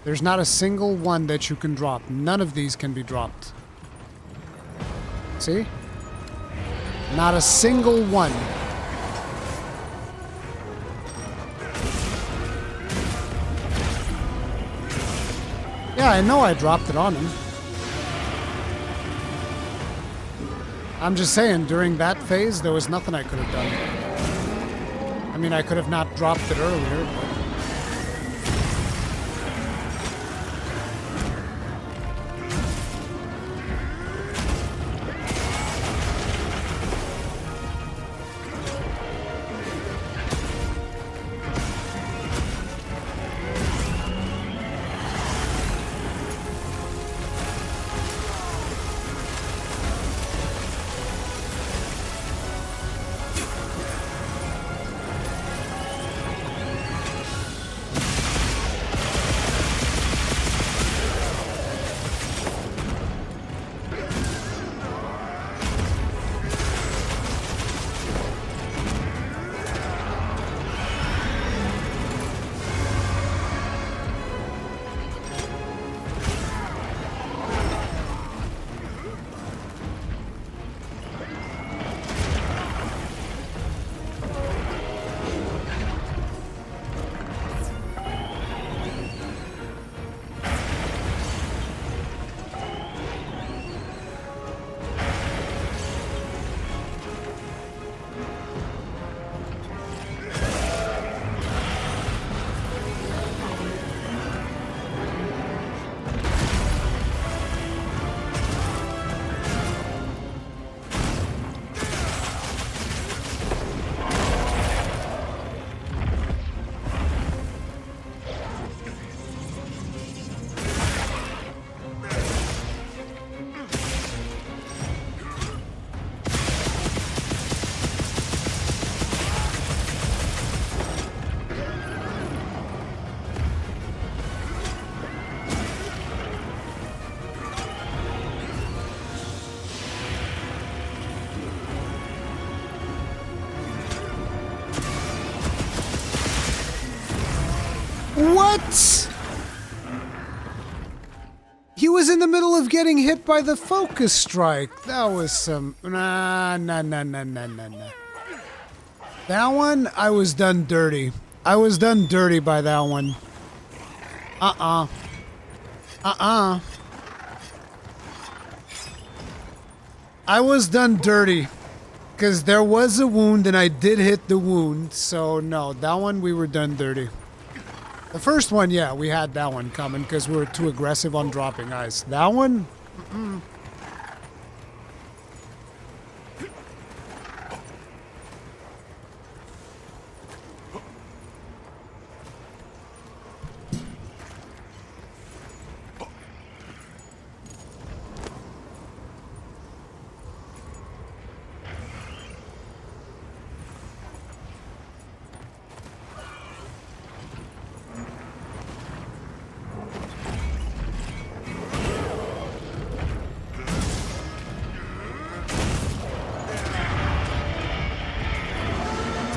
A: There's not a single one that you can drop. None of these can be dropped. See? Not a single one. Yeah, I know I dropped it on him. I'm just saying, during that phase, there was nothing I could have done. I mean, I could have not dropped it earlier, but... What? He was in the middle of getting hit by the focus strike. That was some... Nah. That one, I was done dirty. I was done dirty by that one. I was done dirty. Because there was a wound and I did hit the wound. So, no, that one we were done dirty. The first one, yeah, we had that one coming because we were too aggressive on dropping ice. That one? Mm-mm.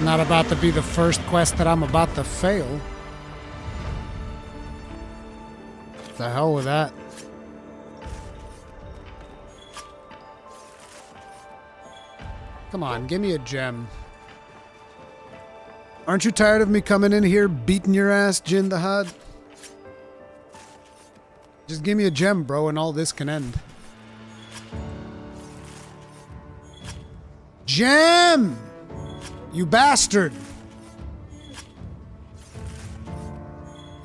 A: Not about to be the first quest that I'm about to fail. The hell with that. Come on, give me a gem. Aren't you tired of me coming in here beating your ass, Jin the Hud? Just give me a gem, bro, and all this can end. Gem! You bastard!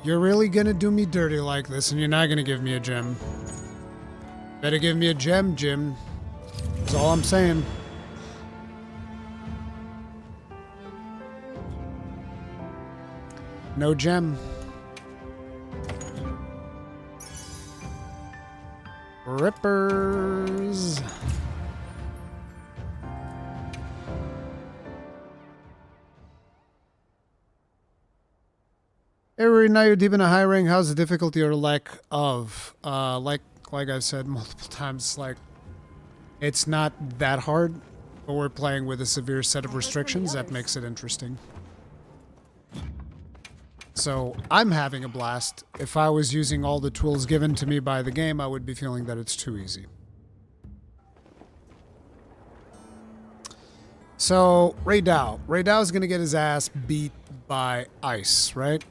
A: You're really gonna do me dirty like this, and you're not gonna give me a gem. Better give me a gem, Jim. That's all I'm saying. No gem. Rippers. Every night you're deep in a high rank, how's the difficulty or lack of? Like I've said multiple times, like, it's not that hard, but we're playing with a severe set of restrictions that makes it interesting. So I'm having a blast. If I was using all the tools given to me by the game, I would be feeling that it's too easy. So, Ray Dow. Ray Dow's gonna get his ass beat by ice, right?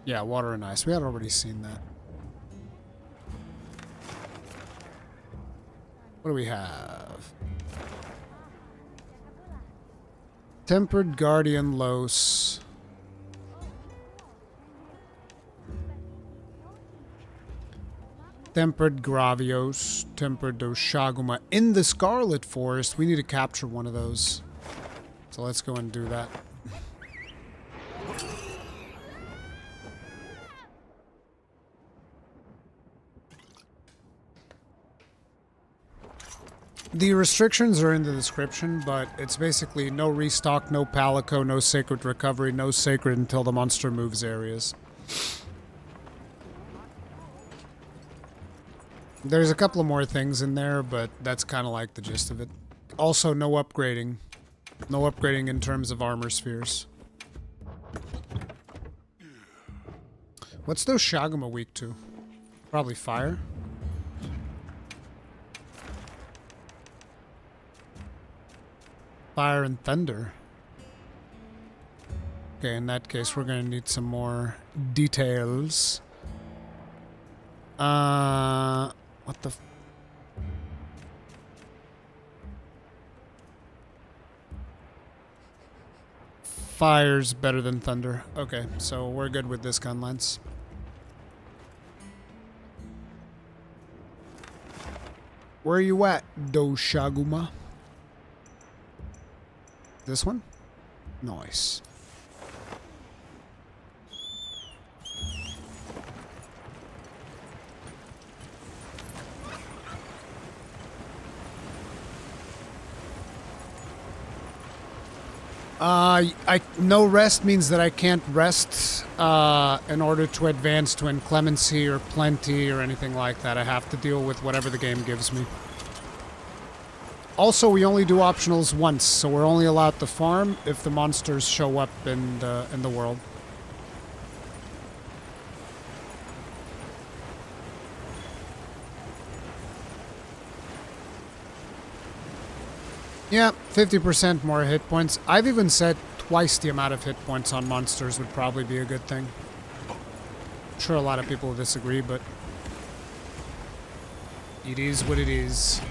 A: Yeah, water and ice. We had already seen that. What do we have? Tempered Guardian Los. Tempered Gravios. Tempered Doshaguma. In the Scarlet Forest, we need to capture one of those. So let's go and do that. The restrictions are in the description, but it's basically no restock, no Palico, no Seikret Recovery, no Sacred until the monster moves areas. There's a couple of more things in there, but that's kind of like the gist of it. Also, no upgrading. No upgrading in terms of armor spheres. What's those Shaguma weak to? Probably fire. Fire and thunder. Okay, in that case, we're gonna need some more details. What the? Fire's better than thunder. Okay, so we're good with this gun lens. Where are you at, Doshaguma? This one? Nice. No rest means that I can't rest in order to advance to inclemency or plenty or anything like that. I have to deal with whatever the game gives me. Also, we only do optionals once, so we're only allowed to farm if the monsters show up in the world. Yeah, 50% more hit points. I've even said twice the amount of hit points on monsters would probably be a good thing. I'm sure a lot of people disagree, but it is what it is.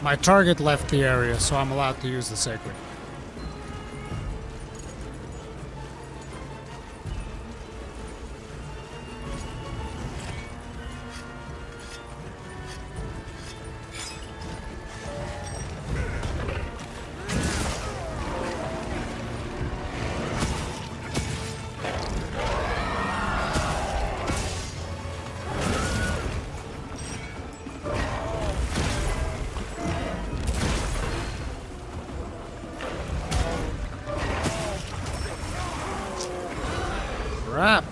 A: My target left the area, so I'm allowed to use the Sacred. Crap.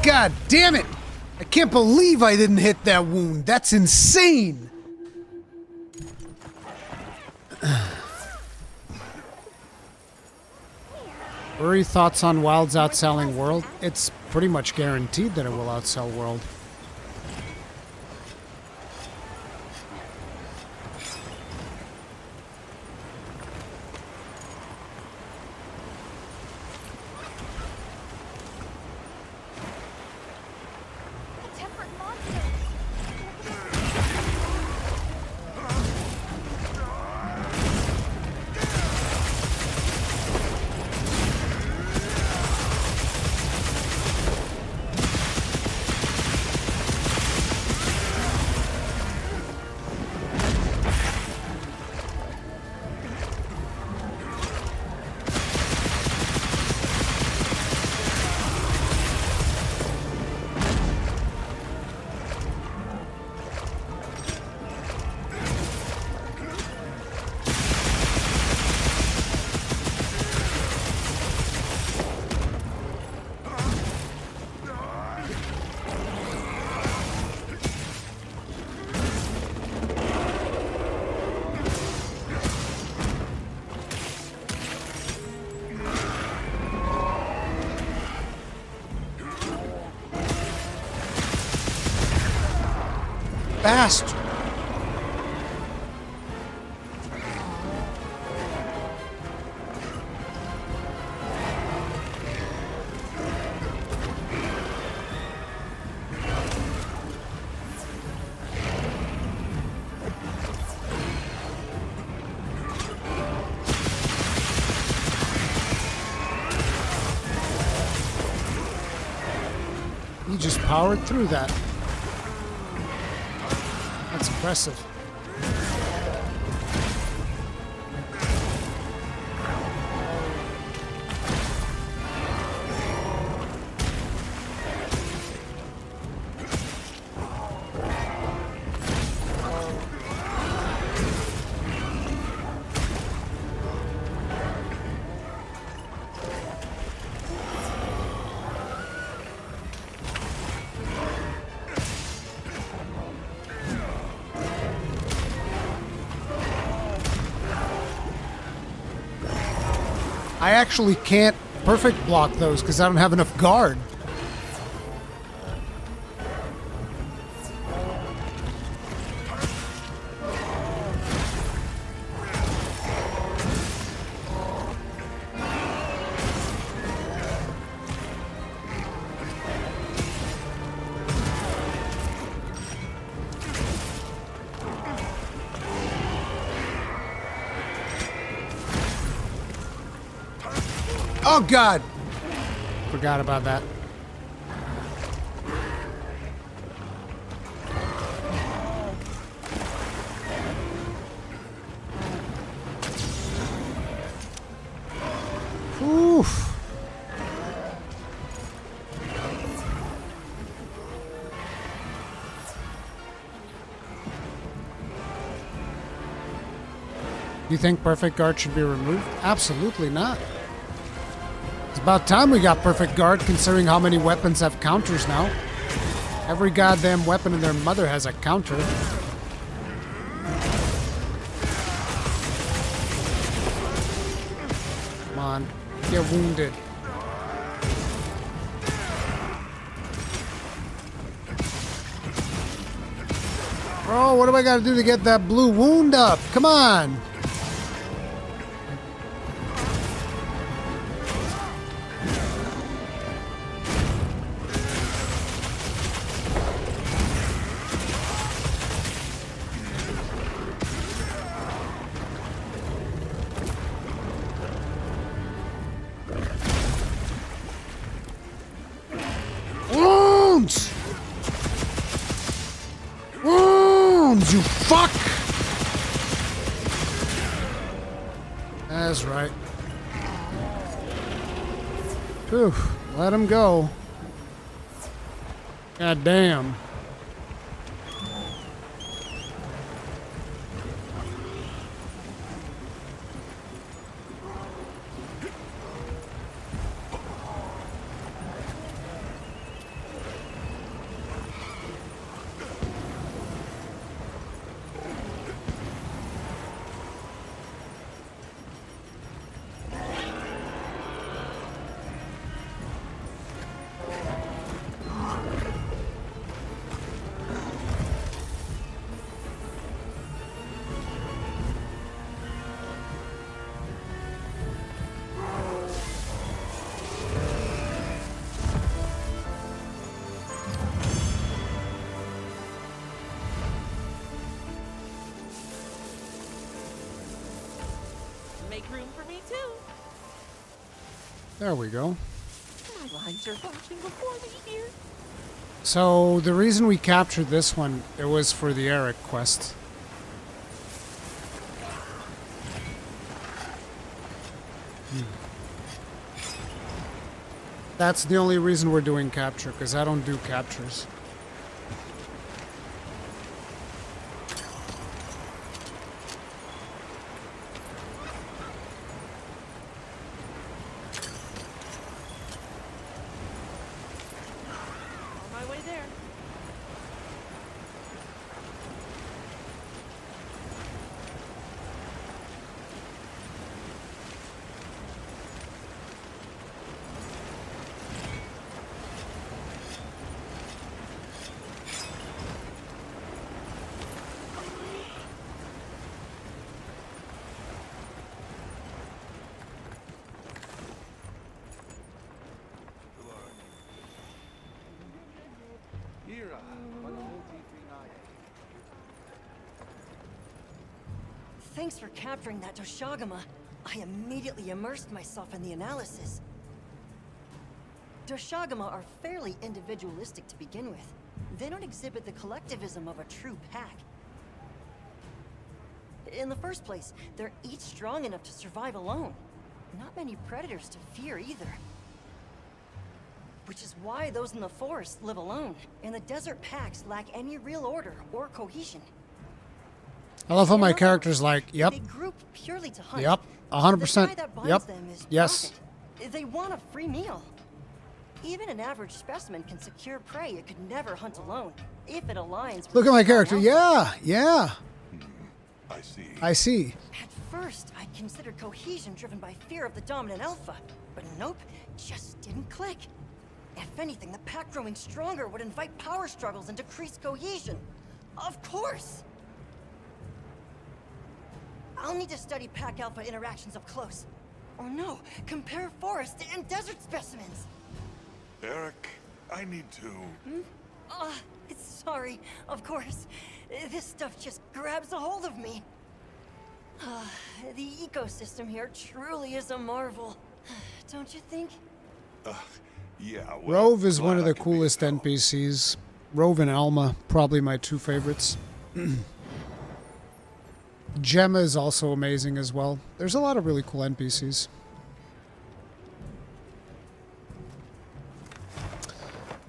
A: God damn it! I can't believe I didn't hit that wound. That's insane! Furry thoughts on Wild's outselling World? It's pretty much guaranteed that it will outsell World. Bastard! He just powered through that. That's impressive. I actually can't perfect block those because I don't have enough guard. Oh, God! Forgot about that. Oof. You think Perfect Guard should be removed? Absolutely not. It's about time we got Perfect Guard, considering how many weapons have counters now. Every goddamn weapon in their mother has a counter. Come on, get wounded. Bro, what do I gotta do to get that blue wound up? Come on! Wounds! Wounds, you fuck! That's right. Whew, let him go. God damn.
K: Make room for me too.
A: There we go.
K: My lines are flashing before me here.
A: So, the reason we captured this one, it was for the Eric quest. That's the only reason we're doing capture, because I don't do captures.
K: On my way there.
R: Thanks for capturing that Doshagama. I immediately immersed myself in the analysis. Doshagama are fairly individualistic to begin with. They don't exhibit the collectivism of a true pack. In the first place, they're each strong enough to survive alone. Not many predators to fear either. Which is why those in the forest live alone, and the desert packs lack any real order or cohesion.
A: I love how my character's like, yep.
R: They group purely to hunt.
A: Yep. 100%. Yep. Yes.
R: Profit. They want a free meal. Even an average specimen can secure prey it could never hunt alone, if it aligns with
A: Look at my character. Yeah. Yeah.
E: I see.
A: I see.
R: At first, I considered cohesion driven by fear of the dominant alpha. But nope, just didn't click. If anything, the pack growing stronger would invite power struggles and decrease cohesion. Of course! I'll need to study pack alpha interactions up close. Or no, compare forest and desert specimens.
E: Eric, I need to...
R: Sorry, of course. This stuff just grabs a hold of me. The ecosystem here truly is a marvel. don't you think?
E: Yeah, well,
A: Rove is one of
E: glad I
A: the
E: could be
A: coolest NPCs. Rove and Alma, probably my two favorites. Gemma is also amazing as well. There's a lot of really cool NPCs.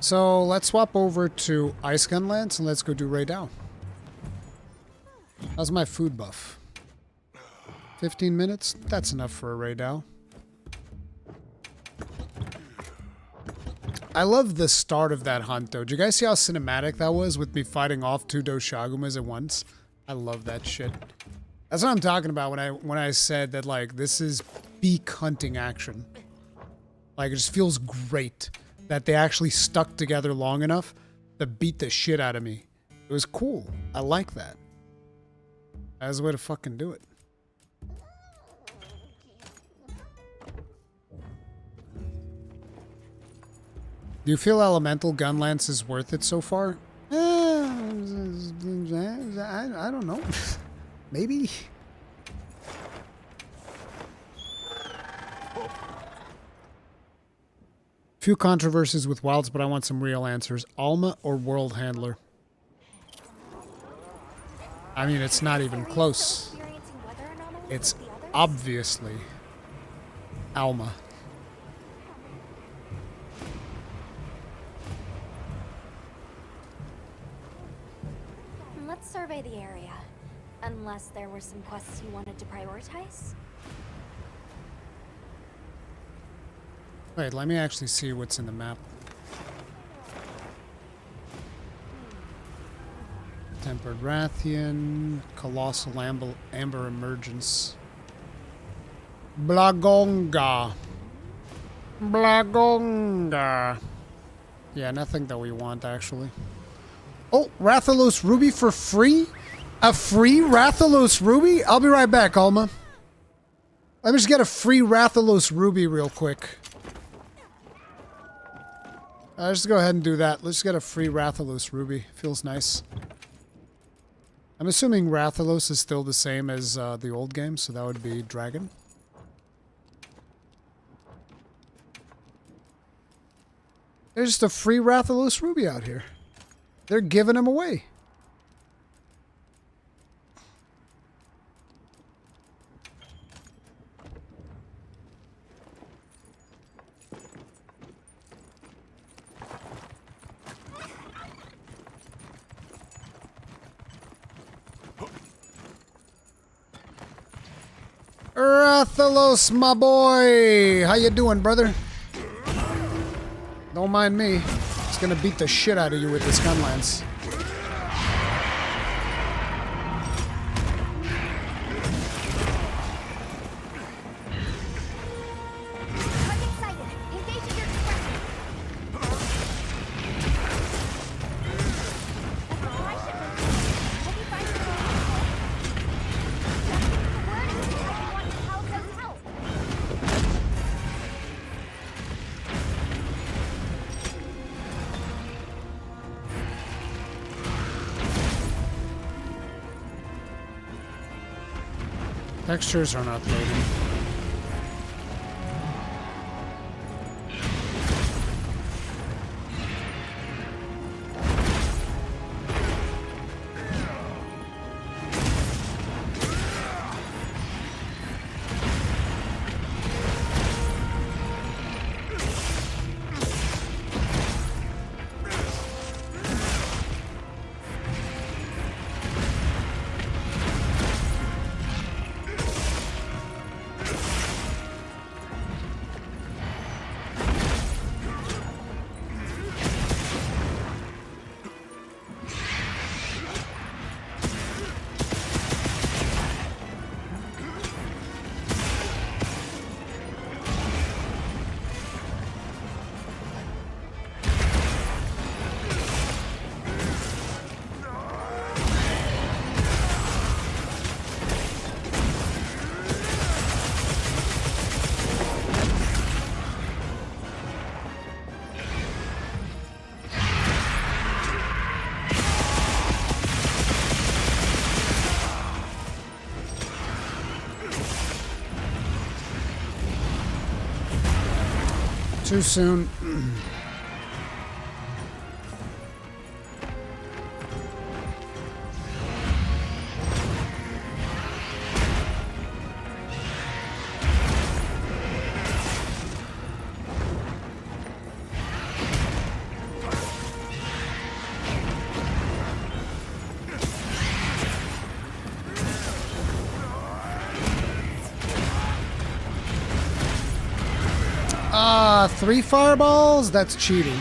A: So let's swap over to Ice Gun Lance and let's go do Ray Dow. How's my food buff? 15 minutes? That's enough for a Ray Dow. I love the start of that hunt, though. Did you guys see how cinematic that was with me fighting off two Doshagumas at once? I love that shit. That's what I'm talking about when I said that, like, this is beak hunting action. Like, it just feels great that they actually stuck together long enough to beat the shit out of me. It was cool. I like that. That's the way to fucking do it. Do you feel Elemental Gunlance is worth it so far? I don't know. Maybe. Few controversies with Wilds, but I want some real answers. Alma or World Handler? I mean, it's not even close. It's obviously Alma.
D: Let's survey the area. Unless there were some quests you wanted to prioritize?
A: Wait, let me actually see what's in the map. Tempered Rathian, Colossal Amber Emergence. Blagonga. Blagonga. Yeah, nothing that we want, actually. Oh, Rathalos Ruby for free? A free Rathalos Ruby? I'll be right back, Alma. Let me just get a free Rathalos Ruby real quick. Let's go ahead and do that. Let's get a free Rathalos Ruby. Feels nice. I'm assuming Rathalos is still the same as the old game, so that would be Dragon. There's just a free Rathalos Ruby out here. They're giving them away. Rathalos, my boy! How you doing, brother? Don't mind me. Just gonna beat the shit out of you with this gun lance. Textures are not loading. Too soon. Three fireballs? That's cheating.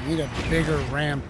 A: Need a bigger ramp.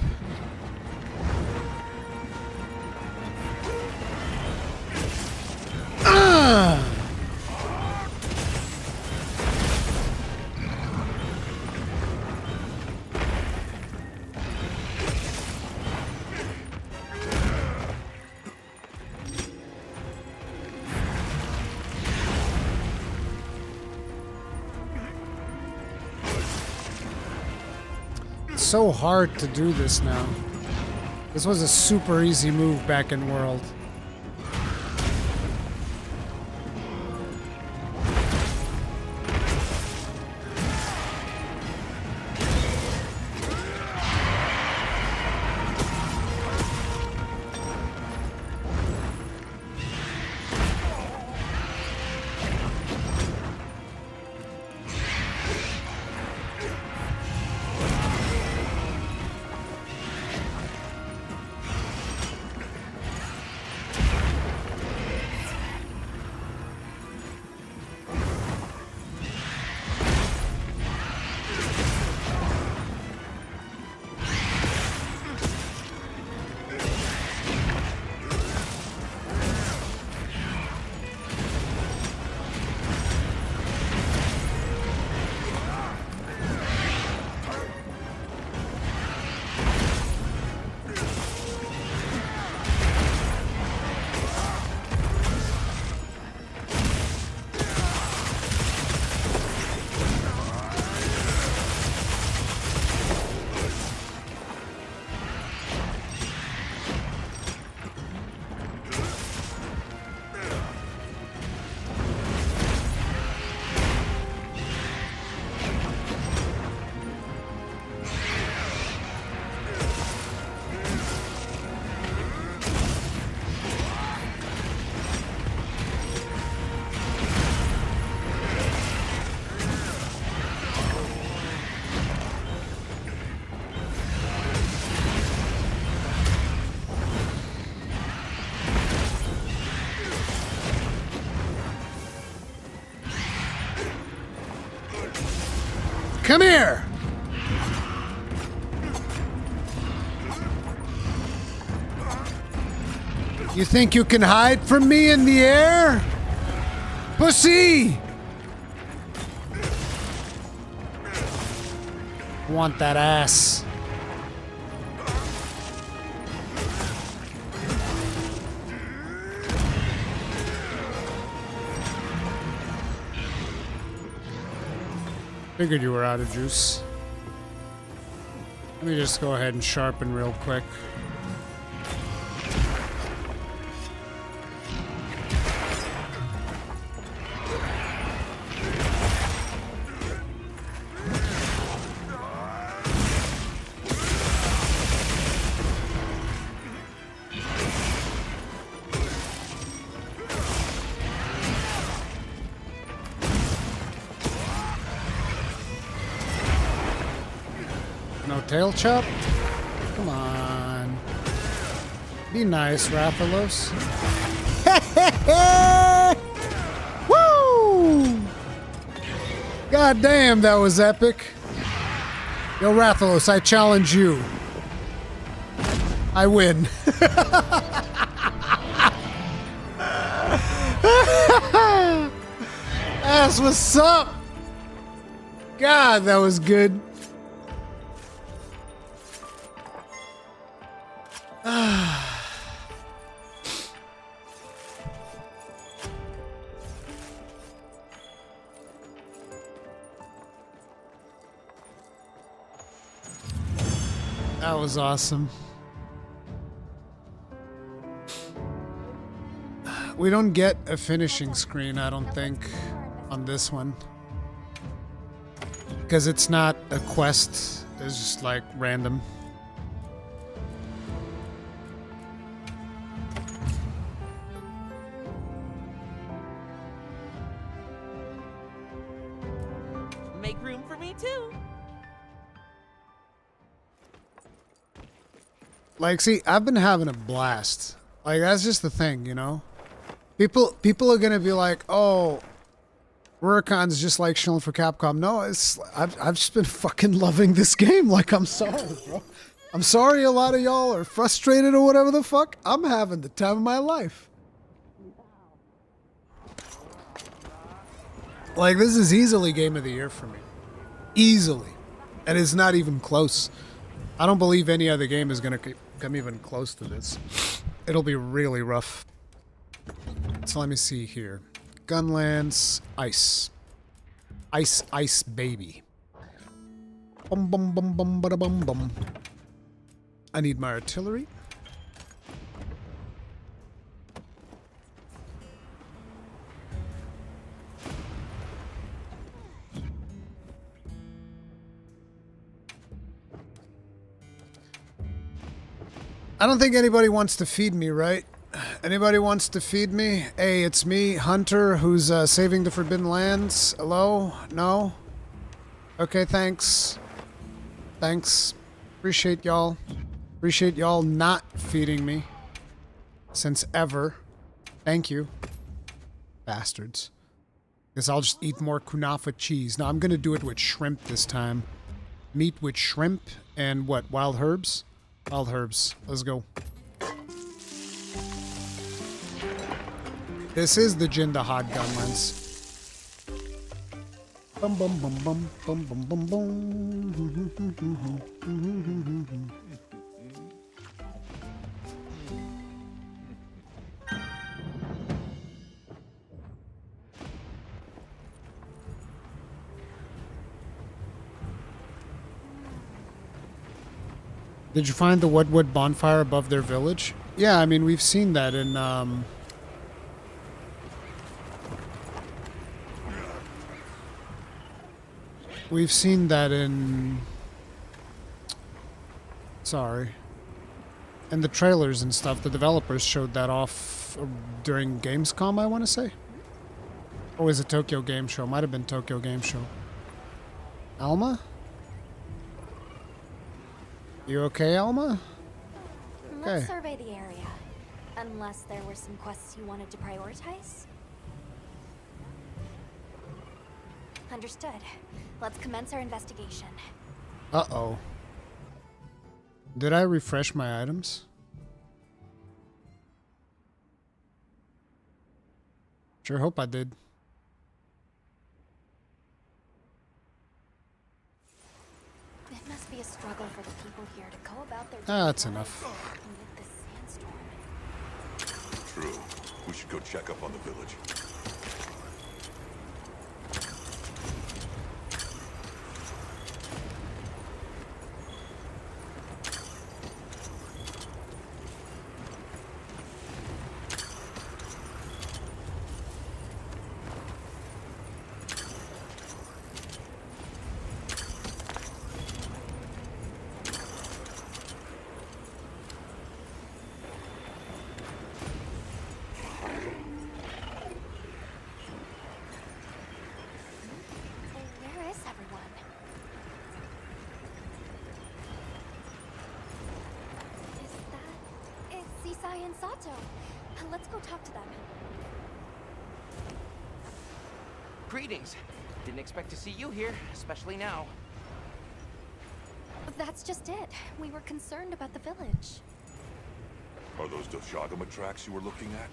A: So hard to do this now. This was a super easy move back in World. Come here! You think you can hide from me in the air? Pussy! Want that ass. Figured you were out of juice. Let me just go ahead and sharpen real quick. No tail chop? Come on. Be nice, Rathalos. Woo! God damn, that was epic. Yo, Rathalos, I challenge you. I win. That's what's up. God, that was good. That was awesome. We don't get a finishing screen, I don't think, on this one. Because it's not a quest, it's just like random.
C: Make room for me too.
A: Like, see, I've been having a blast. Like, that's just the thing, you know? People are gonna be like, oh, Rurikon's just like chilling for Capcom. No, I've just been fucking loving this game. Like, I'm sorry, bro. I'm sorry a lot of y'all are frustrated or whatever the fuck. I'm having the time of my life. Like, this is easily Game of the Year for me. Easily. And it's not even close. I don't believe any other game is gonna come even close to this. It'll be really rough. So let me see here. Gunlance, ice. Ice, ice, baby. Bum bum bum bum bada bum bum. I need my artillery. I don't think anybody wants to feed me, right? Anybody wants to feed me? Hey, it's me, Hunter, who's saving the Forbidden Lands. Hello? No? Okay, thanks. Thanks. Appreciate y'all. Appreciate y'all not feeding me. Since ever. Thank you. Bastards. Guess I'll just eat more kunafa cheese. Now, I'm gonna do it with shrimp this time. Meat with shrimp and what? Wild herbs? Wild herbs. Let's go. This is the Jinda Hod Gunlance. Bum bum bum bum bum bum bum bum. Did you find the Woodwood bonfire above their village? Yeah, I mean, we've seen that in, we've seen that in... Sorry. In the trailers and stuff, the developers showed that off during Gamescom, I want to say. Or was it Tokyo Game Show? Might have been Tokyo Game Show. Alma? You okay, Alma? Okay.
D: Let's survey the area. Unless there were some quests you wanted to prioritize? Understood. Let's commence our investigation.
A: Uh-oh. Did I refresh my items? Sure hope I did. That's enough.
E: True. We should go check up on the village.
D: Where is everyone? It's Sisai and Sato. Let's go talk to them.
C: Greetings. Didn't expect to see you here, especially now.
D: That's just it. We were concerned about the village.
E: Are those Doshagama tracks you were looking at?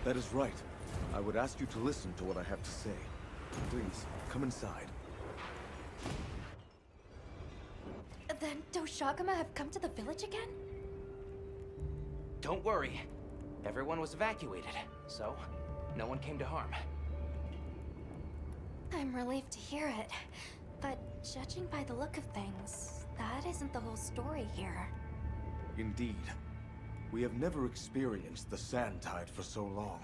H: That is right. I would ask you to listen to what I have to say. Please, come inside.
D: Then Doshagama have come to the village again?
C: Don't worry. Everyone was evacuated, so no one came to harm.
D: I'm relieved to hear it. But judging by the look of things, that isn't the whole story here.
H: Indeed. We have never experienced the Sand Tide for so long.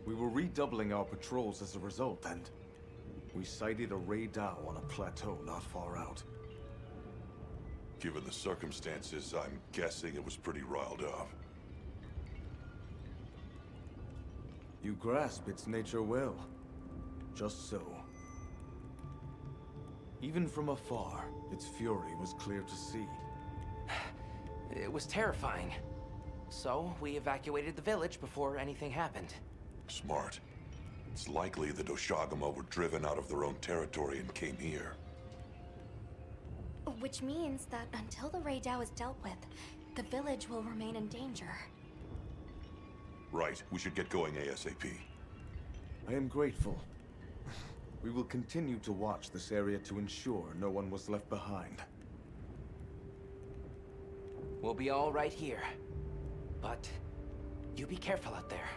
H: We were redoubling our patrols as a result, and we sighted a Ray Dow on a plateau not far out.
E: Given the circumstances, I'm guessing it was pretty riled up.
H: You grasp its nature well. Just so. Even from afar, its fury was clear to see.
C: It was terrifying. So, we evacuated the village before anything happened.
E: Smart. It's likely the Doshagama were driven out of their own territory and came here.
D: Which means that until the Ray Dow is dealt with, the village will remain in danger.
E: Right. We should get going ASAP.
H: I am grateful. We will continue to watch this area to ensure no one was left behind.
C: We'll be all right here. But you be careful out there.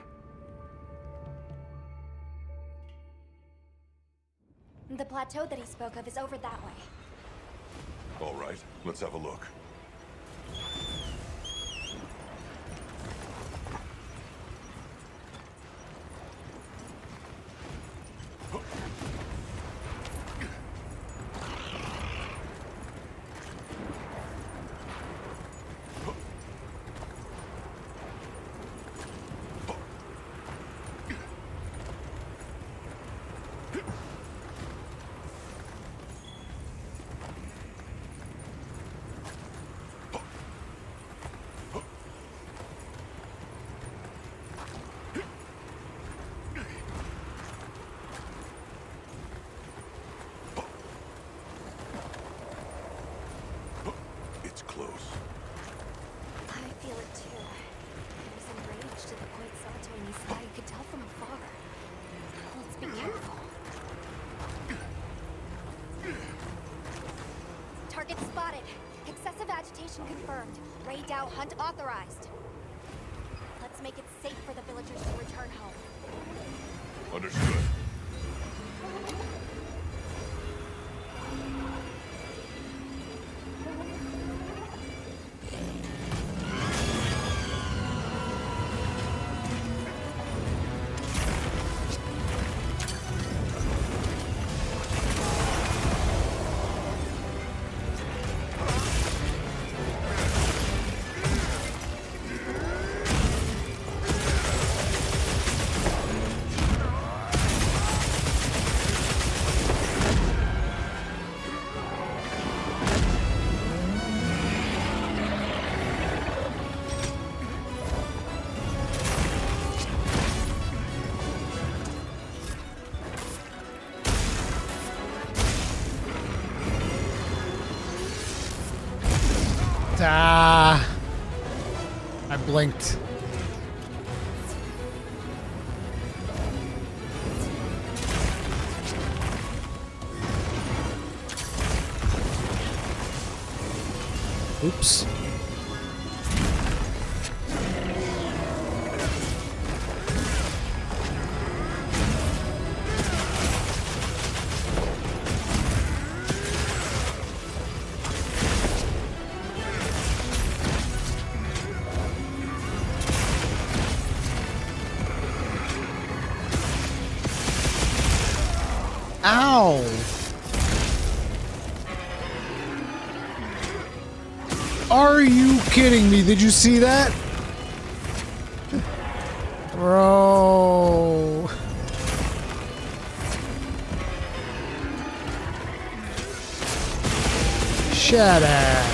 D: The plateau that he spoke of is over that way.
E: All right. Let's have a look.
D: Target spotted. Excessive agitation confirmed. Ray Dow hunt authorized. Let's make it safe for the villagers to return home.
E: Understood.
A: Ah, I blinked. Oops. Ow! Are you kidding me? Did you see that? Bro. Shut up.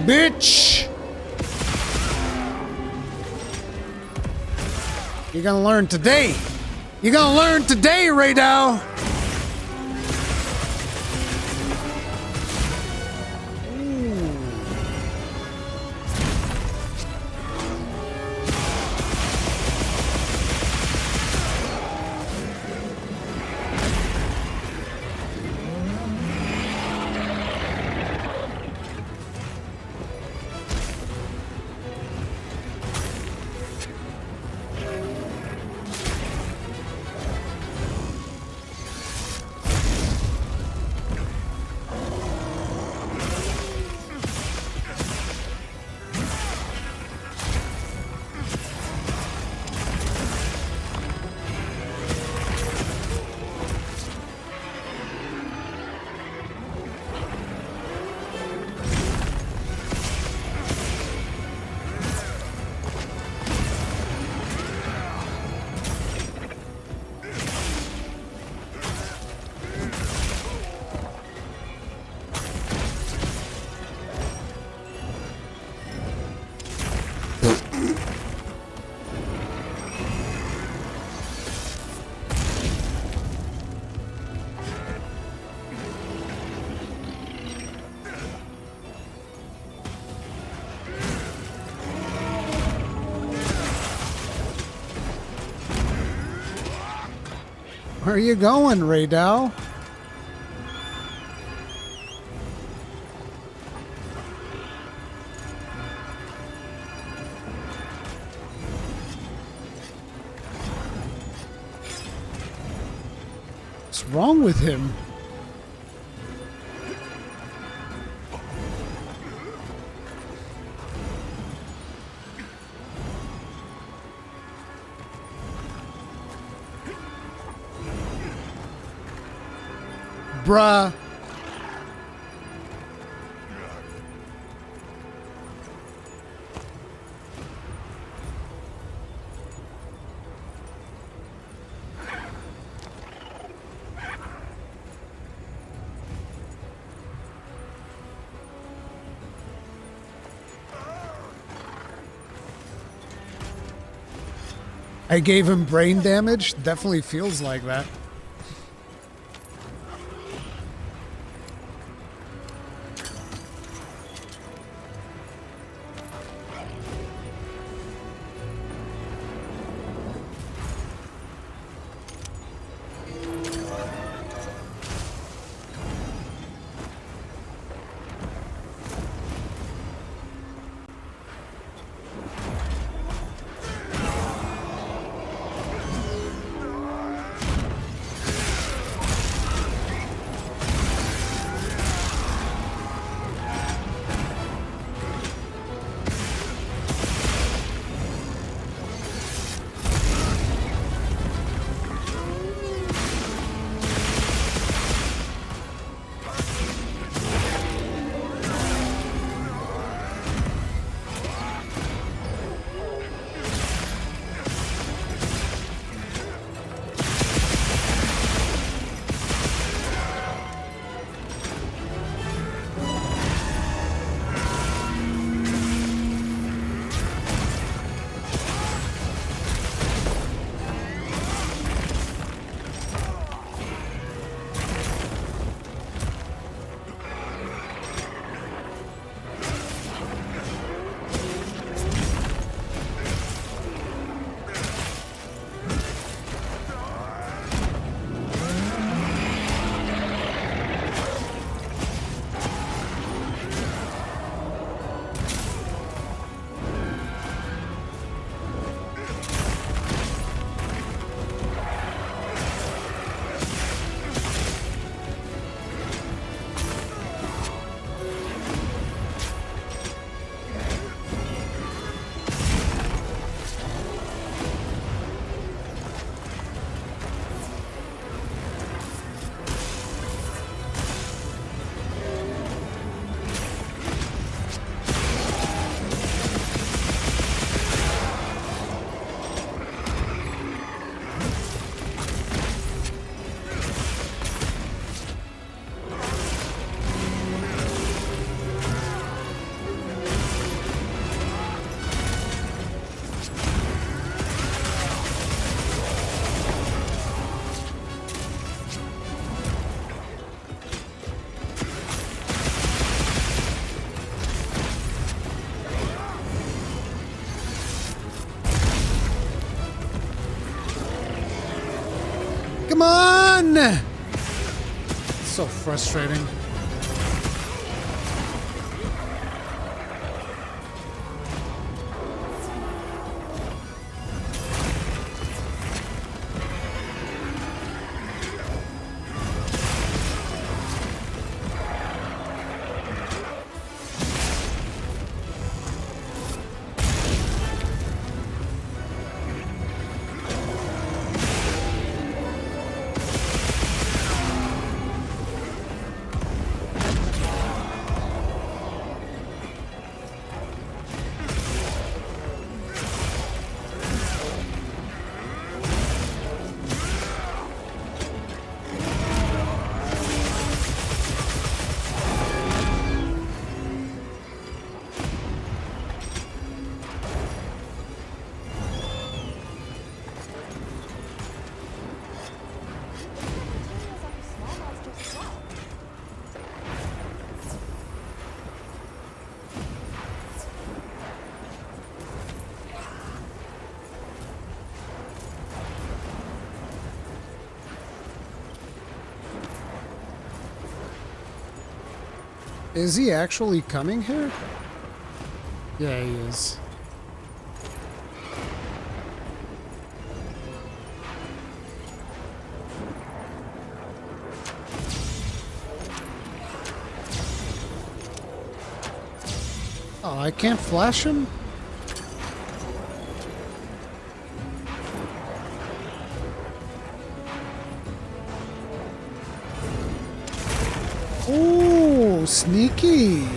A: Bitch! You're gonna learn today. You're gonna learn today, Radal. Where are you going, Radal? What's wrong with him? Bruh. I gave him brain damage. Definitely feels like that. run! It's so frustrating. Is he actually coming here? Yeah, he is. Oh, I can't flash him? Ooh, sneaky.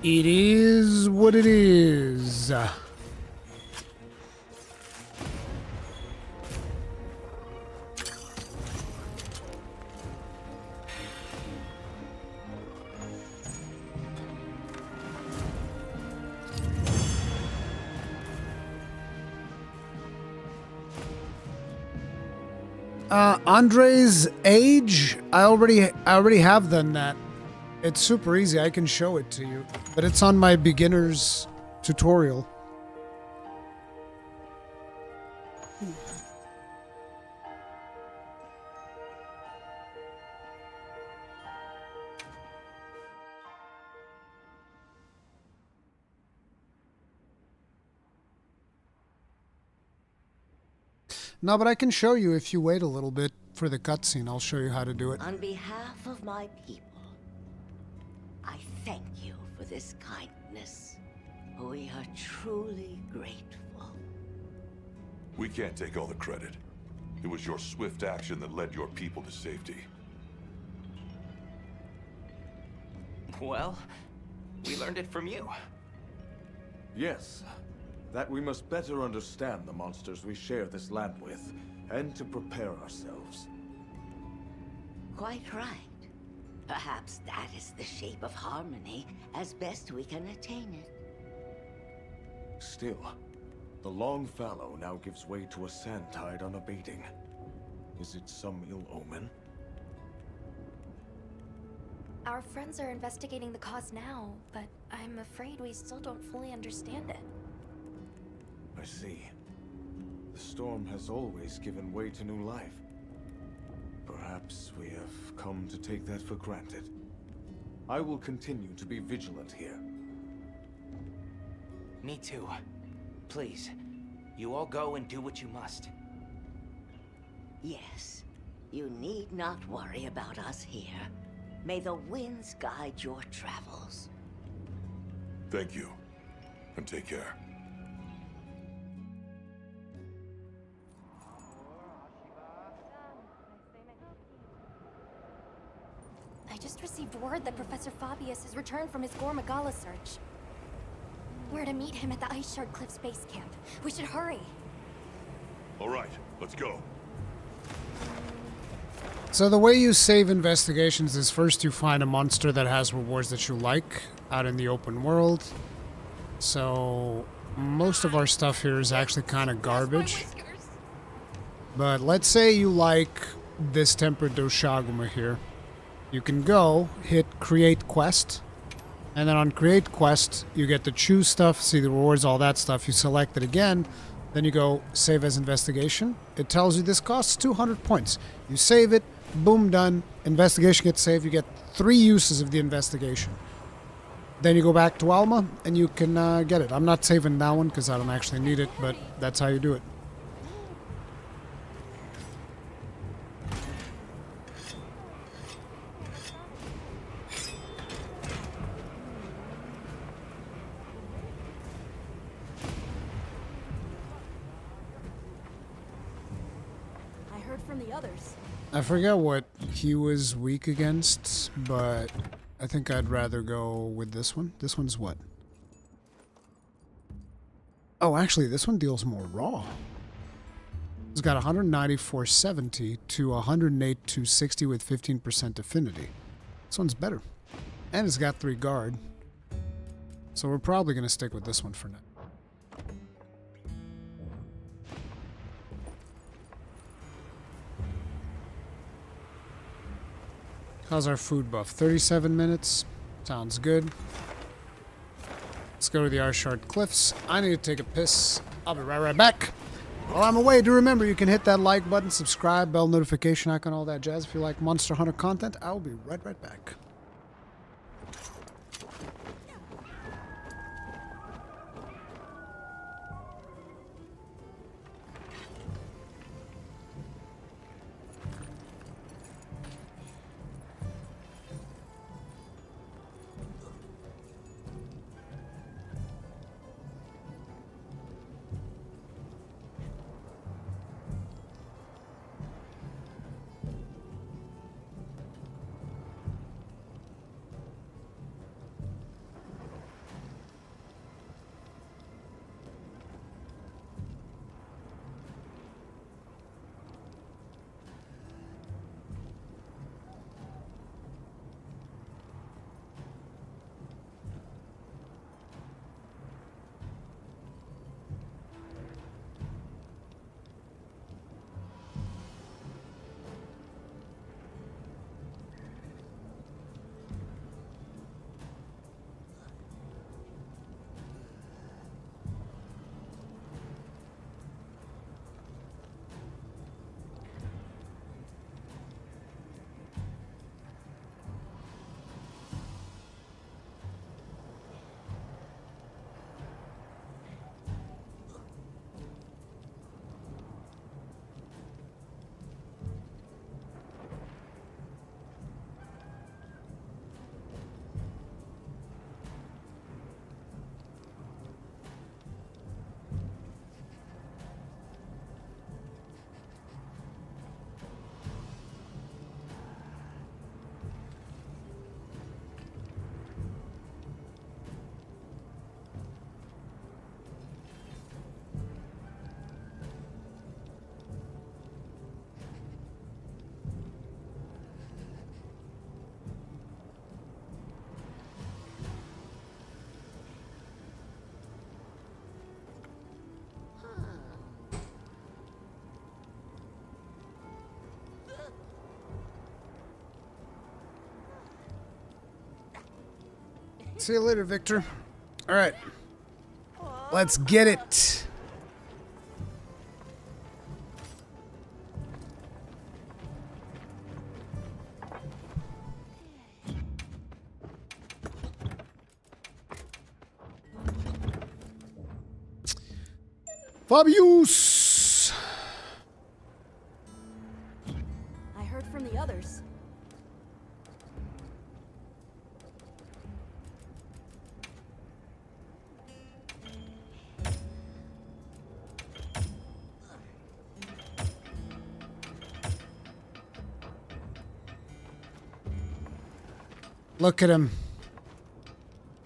A: It is what it is. Andre's age, I already have done that. It's super easy. I can show it to you, but it's on my beginner's tutorial. No, but I can show you if you wait a little bit for the cutscene. I'll show you how to do it.
S: On behalf of my people, I thank you for this kindness. We are truly grateful.
E: We can't take all the credit. It was your swift action that led your people to safety.
C: Well, we learned it from you.
H: Yes. That we must better understand the monsters we share this land with, and to prepare ourselves.
S: Quite right. Perhaps that is the shape of harmony, as best we can attain it.
H: Still, the long fallow now gives way to a sand tide unabating. Is it some ill omen?
F: Our friends are investigating the cause now, but I'm afraid we still don't fully understand it.
H: I see. The storm has always given way to new life. Perhaps we have come to take that for granted. I will continue to be vigilant here.
C: Me too. Please, you all go and do what you must.
S: Yes, You need not worry about us here. May the winds guide your travels.
E: Thank you. And take care.
F: I just received word that Professor Fabius has returned from his Gore Magala search. We're to meet him at the Ice Shard Cliffs base camp. We should hurry.
E: All right, let's go.
A: So the way you save investigations is first you find a monster that has rewards that you like out in the open world. So most of our stuff here is actually kind of garbage. But let's say you like this Tempered Doshaguma here. You can go, hit Create Quest, and then on Create Quest, you get to choose stuff, see the rewards, all that stuff. You select it again, then you go Save as Investigation. It tells you this costs 200 points. You save it, boom, done. Investigation gets saved. You get 3 uses of the investigation. Then you go back to Alma, and you can get it. I'm not saving that one because I don't actually need it, but that's how you do it.
K: From the others.
A: I forget what he was weak against, but I think I'd rather go with this one. This one's what? Oh, actually, this one deals more raw. It's got 194.70 to 108.260 with 15% affinity. This one's better. And it's got 3 guard. So we're probably going to stick with this one for now. How's our food buff? 37 minutes. Sounds good. Let's go to the Ice Shard Cliffs. I need to take a piss. I'll be right back. While I'm away, do remember you can hit that like button, subscribe, bell notification icon, all that jazz. If you like Monster Hunter content, I will be right back. See you later, Victor. All right. Let's get it.
K: I
A: Look at him.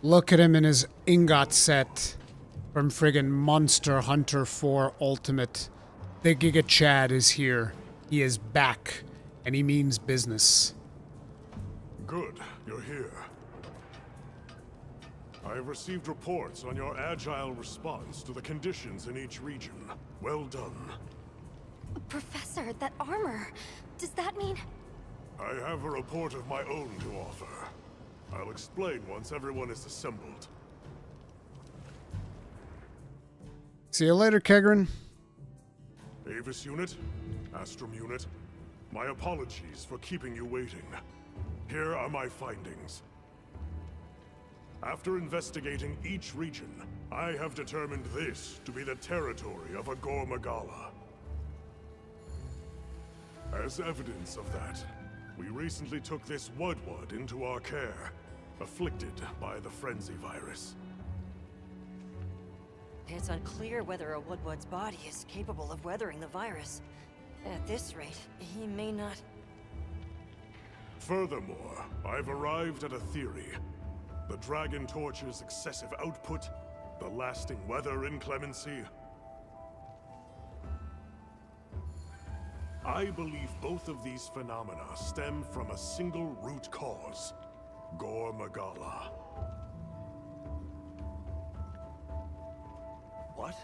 A: Look at him in his ingot set from friggin' Monster Hunter 4 Ultimate. The Giga Chad is here. He is back, and he means business.
Q: Good, you're here. I have received reports on your agile response to the conditions in each region. Well done.
F: Professor, that armor. Does that mean...
Q: I have a report of my own to offer. I'll explain once everyone is assembled.
A: See you later, Kegrin.
Q: Avis Unit, Astrum Unit, my apologies for keeping you waiting. Here are my findings. After investigating each region, I have determined this to be the territory of a Gore Magala. As evidence of that, we recently took this Wudwud into our care, afflicted by the frenzy virus.
R: It's unclear whether a Woodward's body is capable of weathering the virus. At this rate, he may not...
Q: Furthermore, I've arrived at a theory. The Dragon Torch's excessive output, the lasting weather inclemency. I believe both of these phenomena stem from a single root cause, Gore Magala.
I: What?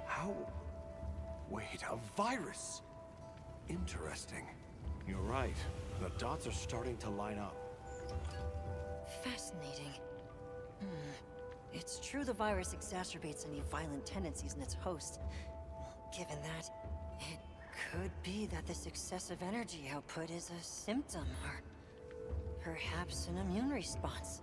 I: How? Wait, a virus? Interesting. You're right. The dots are starting to line up.
R: Fascinating. It's true the virus exacerbates any violent tendencies in its host. Given that, it could be that this excessive energy output is a symptom, or perhaps an immune response.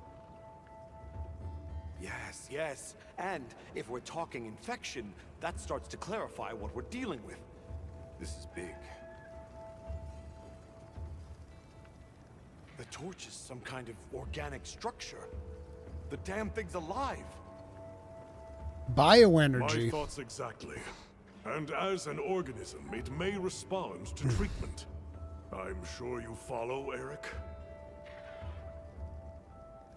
I: Yes, yes. And if we're talking infection, that starts to clarify what we're dealing with. This is big. The torch is some kind of organic structure. The damn thing's alive.
A: Bioenergy.
Q: My thoughts exactly. And as an organism, it may respond to treatment. I'm sure you follow, Eric?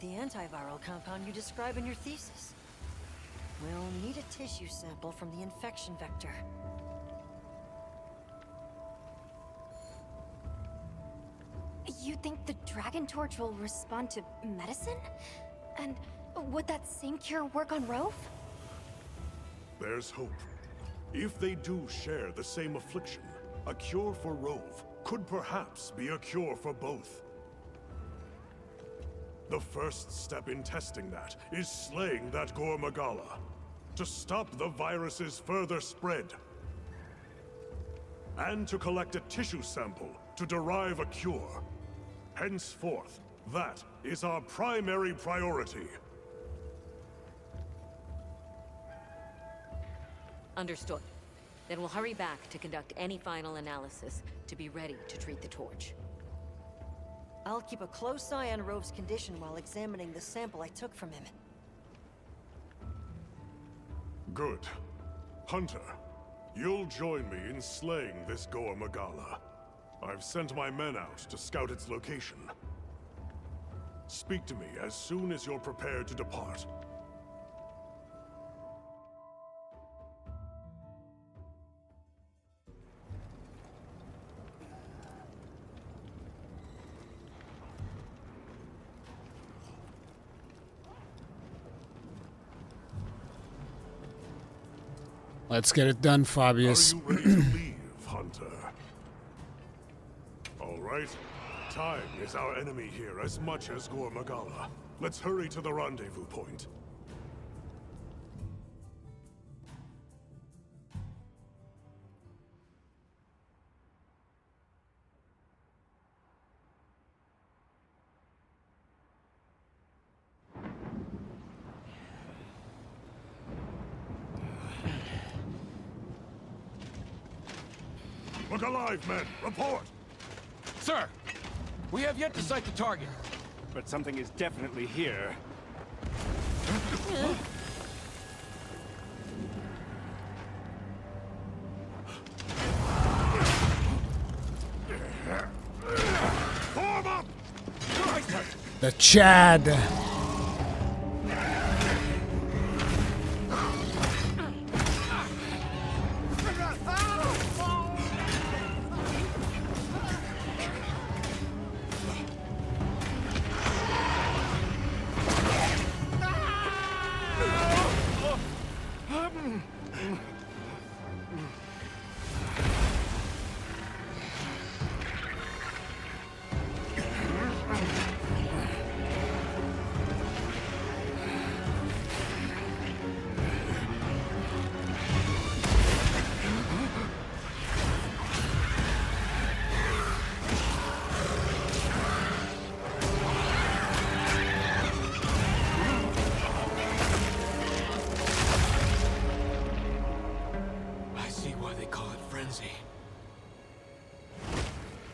R: The antiviral compound you describe in your thesis. We'll need a tissue sample from the infection vector.
F: You think the Dragon Torch will respond to medicine? And would that same cure work on Rove?
Q: There's hope. If they do share the same affliction, a cure for Rove could perhaps be a cure for both. The first step in testing that is slaying that Gore Magala, to stop the virus's further spread. And to collect a tissue sample to derive a cure. Henceforth, that is our primary priority.
P: Understood. Then we'll hurry back to conduct any final analysis to be ready to treat the torch.
R: I'll keep a close eye on Rove's condition while examining the sample I took from him.
Q: Good. Hunter, you'll join me in slaying this Gore Magala. I've sent my men out to scout its location. Speak to me as soon as you're prepared to depart.
A: Let's get it done, Fabius.
Q: Are you ready to leave, Hunter? All right. Time is our enemy here as much as Gore Magala. Let's hurry to the rendezvous point. Look alive, men! Report!
O: Sir! We have yet to sight the target.
J: But something is definitely here.
Q: Form up!
A: The Chad.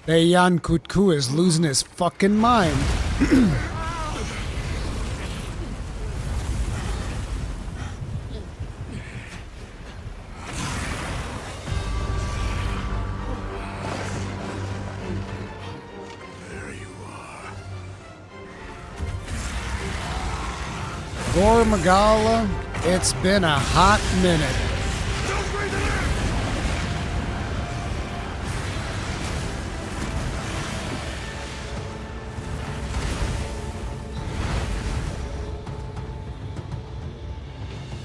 A: Hey, Jan Kutku is losing his fucking mind. Gore Magala, it's been a hot minute.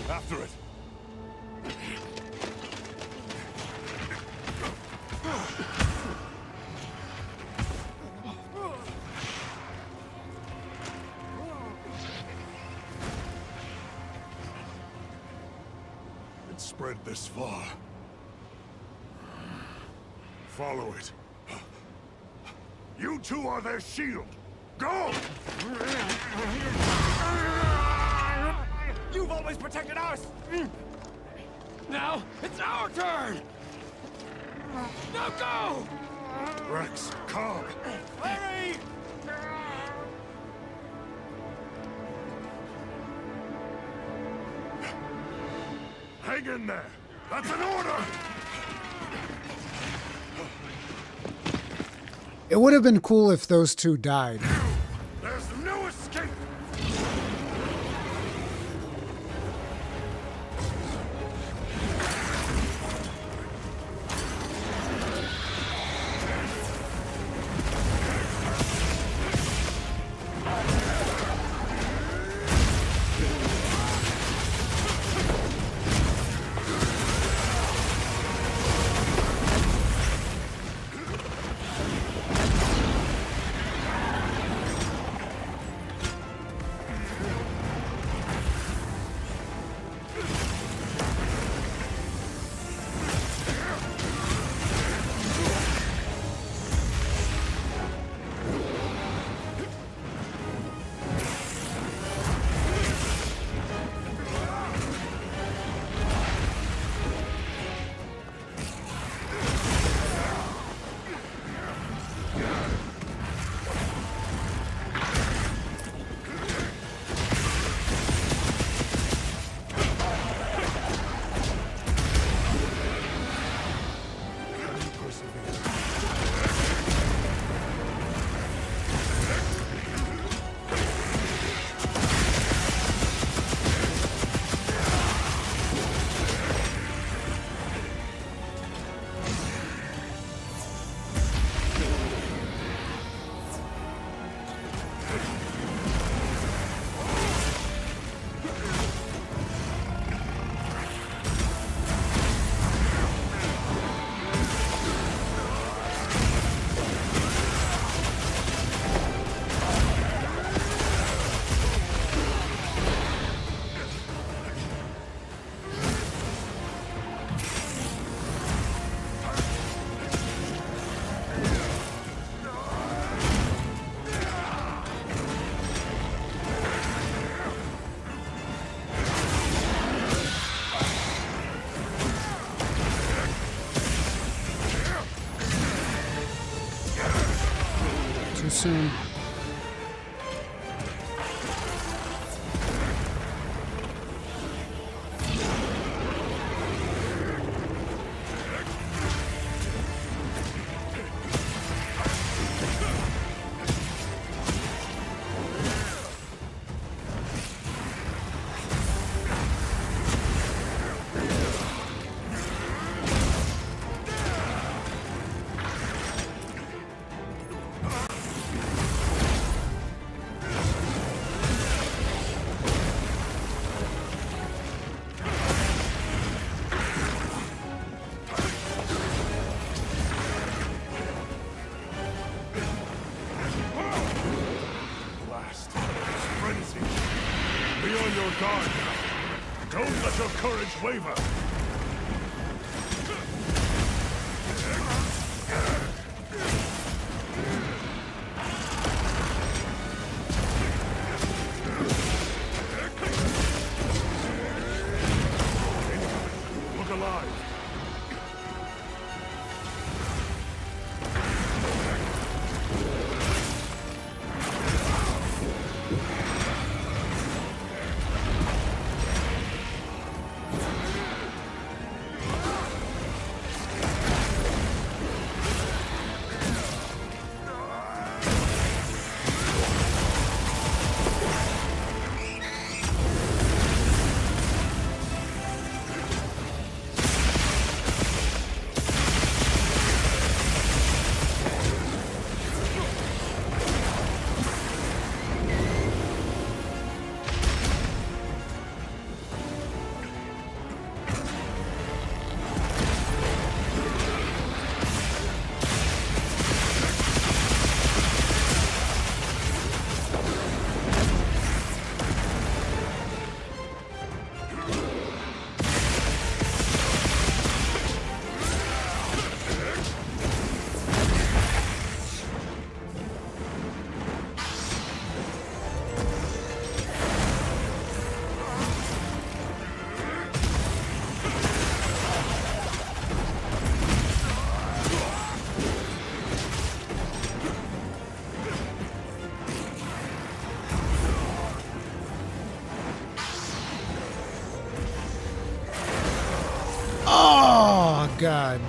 B: After it.
Q: It's spread this far. Follow it.
B: You two are their shield. Go!
O: You've always protected us! Now, it's our turn! Now go!
Q: Rex, calm.
O: Hurry!
Q: Hang in there. That's an order!
A: It would have been cool if those two died.
Q: There's no escape!
A: Too soon.
Q: Don't let your courage waver. Look alive.
A: Oh, God.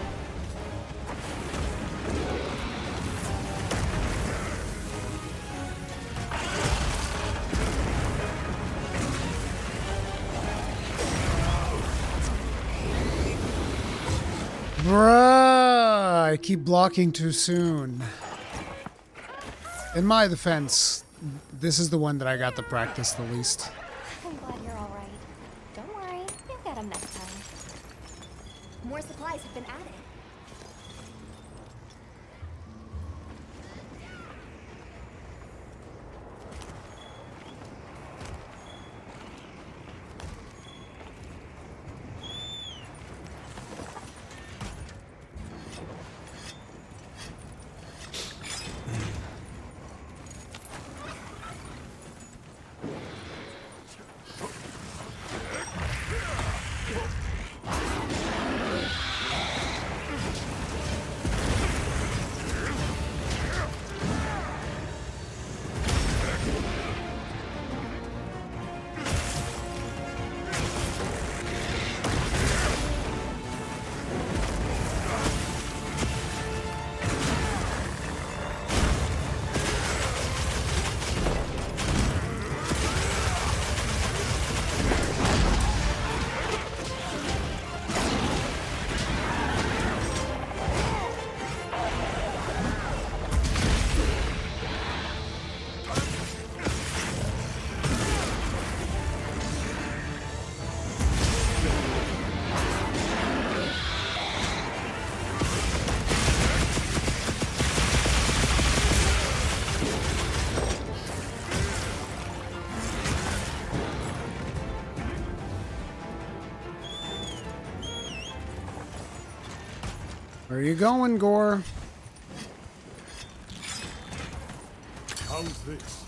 A: Bruh, I keep blocking too soon. In my defense, this is the one that I got to practice the least.
D: I'm glad you're all right. Don't worry, you'll get him next time. More supplies have been added.
A: Where you going, Gore?
Q: How's this?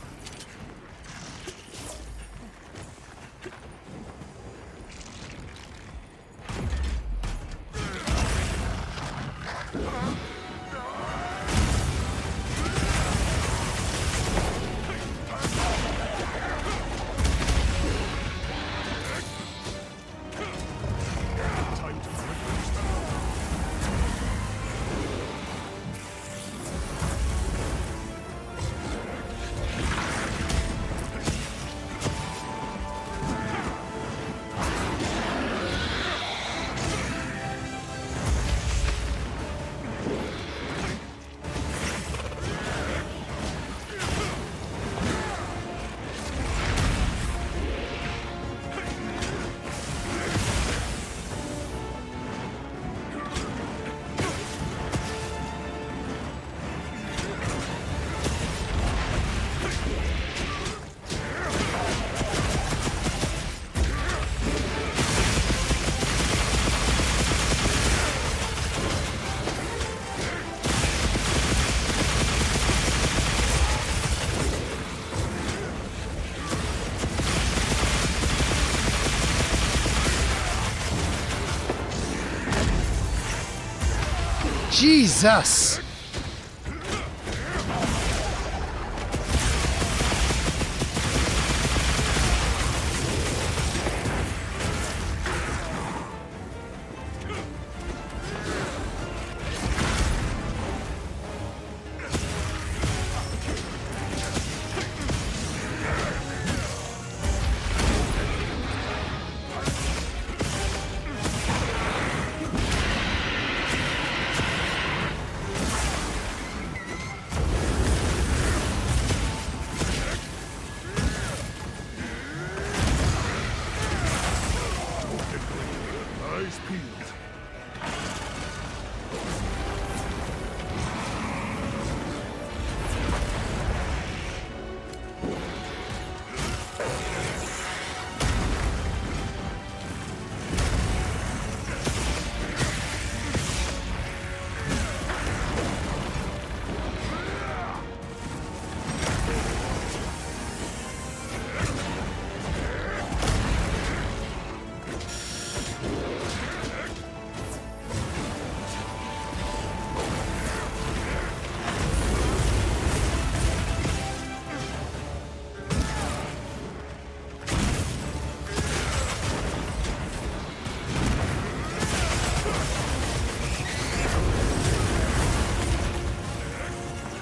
A: Jesus!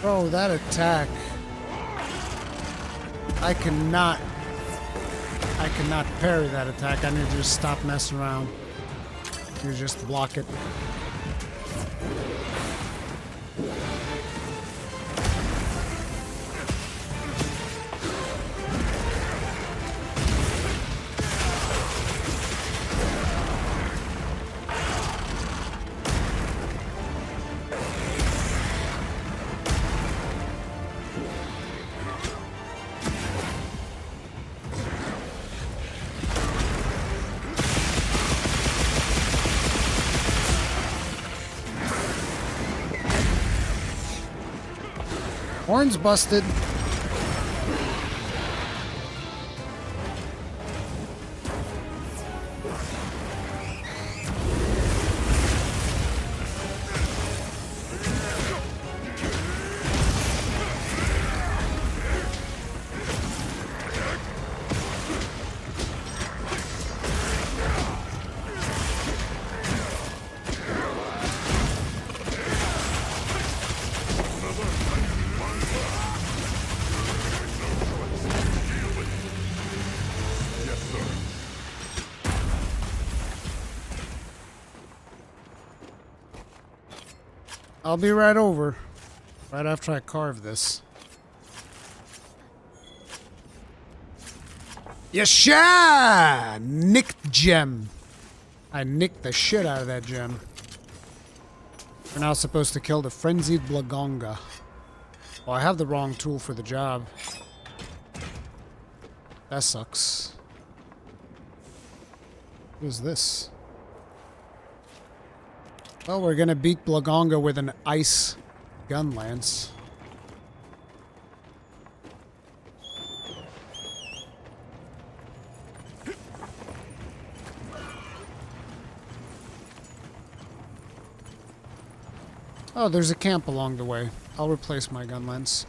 A: Bro, that attack. I cannot parry that attack. I need to just stop messing around. You just block it. Horn's busted. I'll be right over, right after I carve this. Yasha! Nicked gem. I nicked the shit out of that gem. We're now supposed to kill the frenzied Blagonga. Well, I have the wrong tool for the job. That sucks. What is this? Well, we're gonna beat Blagonga with an ice gun lance. Oh, there's a camp along the way. I'll replace my gun lance.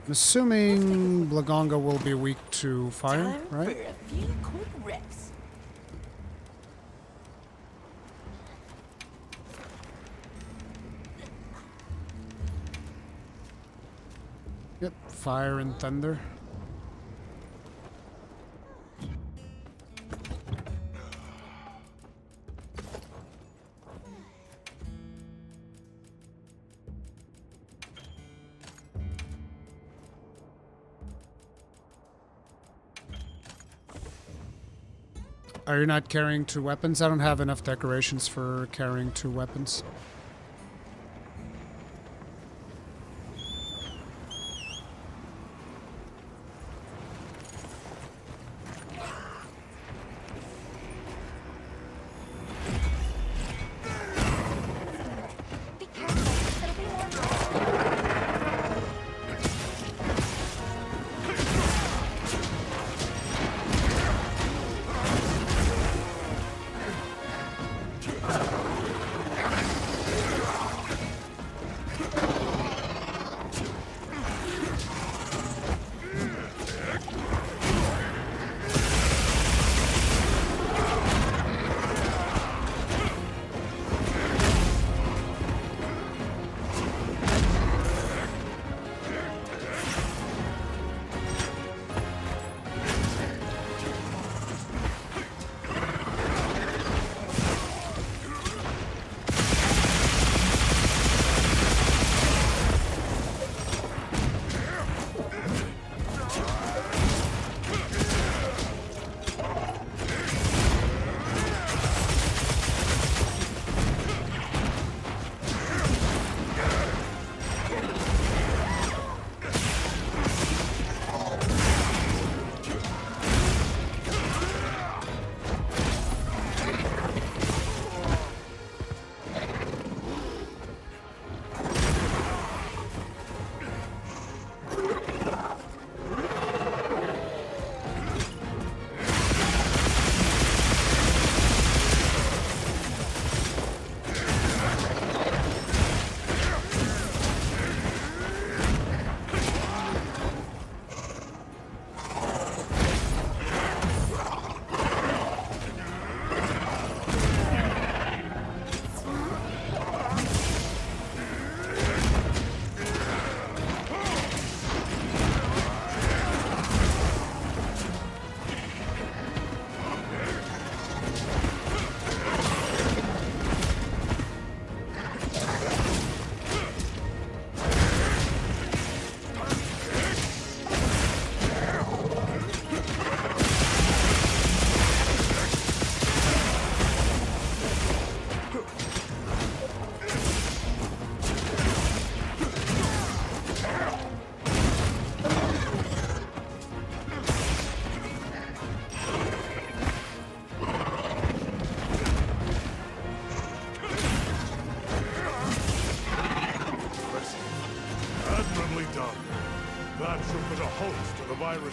A: I'm assuming Blagonga will be weak to fire, right? Yep, fire and thunder. Are you not carrying 2 weapons? I don't have enough decorations for carrying 2 weapons.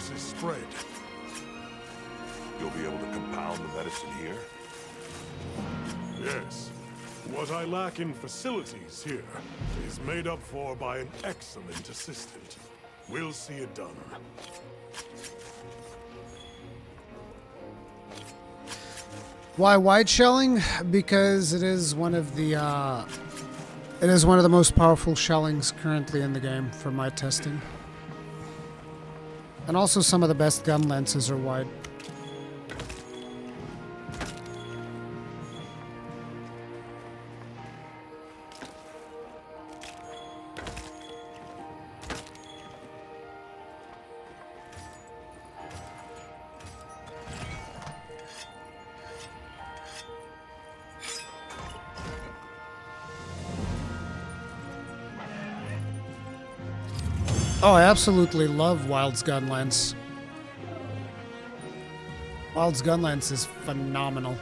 Q: virus is spread.
E: You'll be able to compound the medicine here?
Q: Yes. What I lack in facilities here is made up for by an excellent assistant. We'll see it done.
A: Why wide shelling? Because it is one of the most powerful shellings currently in the game for my testing. And also some of the best gun lenses are wide. Oh, I absolutely love Wild's gun lens. Wild's gun lens is phenomenal.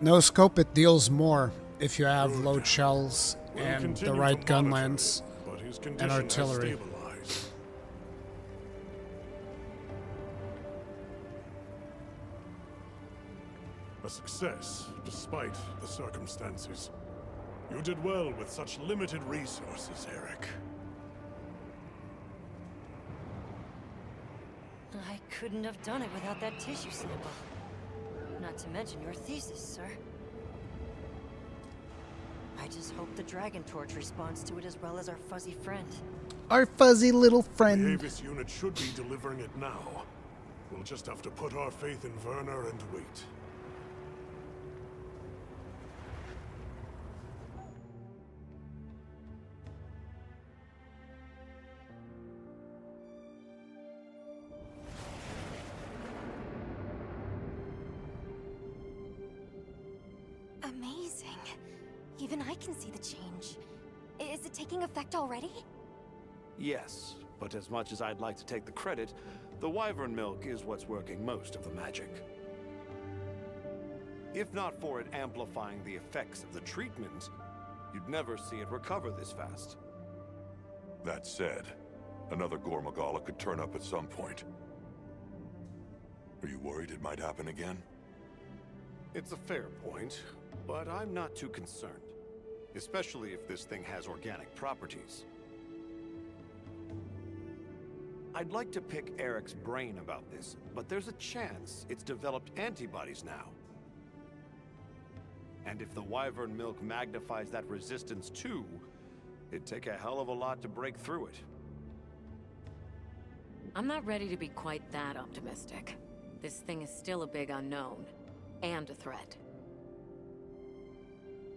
A: No scope, it deals more if you have load shells and the right gun lens and artillery.
Q: A success, despite the circumstances. You did well with such limited resources, Eric.
R: I couldn't have done it without that tissue sample. Not to mention your thesis, sir. I just hope the Dragon Torch responds to it as well as our fuzzy friend.
A: Our fuzzy little friend.
Q: The Avis unit should be delivering it now. We'll just have to put our faith in Werner and wait.
F: Amazing. Even I can see the change. Is it taking effect already?
I: Yes, but as much as I'd like to take the credit, the wyvern milk is what's working most of the magic. If not for it amplifying the effects of the treatment, you'd never see it recover this fast.
E: That said, another Gore Magala could turn up at some point. Are you worried it might happen again?
I: It's a fair point, but I'm not too concerned. Especially if this thing has organic properties. I'd like to pick Eric's brain about this, but there's a chance it's developed antibodies now. And if the wyvern milk magnifies that resistance too, it'd take a hell of a lot to break through it.
P: I'm not ready to be quite that optimistic. This thing is still a big unknown, and a threat.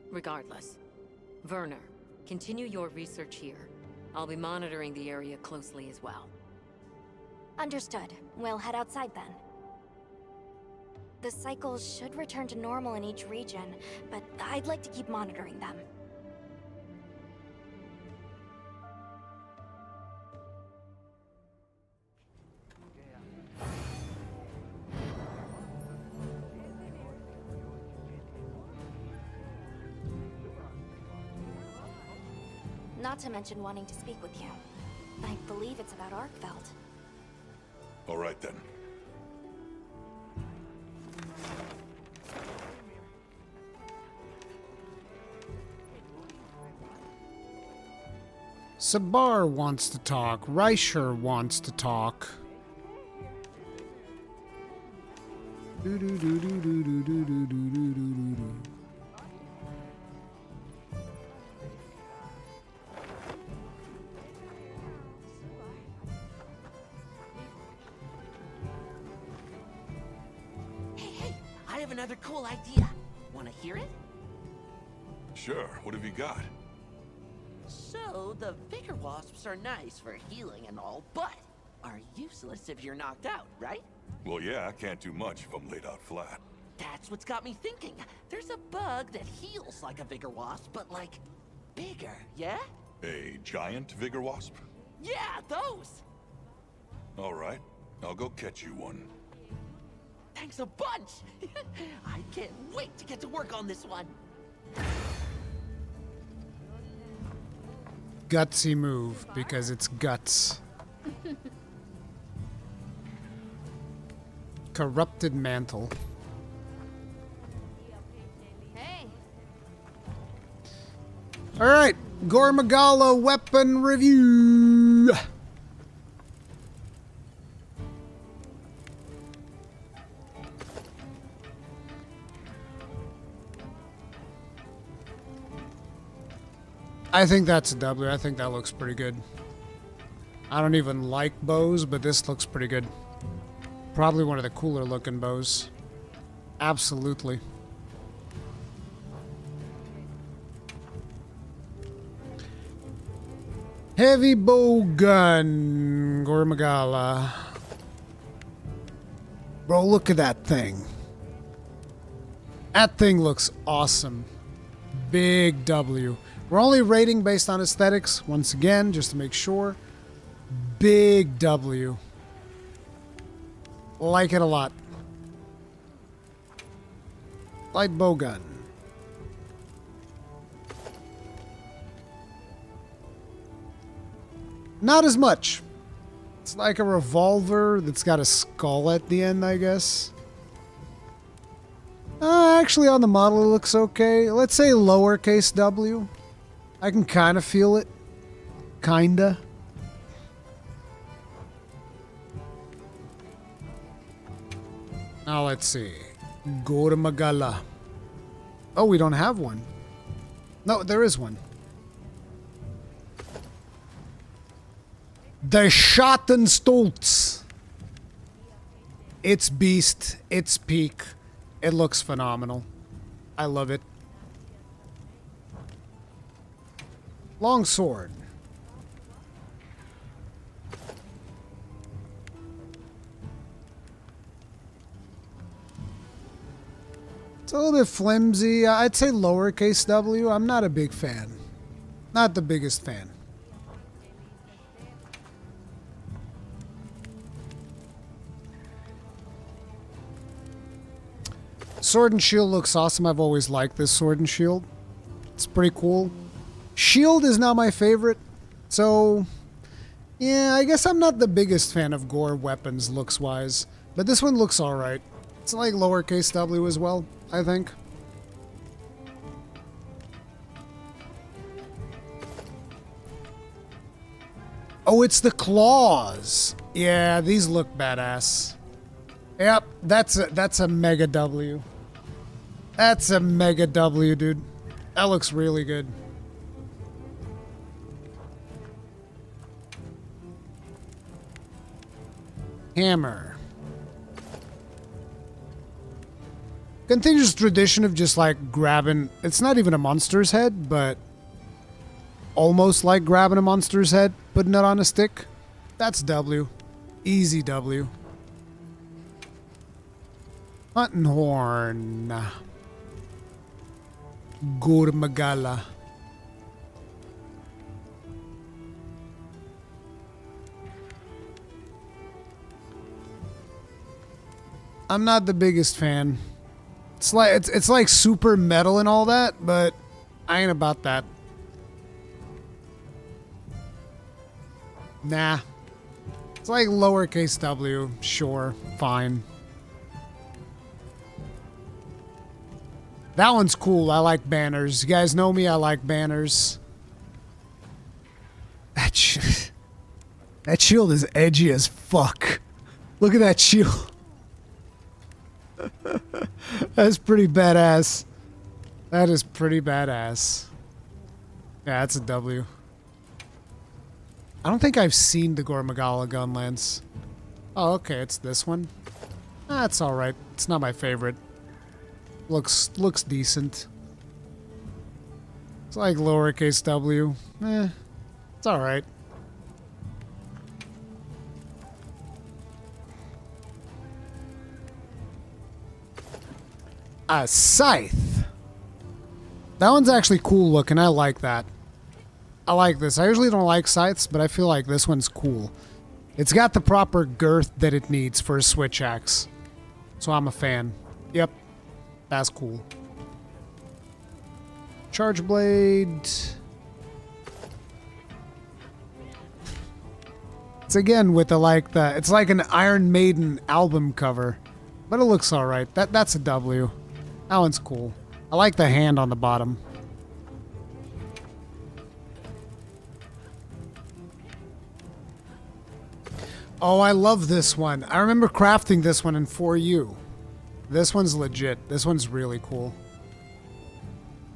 P: Regardless, Werner, continue your research here. I'll be monitoring the area closely as well.
F: Understood. We'll head outside then. The cycles should return to normal in each region, but I'd like to keep monitoring them. Not to mention wanting to speak with you. I believe it's about Arkfeld.
E: All right then.
A: Sabar wants to talk. Reicher wants to talk. Do do do do do do do do do do do do.
G: Another cool idea. Want to hear it?
E: Sure, what have you got?
G: So, the Vigor Wasps are nice for healing and all, but are useless if you're knocked out, right?
E: Well, yeah, I can't do much if I'm laid out flat.
G: That's what's got me thinking. There's a bug that heals like a Vigor Wasp, but like, bigger, yeah?
E: A giant Vigor Wasp?
G: Yeah, those!
E: All right, I'll go catch you one.
G: Thanks a bunch! I can't wait to get to work on this one!
A: Gutsy move, because it's guts. Corrupted mantle.
T: Hey.
A: Alright, Gore Magala weapon review. I think that's a W. I think that looks pretty good. I don't even like bows, but this looks pretty good. Probably one of the cooler looking bows. Absolutely. Heavy bow gun, Gore Magala. Bro, look at that thing. That thing looks awesome. Big W. We're only rating based on aesthetics, once again, just to make sure. Big W. Like it a lot. Light bow gun. Not as much. It's like a revolver that's got a skull at the end, I guess. Actually, on the model, it looks okay. Let's say lowercase w. I can kind of feel it. Kinda. Now, let's see. Gore Magala. Oh, we don't have one. No, there is one. The Schattenstolz. It's beast. It's peak. It looks phenomenal. I love it. Long sword. It's a little bit flimsy. I'd say lowercase w. I'm not a big fan. Not the biggest fan. Sword and shield looks awesome. I've always liked this sword and shield. It's pretty cool. Shield is not my favorite. So, yeah, I guess I'm not the biggest fan of Gore weapons looks-wise. But this one looks alright. It's like lowercase w as well, I think. Oh, it's the claws. Yeah, these look badass. Yep, that's a mega W. That's a mega W, dude. That looks really good. Hammer. Continuous tradition of just like grabbing, it's not even a monster's head, but almost like grabbing a monster's head, putting it on a stick. That's W. Easy W. Hunting horn. Gore Magala. I'm not the biggest fan. It's like super metal and all that, but I ain't about that. Nah. It's like lowercase w. Sure, fine. That one's cool. I like banners. You guys know me, I like banners. That shield is edgy as fuck. Look at that shield. That's pretty badass. That is pretty badass. Yeah, that's a W. I don't think I've seen the Gore Magala gun lance. Oh, okay, it's this one. That's alright. It's not my favorite. Looks decent. It's like lowercase w. It's alright. A scythe. That one's actually cool looking. I like that. I like this. I usually don't like scythes, but I feel like this one's cool. It's got the proper girth that it needs for a switch axe. So I'm a fan. Yep. That's cool. Charge blade. It's again with the it's like an Iron Maiden album cover. But it looks alright. That's a W. That one's cool. I like the hand on the bottom. Oh, I love this one. I remember crafting this one in 4U. This one's legit. This one's really cool.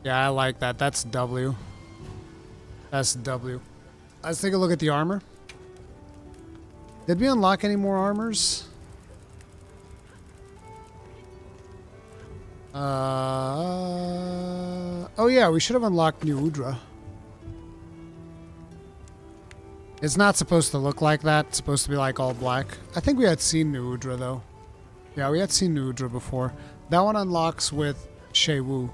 A: Yeah, I like that. That's W. That's W. Let's take a look at the armor. Did we unlock any more armors? Oh yeah, we should have unlocked New Udra. It's not supposed to look like that. It's supposed to be like all black. I think we had seen New Udra though. Yeah, we had seen New Udra before. That one unlocks with Shei Wu.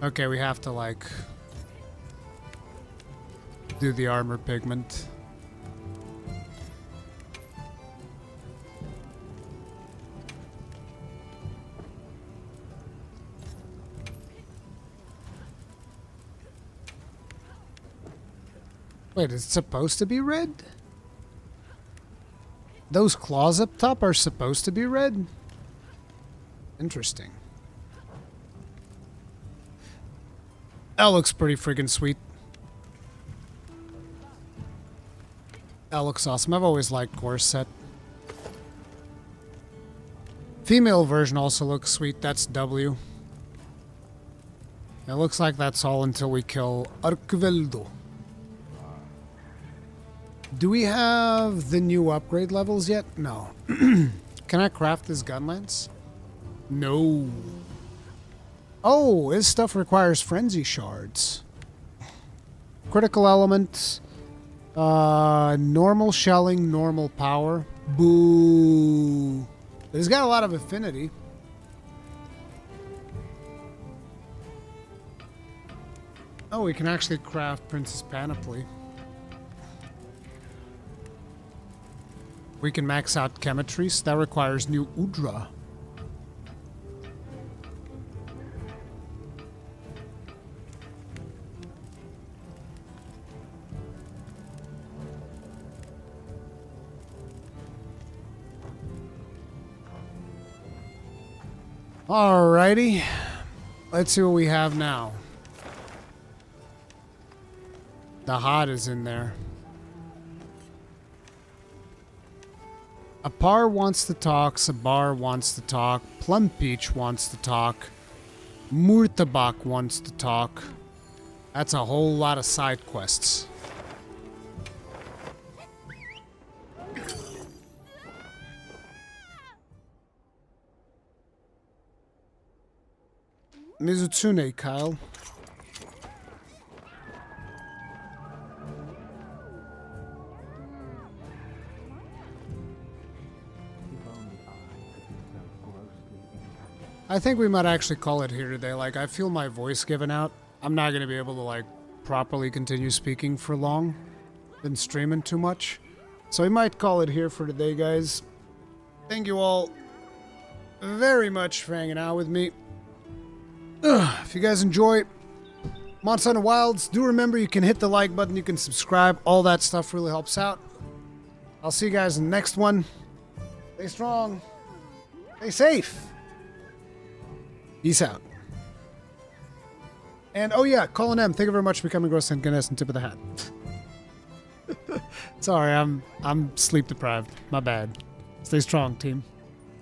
A: Okay, we have to like do the armor pigment. Wait, is it supposed to be red? Those claws up top are supposed to be red? Interesting. That looks pretty freaking sweet. That looks awesome. I've always liked Gore's set. Female version also looks sweet. That's W. It looks like that's all until we kill Arquveldo. Do we have the new upgrade levels yet? No. Can I craft this gun lance? No. Oh, his stuff requires frenzy shards. Critical element. Normal shelling, normal power. Boo. But he's got a lot of affinity. Oh, we can actually craft Princess Panoply. We can max out Chemistries. That requires New Udra. Alrighty. Let's see what we have now. The hot is in there. Apar wants to talk, Sabar wants to talk, Plum Peach wants to talk, Murtabak wants to talk. That's a whole lot of side quests. Mizutsune, Kyle. I think we might actually call it here today. Like, I feel my voice giving out. I'm not going to be able to, like, properly continue speaking for long. Been streaming too much. So we might call it here for today, guys. Thank you all very much for hanging out with me. If you guys enjoy Monster Hunter Wilds, do remember you can hit the like button, you can subscribe. All that stuff really helps out. I'll see you guys in the next one. Stay strong. Stay safe. Peace out. And oh yeah, Colin M, thank you very much for becoming Gross and Guinness and tip of the hat. Sorry, I'm sleep deprived. My bad. Stay strong, team.